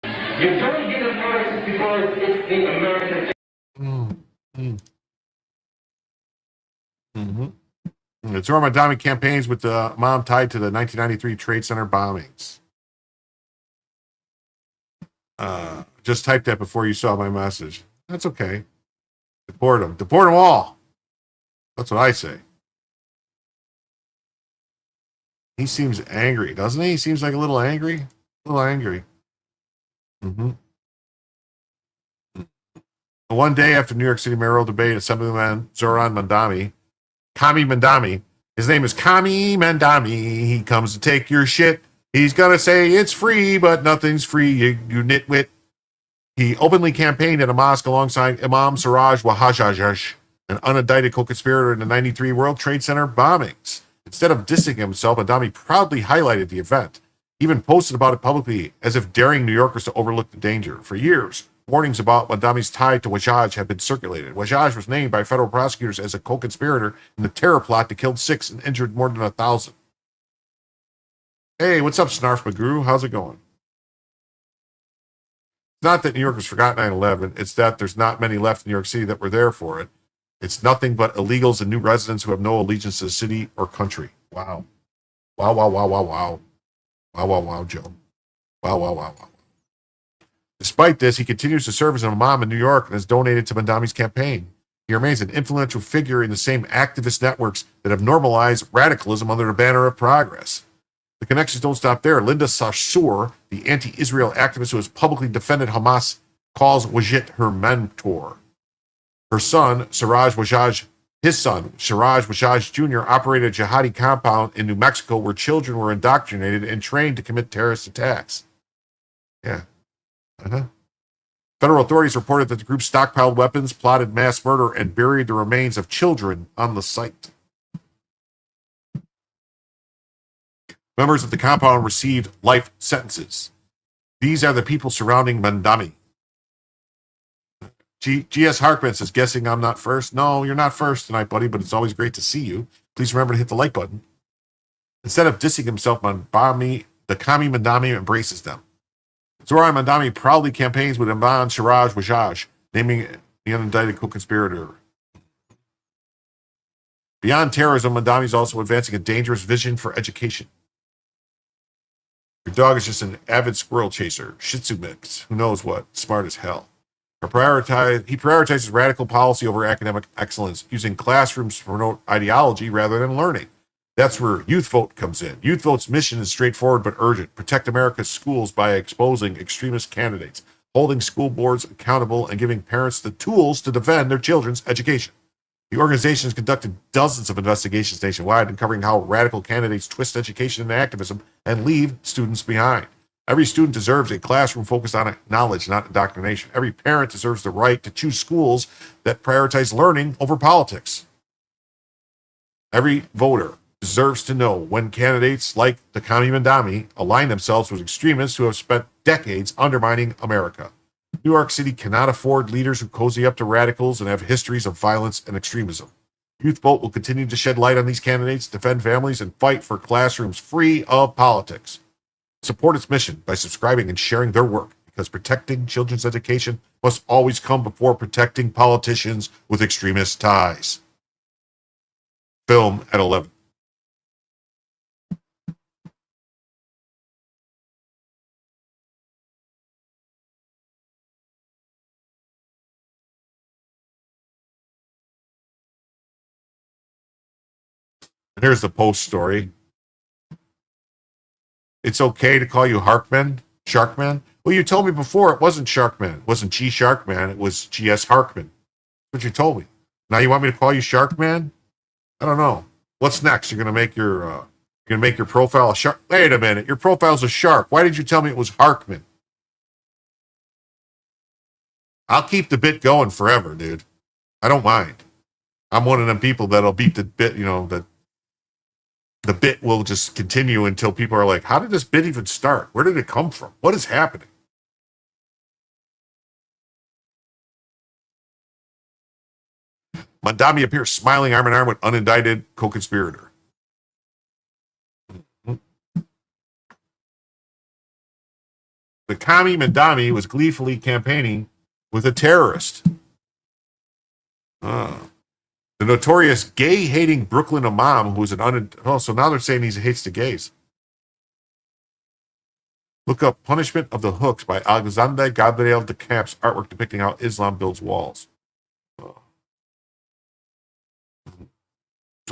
You don't get involved because it's the American thing.
It's Zoran Mandami campaigns with the mom tied to the 1993 Trade Center bombings. Just typed that before you saw my message. That's okay. Deport them. Deport them all. That's what I say. He seems angry, doesn't he? He seems like a little angry. A little angry. One day after New York City mayoral debate, Assemblyman Zoran Mandami, Kami Mandami, his name is Kami Mandami. He comes to take your shit. He's going to say it's free, but nothing's free, you nitwit. He openly campaigned at a mosque alongside Imam Siraj Wahajaj, an unindicted co-conspirator in the 93 World Trade Center bombings. Instead of dissing himself, Mandami proudly highlighted the event, even posted about it publicly as if daring New Yorkers to overlook the danger. For years, warnings about Mandami's tie to Wahajaj have been circulated. Wahajaj was named by federal prosecutors as a co-conspirator in the terror plot that killed 6 and injured more than 1,000. Hey, what's up, Snarf McGrew? How's it going? It's not that New Yorkers forgot 9/11. It's that there's not many left in New York City that were there for it. It's nothing but illegals and new residents who have no allegiance to the city or country. Wow. Wow, wow, wow, wow, wow. Wow, wow, wow, Joe. Wow, wow, wow, wow. Despite this, he continues to serve as an imam in New York and has donated to Mandami's campaign. He remains an influential figure in the same activist networks that have normalized radicalism under the banner of progress. The connections don't stop there. Linda Sarsour, the anti-Israel activist who has publicly defended Hamas, calls Wajid her mentor. Her son, Siraj Wajaj, his son, Siraj Wajaj Jr., operated a jihadi compound in New Mexico where children were indoctrinated and trained to commit terrorist attacks. Yeah. Federal authorities reported that the group stockpiled weapons, plotted mass murder, and buried the remains of children on the site. Members of the compound received life sentences. These are the people surrounding Mandami. G.S. Harkman says, guessing I'm not first. No, you're not first tonight, buddy, but it's always great to see you. Please remember to hit the like button. Instead of dissing himself, Mandami, the Kami Mandami embraces them. Zoran Mandami proudly campaigns with Imam Siraj Wajaj, naming the unindicted co-conspirator. Beyond terrorism, Mandami is also advancing a dangerous vision for education. Your dog is just an avid squirrel chaser, Shih Tzu mix, who knows what, smart as hell. He prioritizes radical policy over academic excellence, using classrooms to promote ideology rather than learning. That's where Youth Vote comes in. Youth Vote's mission is straightforward but urgent. Protect America's schools by exposing extremist candidates, holding school boards accountable, and giving parents the tools to defend their children's education. The organization has conducted dozens of investigations nationwide, uncovering how radical candidates twist education into activism and leave students behind. Every student deserves a classroom focused on knowledge, not indoctrination. Every parent deserves the right to choose schools that prioritize learning over politics. Every voter deserves to know when candidates like the Kami Mandami align themselves with extremists who have spent decades undermining America. New York City cannot afford leaders who cozy up to radicals and have histories of violence and extremism. Youth Vote will continue to shed light on these candidates, defend families, and fight for classrooms free of politics. Support its mission by subscribing and sharing their work, because protecting children's education must always come before protecting politicians with extremist ties. Film at 11. And here's the Post story. It's okay to call you Sharkman? Well, you told me before it wasn't Sharkman. It wasn't G Sharkman. It was G.S. Harkman. That's what you told me. Now you want me to call you Sharkman? I don't know. What's next? You're gonna make your profile a shark. Wait a minute. Your profile's a shark. Why did you tell me it was Harkman? I'll keep the bit going forever, dude. I don't mind. I'm one of them people that'll beat the bit, that the bit will just continue until people are like, how did this bit even start? Where did it come from? What is happening? Mandami appears smiling arm in arm with unindicted co-conspirator. The Kami Mandami was gleefully campaigning with a terrorist. The notorious gay-hating Brooklyn imam, who's so now they're saying he hates the gays. Look up Punishment of the Hooks by Alexandre Gabriel de Camp's artwork depicting how Islam builds walls. So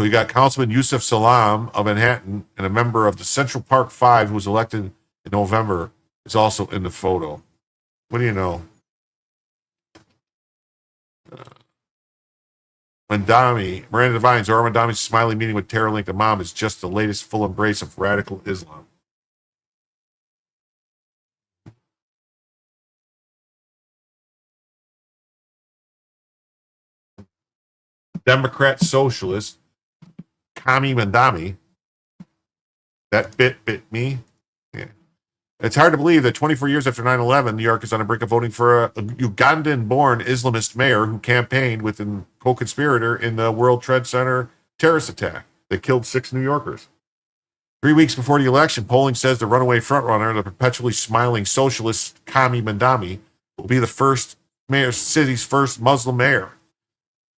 you got Councilman Yusuf Salam of Manhattan and a member of the Central Park Five who was elected in November is also in the photo. What do you know? Miranda Devine, Zora Mandami's smiling meeting with terror-linked imam is just the latest full embrace of radical Islam. Democrat socialist Kami Mandami. That bit me. Yeah. It's hard to believe that 24 years after 9/11, New York is on the brink of voting for a Ugandan-born Islamist mayor who campaigned with a co-conspirator in the World Trade Center terrorist attack that killed 6 New Yorkers. 3 weeks before the election, polling says the runaway frontrunner, the perpetually smiling socialist Kami Mandami, will be the city's first Muslim mayor.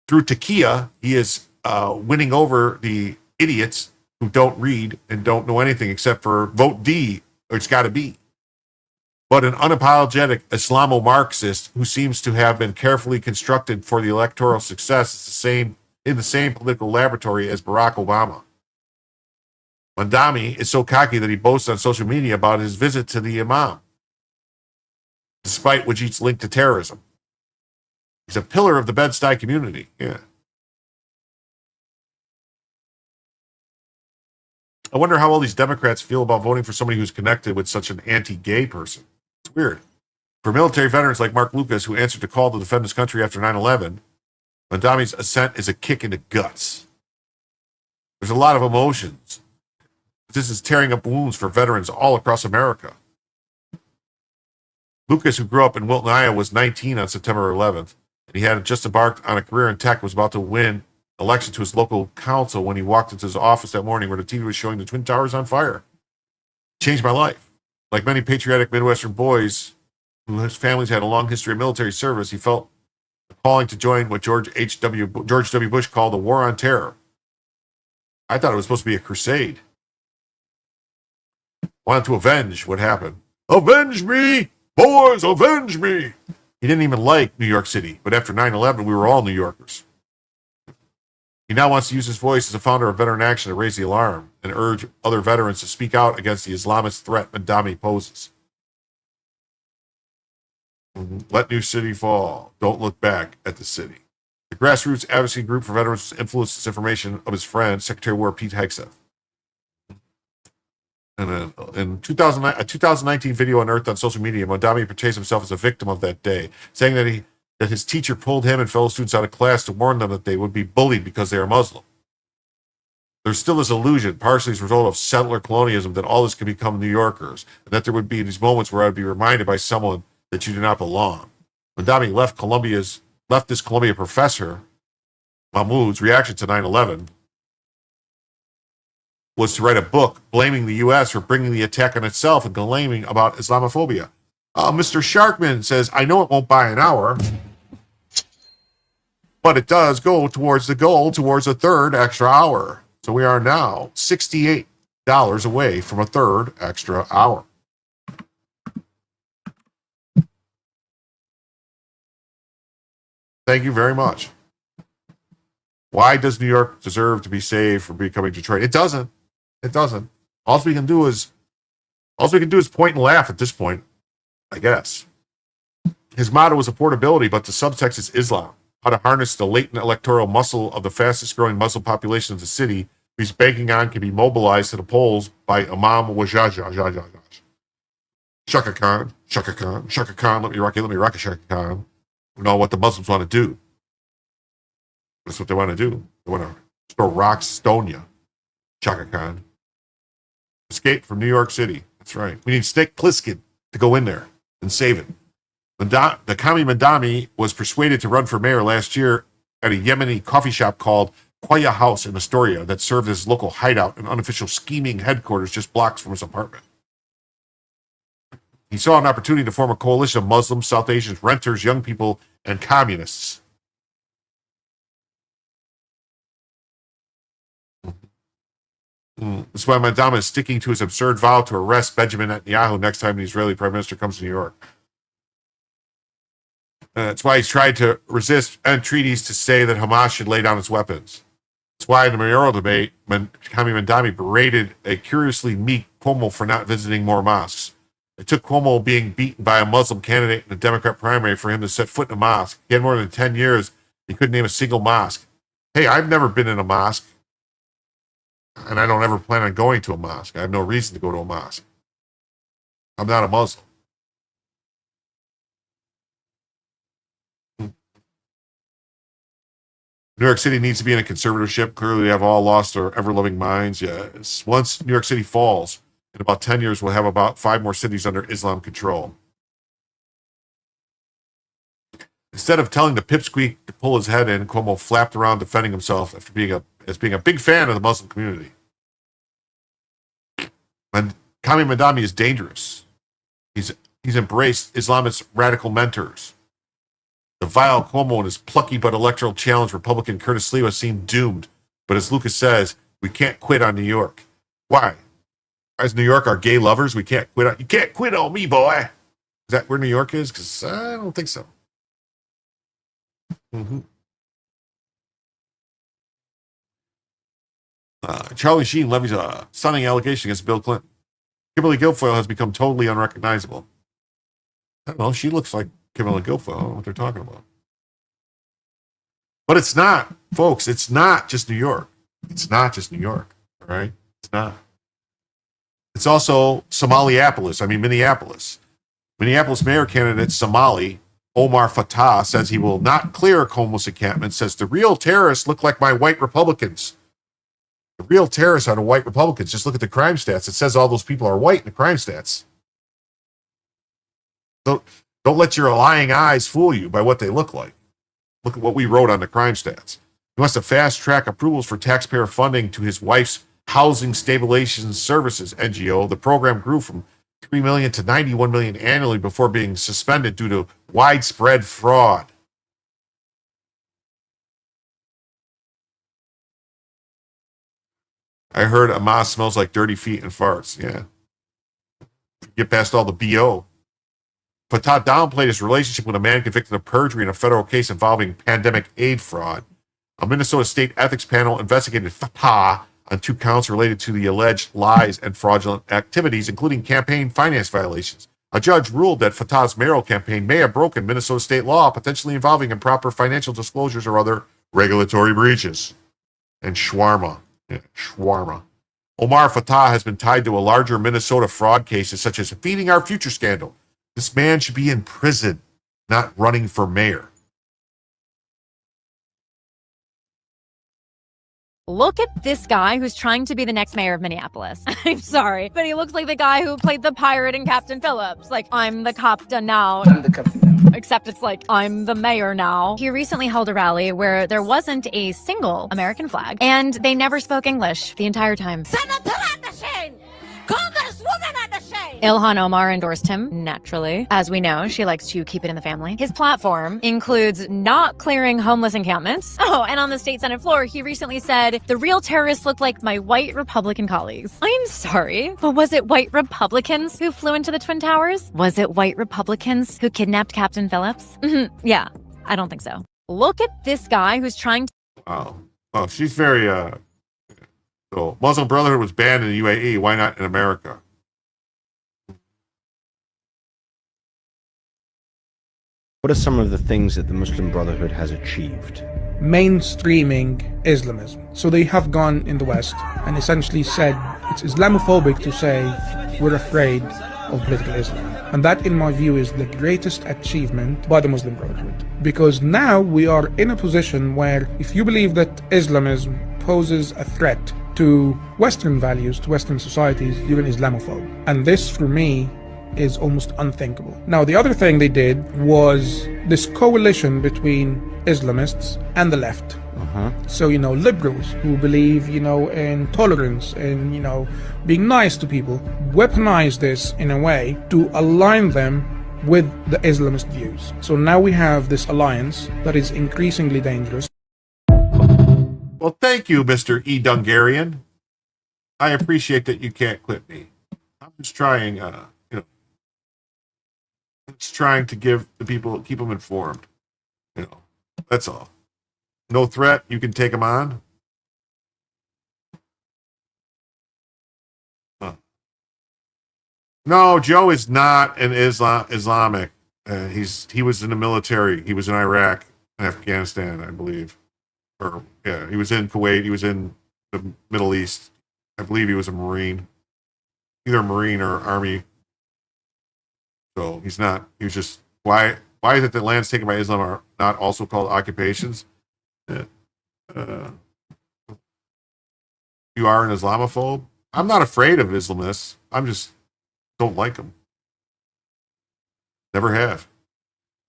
Through Takia, he is winning over the idiots who don't read and don't know anything except for vote D, or it's got to be. But an unapologetic Islamo-Marxist who seems to have been carefully constructed for the electoral success is in the same political laboratory as Barack Obama. Mandami is so cocky that he boasts on social media about his visit to the imam, despite which it's linked to terrorism. He's a pillar of the Bed-Stuy community. Yeah. I wonder how all these Democrats feel about voting for somebody who's connected with such an anti-gay person. It's weird. For military veterans like Mark Lucas, who answered the call to defend his country after 9/11, Mandami's ascent is a kick in the guts. There's a lot of emotions. This is tearing up wounds for veterans all across America. Lucas, who grew up in Wilton, Iowa, was 19 on September 11th, and he had just embarked on a career in tech, was about to win election to his local council when he walked into his office that morning where the TV was showing the Twin Towers on fire. Changed my life. Like many patriotic Midwestern boys whose families had a long history of military service, he felt a calling to join what George W. Bush called the War on Terror. I thought it was supposed to be a crusade. Wanted to avenge what happened. Avenge me! Boys, avenge me! He didn't even like New York City, but after 9/11, we were all New Yorkers. He now wants to use his voice as a founder of Veteran Action to raise the alarm and urge other veterans to speak out against the Islamist threat Mandami poses. Let New City fall. Don't look back at the city. The grassroots advocacy group for veterans influenced this information of his friend, Secretary of War Pete Hegseth. And then in 2009, a 2019 video unearthed on social media, Mandami portrays himself as a victim of that day, saying that his teacher pulled him and fellow students out of class to warn them that they would be bullied because they are Muslim. There's still this illusion, partially as a result of settler colonialism, that all this could become New Yorkers, and that there would be these moments where I would be reminded by someone that you do not belong. Mandami left this Columbia professor, Mahmoud's reaction to 9/11 was to write a book blaming the U.S. for bringing the attack on itself and claiming about Islamophobia. Mr. Sharkman says, I know it won't buy an hour, but it does go towards the goal, towards a third extra hour. So we are now $68 away from a third extra hour. Thank you very much. Why does New York deserve to be saved from becoming Detroit? It doesn't. It doesn't. All we can do is point and laugh at this point, I guess. His motto was affordability, but the subtext is Islam. How to harness the latent electoral muscle of the fastest growing Muslim population of the city, whose banking on can be mobilized to the polls by Imam Wajaj. Shaka Khan, Shaka Khan, Shaka Khan, let me rock it, Shaka Khan. We know what the Muslims want to do. That's what they want to do. They want to throw rocks, stone you. Chaka Khan. Escape from New York City. That's right. We need Snake Plissken to go in there and save it. The Kami Mandami was persuaded to run for mayor last year at a Yemeni coffee shop called Koya House in Astoria that served as local hideout and unofficial scheming headquarters just blocks from his apartment. He saw an opportunity to form a coalition of Muslims, South Asians, renters, young people, and communists. That's why Mandami is sticking to his absurd vow to arrest Benjamin Netanyahu next time the Israeli prime minister comes to New York. That's why he's tried to resist entreaties to say that Hamas should lay down its weapons. That's why in the mayoral debate, Kami Mandami berated a curiously meek Cuomo for not visiting more mosques. It took Cuomo being beaten by a Muslim candidate in a Democrat primary for him to set foot in a mosque. He had more than 10 years. He couldn't name a single mosque. Hey, I've never been in a mosque. And I don't ever plan on going to a mosque. I have no reason to go to a mosque. I'm not a Muslim. New York City needs to be in a conservatorship. Clearly, they have all lost their ever-loving minds. Yes. Once New York City falls, in about 10 years, we'll have about 5 more cities under Islam control. Instead of telling the pipsqueak to pull his head in, Cuomo flapped around defending himself after being a big fan of the Muslim community. And Kami Mandami is dangerous. He's embraced Islamist radical mentors. The vile Cuomo and his plucky but electoral challenge Republican Curtis Sliwa seem doomed. But as Lucas says, we can't quit on New York. Why? As New York are gay lovers, we can't quit on you. Can't quit on me, boy. Is that where New York is? Because I don't think so. Charlie Sheen levies a stunning allegation against Bill Clinton. Kimberly Guilfoyle has become totally unrecognizable. I don't know. She looks like Kimberly Guilfoyle. I don't know what they're talking about. But it's not, folks. It's not just New York. It's not just New York. All right? It's not. It's also Minneapolis. Minneapolis mayor candidate Somali Omar Fattah says he will not clear Cuomo's encampment, says the real terrorists look like my white Republicans. The real terrorists are the white Republicans. Just look at the crime stats. It says all those people are white in the crime stats. Don't let your lying eyes fool you by what they look like. Look at what we wrote on the crime stats. He wants to fast-track approvals for taxpayer funding to his wife's Housing Stabilization Services, NGO. The program grew from $3 million to $91 million annually before being suspended due to widespread fraud. I heard Hamas smells like dirty feet and farts. Yeah. Get past all the BO. Fatah downplayed his relationship with a man convicted of perjury in a federal case involving pandemic aid fraud. A Minnesota state ethics panel investigated Fatah on 2 counts related to the alleged lies and fraudulent activities, including campaign finance violations. A judge ruled that Fatah's mayoral campaign may have broken Minnesota state law, potentially involving improper financial disclosures or other regulatory breaches. And shawarma. Yeah, shawarma. Omar Fatah has been tied to a larger Minnesota fraud cases such as Feeding Our Future scandal. This man should be in prison, not running for mayor.
Look at this guy who's trying to be the next mayor of Minneapolis. I'm sorry, but he looks like the guy who played the pirate in Captain Phillips. Like, I'm the captain now. I'm the captain. Except it's like, I'm the mayor now. He recently held a rally where there wasn't a single American flag, and they never spoke English the entire time. Ilhan Omar endorsed him, naturally. As we know, she likes to keep it in the family. His platform includes not clearing homeless encampments. Oh, and on the state Senate floor, he recently said, the real terrorists look like my white Republican colleagues. I'm sorry, but was it white Republicans who flew into the Twin Towers? Was it white Republicans who kidnapped Captain Phillips? Yeah, I don't think so. Look at this guy who's trying to...
Oh, she's very, so Muslim Brotherhood was banned in the UAE. Why not in America?
What are some of the things that the Muslim Brotherhood has achieved?
Mainstreaming Islamism. So they have gone in the West and essentially said it's Islamophobic to say we're afraid of political Islam. And that, in my view, is the greatest achievement by the Muslim Brotherhood. Because now we are in a position where if you believe that Islamism poses a threat to Western values, to Western societies, you're an Islamophobe. And this, for me, is almost unthinkable. Now, the other thing they did was this coalition between Islamists and the left. So, liberals who believe, in tolerance and, being nice to people, weaponize this in a way to align them with the Islamist views. So now we have this alliance that is increasingly dangerous.
Well, thank you, Mr. E. Dungarian. I appreciate that you can't clip me. I'm just trying, it's trying to give the people, keep them informed. That's all. No threat. You can take them on. No, Joe is not an Islamic. He was in the military. He was in Iraq and Afghanistan, I believe. He was in Kuwait. He was in the Middle East. I believe he was a Marine, either a Marine or Army. So he's not. He was just. Why is it that lands taken by Islam are not also called occupations? You are an Islamophobe. I'm not afraid of Islamists. I'm just don't like them. Never have.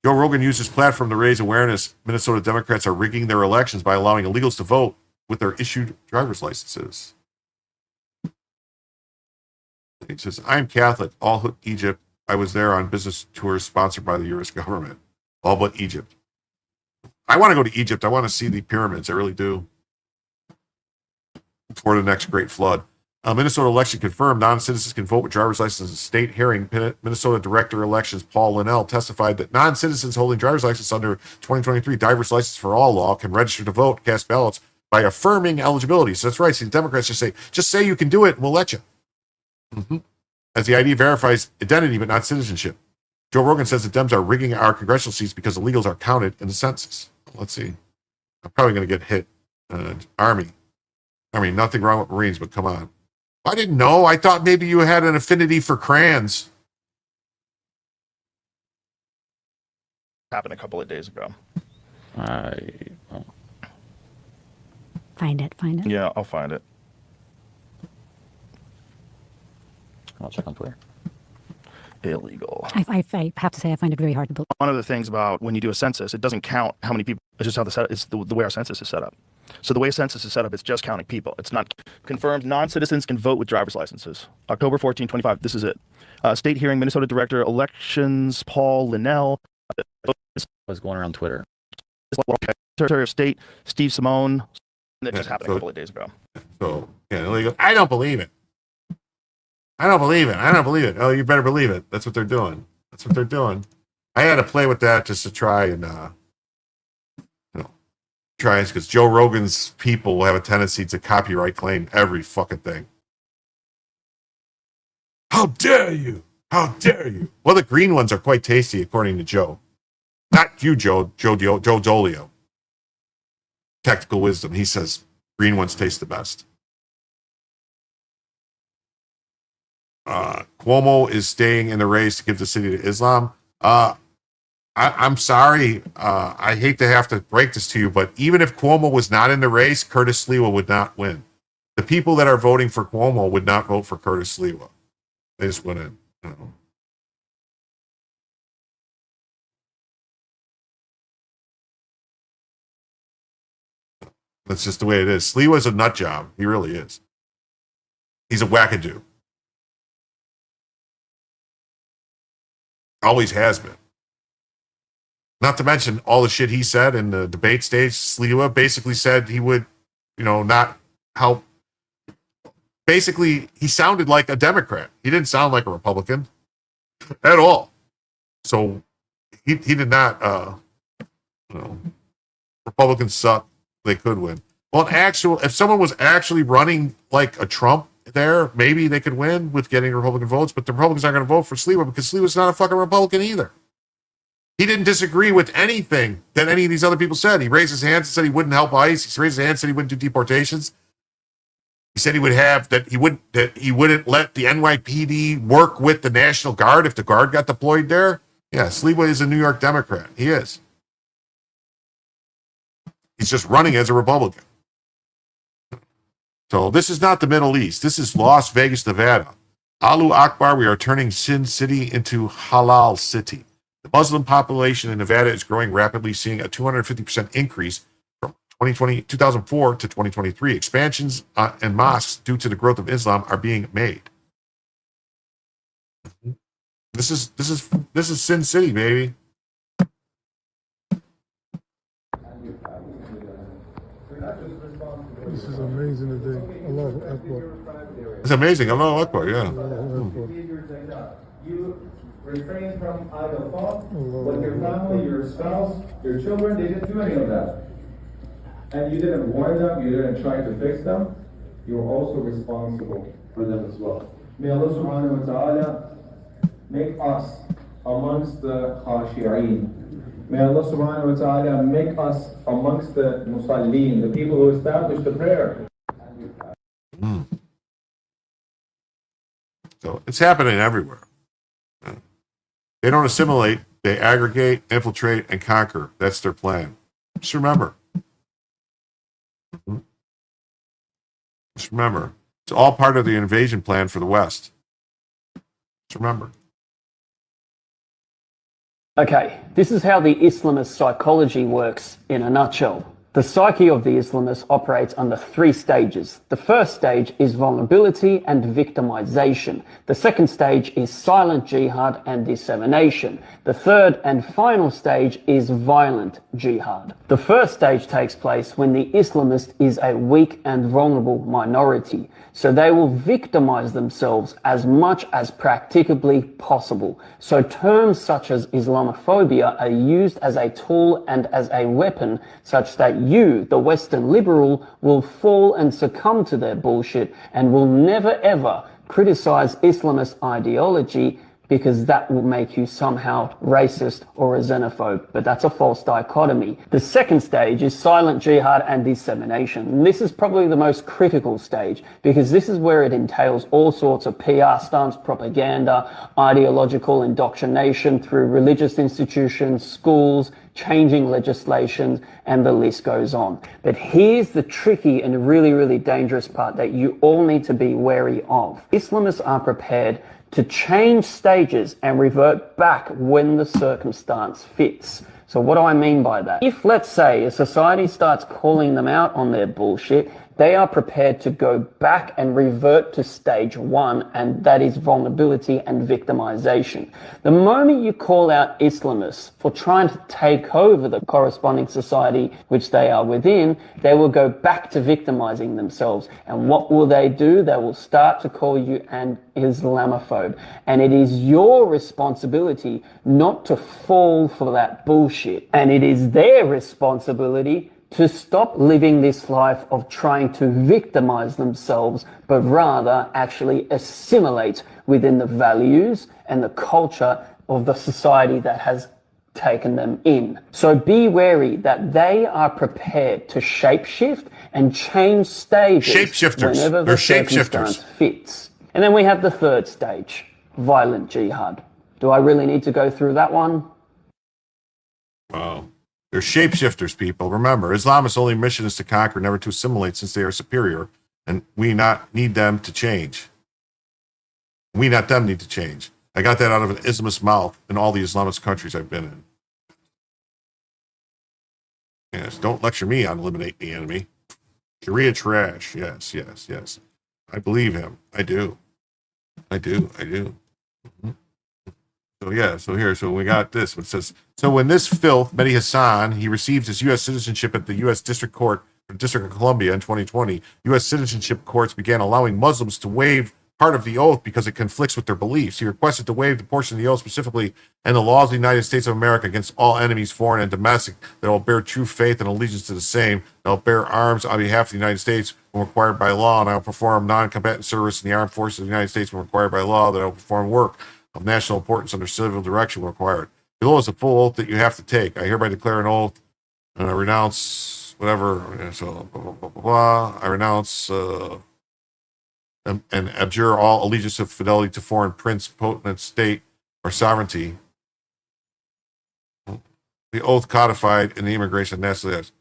Joe Rogan used his platform to raise awareness. Minnesota Democrats are rigging their elections by allowing illegals to vote with their issued driver's licenses. He says, I'm Catholic, all Egypt. I was there on business tours sponsored by the U.S. government. All but Egypt. I want to go to Egypt. I want to see the pyramids. I really do. Before the next great flood. Minnesota election confirmed non-citizens can vote with driver's licenses. State hearing, Minnesota Director Elections Paul Linnell testified that non-citizens holding driver's license under 2023 driver's license for all law can register to vote, cast ballots by affirming eligibility. So that's right. See, the Democrats just say you can do it and we'll let you. As the ID verifies identity but not citizenship. Joe Rogan says the Dems are rigging our congressional seats because illegals are counted in the census. Let's see. I'm probably going to get hit. Army. I mean, nothing wrong with Marines, but come on. I didn't know. I thought maybe you had an affinity for crayons.
Happened a couple of days ago.
Find it.
Yeah, I'll find it.
I'll check on Twitter.
Illegal.
I have to say I find it very hard to believe.
One of the things about when you do a census, it doesn't count how many people. It's just how it's the way our census is set up. So the way a census is set up, it's just counting people. It's not confirmed. Non-citizens can vote with driver's licenses. October 14, 25. This is it. State hearing, Minnesota Director Elections Paul Linnell.
What's going around Twitter?
Secretary of State Steve Simone That just happened a couple of days ago.
So, yeah, he goes, I don't believe it. I don't believe it. I don't believe it. Oh, you better believe it. That's what they're doing. That's what they're doing. I had to play with that just to try and, try because Joe Rogan's people will have a tendency to copyright claim every fucking thing. How dare you? How dare you? Well, the green ones are quite tasty, according to Joe. Not you, Joe Dolio. Technical wisdom. He says green ones taste the best. Cuomo is staying in the race to give the city to Islam. I'm sorry. I hate to have to break this to you, but even if Cuomo was not in the race, Curtis Sliwa would not win. The people that are voting for Cuomo would not vote for Curtis Sliwa. They just wouldn't. That's just the way it is. Sliwa's a nut job. He really is. He's a wackadoo. Always has been. Not to mention all the shit he said in the debate stage. Sliwa basically said he would, not help. Basically, he sounded like a Democrat. He didn't sound like a Republican at all. So he did not, Republicans suck. They could win. Well, if someone was actually running like a Trump there, maybe they could win with getting Republican votes, but the Republicans aren't going to vote for Sliwa because Sliwa's not a fucking Republican either. He didn't disagree with anything that any of these other people said. He raised his hands and said he wouldn't help ICE. He raised his hand and said he wouldn't do deportations. He said he wouldn't let the NYPD work with the National Guard if the Guard got deployed there. Yeah, Sliwa is a New York Democrat. He is. He's just running as a Republican. So this is not the Middle East. This is Las Vegas, Nevada. Allahu Akbar, we are turning Sin City into Halal City. The Muslim population in Nevada is growing rapidly, seeing a 250% increase from 2004 to 2023. Expansions in mosques due to the growth of Islam are being made. This is Sin City, baby.
This is amazing today. Allahu Akbar.
It's amazing. Allahu Akbar, yeah.
You refrain from idle thought with your family, your spouse, your children. They didn't do any of that. And you didn't warn them, you didn't try to fix them. You're also responsible for them as well. May Allah subhanahu wa ta'ala make us amongst the khashi'een. May Allah subhanahu wa ta'ala make us amongst the musallin, the people who establish the prayer.
So it's happening everywhere. They don't assimilate, they aggregate, infiltrate, and conquer. That's their plan. Just remember. Just remember. It's all part of the invasion plan for the West. Just remember.
Okay, this is how the Islamist psychology works in a nutshell. The psyche of the Islamist operates under 3 stages. The first stage is vulnerability and victimization. The second stage is silent jihad and dissemination. The third and final stage is violent jihad. The first stage takes place when the Islamist is a weak and vulnerable minority. So they will victimize themselves as much as practicably possible. So terms such as Islamophobia are used as a tool and as a weapon such that you, the Western liberal, will fall and succumb to their bullshit and will never ever criticize Islamist ideology because that will make you somehow racist or a xenophobe. But that's a false dichotomy. The second stage is silent jihad and dissemination. And this is probably the most critical stage because this is where it entails all sorts of PR stunts, propaganda, ideological indoctrination through religious institutions, schools, changing legislation, and the list goes on. But here's the tricky and really, really dangerous part that you all need to be wary of. Islamists are prepared to change stages and revert back when the circumstance fits. So what do I mean by that? If, let's say, a society starts calling them out on their bullshit, they are prepared to go back and revert to stage one, and that is vulnerability and victimization. The moment you call out Islamists for trying to take over the corresponding society which they are within, they will go back to victimizing themselves. And what will they do? They will start to call you an Islamophobe. And it is your responsibility not to fall for that bullshit. And it is their responsibility to stop living this life of trying to victimize themselves, but rather actually assimilate within the values and the culture of the society that has taken them in. So be wary that they are prepared to shapeshift and change stages
Shapeshifters.
whenever
They're
the circumstance
shapeshifters.
fits. And then we have the third stage, violent jihad. Do I really need to go through that one?
Wow. They're shapeshifters, people. Remember, Islamists' only mission is to conquer, never to assimilate, since they are superior, and we not need them to change. We, not them, need to change. I got that out of an Islamist mouth in all the Islamist countries I've been in. Yes, don't lecture me on eliminate the enemy. Sharia trash. Yes, yes, yes. I believe him. I do. I do. Mhm. So we got this. It says, so when this filth, Mehdi Hassan, he received his U.S. citizenship at the U.S. District Court, District of Columbia in 2020, U.S. citizenship courts began allowing Muslims to waive part of the oath because it conflicts with their beliefs. He requested to waive the portion of the oath specifically and the laws of the United States of America against all enemies, foreign and domestic, that will bear true faith and allegiance to the same, that will bear arms on behalf of the United States when required by law, and I will perform non-combatant service in the armed forces of the United States when required by law, that I will perform work of national importance under civil direction when required. Below is a full oath that you have to take. I hereby declare an oath, and I renounce whatever, so blah, blah, blah, blah, blah. I renounce and abjure all allegiance of fidelity to foreign prince, potentate, state, or sovereignty. The oath codified in the Immigration and National Act.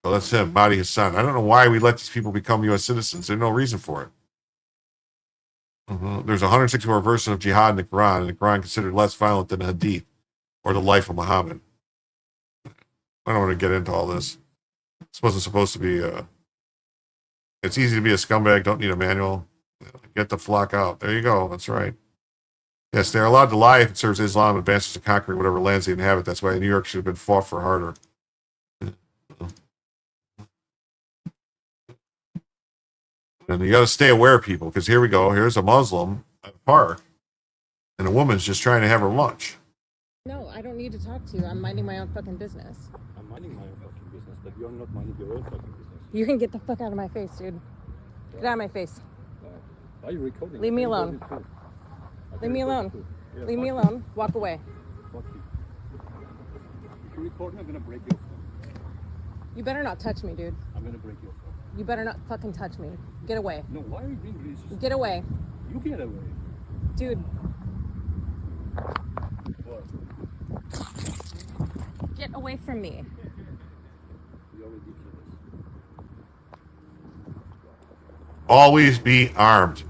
Well, that's him, Mehdi Hassan. I don't know why we let these people become U.S. citizens. There's no reason for it. There's 164 verses of jihad in the Quran, and the Quran considered less violent than the Hadith or the life of Muhammad. I don't want to get into all this. This wasn't supposed to be. It's easy to be a scumbag. Don't need a manual. Get the flock out. There you go. That's right. Yes, they're allowed to lie if it serves Islam and advances to conquering whatever lands they inhabit. That's why New York should have been fought for harder. And you got to stay aware, people, because here we go. Here's a Muslim at a park, and a woman's just trying to have her lunch.
No, I don't need to talk to you. I'm minding my own fucking business.
I'm minding my own fucking business, but you're not minding your own fucking business.
You can get the fuck out of my face, dude. Get out of my face.
Why are you recording?
Leave me alone. Leave me alone. Leave me alone. Walk away.
Fuck you. If you record me, I'm gonna break your phone.
You better not touch me, dude.
I'm gonna break your phone.
You better not fucking touch me. Get away.
No, why are you being racist?
Get away.
You get away.
Dude.
What?
Get away from me.
You're ridiculous.
Always be armed.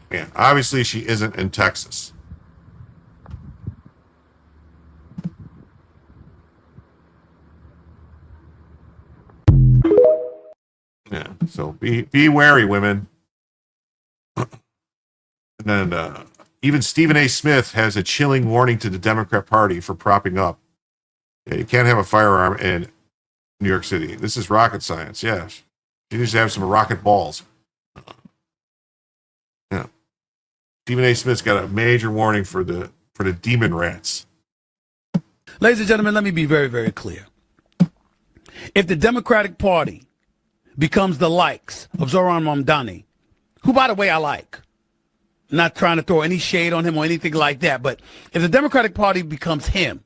Yeah, obviously she isn't in Texas. Yeah, so be wary, women. And then even Stephen A. Smith has a chilling warning to the Democrat Party for propping up. Yeah, you can't have a firearm in New York City. This is rocket science. Yes, you need to have some rocket balls. Yeah. Stephen A. Smith's got a major warning for the demon rats.
Ladies and gentlemen, let me be very, very clear. If the Democratic Party becomes the likes of Zoran Mamdani, who, by the way, I like, not trying to throw any shade on him or anything like that, but if the Democratic Party becomes him,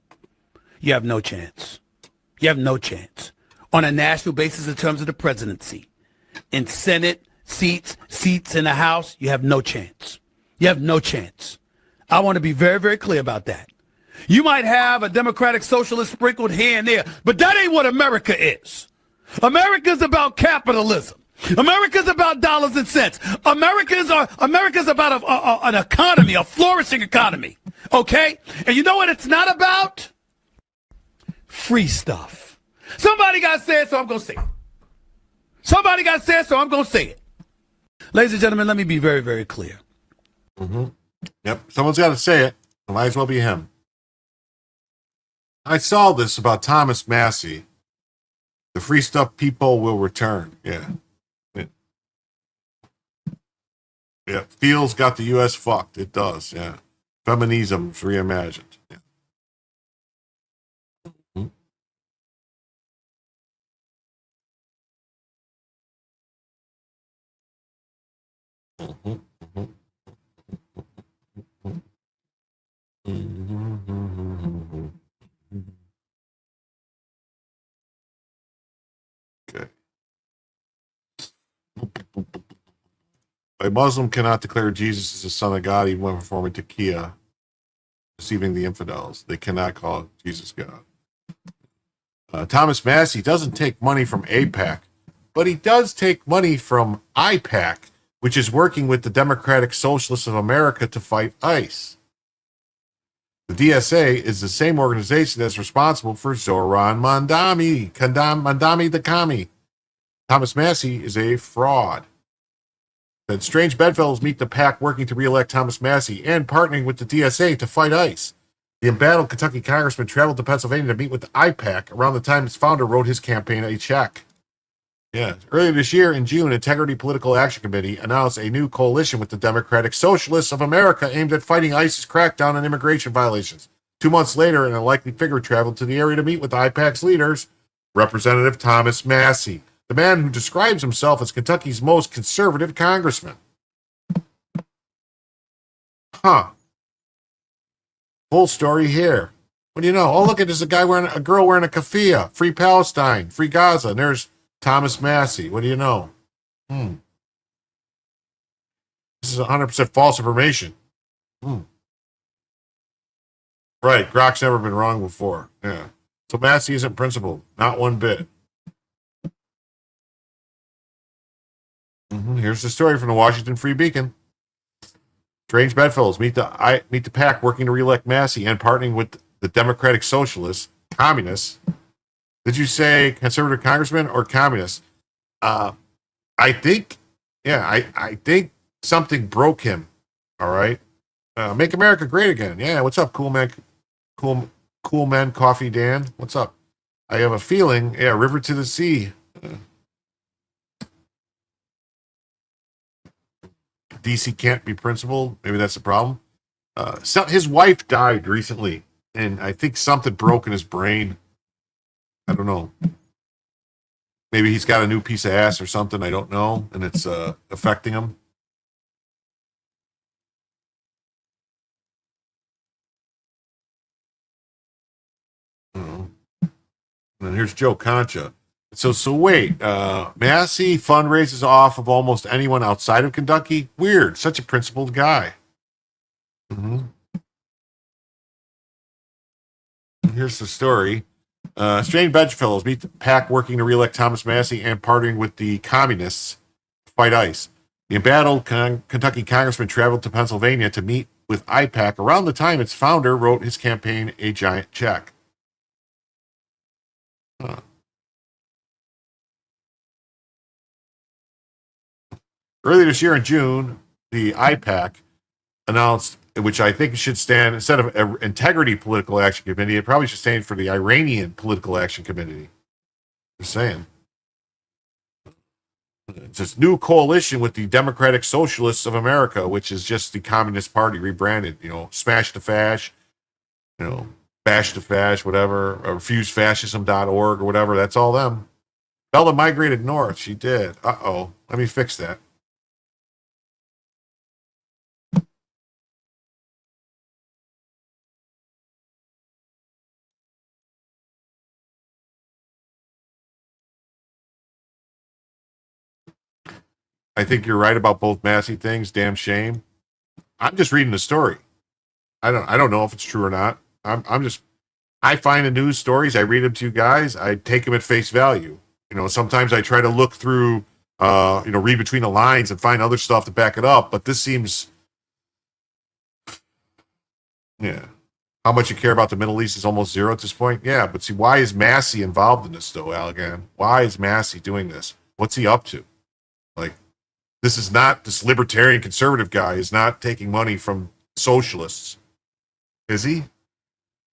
you have no chance. You have no chance on a national basis in terms of the presidency. In Senate, seats in the House, you have no chance. You have no chance. I want to be very, very clear about that. You might have a democratic socialist sprinkled here and there, but that ain't what America is. America's about capitalism. America's about dollars and cents. America's about an economy, a flourishing economy. Okay? And you know what it's not about? Free stuff. Somebody got to say it, so I'm going to say it. Somebody got to say it, so I'm going to say it. Ladies and gentlemen, let me be very, very clear.
Mm-hmm. Yep, someone's got to say it. It might as well be him. I saw this about Thomas Massey. The free stuff people will return. Yeah. Yeah. Feels got the U.S. fucked. It does. Yeah. Feminism's reimagined. Yeah. Mm-hmm. Mm-hmm. Mm-hmm. Okay. A Muslim cannot declare Jesus as the Son of God even when performing taqiyya, deceiving the infidels. They cannot call Jesus God. Thomas Massey doesn't take money from AIPAC, but he does take money from IPAC, which is working with the Democratic Socialists of America to fight ICE. The DSA is the same organization that's responsible for Zoran Mandami the Kami. Thomas Massey is a fraud. That strange bedfellows meet the PAC working to re-elect Thomas Massey and partnering with the DSA to fight ICE. The embattled Kentucky congressman traveled to Pennsylvania to meet with the IPAC around the time its founder wrote his campaign a check. Yeah. Earlier this year, in June, Integrity Political Action Committee announced a new coalition with the Democratic Socialists of America aimed at fighting ICE's crackdown on immigration violations. 2 months later, an unlikely figure traveled to the area to meet with IPAC's leaders, Representative Thomas Massey, the man who describes himself as Kentucky's most conservative congressman. Huh. Full story here. What do you know? Oh, look, there's a girl wearing a keffiyeh. Free Palestine, free Gaza. And there's Thomas Massey. What do you know? This is 100% false information. Right. Grok's never been wrong before. Yeah. So Massey isn't principled. Not one bit. Here's the story from the Washington Free Beacon. Strange bedfellows meet the PAC working to re-elect Massey and partnering with the Democratic Socialists, communists. Did you say conservative congressman or communist? I think something broke him. All right. Make America great again. Yeah. What's up, cool man? Cool man, Coffee Dan. What's up? I have a feeling. Yeah. River to the sea. DC can't be principled. Maybe that's the problem. His wife died recently, and I think something broke in his brain. I don't know. Maybe he's got a new piece of ass or something. I don't know, and it's affecting him. And then here's Joe Concha. So wait, Massey fundraises off of almost anyone outside of Kentucky? Weird. Such a principled guy. Here's the story. Strange bedfellows meet the PAC working to re-elect Thomas Massey and partnering with the communists to fight ICE. The embattled Kentucky congressman traveled to Pennsylvania to meet with IPAC around the time its founder wrote his campaign a giant check. Earlier this year in June, the IPAC announced, which I think should stand, instead of Integrity Political Action Committee, it probably should stand for the Iranian Political Action Committee. Just saying. It's this new coalition with the Democratic Socialists of America, which is just the Communist Party rebranded. Smash the Fash, bash the Fash, whatever, or refusefascism.org or whatever. That's all them. Bella migrated north. She did. Uh-oh. Let me fix that. I think you're right about both Massey things. Damn shame. I'm just reading the story. I don't know if it's true or not. I find the news stories, I read them to you guys, I take them at face value. Sometimes I try to look through, read between the lines and find other stuff to back it up. But this seems, yeah. How much you care about the Middle East is almost zero at this point. Yeah, but see, why is Massey involved in this, though, Allegan? Why is Massey doing this? What's he up to? Like, this libertarian conservative guy is not taking money from socialists. Is he?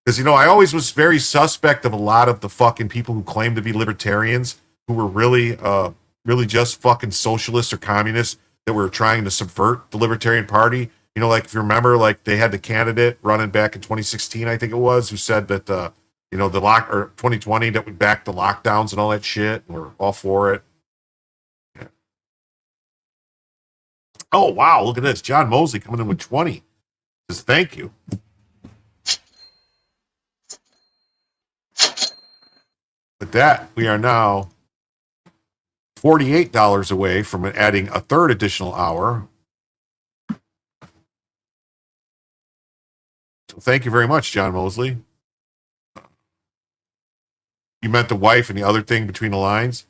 Because, I always was very suspect of a lot of the fucking people who claim to be libertarians who were really just fucking socialists or communists that were trying to subvert the Libertarian Party. Like if you remember, like they had the candidate running back in 2016, I think it was, who said that, the 2020 that would back the lockdowns and all that shit. And we're all for it. Yeah. Oh, wow. Look at this. John Mosley coming in with 20. Says, thank you. With that, we are now $48 away from adding a third additional hour. So thank you very much, John Mosley. You meant the wife and the other thing between the lines?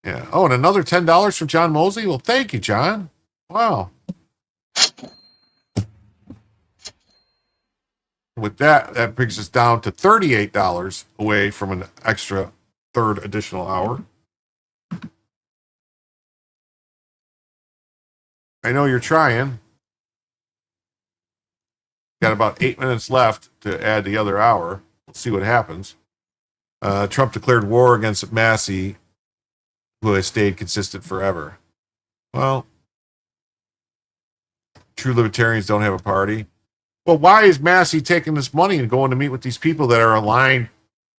Yeah. Oh, and another $10 from John Mosley? Well, thank you, John. Wow. With that brings us down to $38 away from an extra third additional hour. I know you're trying. Got about 8 minutes left to add the other hour. We'll see what happens. Trump declared war against Massey, who has stayed consistent forever. Well, true libertarians don't have a party. Well, why is Massey taking this money and going to meet with these people that are aligned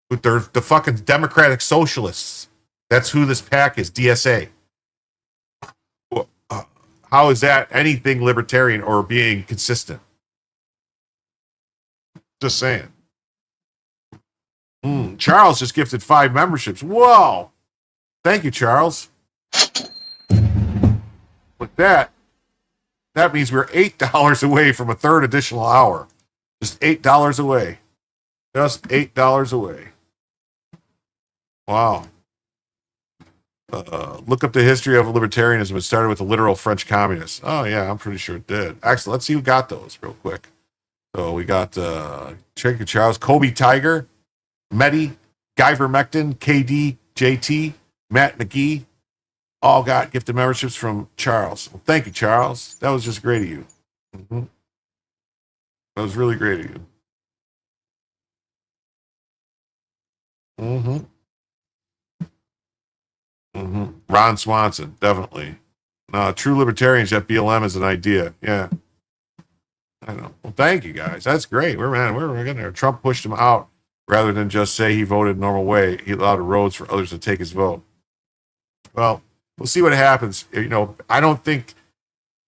with the fucking Democratic Socialists? That's who this pack is, DSA. How is that anything libertarian or being consistent? Just saying. Charles just gifted 5 memberships. Whoa. Thank you, Charles. With that means we're $8 away from a third additional hour. Just $8 away. Just $8 away. Wow. Look up the history of libertarianism. It started with the literal French communists. Oh, yeah, I'm pretty sure it did. Excellent. Let's see who got those real quick. So we got Checker Charles, Kobe Tiger, Medi, Guy Vermectin, KD, JT, Matt McGee, all got gifted memberships from Charles. Well, thank you, Charles. That was just great of you. That was really great of you. Ron Swanson, definitely. True libertarians at BLM is an idea. Yeah. I know. Well, thank you guys. That's great. We're getting there. Trump pushed him out rather than just say he voted normal way. He allowed roads for others to take his vote. Well, we'll see what happens. I don't think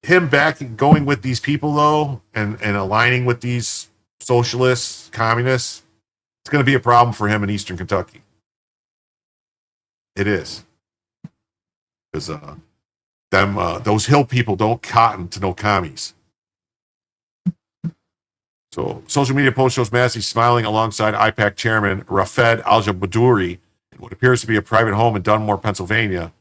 him going with these people though, and aligning with these socialists, communists, it's going to be a problem for him in Eastern Kentucky. It is. Because those Hill people don't cotton to no commies. So, social media post shows Massey smiling alongside IPAC chairman Rafed Al-Jabdouri in what appears to be a private home in Dunmore, Pennsylvania.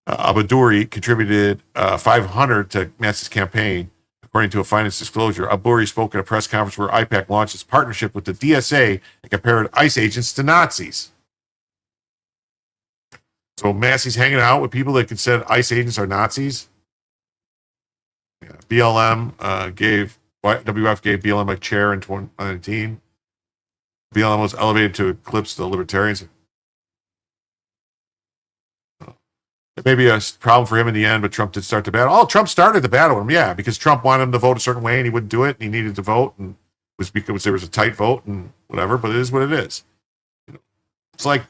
Al-Jabdouri contributed $500 to Massey's campaign, according to a finance disclosure. Al-Jabdouri spoke at a press conference where IPAC launched its partnership with the DSA and compared ICE agents to Nazis. So Massey's hanging out with people that said ICE agents are Nazis. Yeah. WF gave BLM a chair in 2019. BLM was elevated to eclipse the libertarians. It may be a problem for him in the end, but Trump did start the battle. Oh, Trump started the battle with him, yeah, because Trump wanted him to vote a certain way and he wouldn't do it, and he needed to vote, and it was because there was a tight vote and whatever, but it is what it is. It's like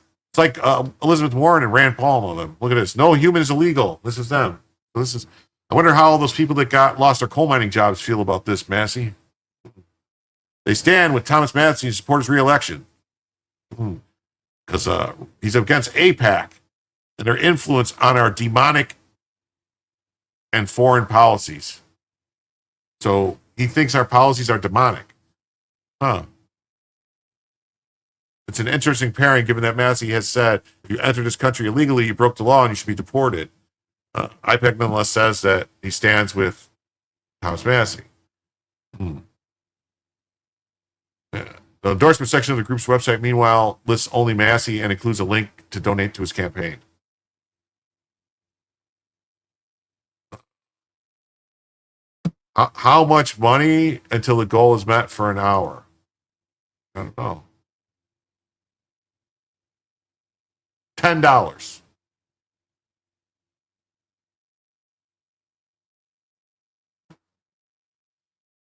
Elizabeth Warren and Rand Paul and them. Look at this. No human is illegal. This is them. I wonder how all those people that lost their coal mining jobs feel about this, Massey. They stand with Thomas Massey and support his re-election. Because he's against AIPAC and their influence on our demonic and foreign policies. So he thinks our policies are demonic. Huh. It's an interesting pairing given that Massey has said if you enter this country illegally, you broke the law and you should be deported. IPAC nonetheless says that he stands with Thomas Massey. Yeah. The endorsement section of the group's website, meanwhile, lists only Massey and includes a link to donate to his campaign. How much money until the goal is met for an hour? I don't know. $10.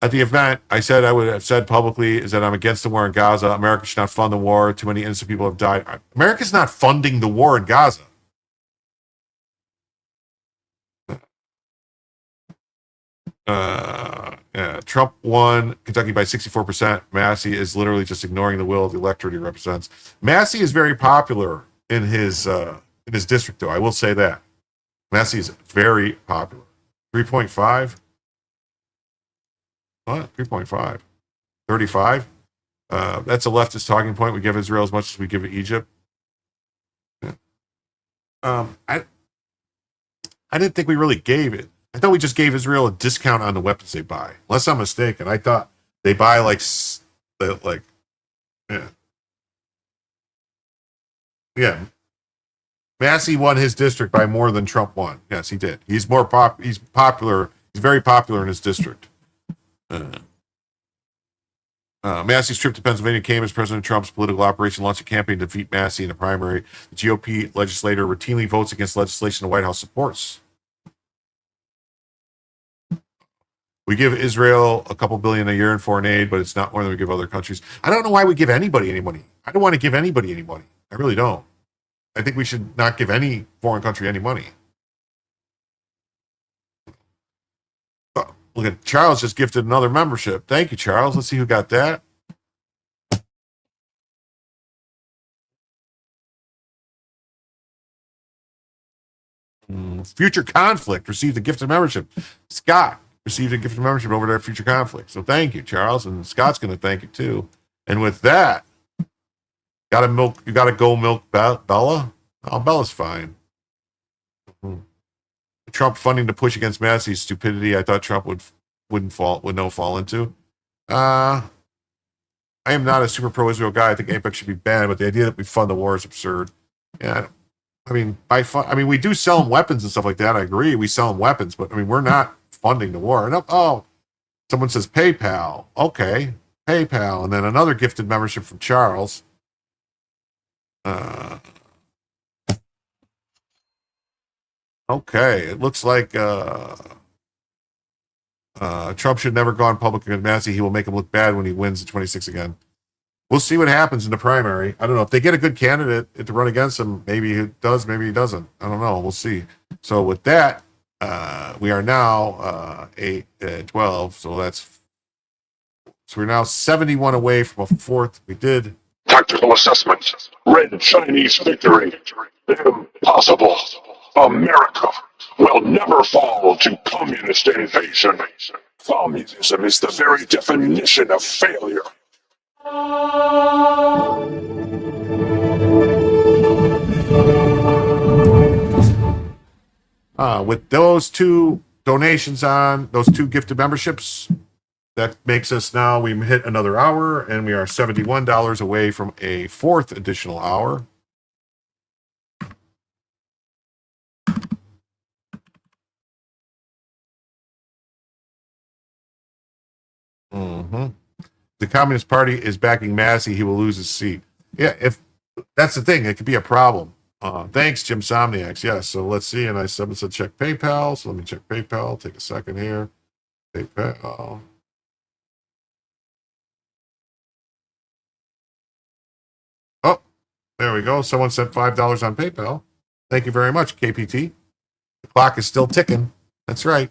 At the event, I said I would have said publicly is that I'm against the war in Gaza. America should not fund the war. Too many innocent people have died. America's not funding the war in Gaza. Yeah, Trump won Kentucky by 64%. Massey is literally just ignoring the will of the electorate he represents. Massey is very popular in his district, though. I will say that. Massey is very popular. 3.5? What? 3.5. 35? That's a leftist talking point. We give Israel as much as we give Egypt. Yeah. I didn't think we really gave it. I thought we just gave Israel a discount on the weapons they buy. Unless I'm mistaken. I thought they buy yeah. Massey won his district by more than Trump won. Yes, he did. He's popular. He's very popular in his district. Massey's trip to Pennsylvania came as President Trump's political operation launched a campaign to defeat Massey in the primary. The GOP legislator routinely votes against legislation the White House supports. We give Israel a couple billion a year in foreign aid, but it's not more than we give other countries. I don't know why we give anybody any money. I don't want to give anybody any money. I really don't. I think we should not give any foreign country any money. Oh, look at Charles just gifted another membership. Thank you, Charles. Let's see who got that. Future Conflict received a gift of membership. Scott received a gift of membership over there at Future Conflict. So thank you, Charles. And Scott's going to thank you too. And with that, you got to go milk Bella? Oh, Bella's fine. Trump funding to push against Massey's stupidity. I thought Trump would fall into. I am not a super pro-Israel guy. I think APEC should be banned, but the idea that we fund the war is absurd. Yeah, we do sell them weapons and stuff like that. I agree. We sell them weapons, but we're not funding the war. And someone says PayPal. Okay, PayPal. And then another gifted membership from Charles. Okay, it looks like Trump should never go on public against Massey. He will make him look bad when he wins at 26 again. We'll see what happens in the primary. I don't know if they get a good candidate to run against him. Maybe he does, maybe he doesn't. I don't know. We'll see. So with that, we are now 8-12. So we're now 71 away from a fourth. We did
tactical assessment. Red Chinese victory. Impossible. America will never fall to communist invasion. Communism is the very definition of failure.
With those two donations on those two gifted memberships, that makes us now, we hit another hour and we are $71 away from a fourth additional hour. The Communist Party is backing Massey, he will lose his seat. Yeah, if that's the thing, it could be a problem. Thanks, Jim Somniacs. Yes, so let's see. And someone said check PayPal. So let me check PayPal. Take a second here. PayPal. Oh, there we go. Someone sent $5 on PayPal. Thank you very much, KPT. The clock is still ticking. That's right.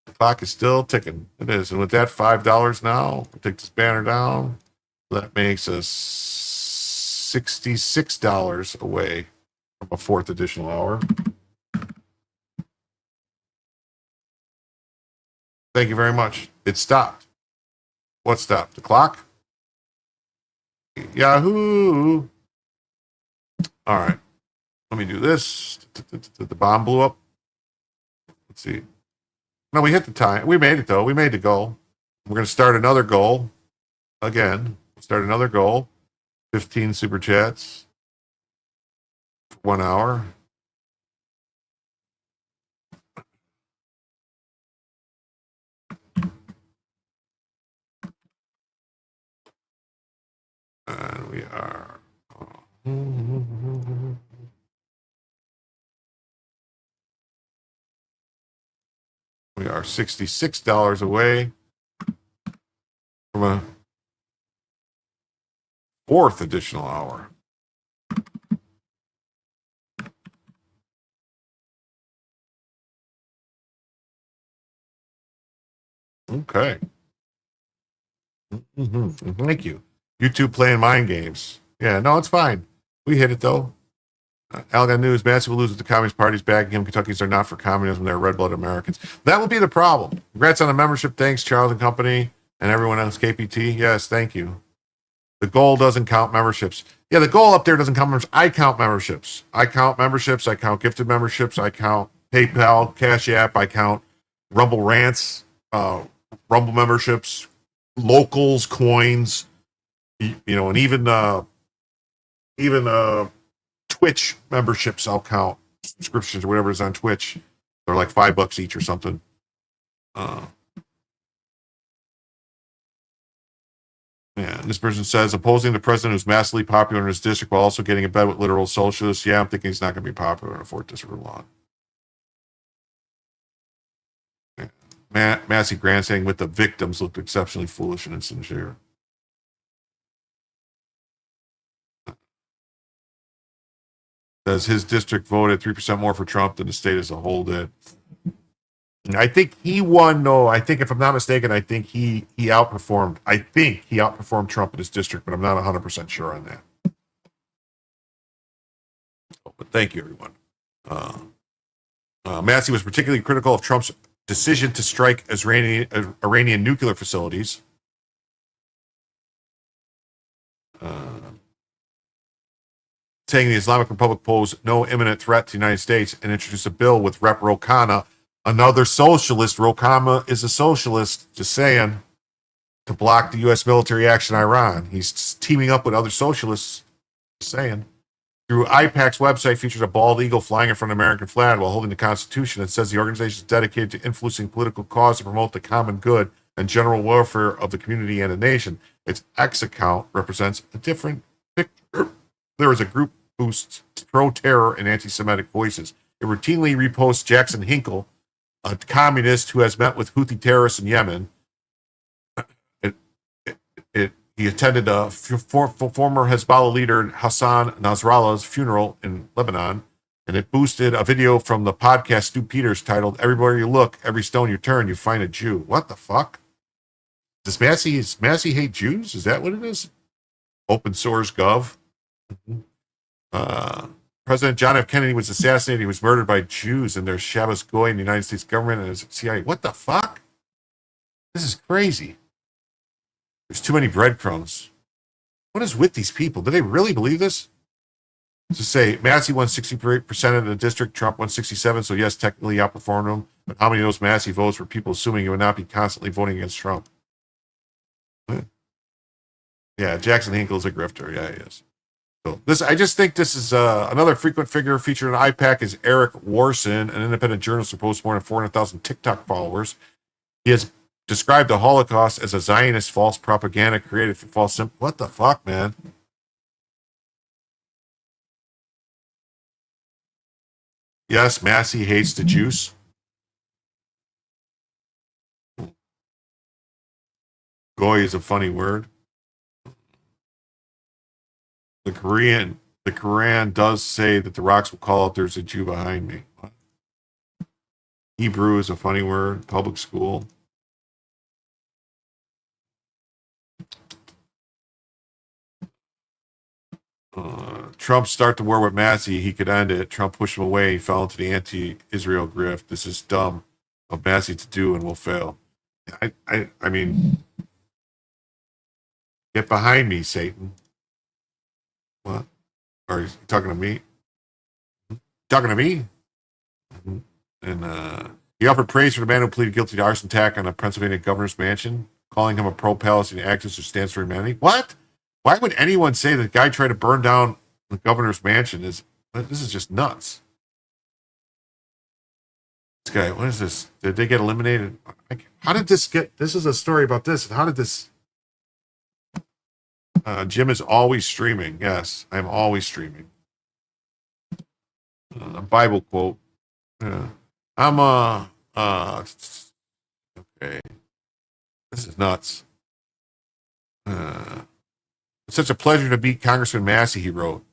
The clock is still ticking. It is. And with that $5 now, we'll take this banner down. That makes us $66 away from a fourth additional hour. Thank you very much. It stopped. What stopped? The clock? Yahoo! All right. Let me do this. The bomb blew up. Let's see. No, we hit the time. We made it, though. We made the goal. We're going to start another goal. Again. Start another goal. 15 super chats. For 1 hour. And we are... We are $66 away from a fourth additional hour. Okay. Thank you. YouTube playing mind games. Yeah, no, it's fine. We hit it, though. Algon News, Massey will lose with the Communist Party's backing him. Kentuckians are not for communism. They're red-blooded Americans. That will be the problem. Congrats on the membership. Thanks, Charles and Company, and everyone else. KPT, yes, thank you. The goal doesn't count memberships. Yeah, the goal up there doesn't count memberships. I count memberships. I count memberships. I count gifted memberships. I count PayPal, Cash App. I count Rumble Rants, Rumble memberships, locals, coins, you know, and even Twitch memberships I'll count. Subscriptions or whatever is on Twitch. They're like $5 each or something. Yeah, this person says, opposing the president who's massively popular in his district while also getting in bed with literal socialists. Yeah, I'm thinking he's not going to be popular in a 4th district law. Yeah. Massey grandstanding with the victims looked exceptionally foolish and insincere. Says his district voted 3% more for Trump than the state as a whole did. I think he won, though. I think, if I'm not mistaken, I think he outperformed. I think he outperformed Trump in his district, but I'm not 100% sure on that. But thank you, everyone. Massey was particularly critical of Trump's decision to strike Iranian nuclear facilities. Saying the Islamic Republic posed no imminent threat to the United States and introduced a bill with Rep. Ro Khanna, another socialist. Ro Khanna is a socialist, just saying, to block the U.S. military action in Iran. He's teaming up with other socialists, just saying. Through IPAC's website features a bald eagle flying in front of the American flag while holding the Constitution. It says the organization is dedicated to influencing political cause to promote the common good and general welfare of the community and the nation. Its X account represents a different picture. There is a group boosts pro-terror and anti-Semitic voices. It routinely reposts Jackson Hinkle, a communist who has met with Houthi terrorists in Yemen. He attended former Hezbollah leader Hassan Nasrallah's funeral in Lebanon, and it boosted a video from the podcast Stu Peters titled, "Everywhere you look, every stone you turn, you find a Jew." What the fuck? Does Massey hate Jews? Is that what it is? Open source gov. President John F. Kennedy was assassinated. He was murdered by Jews and their Shabbos Goy in the United States government and his CIA. What the fuck? This is crazy. There's too many breadcrumbs. What is with these people? Do they really believe this? To say Massey won 68% of the district, Trump won 67%, so yes, technically outperformed him. But how many of those Massey votes were people assuming he would not be constantly voting against Trump? Yeah, Jackson Hinkle is a grifter. Yeah, he is. So I just think this is another frequent figure featured in IPAC is Eric Warson, an independent journalist who posts more than 400,000 TikTok followers. He has described the Holocaust as a Zionist false propaganda created for false sympathy. What the fuck, man? Yes, Massey hates the Jews. Goy is a funny word. The Quran does say that the rocks will call out there's a Jew behind me. Hebrew is a funny word. Public school. Trump start the war with Massey. He could end it. Trump pushed him away. He fell into the anti-Israel grift. This is dumb of Massey to do and will fail. I mean, Get behind me, Satan. What? Are you talking to me? Talking to me? And he offered praise for the man who pleaded guilty to arson attack on a Pennsylvania governor's mansion, calling him a pro-Palestinian activist who stands for humanity. What? Why would anyone say that the guy tried to burn down the governor's mansion? This is just nuts. This guy, what is this? Did they get eliminated? How did this get? This is a story about this. How did this? Jim is always streaming. Yes, I'm always streaming. A Bible quote. I'm okay. This is nuts. It's such a pleasure to meet Congressman Massey, he wrote.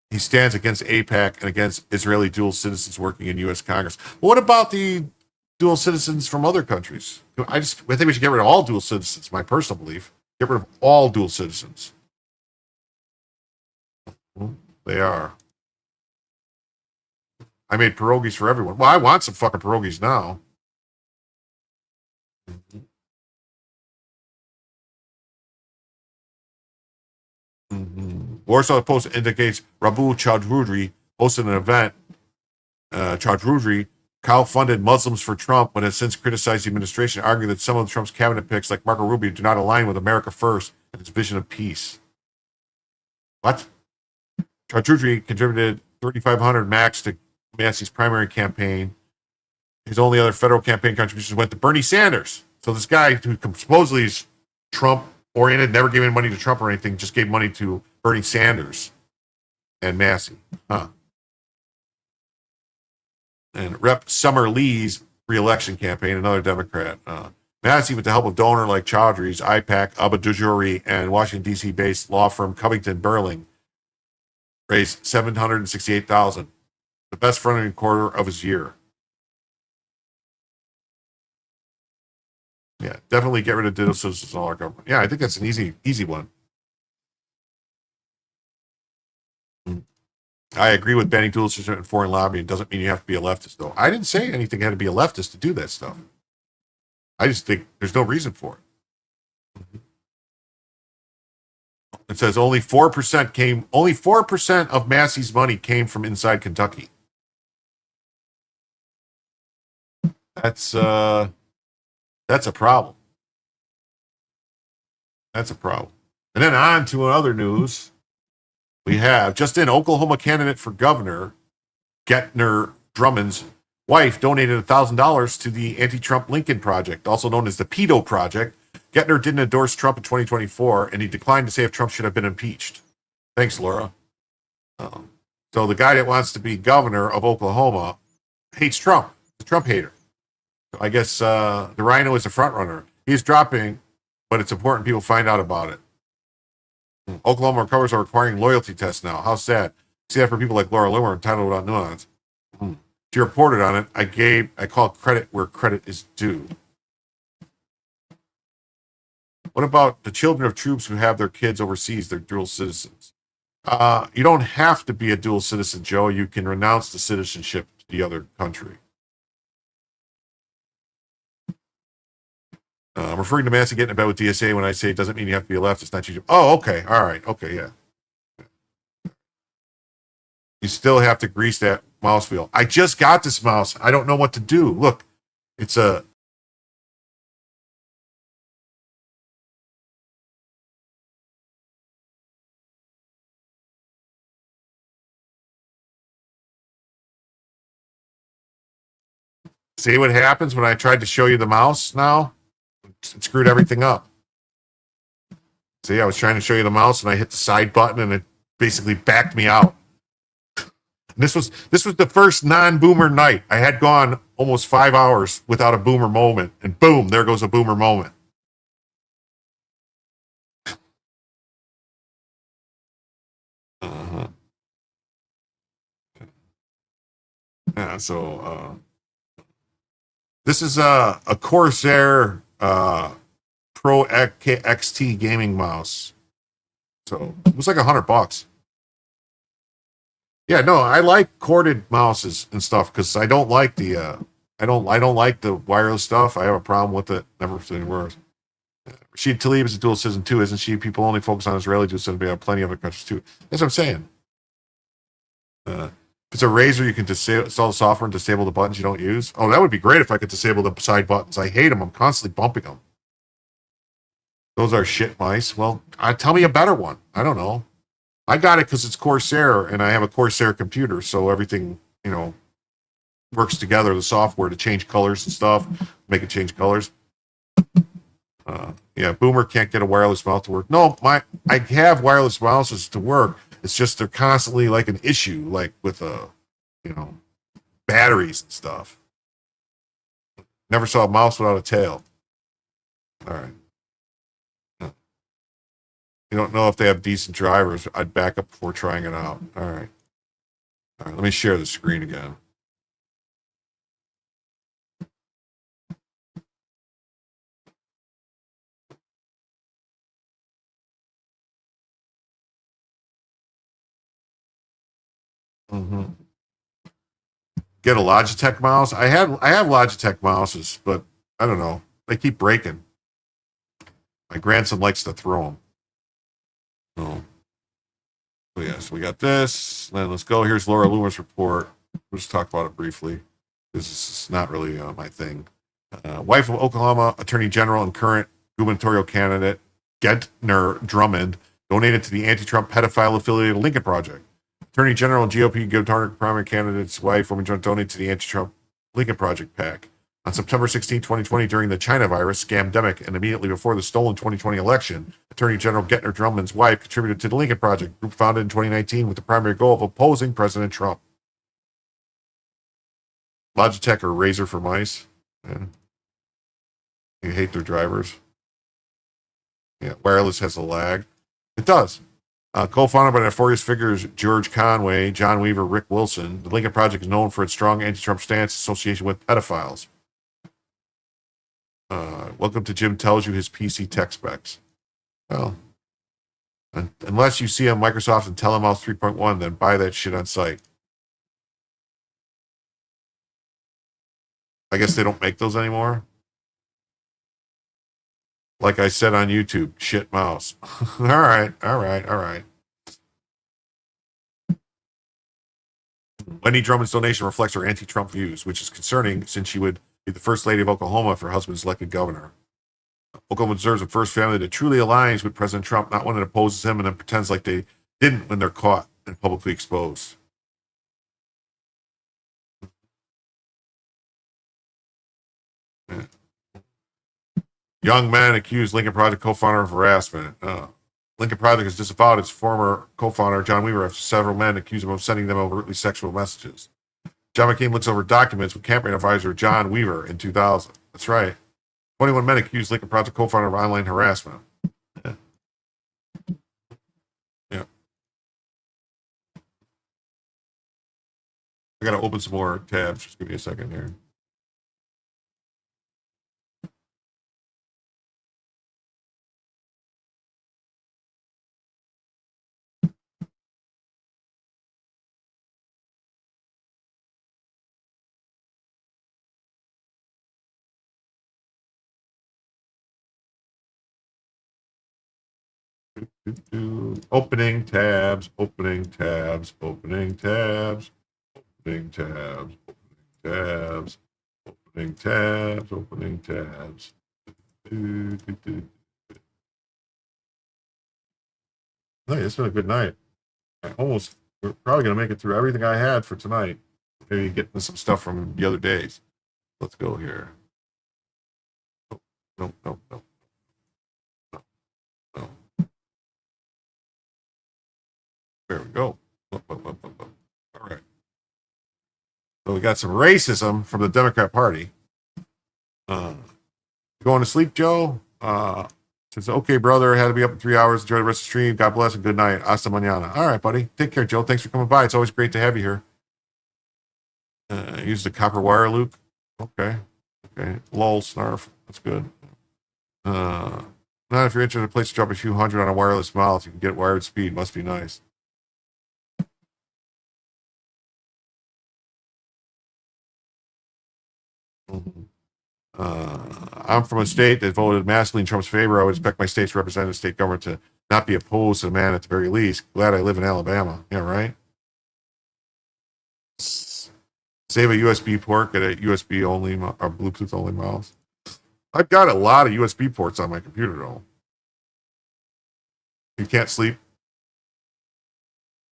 He stands against AIPAC and against Israeli dual citizens working in U.S. Congress. What about the dual citizens from other countries? I think we should get rid of all dual citizens, my personal belief. Get rid of all dual citizens. They are. I made pierogies for everyone. Well, I want some fucking pierogies now. Warsaw Post indicates Rabu Chaudhry hosted an event. Chaudhry cow-funded Muslims for Trump, but has since criticized the administration, arguing that some of Trump's cabinet picks, like Marco Rubio, do not align with America First and its vision of peace. What? Chaudhry contributed 3,500 max to Massey's primary campaign. His only other federal campaign contributions went to Bernie Sanders. So this guy who supposedly is Trump-oriented, never gave any money to Trump or anything, just gave money to Bernie Sanders and Massey. And Rep. Summer Lee's re-election campaign, another Democrat. Massey, with the help of donor like Chaudhry's, IPAC, Abba Dujuri, and Washington, D.C.-based law firm Covington Burling, raised $768,000, the best front-end quarter of his year. Yeah, definitely get rid of dual citizens in all our government. Yeah, I think that's an easy one. I agree with banning dual citizenship and foreign lobbying. It doesn't mean you have to be a leftist, though. I didn't say anything had to be a leftist to do that stuff. I just think there's no reason for it. It says only 4% of Massey's money came from inside Kentucky. That's a problem. That's a problem. And then on to other news. We have, just in, Oklahoma candidate for governor, Getner Drummond's wife donated $1,000 to the anti-Trump Lincoln Project, also known as the Pedo Project. Getner didn't endorse Trump in 2024, and he declined to say if Trump should have been impeached. Thanks, Laura. So the guy that wants to be governor of Oklahoma hates Trump. He's a Trump hater. So I guess the Rhino is the front runner. He's dropping, but it's important people find out about it. Oklahoma recovers are requiring loyalty tests now. How sad. See that for people like Laura Loomer entitled without nuance. She reported on it. I call credit where credit is due. What about the children of troops who have their kids overseas? They're dual citizens. You don't have to be a dual citizen, Joe. You can renounce the citizenship to the other country. I'm referring to Massey getting in bed with DSA when I say it doesn't mean you have to be a leftist, not you. Oh, okay. All right. Okay, yeah. You still have to grease that mouse wheel. I just got this mouse. I don't know what to do. Look, it's a... See what happens when I tried to show you the mouse now? It screwed everything up. See, I was trying to show you the mouse and I hit the side button and it basically backed me out. This was the first non-boomer night. I had gone almost 5 hours without a boomer moment, and boom, there goes a boomer moment. Yeah, so this is a Corsair Pro XT gaming mouse. So it was like $100. Yeah, no, I like corded mouses and stuff because I don't like the I don't like the wireless stuff. I have a problem with it. Never seen worse. Rashid Tlaib is a dual citizen too, isn't she? People only focus on Israeli dual citizens, but have plenty of other countries too. That's what I'm saying. If it's a razor, you can install the software and disable the buttons you don't use. Oh, that would be great if I could disable the side buttons. I hate them. I'm constantly bumping them. Those are shit mice. Well, tell me a better one. I don't know. I got it because it's Corsair, and I have a Corsair computer, so everything, works together, the software to change colors and stuff, make it change colors. Yeah, Boomer can't get a wireless mouse to work. No, I have wireless mouses to work. It's just they're constantly like an issue, like with batteries and stuff. Never saw a mouse without a tail. All right. You don't know if they have decent drivers. I'd back up before trying it out. All right. Let me share the screen again. Get a Logitech mouse. I have Logitech mouses, but I don't know. They keep breaking. My grandson likes to throw them. Oh. So yes, we got this. Then let's go. Here's Laura Loomer's report. We'll just talk about it briefly. This is not really my thing. Wife of Oklahoma Attorney General and current gubernatorial candidate Gentner Drummond donated to the anti-Trump pedophile-affiliated Lincoln Project. Attorney General and GOP gubernatorial primary candidate's wife donated to the anti-Trump Lincoln Project PAC. On September 16, 2020, during the China virus scamdemic and immediately before the stolen 2020 election, Attorney General Gentner Drummond's wife contributed to the Lincoln Project, group founded in 2019 with the primary goal of opposing President Trump. Logitech or Razor for mice. Yeah. You hate their drivers. Yeah, wireless has a lag. It does. Co-founded by notorious figures George Conway, John Weaver, Rick Wilson, the Lincoln Project is known for its strong anti-Trump stance association with pedophiles. Welcome to Jim Tells You His PC tech specs. Well, unless you see on Microsoft and Telemouse 3.1, then buy that shit on site. I guess they don't make those anymore. Like I said on YouTube, shit mouse. All right. Wendy Drummond's donation reflects her anti-Trump views, which is concerning since she would be the first lady of Oklahoma if her husband is elected governor. Oklahoma deserves a first family that truly aligns with President Trump, not one that opposes him and then pretends like they didn't when they're caught and publicly exposed. Yeah. Young man accused Lincoln Project co-founder of harassment. Lincoln Project has disavowed its former co-founder, John Weaver, after several men accused him of sending them overtly sexual messages. John McCain looks over documents with campaign advisor John Weaver in 2000. That's right. 21 men accused Lincoln Project co-founder of online harassment. Yeah. I got to open some more tabs. Just give me a second here. Opening tabs, opening tabs, opening tabs, opening tabs, opening tabs, opening tabs, opening tabs. Hey, it's been a good night. We're probably going to make it through everything I had for tonight. Maybe getting some stuff from the other days. Let's go here. No. There we go. All right. So we got some racism from the Democrat Party. Going to sleep, Joe? Says, okay, brother. Had to be up in 3 hours. Enjoy the rest of the stream. God bless and good night. Hasta mañana. All right, buddy. Take care, Joe. Thanks for coming by. It's always great to have you here. Use the copper wire, Luke. Okay. Lol, snarf. That's good. Not if you're interested in a place to drop a few hundred on a wireless mouse. You can get wired speed. Must be nice. I'm from a state that voted massively in Trump's favor. I would expect my state's representative state government to not be opposed to the man at the very least. Glad I live in Alabama. Yeah, right? Save a USB port, get a USB only or Bluetooth only mouse. I've got a lot of USB ports on my computer, though. You can't sleep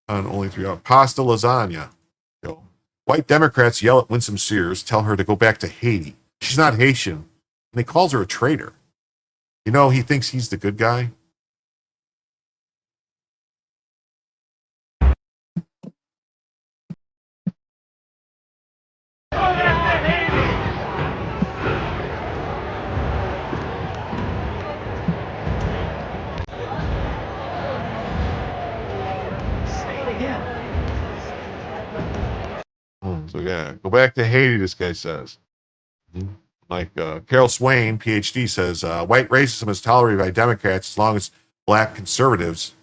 on only 3 hours. Pasta lasagna. Yo. White Democrats yell at Winsome Sears, tell her to go back to Haiti. She's not Haitian. And he calls her a traitor. You know, he thinks he's the good guy. So yeah, go back to Haiti, this guy says. Like Carol Swain, PhD, says, white racism is tolerated by Democrats as long as black conservatives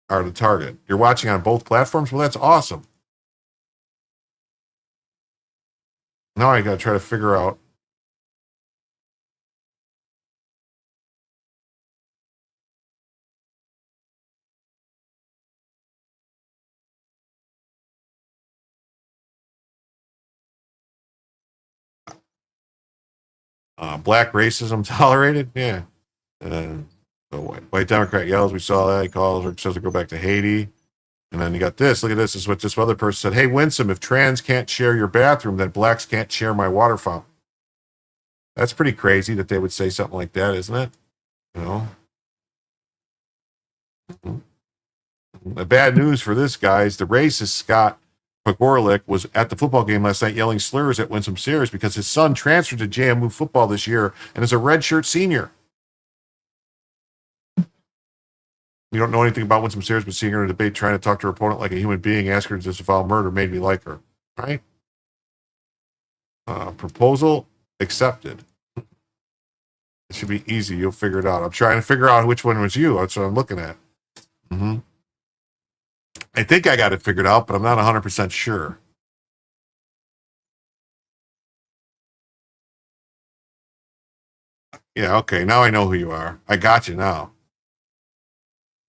are the target. You're watching on both platforms? Well, that's awesome. Now I got to try to figure out. Black racism tolerated? Yeah. So white Democrat yells, we saw that. He calls or says to go back to Haiti. And then you got this. Look at this. This is what this other person said. Hey, Winsome, if trans can't share your bathroom, then blacks can't share my water fountain. That's pretty crazy that they would say something like that, isn't it? You know? The bad news for this guy is the racist Scott Pogorelic was at the football game last night yelling slurs at Winsome Sears because his son transferred to JMU football this year and is a redshirt senior. You don't know anything about Winsome Sears, but seeing her in a debate trying to talk to her opponent like a human being, ask her to disavow murder, made me like her. Right? Proposal accepted. It should be easy. You'll figure it out. I'm trying to figure out which one was you. That's what I'm looking at. I think I got it figured out, but I'm not 100% sure. Yeah, okay. Now I know who you are. I got you now.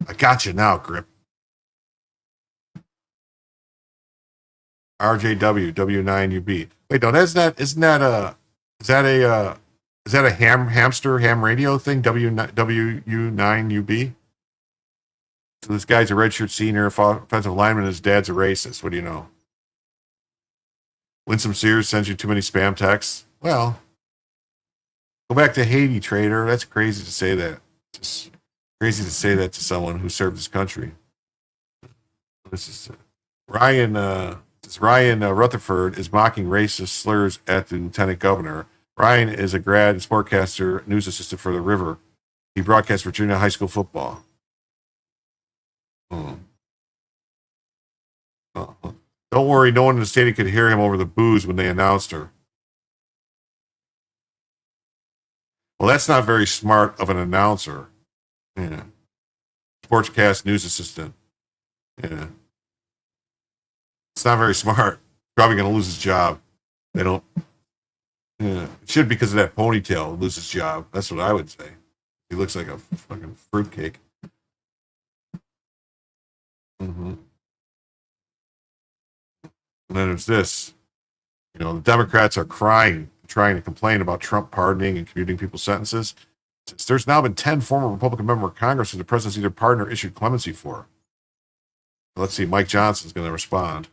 Grip. RJW, W9UB. Wait, no, is that a ham radio thing? WU9UB? So this guy's a redshirt senior, offensive lineman, his dad's a racist. What do you know? Winsome Sears sends you too many spam texts. Well, go back to Haiti, traitor. That's crazy to say that. Just crazy to say that to someone who served his country. This is Ryan Rutherford is mocking racist slurs at the lieutenant governor. Ryan is a grad sportcaster, news assistant for The River. He broadcasts Virginia high school football. Don't worry, no one in the stadium could hear him over the boos when they announced her. Well, that's not very smart of an announcer. Yeah. Sportscast news assistant. Yeah. It's not very smart. Probably going to lose his job. They don't. Yeah. It should because of that ponytail. Lose his job. That's what I would say. He looks like a fucking fruitcake. And then there's this. You know, the Democrats are trying to complain about Trump pardoning and commuting people's sentences. There's now been 10 former Republican members of Congress who the president's either pardoned or issued clemency for. Let's see. Mike Johnson's going to respond.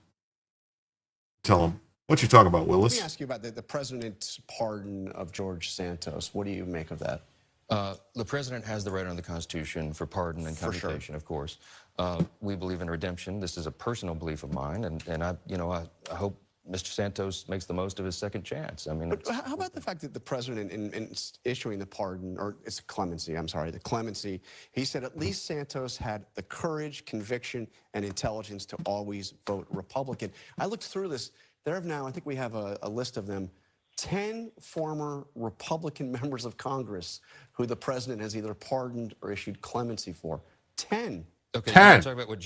Tell him. What you talking about, Willis?
Let me ask you about the president's pardon of George Santos. What do you make of that?
The president has the right under the Constitution for pardon and commutation, of course. We believe in redemption. This is a personal belief of mine, and I hope Mr. Santos makes the most of his second chance. I mean,
but how about the fact that the president, in issuing the pardon, or it's clemency, the clemency, he said at least Santos had the courage, conviction, and intelligence to always vote Republican. I looked through this. There have now, I think we have a list of them, 10 former Republican members of Congress who the president has either pardoned or issued clemency for. 10.
Okay,
10.
you want to talk about what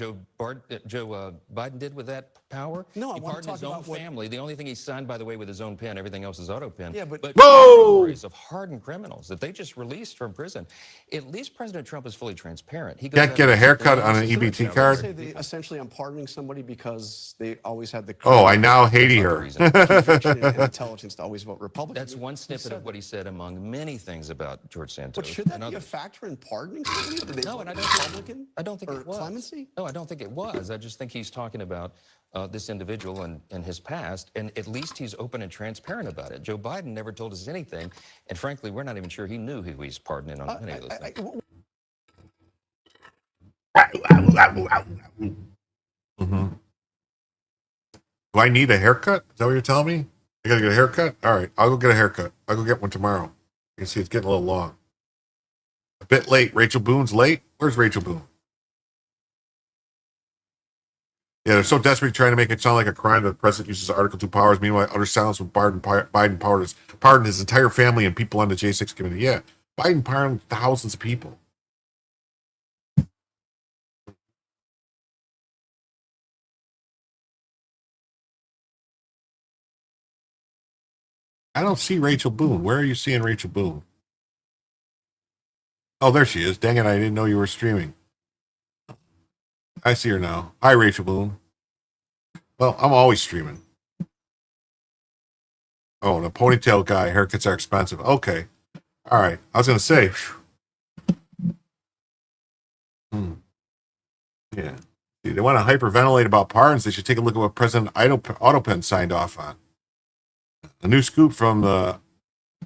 Joe Biden did with that power?
No, I
he
want to
pardoned
talk
his own
about what...
family. The only thing he signed, by the way, with his own pen, everything else is auto pen.
Yeah, but
categories of hardened criminals that they just released from prison. At least President Trump is fully transparent. He goes
Can't
out
get
and
a haircut
explains
on an
his
EBT
original
card?
Say they, essentially, I'm pardoning somebody because they always had the
Oh, I
courage,
now hate her.
conviction, and intelligence to always vote Republican.
That's one snippet of what he said among many things about George Santos.
But should that
and
be a
others.
factor in pardoning somebody? Did they
No,
vote
and
Republican?
I don't think
or
it was.
clemency?
No, I don't think it was. I just think he's talking about this individual and his past, and at least he's open and transparent about it. Joe Biden never told us anything, and frankly, we're not even sure he knew who he's pardoning on any of those things.
Mm-hmm. Do I need a haircut? Is that what you're telling me? I gotta get a haircut? All right, I'll go get a haircut. I'll go get one tomorrow. You can see it's getting a little long. A bit late. Rachel Boone's late? Where's Rachel Boone? Yeah, they're so desperately trying to make it sound like a crime that the president uses Article 2 powers. Meanwhile, utter silence when Biden pardoned his entire family and people on the J6 committee. Yeah, Biden pardoned thousands of people. I don't see Rachel Boone. Where are you seeing Rachel Boone? Oh, there she is. Dang it, I didn't know you were streaming. I see her now. Hi, Rachel Boone. Well, I'm always streaming. Oh, the ponytail guy. Haircuts are expensive. Okay. All right. I was going to say. Yeah. See, they want to hyperventilate about pardons. They should take a look at what President Autopen signed off on. A new scoop from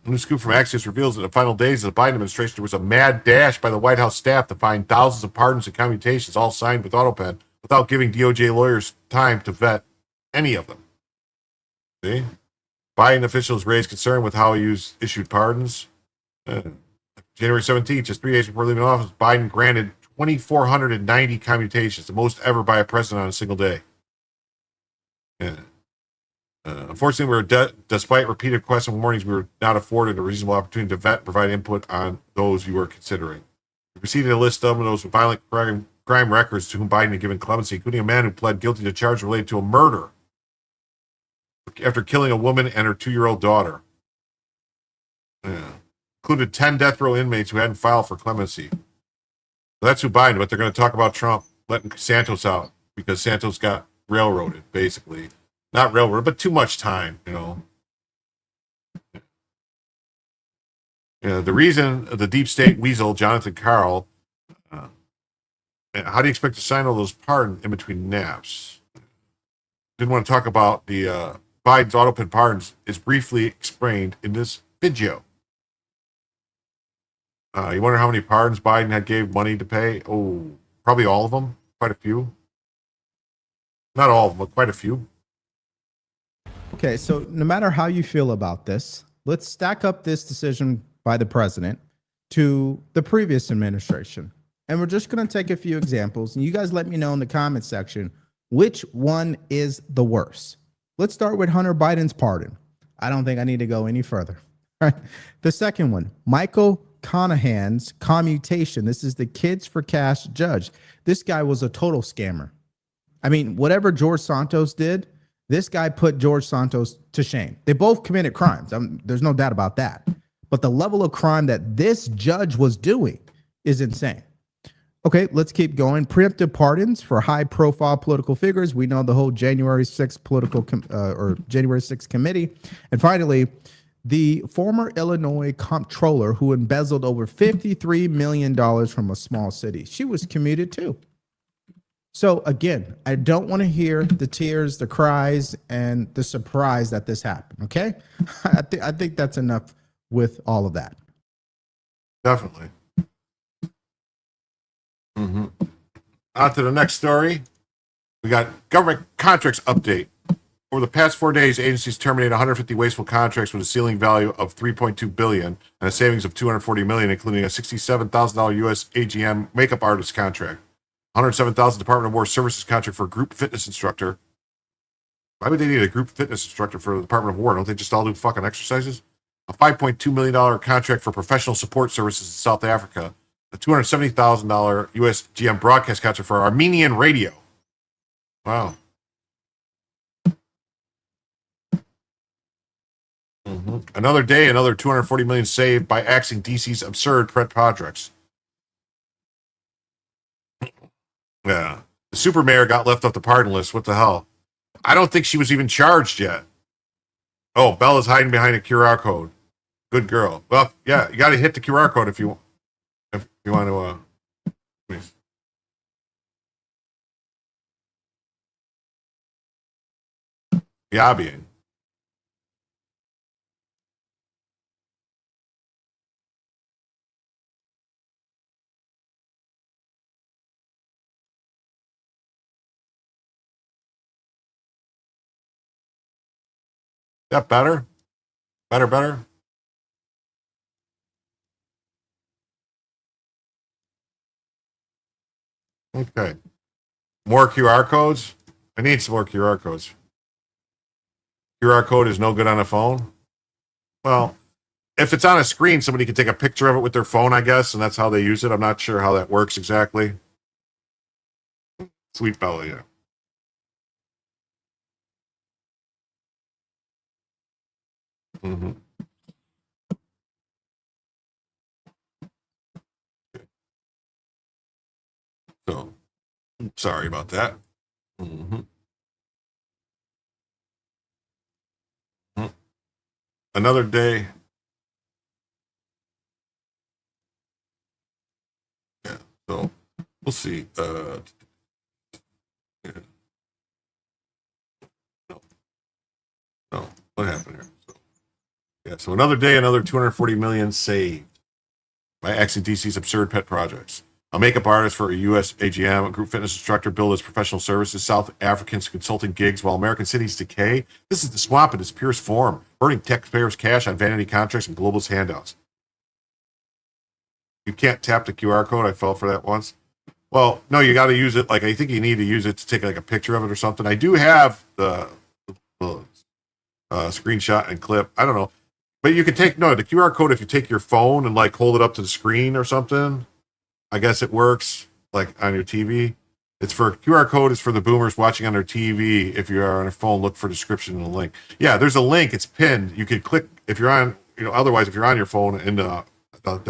Axios reveals that in the final days of the Biden administration, there was a mad dash by the White House staff to find thousands of pardons and commutations, all signed with AutoPen, without giving DOJ lawyers time to vet any of them. See? Biden officials raised concern with how he issued pardons. January 17th, just 3 days before leaving office, Biden granted 2,490 commutations, the most ever by a president on a single day. Yeah. Unfortunately, despite repeated requests and warnings, we were not afforded a reasonable opportunity to vet and provide input on those you were considering. We proceeded to list some of those with violent crime records to whom Biden had given clemency, including a man who pled guilty to charges related to a murder after killing a woman and her 2-year-old daughter. Yeah. Included 10 death row inmates who hadn't filed for clemency. So that's who Biden, but they're going to talk about Trump letting Santos out because Santos got railroaded, basically. Not railroad, but too much time, you know. The reason the deep state weasel, Jonathan Karl, how do you expect to sign all those pardons in between naps? Didn't want to talk about the Biden's AutoPen pardons is briefly explained in this video. You wonder how many pardons Biden had gave money to pay? Oh, probably all of them. Quite a few. Not all of them, but quite a few.
Okay, so no matter how you feel about this, let's stack up this decision by the president to the previous administration. And we're just going to take a few examples, and you guys let me know in the comment section which one is the worst. Let's start with Hunter Biden's pardon. I don't think I need to go any further. All right. The second one, Michael Conahan's commutation. This is the Kids for Cash judge. This guy was a total scammer. I mean, whatever George Santos did, this guy put George Santos to shame. They both committed crimes. There's no doubt about that. But the level of crime that this judge was doing is insane. Okay, let's keep going. Preemptive pardons for high-profile political figures. We know the whole January 6th January 6th committee. And finally, the former Illinois comptroller who embezzled over $53 million from a small city. She was commuted too. So again, I don't want to hear the tears, the cries, and the surprise that this happened. Okay, I think that's enough with all of that.
Definitely. On to the next story. We got government contracts update. Over the past 4 days, agencies terminated 150 wasteful contracts with a ceiling value of $3.2 billion and a savings of $240 million, including a $67,000 U.S. AGM makeup artist contract. $107,000 Department of War services contract for a group fitness instructor. Why would they need a group fitness instructor for the Department of War? Don't they just all do fucking exercises? A $5.2 million contract for professional support services in South Africa. A a $270,000 US GM broadcast contract for Armenian radio. Wow. Another day, another $240 million saved by axing DC's absurd pet projects. Yeah. The super mayor got left off the pardon list. What the hell? I don't think she was even charged yet. Oh, Bella's hiding behind a QR code. Good girl. Well, yeah, you got to hit the QR code if you want to. Please. Yabiing. That better? Better? Okay. More QR codes? I need some more QR codes. QR code is no good on a phone? Well, if it's on a screen, somebody can take a picture of it with their phone, I guess, and that's how they use it. I'm not sure how that works exactly. Sweet Bella, yeah. Mm-hmm. So, sorry about that. Mm-hmm. Another day. Yeah, so we'll see. Yeah. No, what happened here? So another day, another $240 million saved by axing DC's absurd pet projects. A makeup artist for a U.S. AGM, a group fitness instructor billed as professional services, South Africans consulting gigs while American cities decay. This is the swamp in its purest form, burning taxpayers' cash on vanity contracts and globalist handouts. You can't tap the QR code. I fell for that once. Well, no, you got to use it. Like, I think you need to use it to take like a picture of it or something. I do have the screenshot and clip. I don't know. But you can take, the QR code, if you take your phone and like hold it up to the screen or something, I guess it works like on your TV. It's for QR code is for the boomers watching on their TV. If you are on a phone, look for description and a link. Yeah, there's a link. It's pinned. You can click if you're on, otherwise if you're on your phone and the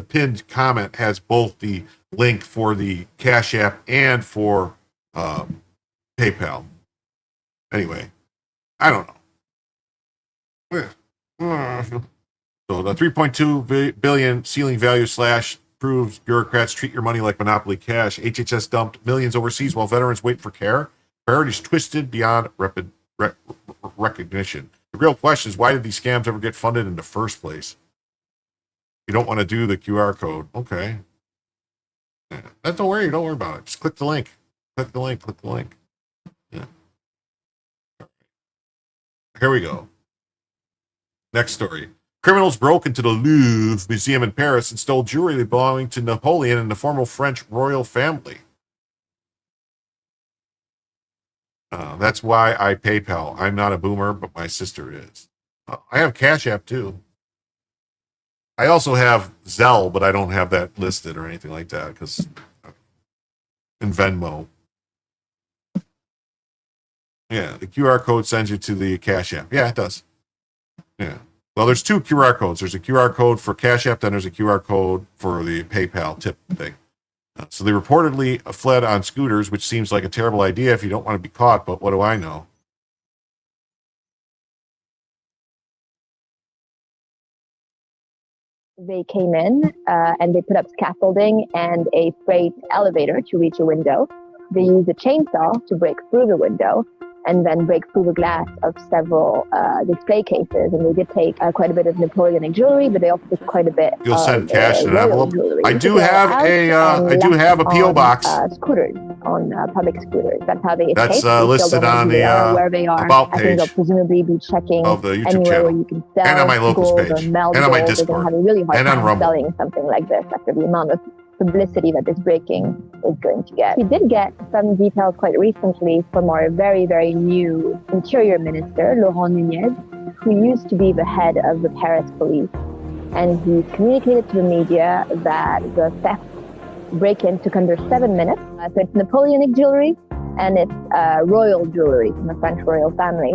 pinned comment has both the link for the Cash App and for PayPal. Anyway, I don't know. So the 3.2 billion ceiling value slash proves bureaucrats treat your money like monopoly cash. HHS dumped millions overseas while veterans wait for care. Priorities twisted beyond recognition. The real question is, why did these scams ever get funded in the first place? You don't want to do the QR code. Okay. Don't worry about it. Just click the link. Click the link. Yeah. Here we go. Next story. Criminals broke into the Louvre Museum in Paris and stole jewelry belonging to Napoleon and the former French royal family. That's why I PayPal. I'm not a boomer, but my sister is. I have Cash App too. I also have Zelle, but I don't have that listed or anything like that because in Venmo. Yeah, the QR code sends you to the Cash App. Yeah, it does. Yeah. Well, there's two QR codes. There's a QR code for Cash App, then there's a QR code for the PayPal tip thing. So they reportedly fled on scooters, which seems like a terrible idea if you don't want to be caught, but what do I know?
They came in and they put up scaffolding and a freight elevator to reach a window. They used a chainsaw to break through the window and then break through the glass of several display cases. And they did take quite a bit of Napoleonic jewelry, but they also took quite a bit
You'll
of
send cash in an envelope.
jewelry.
I do have a PO box.
Scooters, on public scooters. That's how they escaped.
That's
They still
listed
don't know
on
who they
the
are, where they are.
about
I think they'll
page
presumably be checking
of the YouTube
anywhere
channel.
where you can sell
And on my locals
gold
page.
or meld
And on my
gold.
Discord.
They're going to have a really hard
And on
time
Rumble.
selling something like this after the amount of publicity that this breaking is going to get. We did get some details quite recently from our very, very new Interior Minister, Laurent Nunez, who used to be the head of the Paris police. And he communicated to the media that the theft break-in took under 7 minutes. So it's Napoleonic jewelry, and it's royal jewelry from the French royal family.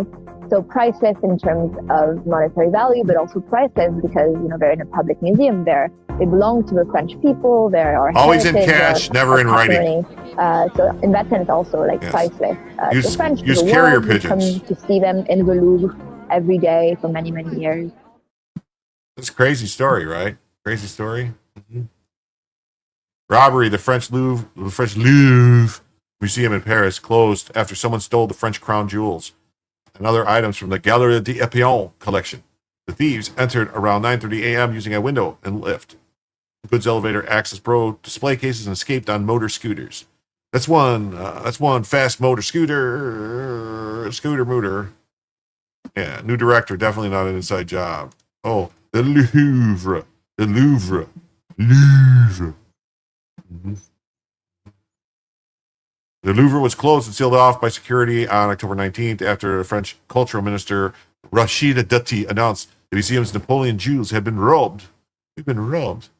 So priceless in terms of monetary value, but also priceless because, they're in a public museum there. They belong to the French people. There are
always in cash, never in writing.
So in that sense, also priceless.
Use-
the French,
use
the
carrier
world would come
pigeons.
to see them in the Louvre every day for many, many years.
It's a crazy story, right? Crazy story. Robbery. The French Louvre Museum in Paris closed after someone stole the French crown jewels and other items from the Galerie d'Epion collection. The thieves entered around 9:30 a.m. using a window and lift. Goods elevator access pro display cases and escaped on motor scooters. That's one fast motor scooter mooter. Yeah, new director, definitely not an inside job. Oh, the Louvre. Mm-hmm. The Louvre was closed and sealed off by security on October 19th after French cultural minister Rachida Dati announced the museum's Napoleon jewels had been robbed. We've been robbed.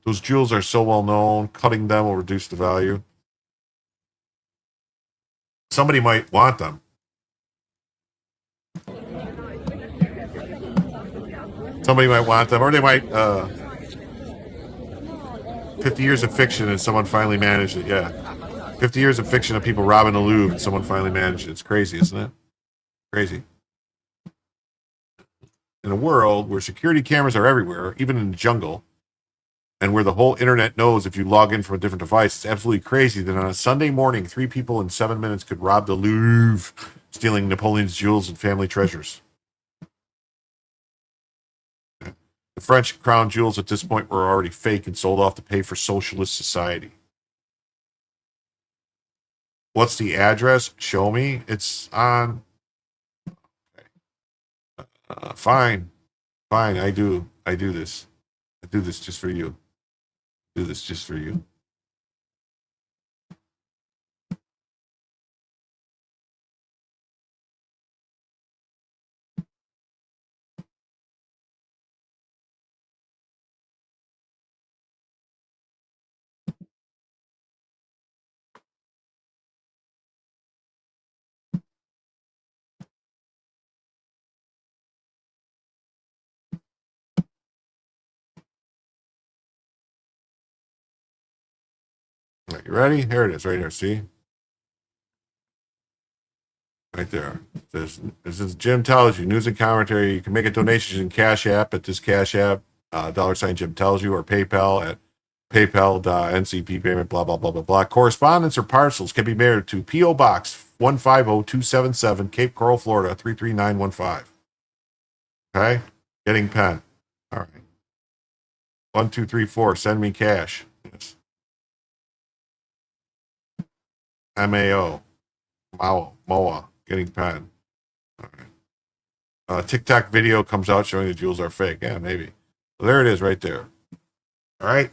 Those jewels are so well known, cutting them will reduce the value. Somebody might want them. Somebody might want them, or they might. 50 years of fiction and someone finally managed it. Yeah, 50 years of fiction of people robbing the Louvre and someone finally managed it. It's crazy, isn't it? Crazy. In a world where security cameras are everywhere, even in the jungle, and where the whole internet knows if you log in from a different device, it's absolutely crazy that on a Sunday morning, 3 people in 7 minutes could rob the Louvre, stealing Napoleon's jewels and family treasures. The French crown jewels at this point were already fake and sold off to pay for socialist society. What's the address? Show me. It's on. Fine. I do this. I do this just for you. Do this just for you. All right, you ready? Here it is, right here. See? Right there. This is Jim tells you, news and commentary. You can make a donation in Cash App at this Cash App, $ Jim tells you, or PayPal at PayPal.ncp payment, blah, blah, blah, blah, blah. Correspondence or parcels can be mailed to P.O. Box 150277, Cape Coral, Florida, 33915. Okay? Getting pen. All right. 1, 2, 3, 4. Send me cash. Yes. MAO. MOA. Getting pen. All right. TikTok video comes out showing the jewels are fake. Yeah, maybe. So there it is right there. All right.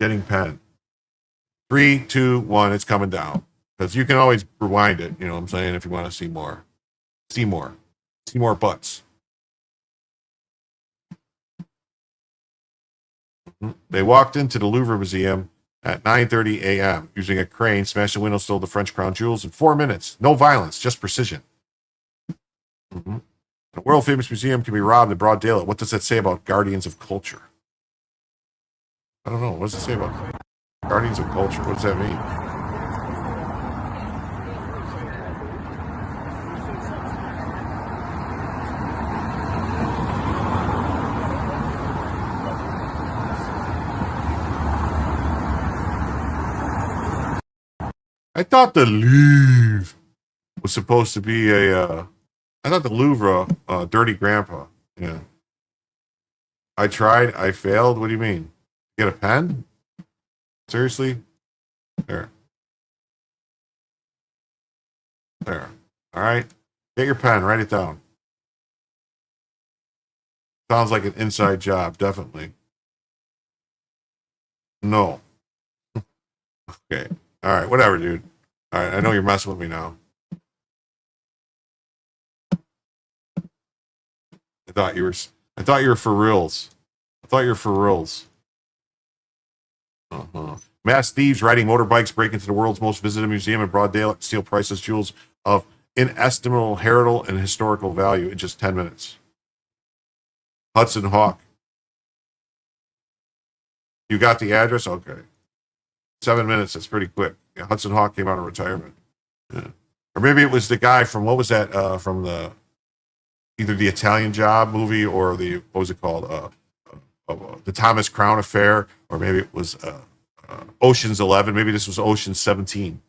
Getting pen. 3, 2, 1. It's coming down. Because you can always rewind it, you know what I'm saying, if you want to see more. See more butts. They walked into the Louvre Museum at 9:30 a.m. using a crane, smashed the window, stole the French crown jewels in 4 minutes. No violence, just precision. A world-famous museum can be robbed in broad daylight. What does that say about guardians of culture? I don't know. What does it say about guardians of culture? What does that mean? I thought the Louvre was supposed to be I thought the Louvre, dirty grandpa. Yeah. I tried. I failed. What do you mean? Get a pen? Seriously? There. All right. Get your pen. Write it down. Sounds like an inside job. Definitely. No. Okay. All right. Whatever, dude. All right. I know you're messing with me now. I thought you were for reals. Mass thieves riding motorbikes break into the world's most visited museum in broad daylight, steal priceless jewels of inestimable heraldal and historical value in just 10 minutes. Hudson Hawk. You got the address? Okay. 7 minutes. That's pretty quick. Yeah, Hudson Hawk came out of retirement. Yeah. Or maybe it was the guy from, what was that, from the, either the Italian Job movie or the, what was it called? The Thomas Crown Affair, or maybe it was Ocean's 11. Maybe this was Ocean's 17.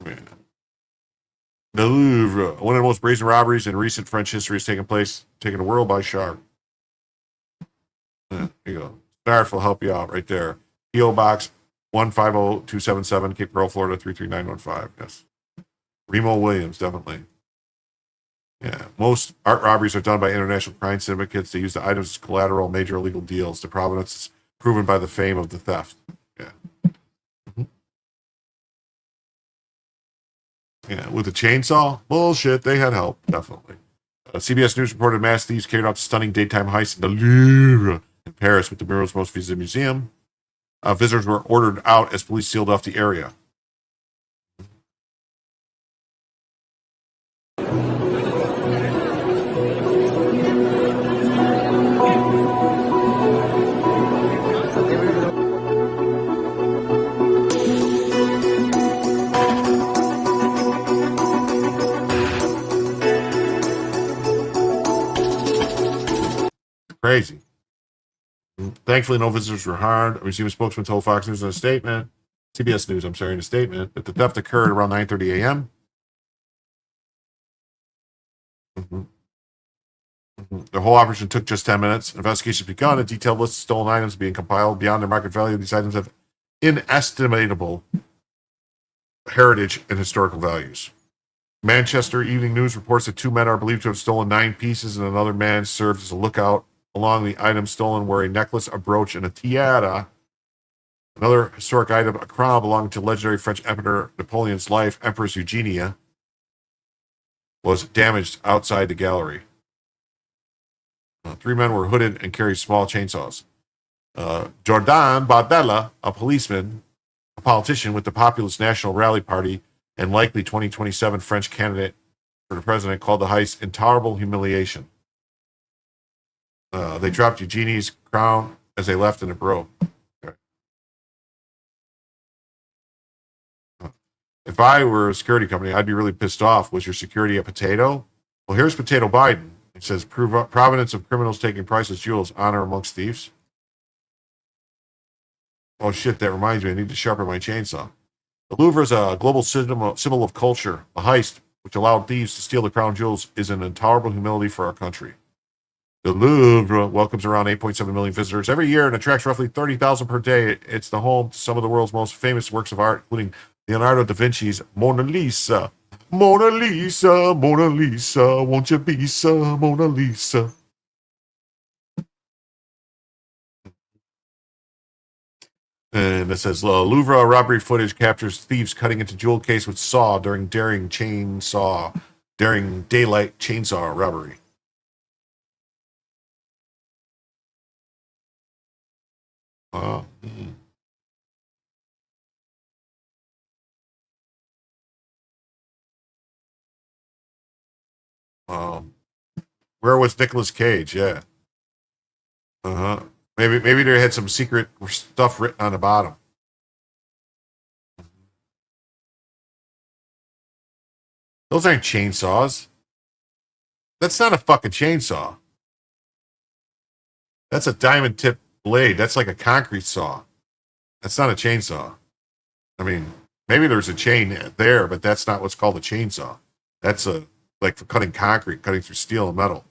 Yeah. The Louvre, one of the most brazen robberies in recent French history, has taken the world by shock. Yeah, there you go. Snarf will help you out right there. P.O. Box 150277, Cape Coral, Florida 33915. Yes. Remo Williams, definitely. Yeah. Most art robberies are done by international crime syndicates. They use the items as collateral, major illegal deals. The provenance is proven by the fame of the theft. Yeah. Yeah, with a chainsaw? Bullshit. They had help, definitely. CBS News reported mass thieves carried out stunning daytime heist in the Louvre in Paris, with the world's most visited museum. Visitors were ordered out as police sealed off the area. Crazy. Thankfully, no visitors were harmed. A museum spokesman told Fox News in a statement, CBS News, in a statement, that the theft occurred around 9:30 a.m. The whole operation took just 10 minutes. Investigations begun. A detailed list of stolen items being compiled. Beyond their market value, these items have inestimable heritage and historical values. Manchester Evening News reports that 2 men are believed to have stolen 9 pieces, and another man served as a lookout. Along the items stolen were a necklace, a brooch, and a tiara. Another historic item, a crown belonging to legendary French Emperor Napoleon's wife, Empress Eugenia, was damaged outside the gallery. 3 men were hooded and carried small chainsaws. Jordan Bardella, a politician with the Populist National Rally Party and likely 2027 French candidate for the president, called the heist intolerable humiliation. They dropped Eugenia's crown as they left in a broke. Okay. If I were a security company, I'd be really pissed off. Was your security a potato? Well, here's Potato Biden. It says, provenance of criminals taking priceless jewels, honor amongst thieves. Oh, shit, that reminds me. I need to sharpen my chainsaw. The Louvre is a global symbol of culture. The heist, which allowed thieves to steal the crown jewels, is an intolerable humility for our country. The Louvre welcomes around 8.7 million visitors every year and attracts roughly 30,000 per day. It's the home to some of the world's most famous works of art, including Leonardo da Vinci's Mona Lisa. Mona Lisa, Mona Lisa, won't you be so Mona Lisa? And it says, Louvre robbery footage captures thieves cutting into jewel case with saw during daring daylight chainsaw robbery. Where was Nicolas Cage? Yeah. Maybe they had some secret stuff written on the bottom. Those aren't chainsaws. That's not a fucking chainsaw. That's a diamond tip blade. That's like a concrete saw. That's not a chainsaw. I mean, maybe there's a chain there, but that's not what's called a chainsaw. That's like for cutting concrete, cutting through steel and metal.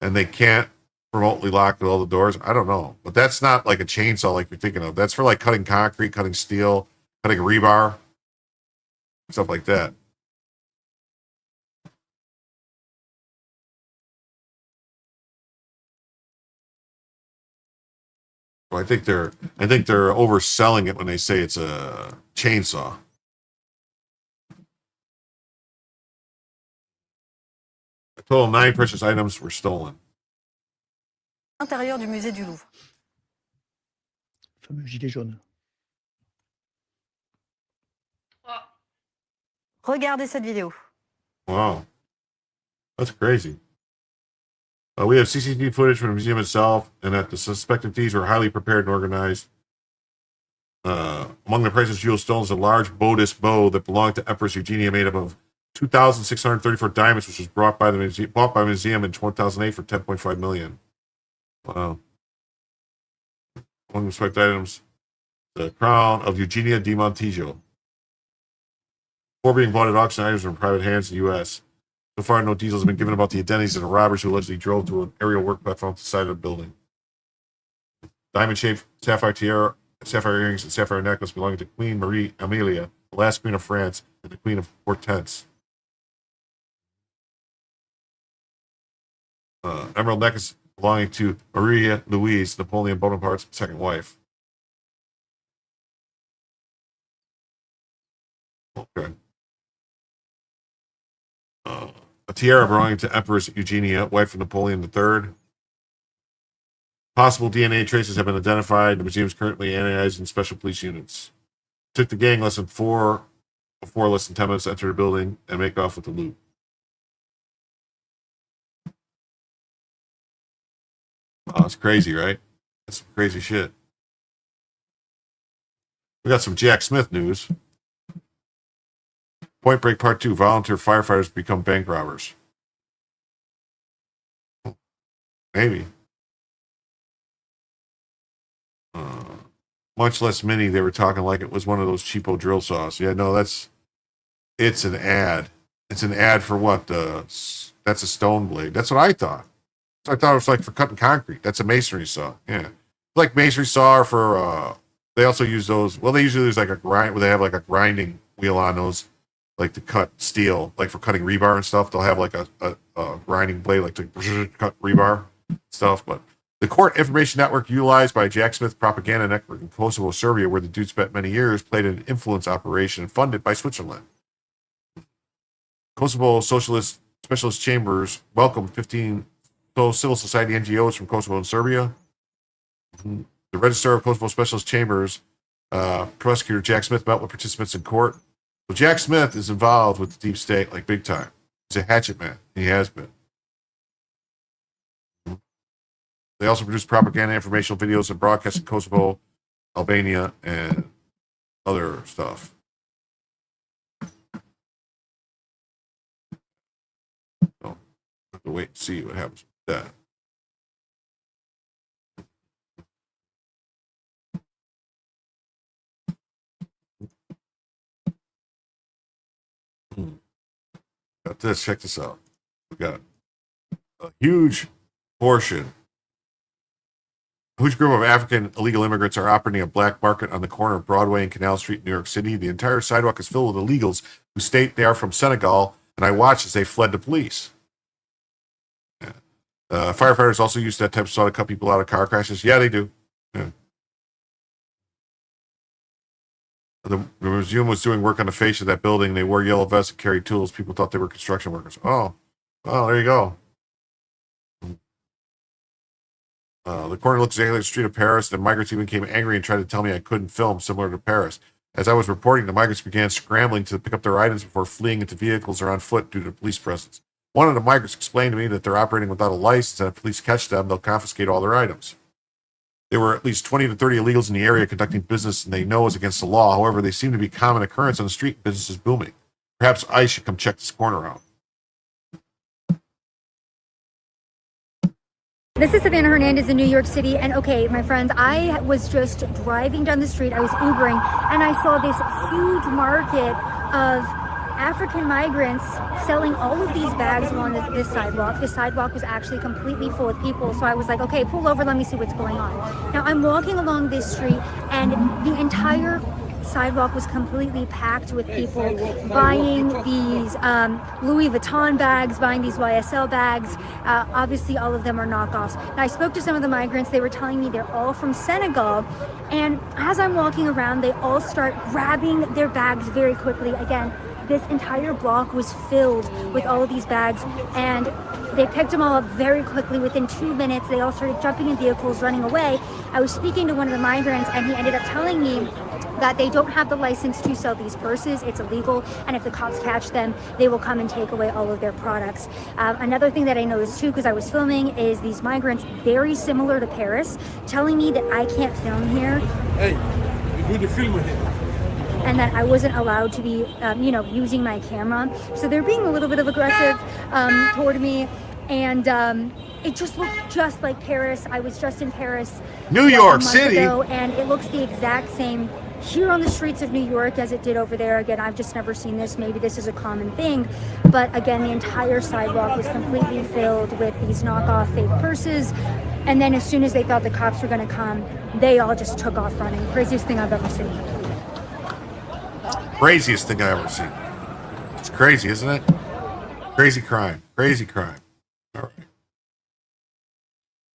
And they can't remotely lock all the doors. I don't know. But that's not like a chainsaw like you're thinking of. That's for like cutting concrete, cutting steel, cutting rebar, stuff like that. So I think they're overselling it when they say it's a chainsaw. A total of 9 precious items were stolen.
Intérieur du musée du Louvre.
Fameux gilet jaune.
Regardez cette vidéo.
Wow. That's crazy. We have CCTV footage from the museum itself, and that the suspected thieves were highly prepared and organized. Among the priceless jewel stones, a large Bodice bow that belonged to Empress Eugenia, made up of 2,634 diamonds, which was bought by the museum in 2008 for $10.5 million. Wow. Among the suspected items, the crown of Eugenia di Montijo. 4 being bought at auction items from private hands in the U.S. So far, no details have been given about the identities of the robbers who allegedly drove to an aerial work platform at the side of the building. Diamond-shaped sapphire tiara, sapphire earrings, and sapphire necklace belonging to Queen Marie Amelia, the last queen of France, and the Queen of Hortense. Emerald necklace belonging to Maria Louise, Napoleon Bonaparte's second wife. Okay. A tiara belonging to Empress Eugenia, wife of Napoleon III. Possible DNA traces have been identified. The museum is currently analyzing special police units. It took the gang less than 10 minutes to enter the building and make off with the loot. Oh, that's crazy, right? That's some crazy shit. We got some Jack Smith news. Point Break Part 2, volunteer firefighters become bank robbers. Maybe. Much less mini, they were talking like it was one of those cheapo drill saws. Yeah, no, it's an ad. It's an ad for what? That's a stone blade. That's what I thought. I thought it was like for cutting concrete. That's a masonry saw. Yeah. Like masonry saw for, they also use those. Well, they usually use like a grind, where they have like a grinding wheel on those, like to cut steel, like for cutting rebar and stuff. They'll have like a grinding blade, like to cut rebar stuff. But the court information network utilized by Jack Smith propaganda network in Kosovo, Serbia, where the dude spent many years, played an influence operation funded by Switzerland. Kosovo Socialist Specialist Chambers welcomed 15 civil society NGOs from Kosovo and Serbia. The Registrar of Kosovo Specialist Chambers, prosecutor Jack Smith, met with participants in court. So Jack Smith is involved with the deep state, like big time. He's a hatchet man. He has been. They also produce propaganda, informational videos, and broadcasts in Kosovo, Albania, and other stuff. So, have to wait and see what happens with that. Got this. Check this out. We got a huge group of African illegal immigrants are operating a black market on the corner of Broadway and Canal Street in New York City. The entire sidewalk is filled with illegals who state they are from Senegal, and I watched as they fled the police. Yeah. Firefighters also use that type of saw to cut people out of car crashes. Yeah, they do. Yeah. The museum was doing work on the fascia of that building. They wore yellow vests and carried tools. People thought they were construction workers. Oh, well, there you go. The corner looks exactly like the street of Paris. The migrants even became angry and tried to tell me I couldn't film, similar to Paris. As I was reporting, the migrants began scrambling to pick up their items before fleeing into vehicles or on foot due to police presence. One of the migrants explained to me that they're operating without a license, and if police catch them, they'll confiscate all their items. There were at least 20 to 30 illegals in the area conducting business, and they know is against the law. However, they seem to be a common occurrence on the street. Business is booming. Perhaps ICE should come check this corner out.
This is Savannah Hernandez in New York City, and okay, my friends, I was just driving down the street, I was Ubering, and I saw this huge market of African migrants selling all of these bags along this sidewalk. The sidewalk was actually completely full of people, so I was like, okay, pull over, let me see what's going on. Now, I'm walking along this street, and the entire sidewalk was completely packed with people buying these Louis Vuitton bags, buying these YSL bags. Obviously, all of them are knockoffs. Now, I spoke to some of the migrants. They were telling me they're all from Senegal. And as I'm walking around, they all start grabbing their bags very quickly. Again, this entire block was filled with all of these bags, and they picked them all up very quickly. Within 2 minutes, they all started jumping in vehicles, running away. I was speaking to one of the migrants, and he ended up telling me that they don't have the license to sell these purses. It's illegal, and if the cops catch them, they will come and take away all of their products. Another thing that I noticed too, because I was filming, is these migrants, very similar to Paris, telling me that I can't film here.
Hey, you do the film with him.
And that I wasn't allowed to be, using my camera. So they're being a little bit of aggressive toward me, and it just looked just like Paris. I was just in Paris,
New York
a month
City,
ago, and it looks the exact same here on the streets of New York as it did over there. Again, I've just never seen this. Maybe this is a common thing, but again, the entire sidewalk was completely filled with these knockoff fake purses. And then as soon as they thought the cops were going to come, they all just took off running. Craziest thing I've ever seen.
Craziest thing I ever seen. It's crazy, isn't it? Crazy crime. Crazy crime. All right.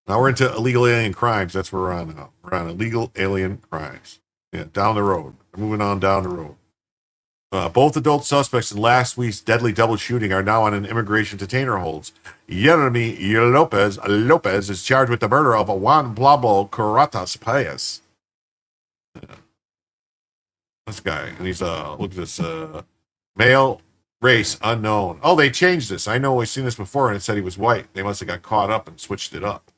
Now we're into illegal alien crimes. That's where we're on now. We're on illegal alien crimes. Yeah, down the road. We're moving on down the road. Both adult suspects in last week's deadly double shooting are now on an immigration detainer holds. Jeremy Lopez is charged with the murder of Juan Pablo Caratas Paez. This guy, and he's look at this, male, race unknown. Oh, they changed this. I know we've seen this before, and it said he was white. They must have got caught up and switched it up.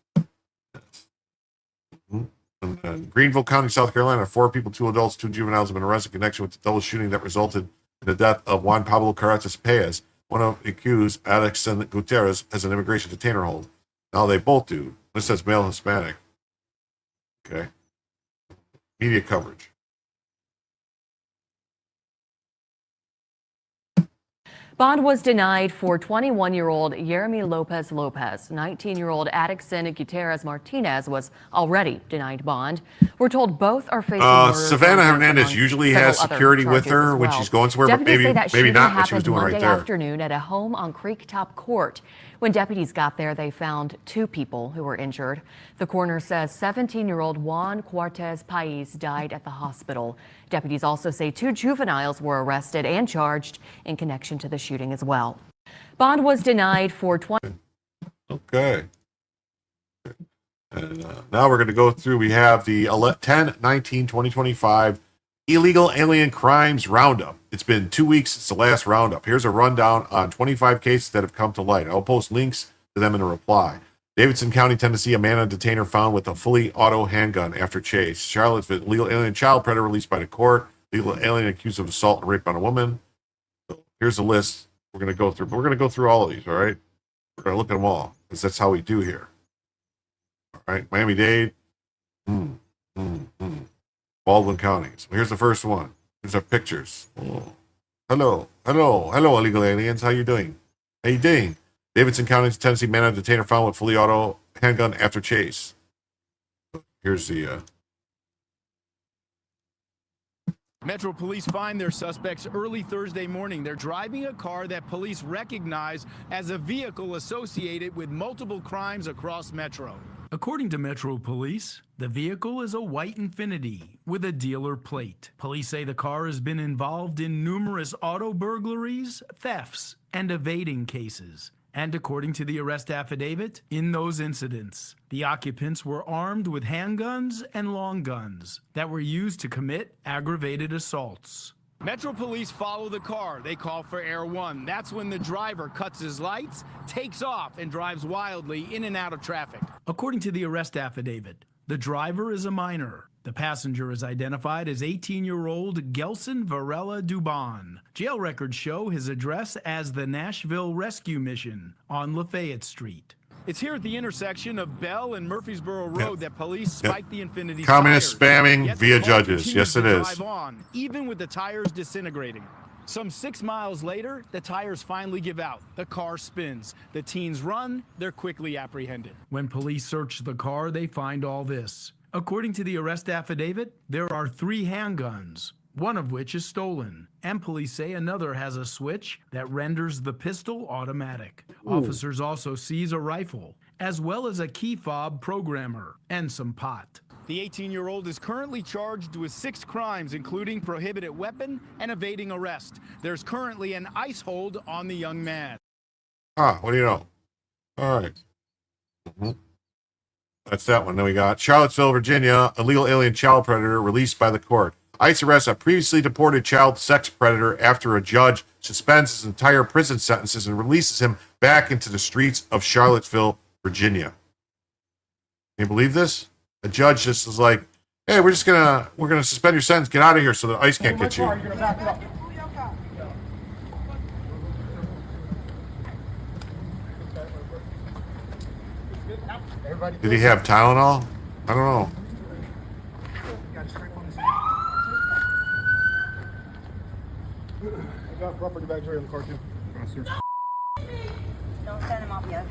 In Greenville County, South Carolina, 4 people, 2 adults, 2 juveniles have been arrested in connection with the double shooting that resulted in the death of Juan Pablo Caratas Paez. One of the accused, Alexson Gutierrez, has an immigration detainer hold. Now they both do. This says male Hispanic. Okay. Media coverage.
Bond was denied for 21-year-old Jeremy Lopez. 19-year-old Adixon Gutierrez Martinez was already denied bond. We're told both are facing murder
Savannah
charges
Hernandez
among
usually
several
has
other
security with
charges
her
as
when
well.
she's going somewhere, but
Deputies say that
maybe
shooting
not what she was
happened
doing
Monday
right there.
afternoon at a home on Creektop Court. When deputies got there, they found 2 people who were injured. The coroner says 17-year-old Juan Cortez Paez died at the hospital. Deputies also say 2 juveniles were arrested and charged in connection to the shooting as well. Bond was denied for 20.
Okay. And now we're going to go through. We have the 10/19/2025 Illegal Alien Crimes Roundup. It's been 2 weeks since the last roundup. Here's a rundown on 25 cases that have come to light. I'll post links to them in a reply. Davidson County, Tennessee, a man on detainer found with a fully auto handgun after chase. Charlottesville, illegal alien child predator released by the court. Illegal alien accused of assault and rape on a woman. So here's a list we're going to go through. But we're going to go through all of these, all right? We're going to look at them all because that's how we do here. All right, Miami-Dade. Baldwin County. So here's the first one. Here's our pictures. Oh. Hello, illegal aliens. How you doing? How you doing? Davidson County, Tennessee, man on detainer found with fully auto handgun after chase. Here's the.
Metro police find their suspects early Thursday morning. They're driving a car that police recognize as a vehicle associated with multiple crimes across Metro. According to Metro Police, the vehicle is a white Infiniti with a dealer plate. Police say the car has been involved in numerous auto burglaries, thefts, and evading cases. And according to the arrest affidavit, in those incidents, the occupants were armed with handguns and long guns that were used to commit aggravated assaults. Metro police follow the car. They call for Air 1. That's when the driver cuts his lights, takes off, and drives wildly in and out of traffic. According to the arrest affidavit, the driver is a minor. The passenger is identified as 18-year-old Gelson Varela Dubon. Jail records show his address as the Nashville Rescue Mission on Lafayette Street. It's here at the intersection of Bell and Murfreesboro Road that police spiked the Infiniti's
Communist
tires.
spamming
Yet
via
the car
judges.
continues
Yes, it
to
is.
drive on, even with the tires disintegrating. Some 6 miles later, the tires finally give out. The car spins. The teens run. They're quickly apprehended. When police search the car, they find all this. According to the arrest affidavit, there are 3 handguns, one of which is stolen, and police say another has a switch that renders the pistol automatic. Officers also seize a rifle, as well as a key fob programmer and some pot. The 18-year-old is currently charged with 6 crimes, including prohibited weapon and evading arrest. There's currently an ICE hold on the young man.
What do you know? All right. That's that one. Then we got Charlottesville, Virginia, illegal alien child predator released by the court. ICE arrests a previously deported child sex predator after a judge suspends his entire prison sentences and releases him back into the streets of Charlottesville, Virginia. Can you believe this? A judge just is like, hey, we're gonna suspend your sentence. Get out of here so the ICE can't get you. Did he have Tylenol? I don't know.
I got property bags right in the car too.
Don't send him up yet.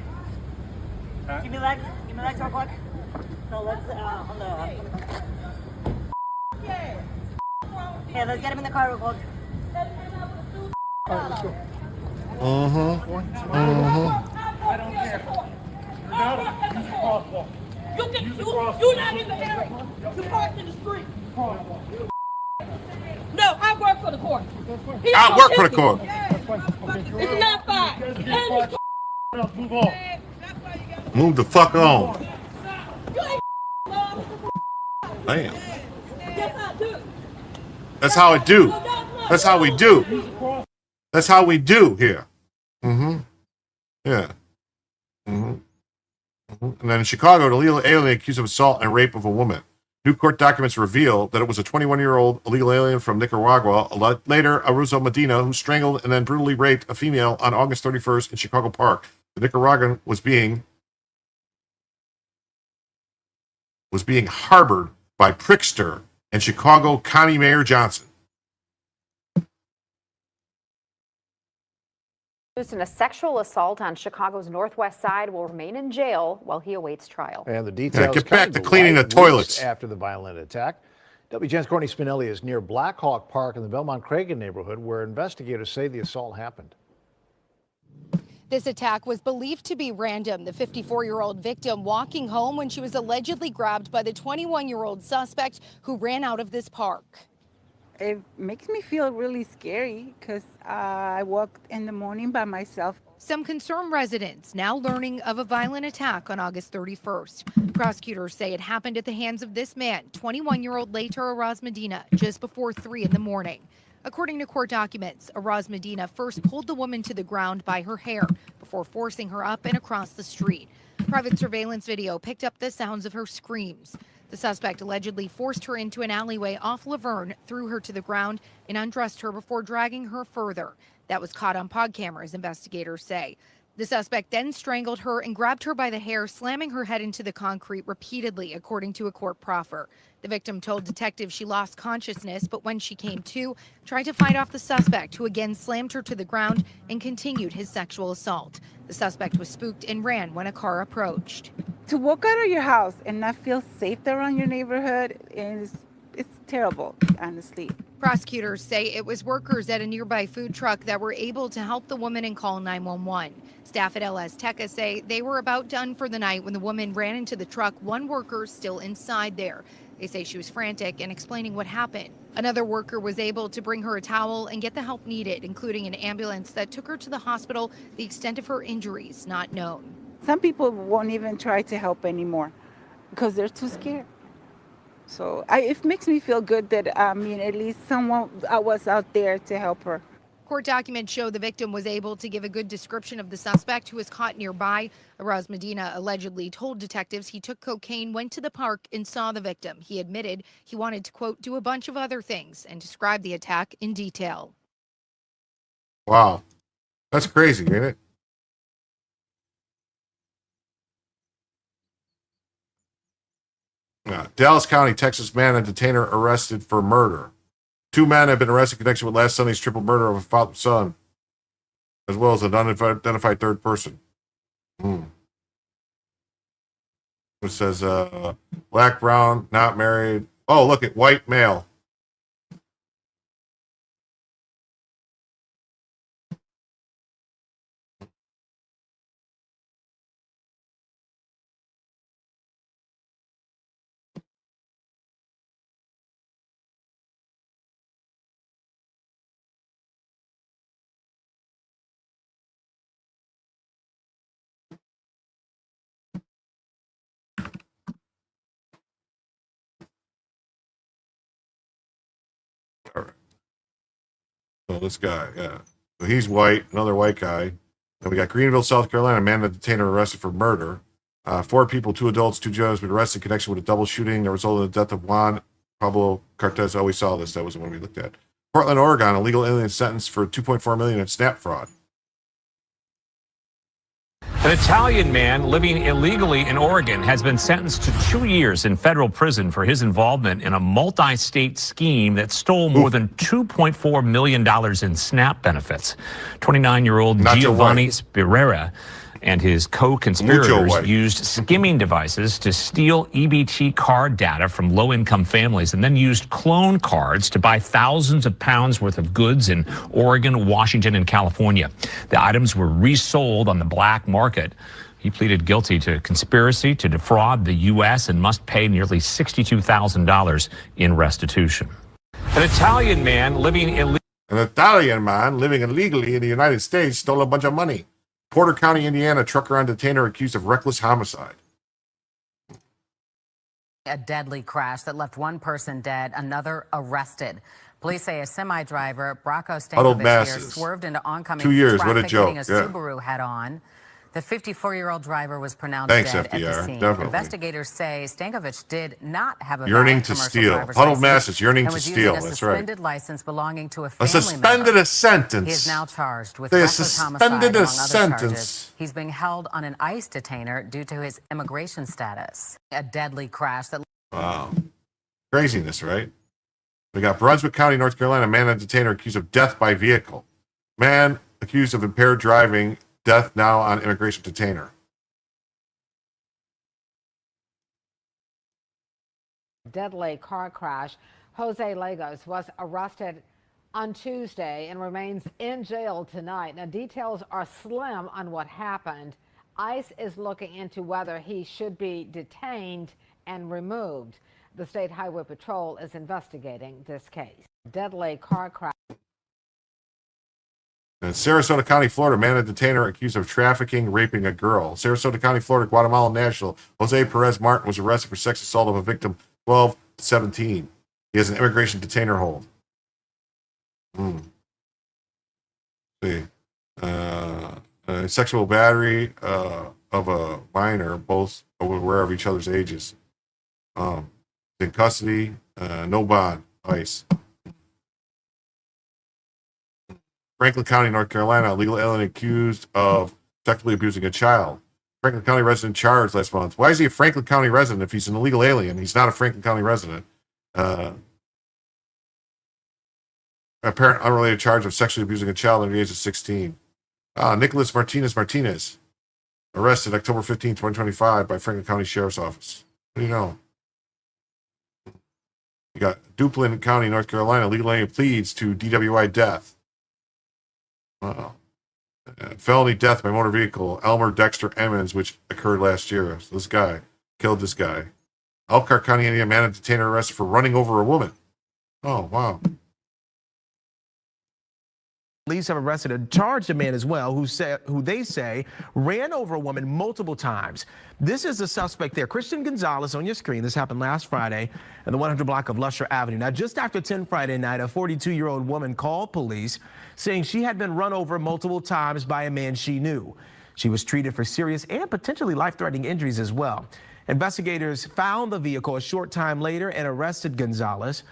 Give me legs. Give me legs real quick. No, legs on the... Okay, let's get him in the car real quick.
Alright, let's go.
I don't care.
Use the crosswalk.
You're not in the area. You parked in the street. No, I work for the court.
I work for the court.
It's not fine.
Move on.
Move the fuck on. Damn. That's how I do. That's how we do. That's how we do here. Yeah. And then in Chicago, the illegal alien accused of assault and rape of a woman. New court documents reveal that it was a 21-year-old illegal alien from Nicaragua, later Aruzo Medina, who strangled and then brutally raped a female on August 31st in Chicago Park. The Nicaraguan was being harbored by Prickster and Chicago County Mayor Johnson.
Accused in a sexual assault on Chicago's Northwest Side will remain in jail while he awaits trial.
And the details
get back to
coming
cleaning
light
the toilets.
weeks after the violent attack. WGN's Courtney Spinelli is near Black Hawk Park in the Belmont-Cragen neighborhood, where investigators say the assault happened.
This attack was believed to be random. The 54-year-old victim walking home when she was allegedly grabbed by the 21-year-old suspect who ran out of this park.
It makes me feel really scary because I walked in the morning by myself.
Some concerned residents now learning of a violent attack on August 31st. Prosecutors say it happened at the hands of this man, 21-year-old Later Araz Medina, just before 3 in the morning. According to court documents, Araz Medina first pulled the woman to the ground by her hair before forcing her up and across the street. Private surveillance video picked up the sounds of her screams. The suspect allegedly forced her into an alleyway off Laverne, threw her to the ground, and undressed her before dragging her further. That was caught on pod cameras, investigators say. The suspect then strangled her and grabbed her by the hair, slamming her head into the concrete repeatedly, according to a court proffer. The victim told detectives she lost consciousness, but when she came to, tried to fight off the suspect, who again slammed her to the ground and continued his sexual assault. The suspect was spooked and ran when a car approached.
To walk out of your house and not feel safe around your neighborhood it's terrible, honestly.
Prosecutors say it was workers at a nearby food truck that were able to help the woman and call 911. Staff at LS Teca say they were about done for the night when the woman ran into the truck, one worker still inside there. They say she was frantic and explaining what happened. Another worker was able to bring her a towel and get the help needed, including an ambulance that took her to the hospital. The extent of her injuries not known.
Some people won't even try to help anymore because they're too scared. So it makes me feel good that, at least someone was out there to help her.
Court documents show the victim was able to give a good description of the suspect, who was caught nearby. Araz Medina allegedly told detectives he took cocaine, went to the park, and saw the victim. He admitted he wanted to, quote, do a bunch of other things, and described the attack in detail.
Wow. That's crazy, ain't it? Dallas County, Texas man and detainer arrested for murder. 2 men have been arrested in connection with last Sunday's triple murder of a father son, as well as an unidentified third person. It says black, brown, not married. Oh, look at white male. Oh, this guy, yeah. So he's white, another white guy. Then we got Greenville, South Carolina, a man and a detainer arrested for murder. 4 people, 2 adults, 2 juveniles, been arrested in connection with a double shooting that resulted in the death of Juan Pablo Cortez. Oh, we saw this. That was the one we looked at. Portland, Oregon, a legal alien sentenced for $2.4 million in SNAP fraud.
An Italian man living illegally in Oregon has been sentenced to 2 years in federal prison for his involvement in a multi-state scheme that stole more than $2.4 million in SNAP benefits. 29-year-old Giovanni Spirera and his co-conspirators used skimming devices to steal EBT card data from low-income families and then used clone cards to buy thousands of pounds worth of goods in Oregon, Washington, and California. The items were resold on the black market. He pleaded guilty to conspiracy to defraud the U.S. and must pay nearly $62,000 in restitution. An Italian man living
illegally in the United States stole a bunch of money. Porter County, Indiana, trucker on detainer accused of reckless homicide.
A deadly crash that left one person dead, another arrested. Police say a semi-driver, Bracco Stankovic, swerved into oncoming
2 years,
traffic,
what a joke.
hitting a Subaru head-on. The 54-year-old driver was pronounced
Thanks,
dead
FDR,
at the scene.
definitely.
Investigators say Stankovic did not have a
Yearning
valid
to
commercial
steal.
driver's
Huddled
license
masses, yearning
and
to
was
steal.
using a
That's right.
suspended license belonging to a
A
family
suspended
member.
a sentence.
He is now charged with
They
reckless homicide
suspended
among
a
other
sentence.
charges. He's being held on an ICE detainer due to his immigration status. A deadly crash that
Wow. Craziness, right? We got Brunswick County, North Carolina, man on detainer accused of death by vehicle. Man accused of impaired driving, death now on immigration detainer.
Deadly car crash. Jose Lagos was arrested on Tuesday and remains in jail tonight. Now, details are slim on what happened. ICE is looking into whether he should be detained and removed. The State Highway Patrol is investigating this case. Deadly car crash.
In Sarasota County, Florida, man on detainer accused of trafficking, raping a girl. Sarasota County, Florida, Guatemala national Jose Perez Martin was arrested for sex assault of a victim 12 to 17. He has an immigration detainer hold. See. Sexual battery of a minor, both aware of each other's ages. In custody, no bond, ICE. Franklin County, North Carolina, a legal alien accused of sexually abusing a child. Franklin County resident charged last month. Why is he a Franklin County resident if he's an illegal alien? He's not a Franklin County resident. Apparent unrelated charge of sexually abusing a child under the age of 16. Nicholas Martinez, arrested October 15, 2025 by Franklin County Sheriff's Office. What do you know? You got Duplin County, North Carolina, legal alien pleads to DWI death. Felony death by motor vehicle, Elmer Dexter Emmons, which occurred last year. So this guy killed this guy. Elkhart County, Indiana, man and detainer arrested for running over a woman. Oh, wow.
Police have arrested and charged a man as well who they say ran over a woman multiple times. This is the suspect there, Christian Gonzalez, on your screen. This happened last Friday in the 100 block of Lusher Avenue. Now, just after 10 Friday night, a 42-year-old woman called police saying she had been run over multiple times by a man she knew. She was treated for serious and potentially life-threatening injuries as well. Investigators found the vehicle a short time later and arrested Gonzalez.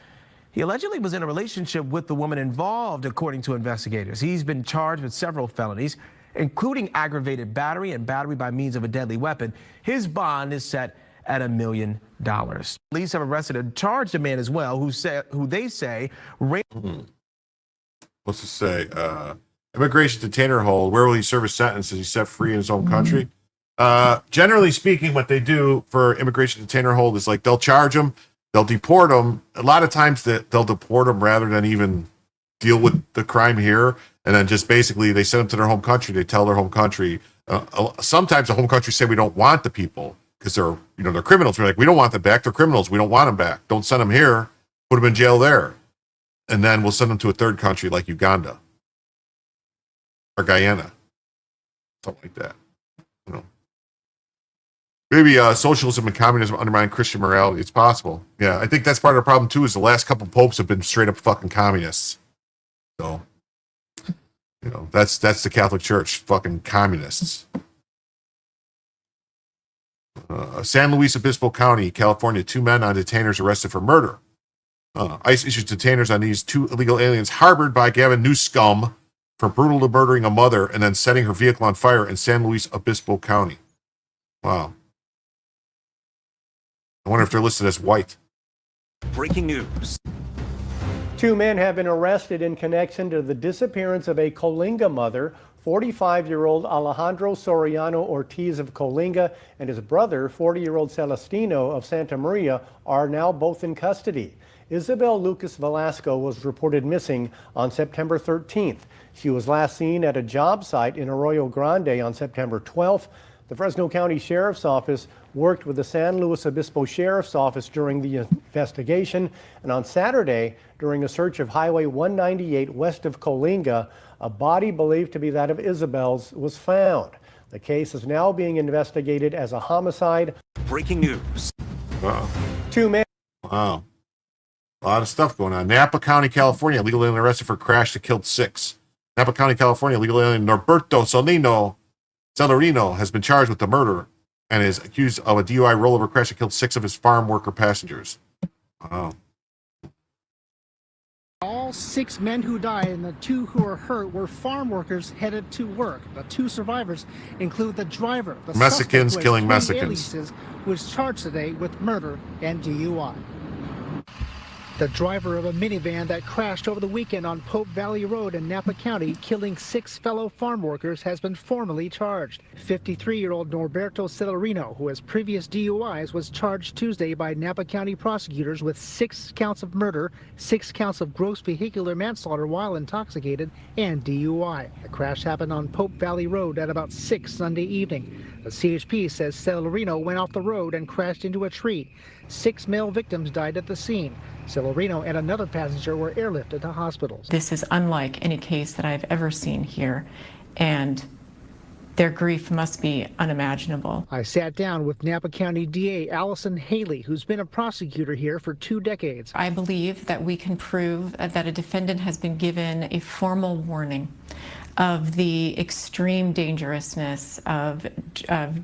He allegedly was in a relationship with the woman involved, according to investigators. He's been charged with several felonies, including aggravated battery and battery by means of a deadly weapon. His bond is set at $1 million. Police have arrested and charged a man as well who they say ran.
What's it say? Immigration detainer hold. Where will he serve his sentence? Is he set free in his own country? Generally speaking, what they do for immigration detainer hold is like they'll charge him. They'll deport them. A lot of times they'll deport them rather than even deal with the crime here. And then just basically they send them to their home country. They tell their home country. Sometimes the home country say we don't want the people because they're criminals. We're like, we don't want them back. They're criminals. We don't want them back. Don't send them here. Put them in jail there. And then we'll send them to a third country like Uganda or Guyana. Something like that. Maybe socialism and communism undermine Christian morality. It's possible. Yeah, I think that's part of the problem, too, is the last couple popes have been straight up fucking communists. So You know, that's the Catholic Church, fucking communists. San Luis Obispo County, California, 2 men on detainers arrested for murder. ICE issues detainers on these 2 illegal aliens harbored by Gavin Newscomb for brutally murdering a mother and then setting her vehicle on fire in San Luis Obispo County. Wow. I wonder if they're listed as white.
Breaking news.
2 men have been arrested in connection to the disappearance of a Coalinga mother. 45-year-old Alejandro Soriano Ortiz of Coalinga and his brother, 40-year-old Celestino of Santa Maria, are now both in custody. Isabel Lucas Velasco was reported missing on September 13th. She was last seen at a job site in Arroyo Grande on September 12th. The Fresno County Sheriff's Office worked with the San Luis Obispo Sheriff's Office during the investigation. And on Saturday, during a search of Highway 198 west of Coalinga, a body believed to be that of Isabel's was found. The case is now being investigated as a homicide.
Breaking news.
Wow.
2 men.
Wow. A lot of stuff going on. Napa County, California, illegal alien arrested for crash that killed 6. Napa County, California, illegal alien Norberto Celerino has been charged with the murder and is accused of a DUI rollover crash that killed 6 of his farm worker passengers. Wow.
All 6 men who died and the 2 who were hurt were farm workers headed to work. The 2 survivors include the driver, the
Mexicans
suspect
killing
who has
Mexicans.
aliases, who was charged today with murder and DUI. The driver of a minivan that crashed over the weekend on Pope Valley Road in Napa County, killing 6 fellow farm workers, has been formally charged. 53-year-old Norberto Celerino, who has previous DUIs, was charged Tuesday by Napa County prosecutors with 6 counts of murder, 6 counts of gross vehicular manslaughter while intoxicated, and DUI. The crash happened on Pope Valley Road at about 6 Sunday evening. The CHP says Celerino went off the road and crashed into a tree. 6 male victims died at the scene. Celerino and another passenger were airlifted to hospitals.
This is unlike any case that I've ever seen here, and their grief must be unimaginable.
I sat down with Napa County DA Allison Haley, who's been a prosecutor here for 2 decades.
I believe that we can prove that a defendant has been given a formal warning of the extreme dangerousness of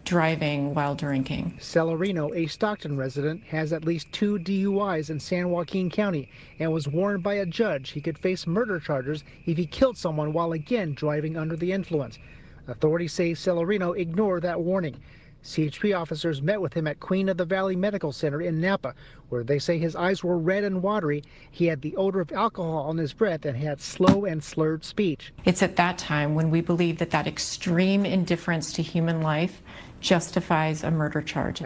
driving while drinking.
Celerino, a Stockton resident, has at least 2 DUIs in San Joaquin County and was warned by a judge he could face murder charges if he killed someone while again driving under the influence. Authorities say Celerino ignored that warning. CHP officers met with him at Queen of the Valley Medical Center in Napa, where they say his eyes were red and watery. He had the odor of alcohol on his breath and had slow and slurred speech.
It's at that time when we believe that that extreme indifference to human life justifies a murder charge.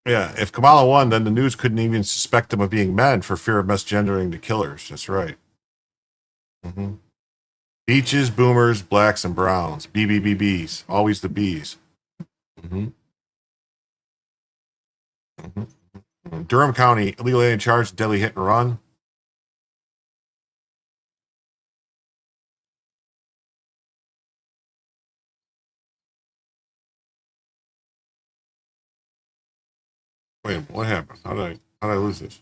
Yeah, if Kamala won, then the news couldn't even suspect them of being men for fear of misgendering the killers. That's right. Mm-hmm. Beaches, boomers, blacks, and browns. BBBBs. Always the Bs. Mm-hmm. Mm-hmm. Durham County, illegal alien charged, deadly hit and run. Wait, what happened? How did I lose this?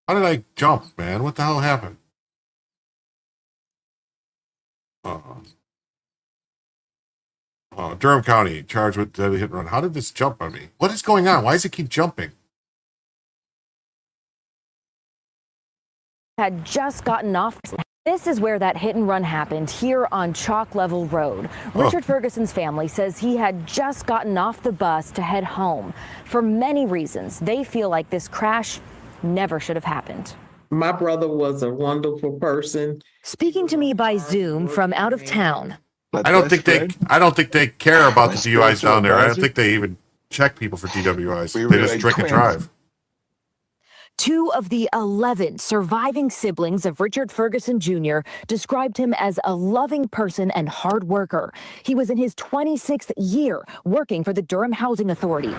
How did I jump, man? What the hell happened? Durham County, charged with deadly hit and run. How did this jump on me? What is going on? Why does it keep jumping?
Had just gotten off. This is where that hit and run happened, here on Chalk Level Road. Richard Ferguson's family says he had just gotten off the bus to head home. For many reasons, they feel like this crash never should have happened.
My brother was a wonderful person.
Speaking to me by Zoom from out of town.
I don't think they care about the DUIs down there. I don't think they even check people for DWIs. They just drink and drive.
2 of the 11 surviving siblings of Richard Ferguson Jr. described him as a loving person and hard worker. He was in his 26th year working for the Durham Housing Authority.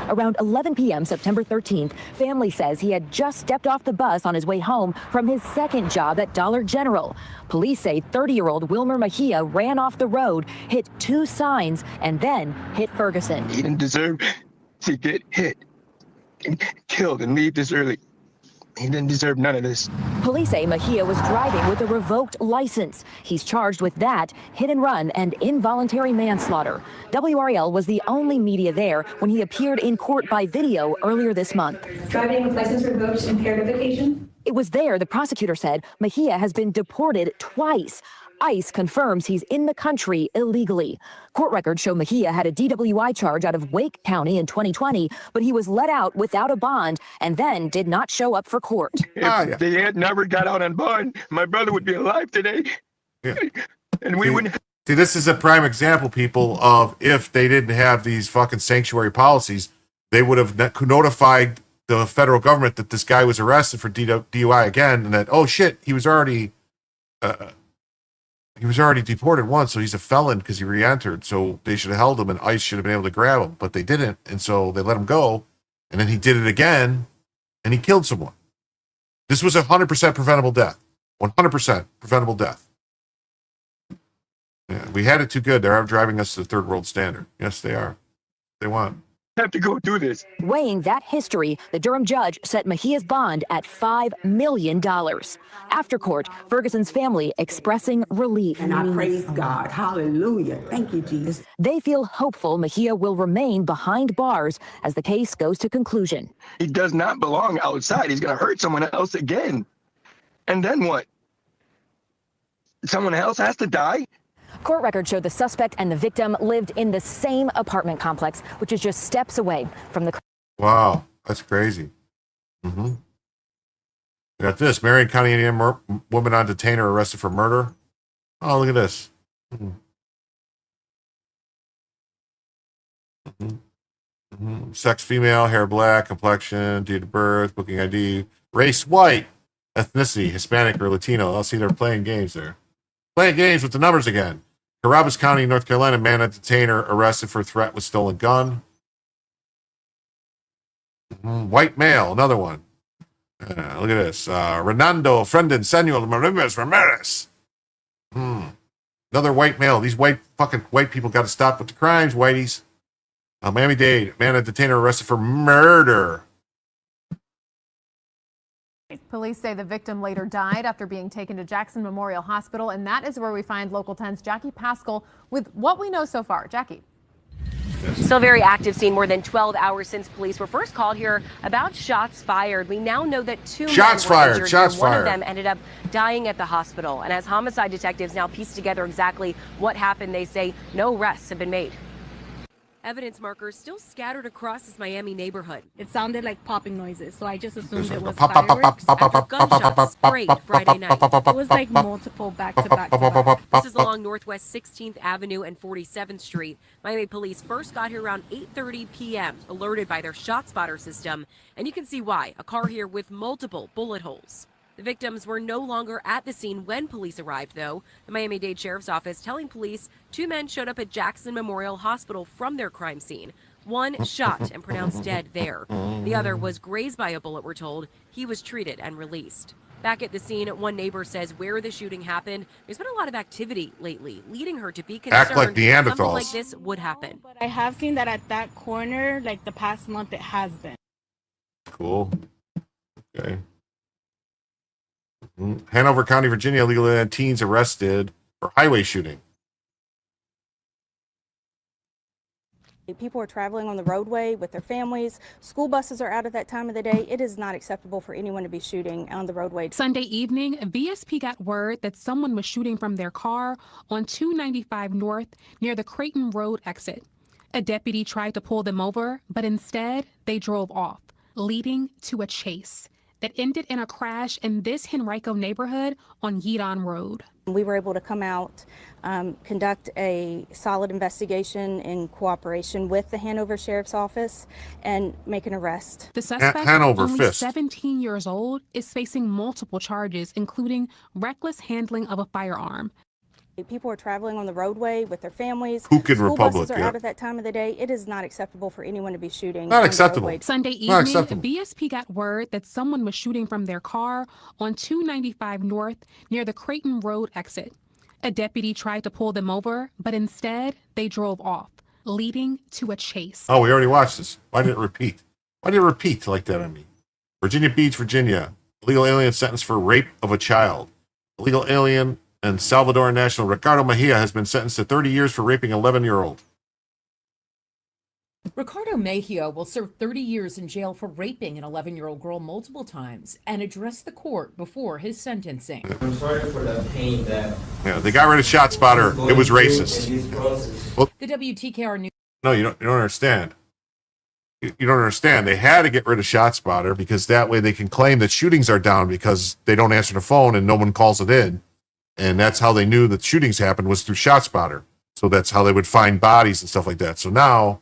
Around 11 p.m. September 13th, family says he had just stepped off the bus on his way home from his second job at Dollar General. Police say 30-year-old Wilmer Mejia ran off the road, hit 2 signs, and then hit Ferguson.
He didn't deserve to get hit.
killed and leave this early. He didn't deserve none of this.
Police say Mejia was driving with a revoked license. He's charged with that, hit and run, and involuntary manslaughter. WRAL was the only media there when he appeared in court by video earlier this month.
Driving with license revoked, impaired of vacation?
It was there, the prosecutor said, Mejia has been deported twice. ICE confirms he's in the country illegally. Court records show Mejia had a DWI charge out of Wake County in 2020, but he was let out without a bond and then did not show up for court.
If they had never got out on bond, my brother would be alive today.
Yeah.
And we wouldn't.
See, this is a prime example, people, of if they didn't have these fucking sanctuary policies, they would have notified the federal government that this guy was arrested for DUI again, and that, oh shit, he was already deported once, so he's a felon because he re-entered. So they should have held him, and ICE should have been able to grab him, but they didn't, and so they let him go. And then he did it again, and he killed someone. This was 100% preventable death. 100% preventable death. Yeah, we had it too good. They're driving us to the third world standard. Yes, they are. They want.
Have to go do this.
Weighing that history, the Durham judge set Mejia's bond at $5 million. After court, Ferguson's family expressing relief.
And I praise God. Hallelujah. Thank you, Jesus.
They feel hopeful Mejia will remain behind bars as the case goes to conclusion.
He does not belong outside. He's going to hurt someone else again. And then what? Someone else has to die?
Court records show the suspect and the victim lived in the same apartment complex, which is just steps away from the...
Wow, that's crazy. Mm-hmm. Got this. Marion County, Indiana woman on detainer arrested for murder. Oh, look at this. Mm-hmm. Mm-hmm. Mm-hmm. Sex female, hair black, complexion, date of birth, booking ID, race white, ethnicity Hispanic or Latino. I'll see they're playing games there. Playing games with the numbers again. Carrabas County, North Carolina, man on detainer arrested for threat with stolen gun. Mm-hmm. White male, another one. Look at this. Renando Frendon Samuel Ramirez. Another white male. These fucking white people got to stop with the crimes, whiteys. Miami-Dade, man on detainer arrested for murder.
Police say the victim later died after being taken to Jackson Memorial Hospital, and that is where we find Local 10's Jackie Pascal with what we know so far. Jackie.
Still very active scene more than 12 hours since police were first called here about shots fired. We now know that two men were injured, and one of them ended up dying at the hospital. And as homicide detectives now piece together exactly what happened, they say no arrests have been made.
Evidence markers still scattered across this Miami neighborhood.
It sounded like popping noises, so I just assumed it was
fireworks after gunshots sprayed Friday night.
It was like multiple back-to-back.
This is along Northwest 16th Avenue and 47th Street. Miami police first got here around 8:30 p.m., alerted by their shot spotter system. And you can see why. A car here with multiple bullet holes. The victims were no longer at the scene when police arrived, though. The Miami-Dade Sheriff's Office telling police two men showed up at Jackson Memorial Hospital from their crime scene. One shot and pronounced dead there. The other was grazed by a bullet, we're told. He was treated and released. Back at the scene, one neighbor says where the shooting happened, there's been a lot of activity lately, leading her to be concerned
like Neanderthals.
something like this would happen.
But I have seen that at that corner, like the past month, it has been.
Cool. Okay. Hanover County, Virginia, illegal teens arrested for highway shooting.
People are traveling on the roadway with their families. School buses are out at that time of the day. It is not acceptable for anyone to be shooting on the roadway.
Sunday evening, VSP got word that someone was shooting from their car on 295 North near the Creighton Road exit. A deputy tried to pull them over, but instead they drove off, leading to a chase that ended in a crash in this Henrico neighborhood on Yeadon Road.
We were able to come out, conduct a solid investigation in cooperation with the Hanover Sheriff's Office and make an arrest.
The suspect, only 17 years old, is facing multiple charges, including reckless handling of a firearm.
People are traveling on the roadway with their families.
Pukin
School
Republic,
buses are out at that time of the day. It is not acceptable for anyone to be shooting.
Not acceptable.
Sunday evening, VSP got word that someone was shooting from their car on 295 North near the Creighton Road exit. A deputy tried to pull them over, but instead they drove off, leading to a chase.
Oh, we already watched this. Why didn't it repeat? Why did it repeat like that on me? Virginia Beach, Virginia. Illegal alien sentenced for rape of a child. Illegal alien and Salvadoran national Ricardo Mejia has been sentenced to 30 years for raping an 11-year-old.
Ricardo Mejia will serve 30 years in jail for raping an 11-year-old girl multiple times and address the court before his sentencing.
I'm sorry for the pain that...
Yeah, they got rid of ShotSpotter. It was racist.
Well, the WTKR News...
No, you don't understand. You don't understand. They had to get rid of ShotSpotter because that way they can claim that shootings are down because they don't answer the phone and no one calls it in. And that's how they knew that shootings happened was through ShotSpotter. So that's how they would find bodies and stuff like that. So now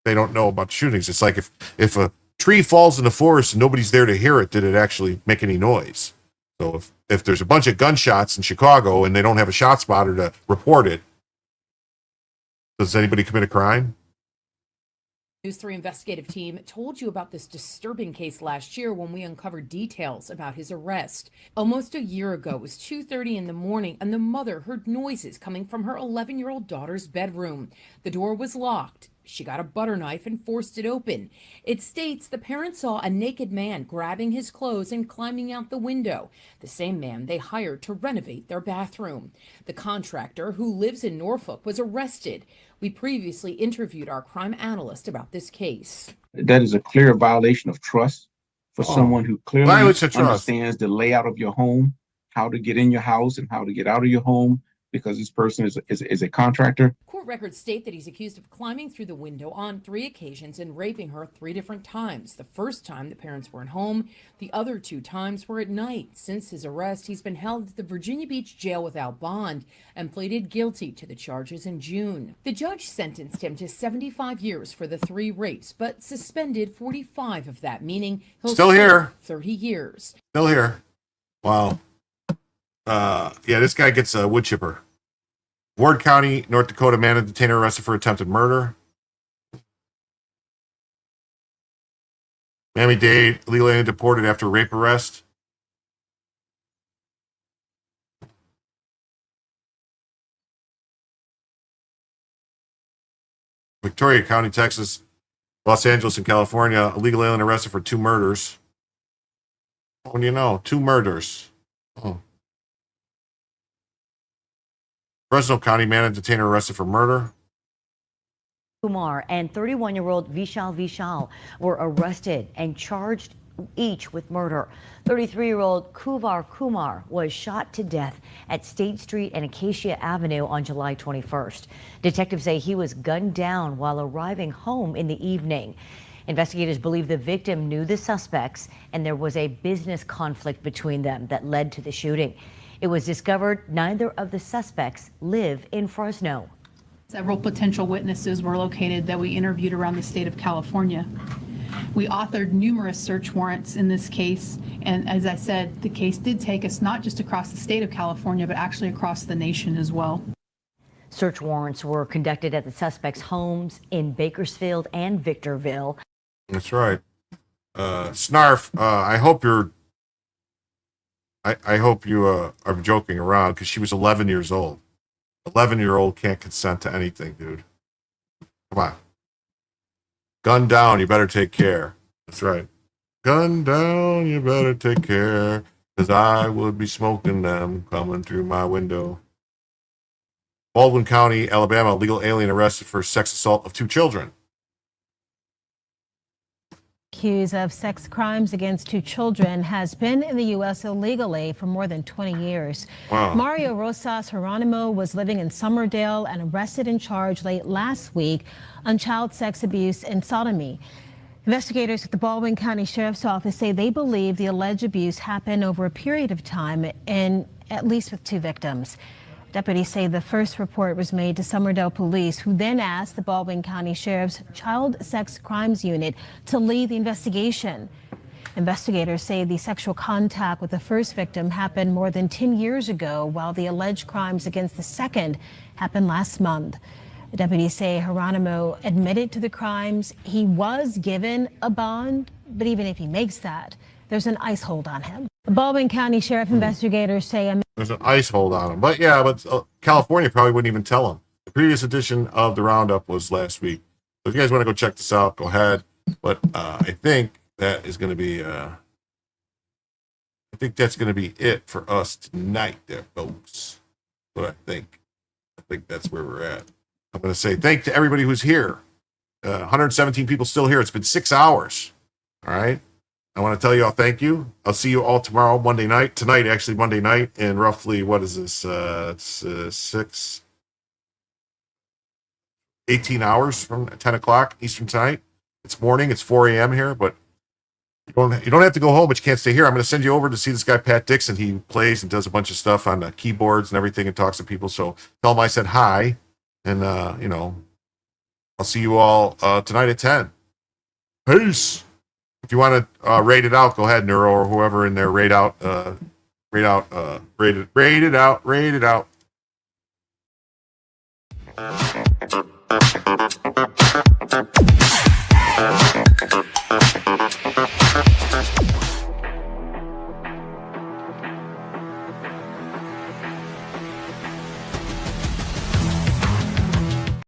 they don't know about shootings. It's like if a tree falls in the forest and nobody's there to hear it, did it actually make any noise? So if there's a bunch of gunshots in Chicago and they don't have a ShotSpotter to report it, does anybody commit a crime?
News 3 investigative team told you about this disturbing case last year when we uncovered details about his arrest. Almost a year ago, it was 2:30 in the morning, and the mother heard noises coming from her 11-year-old daughter's bedroom. The door was locked. She got a butter knife and forced it open. It states the parents saw a naked man grabbing his clothes and climbing out the window, the same man they hired to renovate their bathroom. The contractor, who lives in Norfolk, was arrested. We previously interviewed our crime analyst about this case.
That is a clear violation of trust for someone who clearly understands the layout of your home, how to get in your house and how to get out of your home, because this person is a contractor.
Court records state that he's accused of climbing through the window on 3 occasions and raping her 3 different times. The first time the parents weren't home, the other 2 times were at night. Since his arrest, he's been held at the Virginia Beach jail without bond and pleaded guilty to the charges in June. The judge sentenced him to 75 years for the 3 rapes, but suspended 45 of that, meaning he'll
still here
30 years.
Still here. Wow. Yeah, this guy gets a wood chipper. Ward County, North Dakota, man and detainer arrested for attempted murder. Miami-Dade, illegal alien deported after rape arrest. Victoria County, Texas, Los Angeles, and California, illegal alien arrested for 2 murders. What do you know? 2 murders. Oh. Fresno County, man and detainer arrested for murder.
Kumar and 31-year-old Vishal were arrested and charged each with murder. 33-year-old Kuvar Kumar was shot to death at State Street and Acacia Avenue on July 21st. Detectives say he was gunned down while arriving home in the evening. Investigators believe the victim knew the suspects and there was a business conflict between them that led to the shooting. It was discovered neither of the suspects live in Fresno.
Several potential witnesses were located that we interviewed around the state of California. We authored numerous search warrants in this case, and as I said, the case did take us not just across the state of California, but actually across the nation as well.
Search warrants were conducted at the suspects' homes in Bakersfield and Victorville.
That's right. Snarf, I hope you're I hope you are joking around because she was 11 years old. 11-year-old can't consent to anything, dude. Come on. Gun down, you better take care. That's right. Gun down, you better take care, because I would be smoking them coming through my window. Baldwin County, Alabama, legal alien arrested for sex assault of 2 children.
Accused of sex crimes against 2 children, has been in the U.S. illegally for more than 20 years.
Wow.
Mario Rosas Geronimo was living in Summerdale and arrested and charged late last week on child sex abuse and sodomy. Investigators at the Baldwin County Sheriff's Office say they believe the alleged abuse happened over a period of time and at least with 2 victims. Deputies say the first report was made to Summerdale Police, who then asked the Baldwin County Sheriff's Child Sex Crimes Unit to lead the investigation. Investigators say the sexual contact with the first victim happened more than 10 years ago, while the alleged crimes against the second happened last month. The deputies say Geronimo admitted to the crimes. He was given a bond, but even if he makes that, there's an ICE hold on him. The Baldwin County Sheriff investigators say
there's an ICE hold on him. But California probably wouldn't even tell him. The previous edition of the Roundup was last week. So if you guys want to go check this out, go ahead. But I think that is going to be. I think that's going to be it for us tonight, there, folks. But I think that's where we're at. I'm going to say thank to everybody who's here. 117 people still here. It's been 6 hours. All right. I want to tell you all thank you. I'll see you all tomorrow, Monday night. Tonight, actually, Monday night, and roughly, what is this? It's 18 hours from 10 o'clock Eastern time. It's morning. It's 4 a.m. here, but you don't have to go home, but you can't stay here. I'm going to send you over to see this guy, Pat Dixon. He plays and does a bunch of stuff on the keyboards and everything and talks to people. So tell him I said hi, and, I'll see you all tonight at 10. Peace. If you want to rate it out, go ahead, Neuro, or whoever in there, rate it out.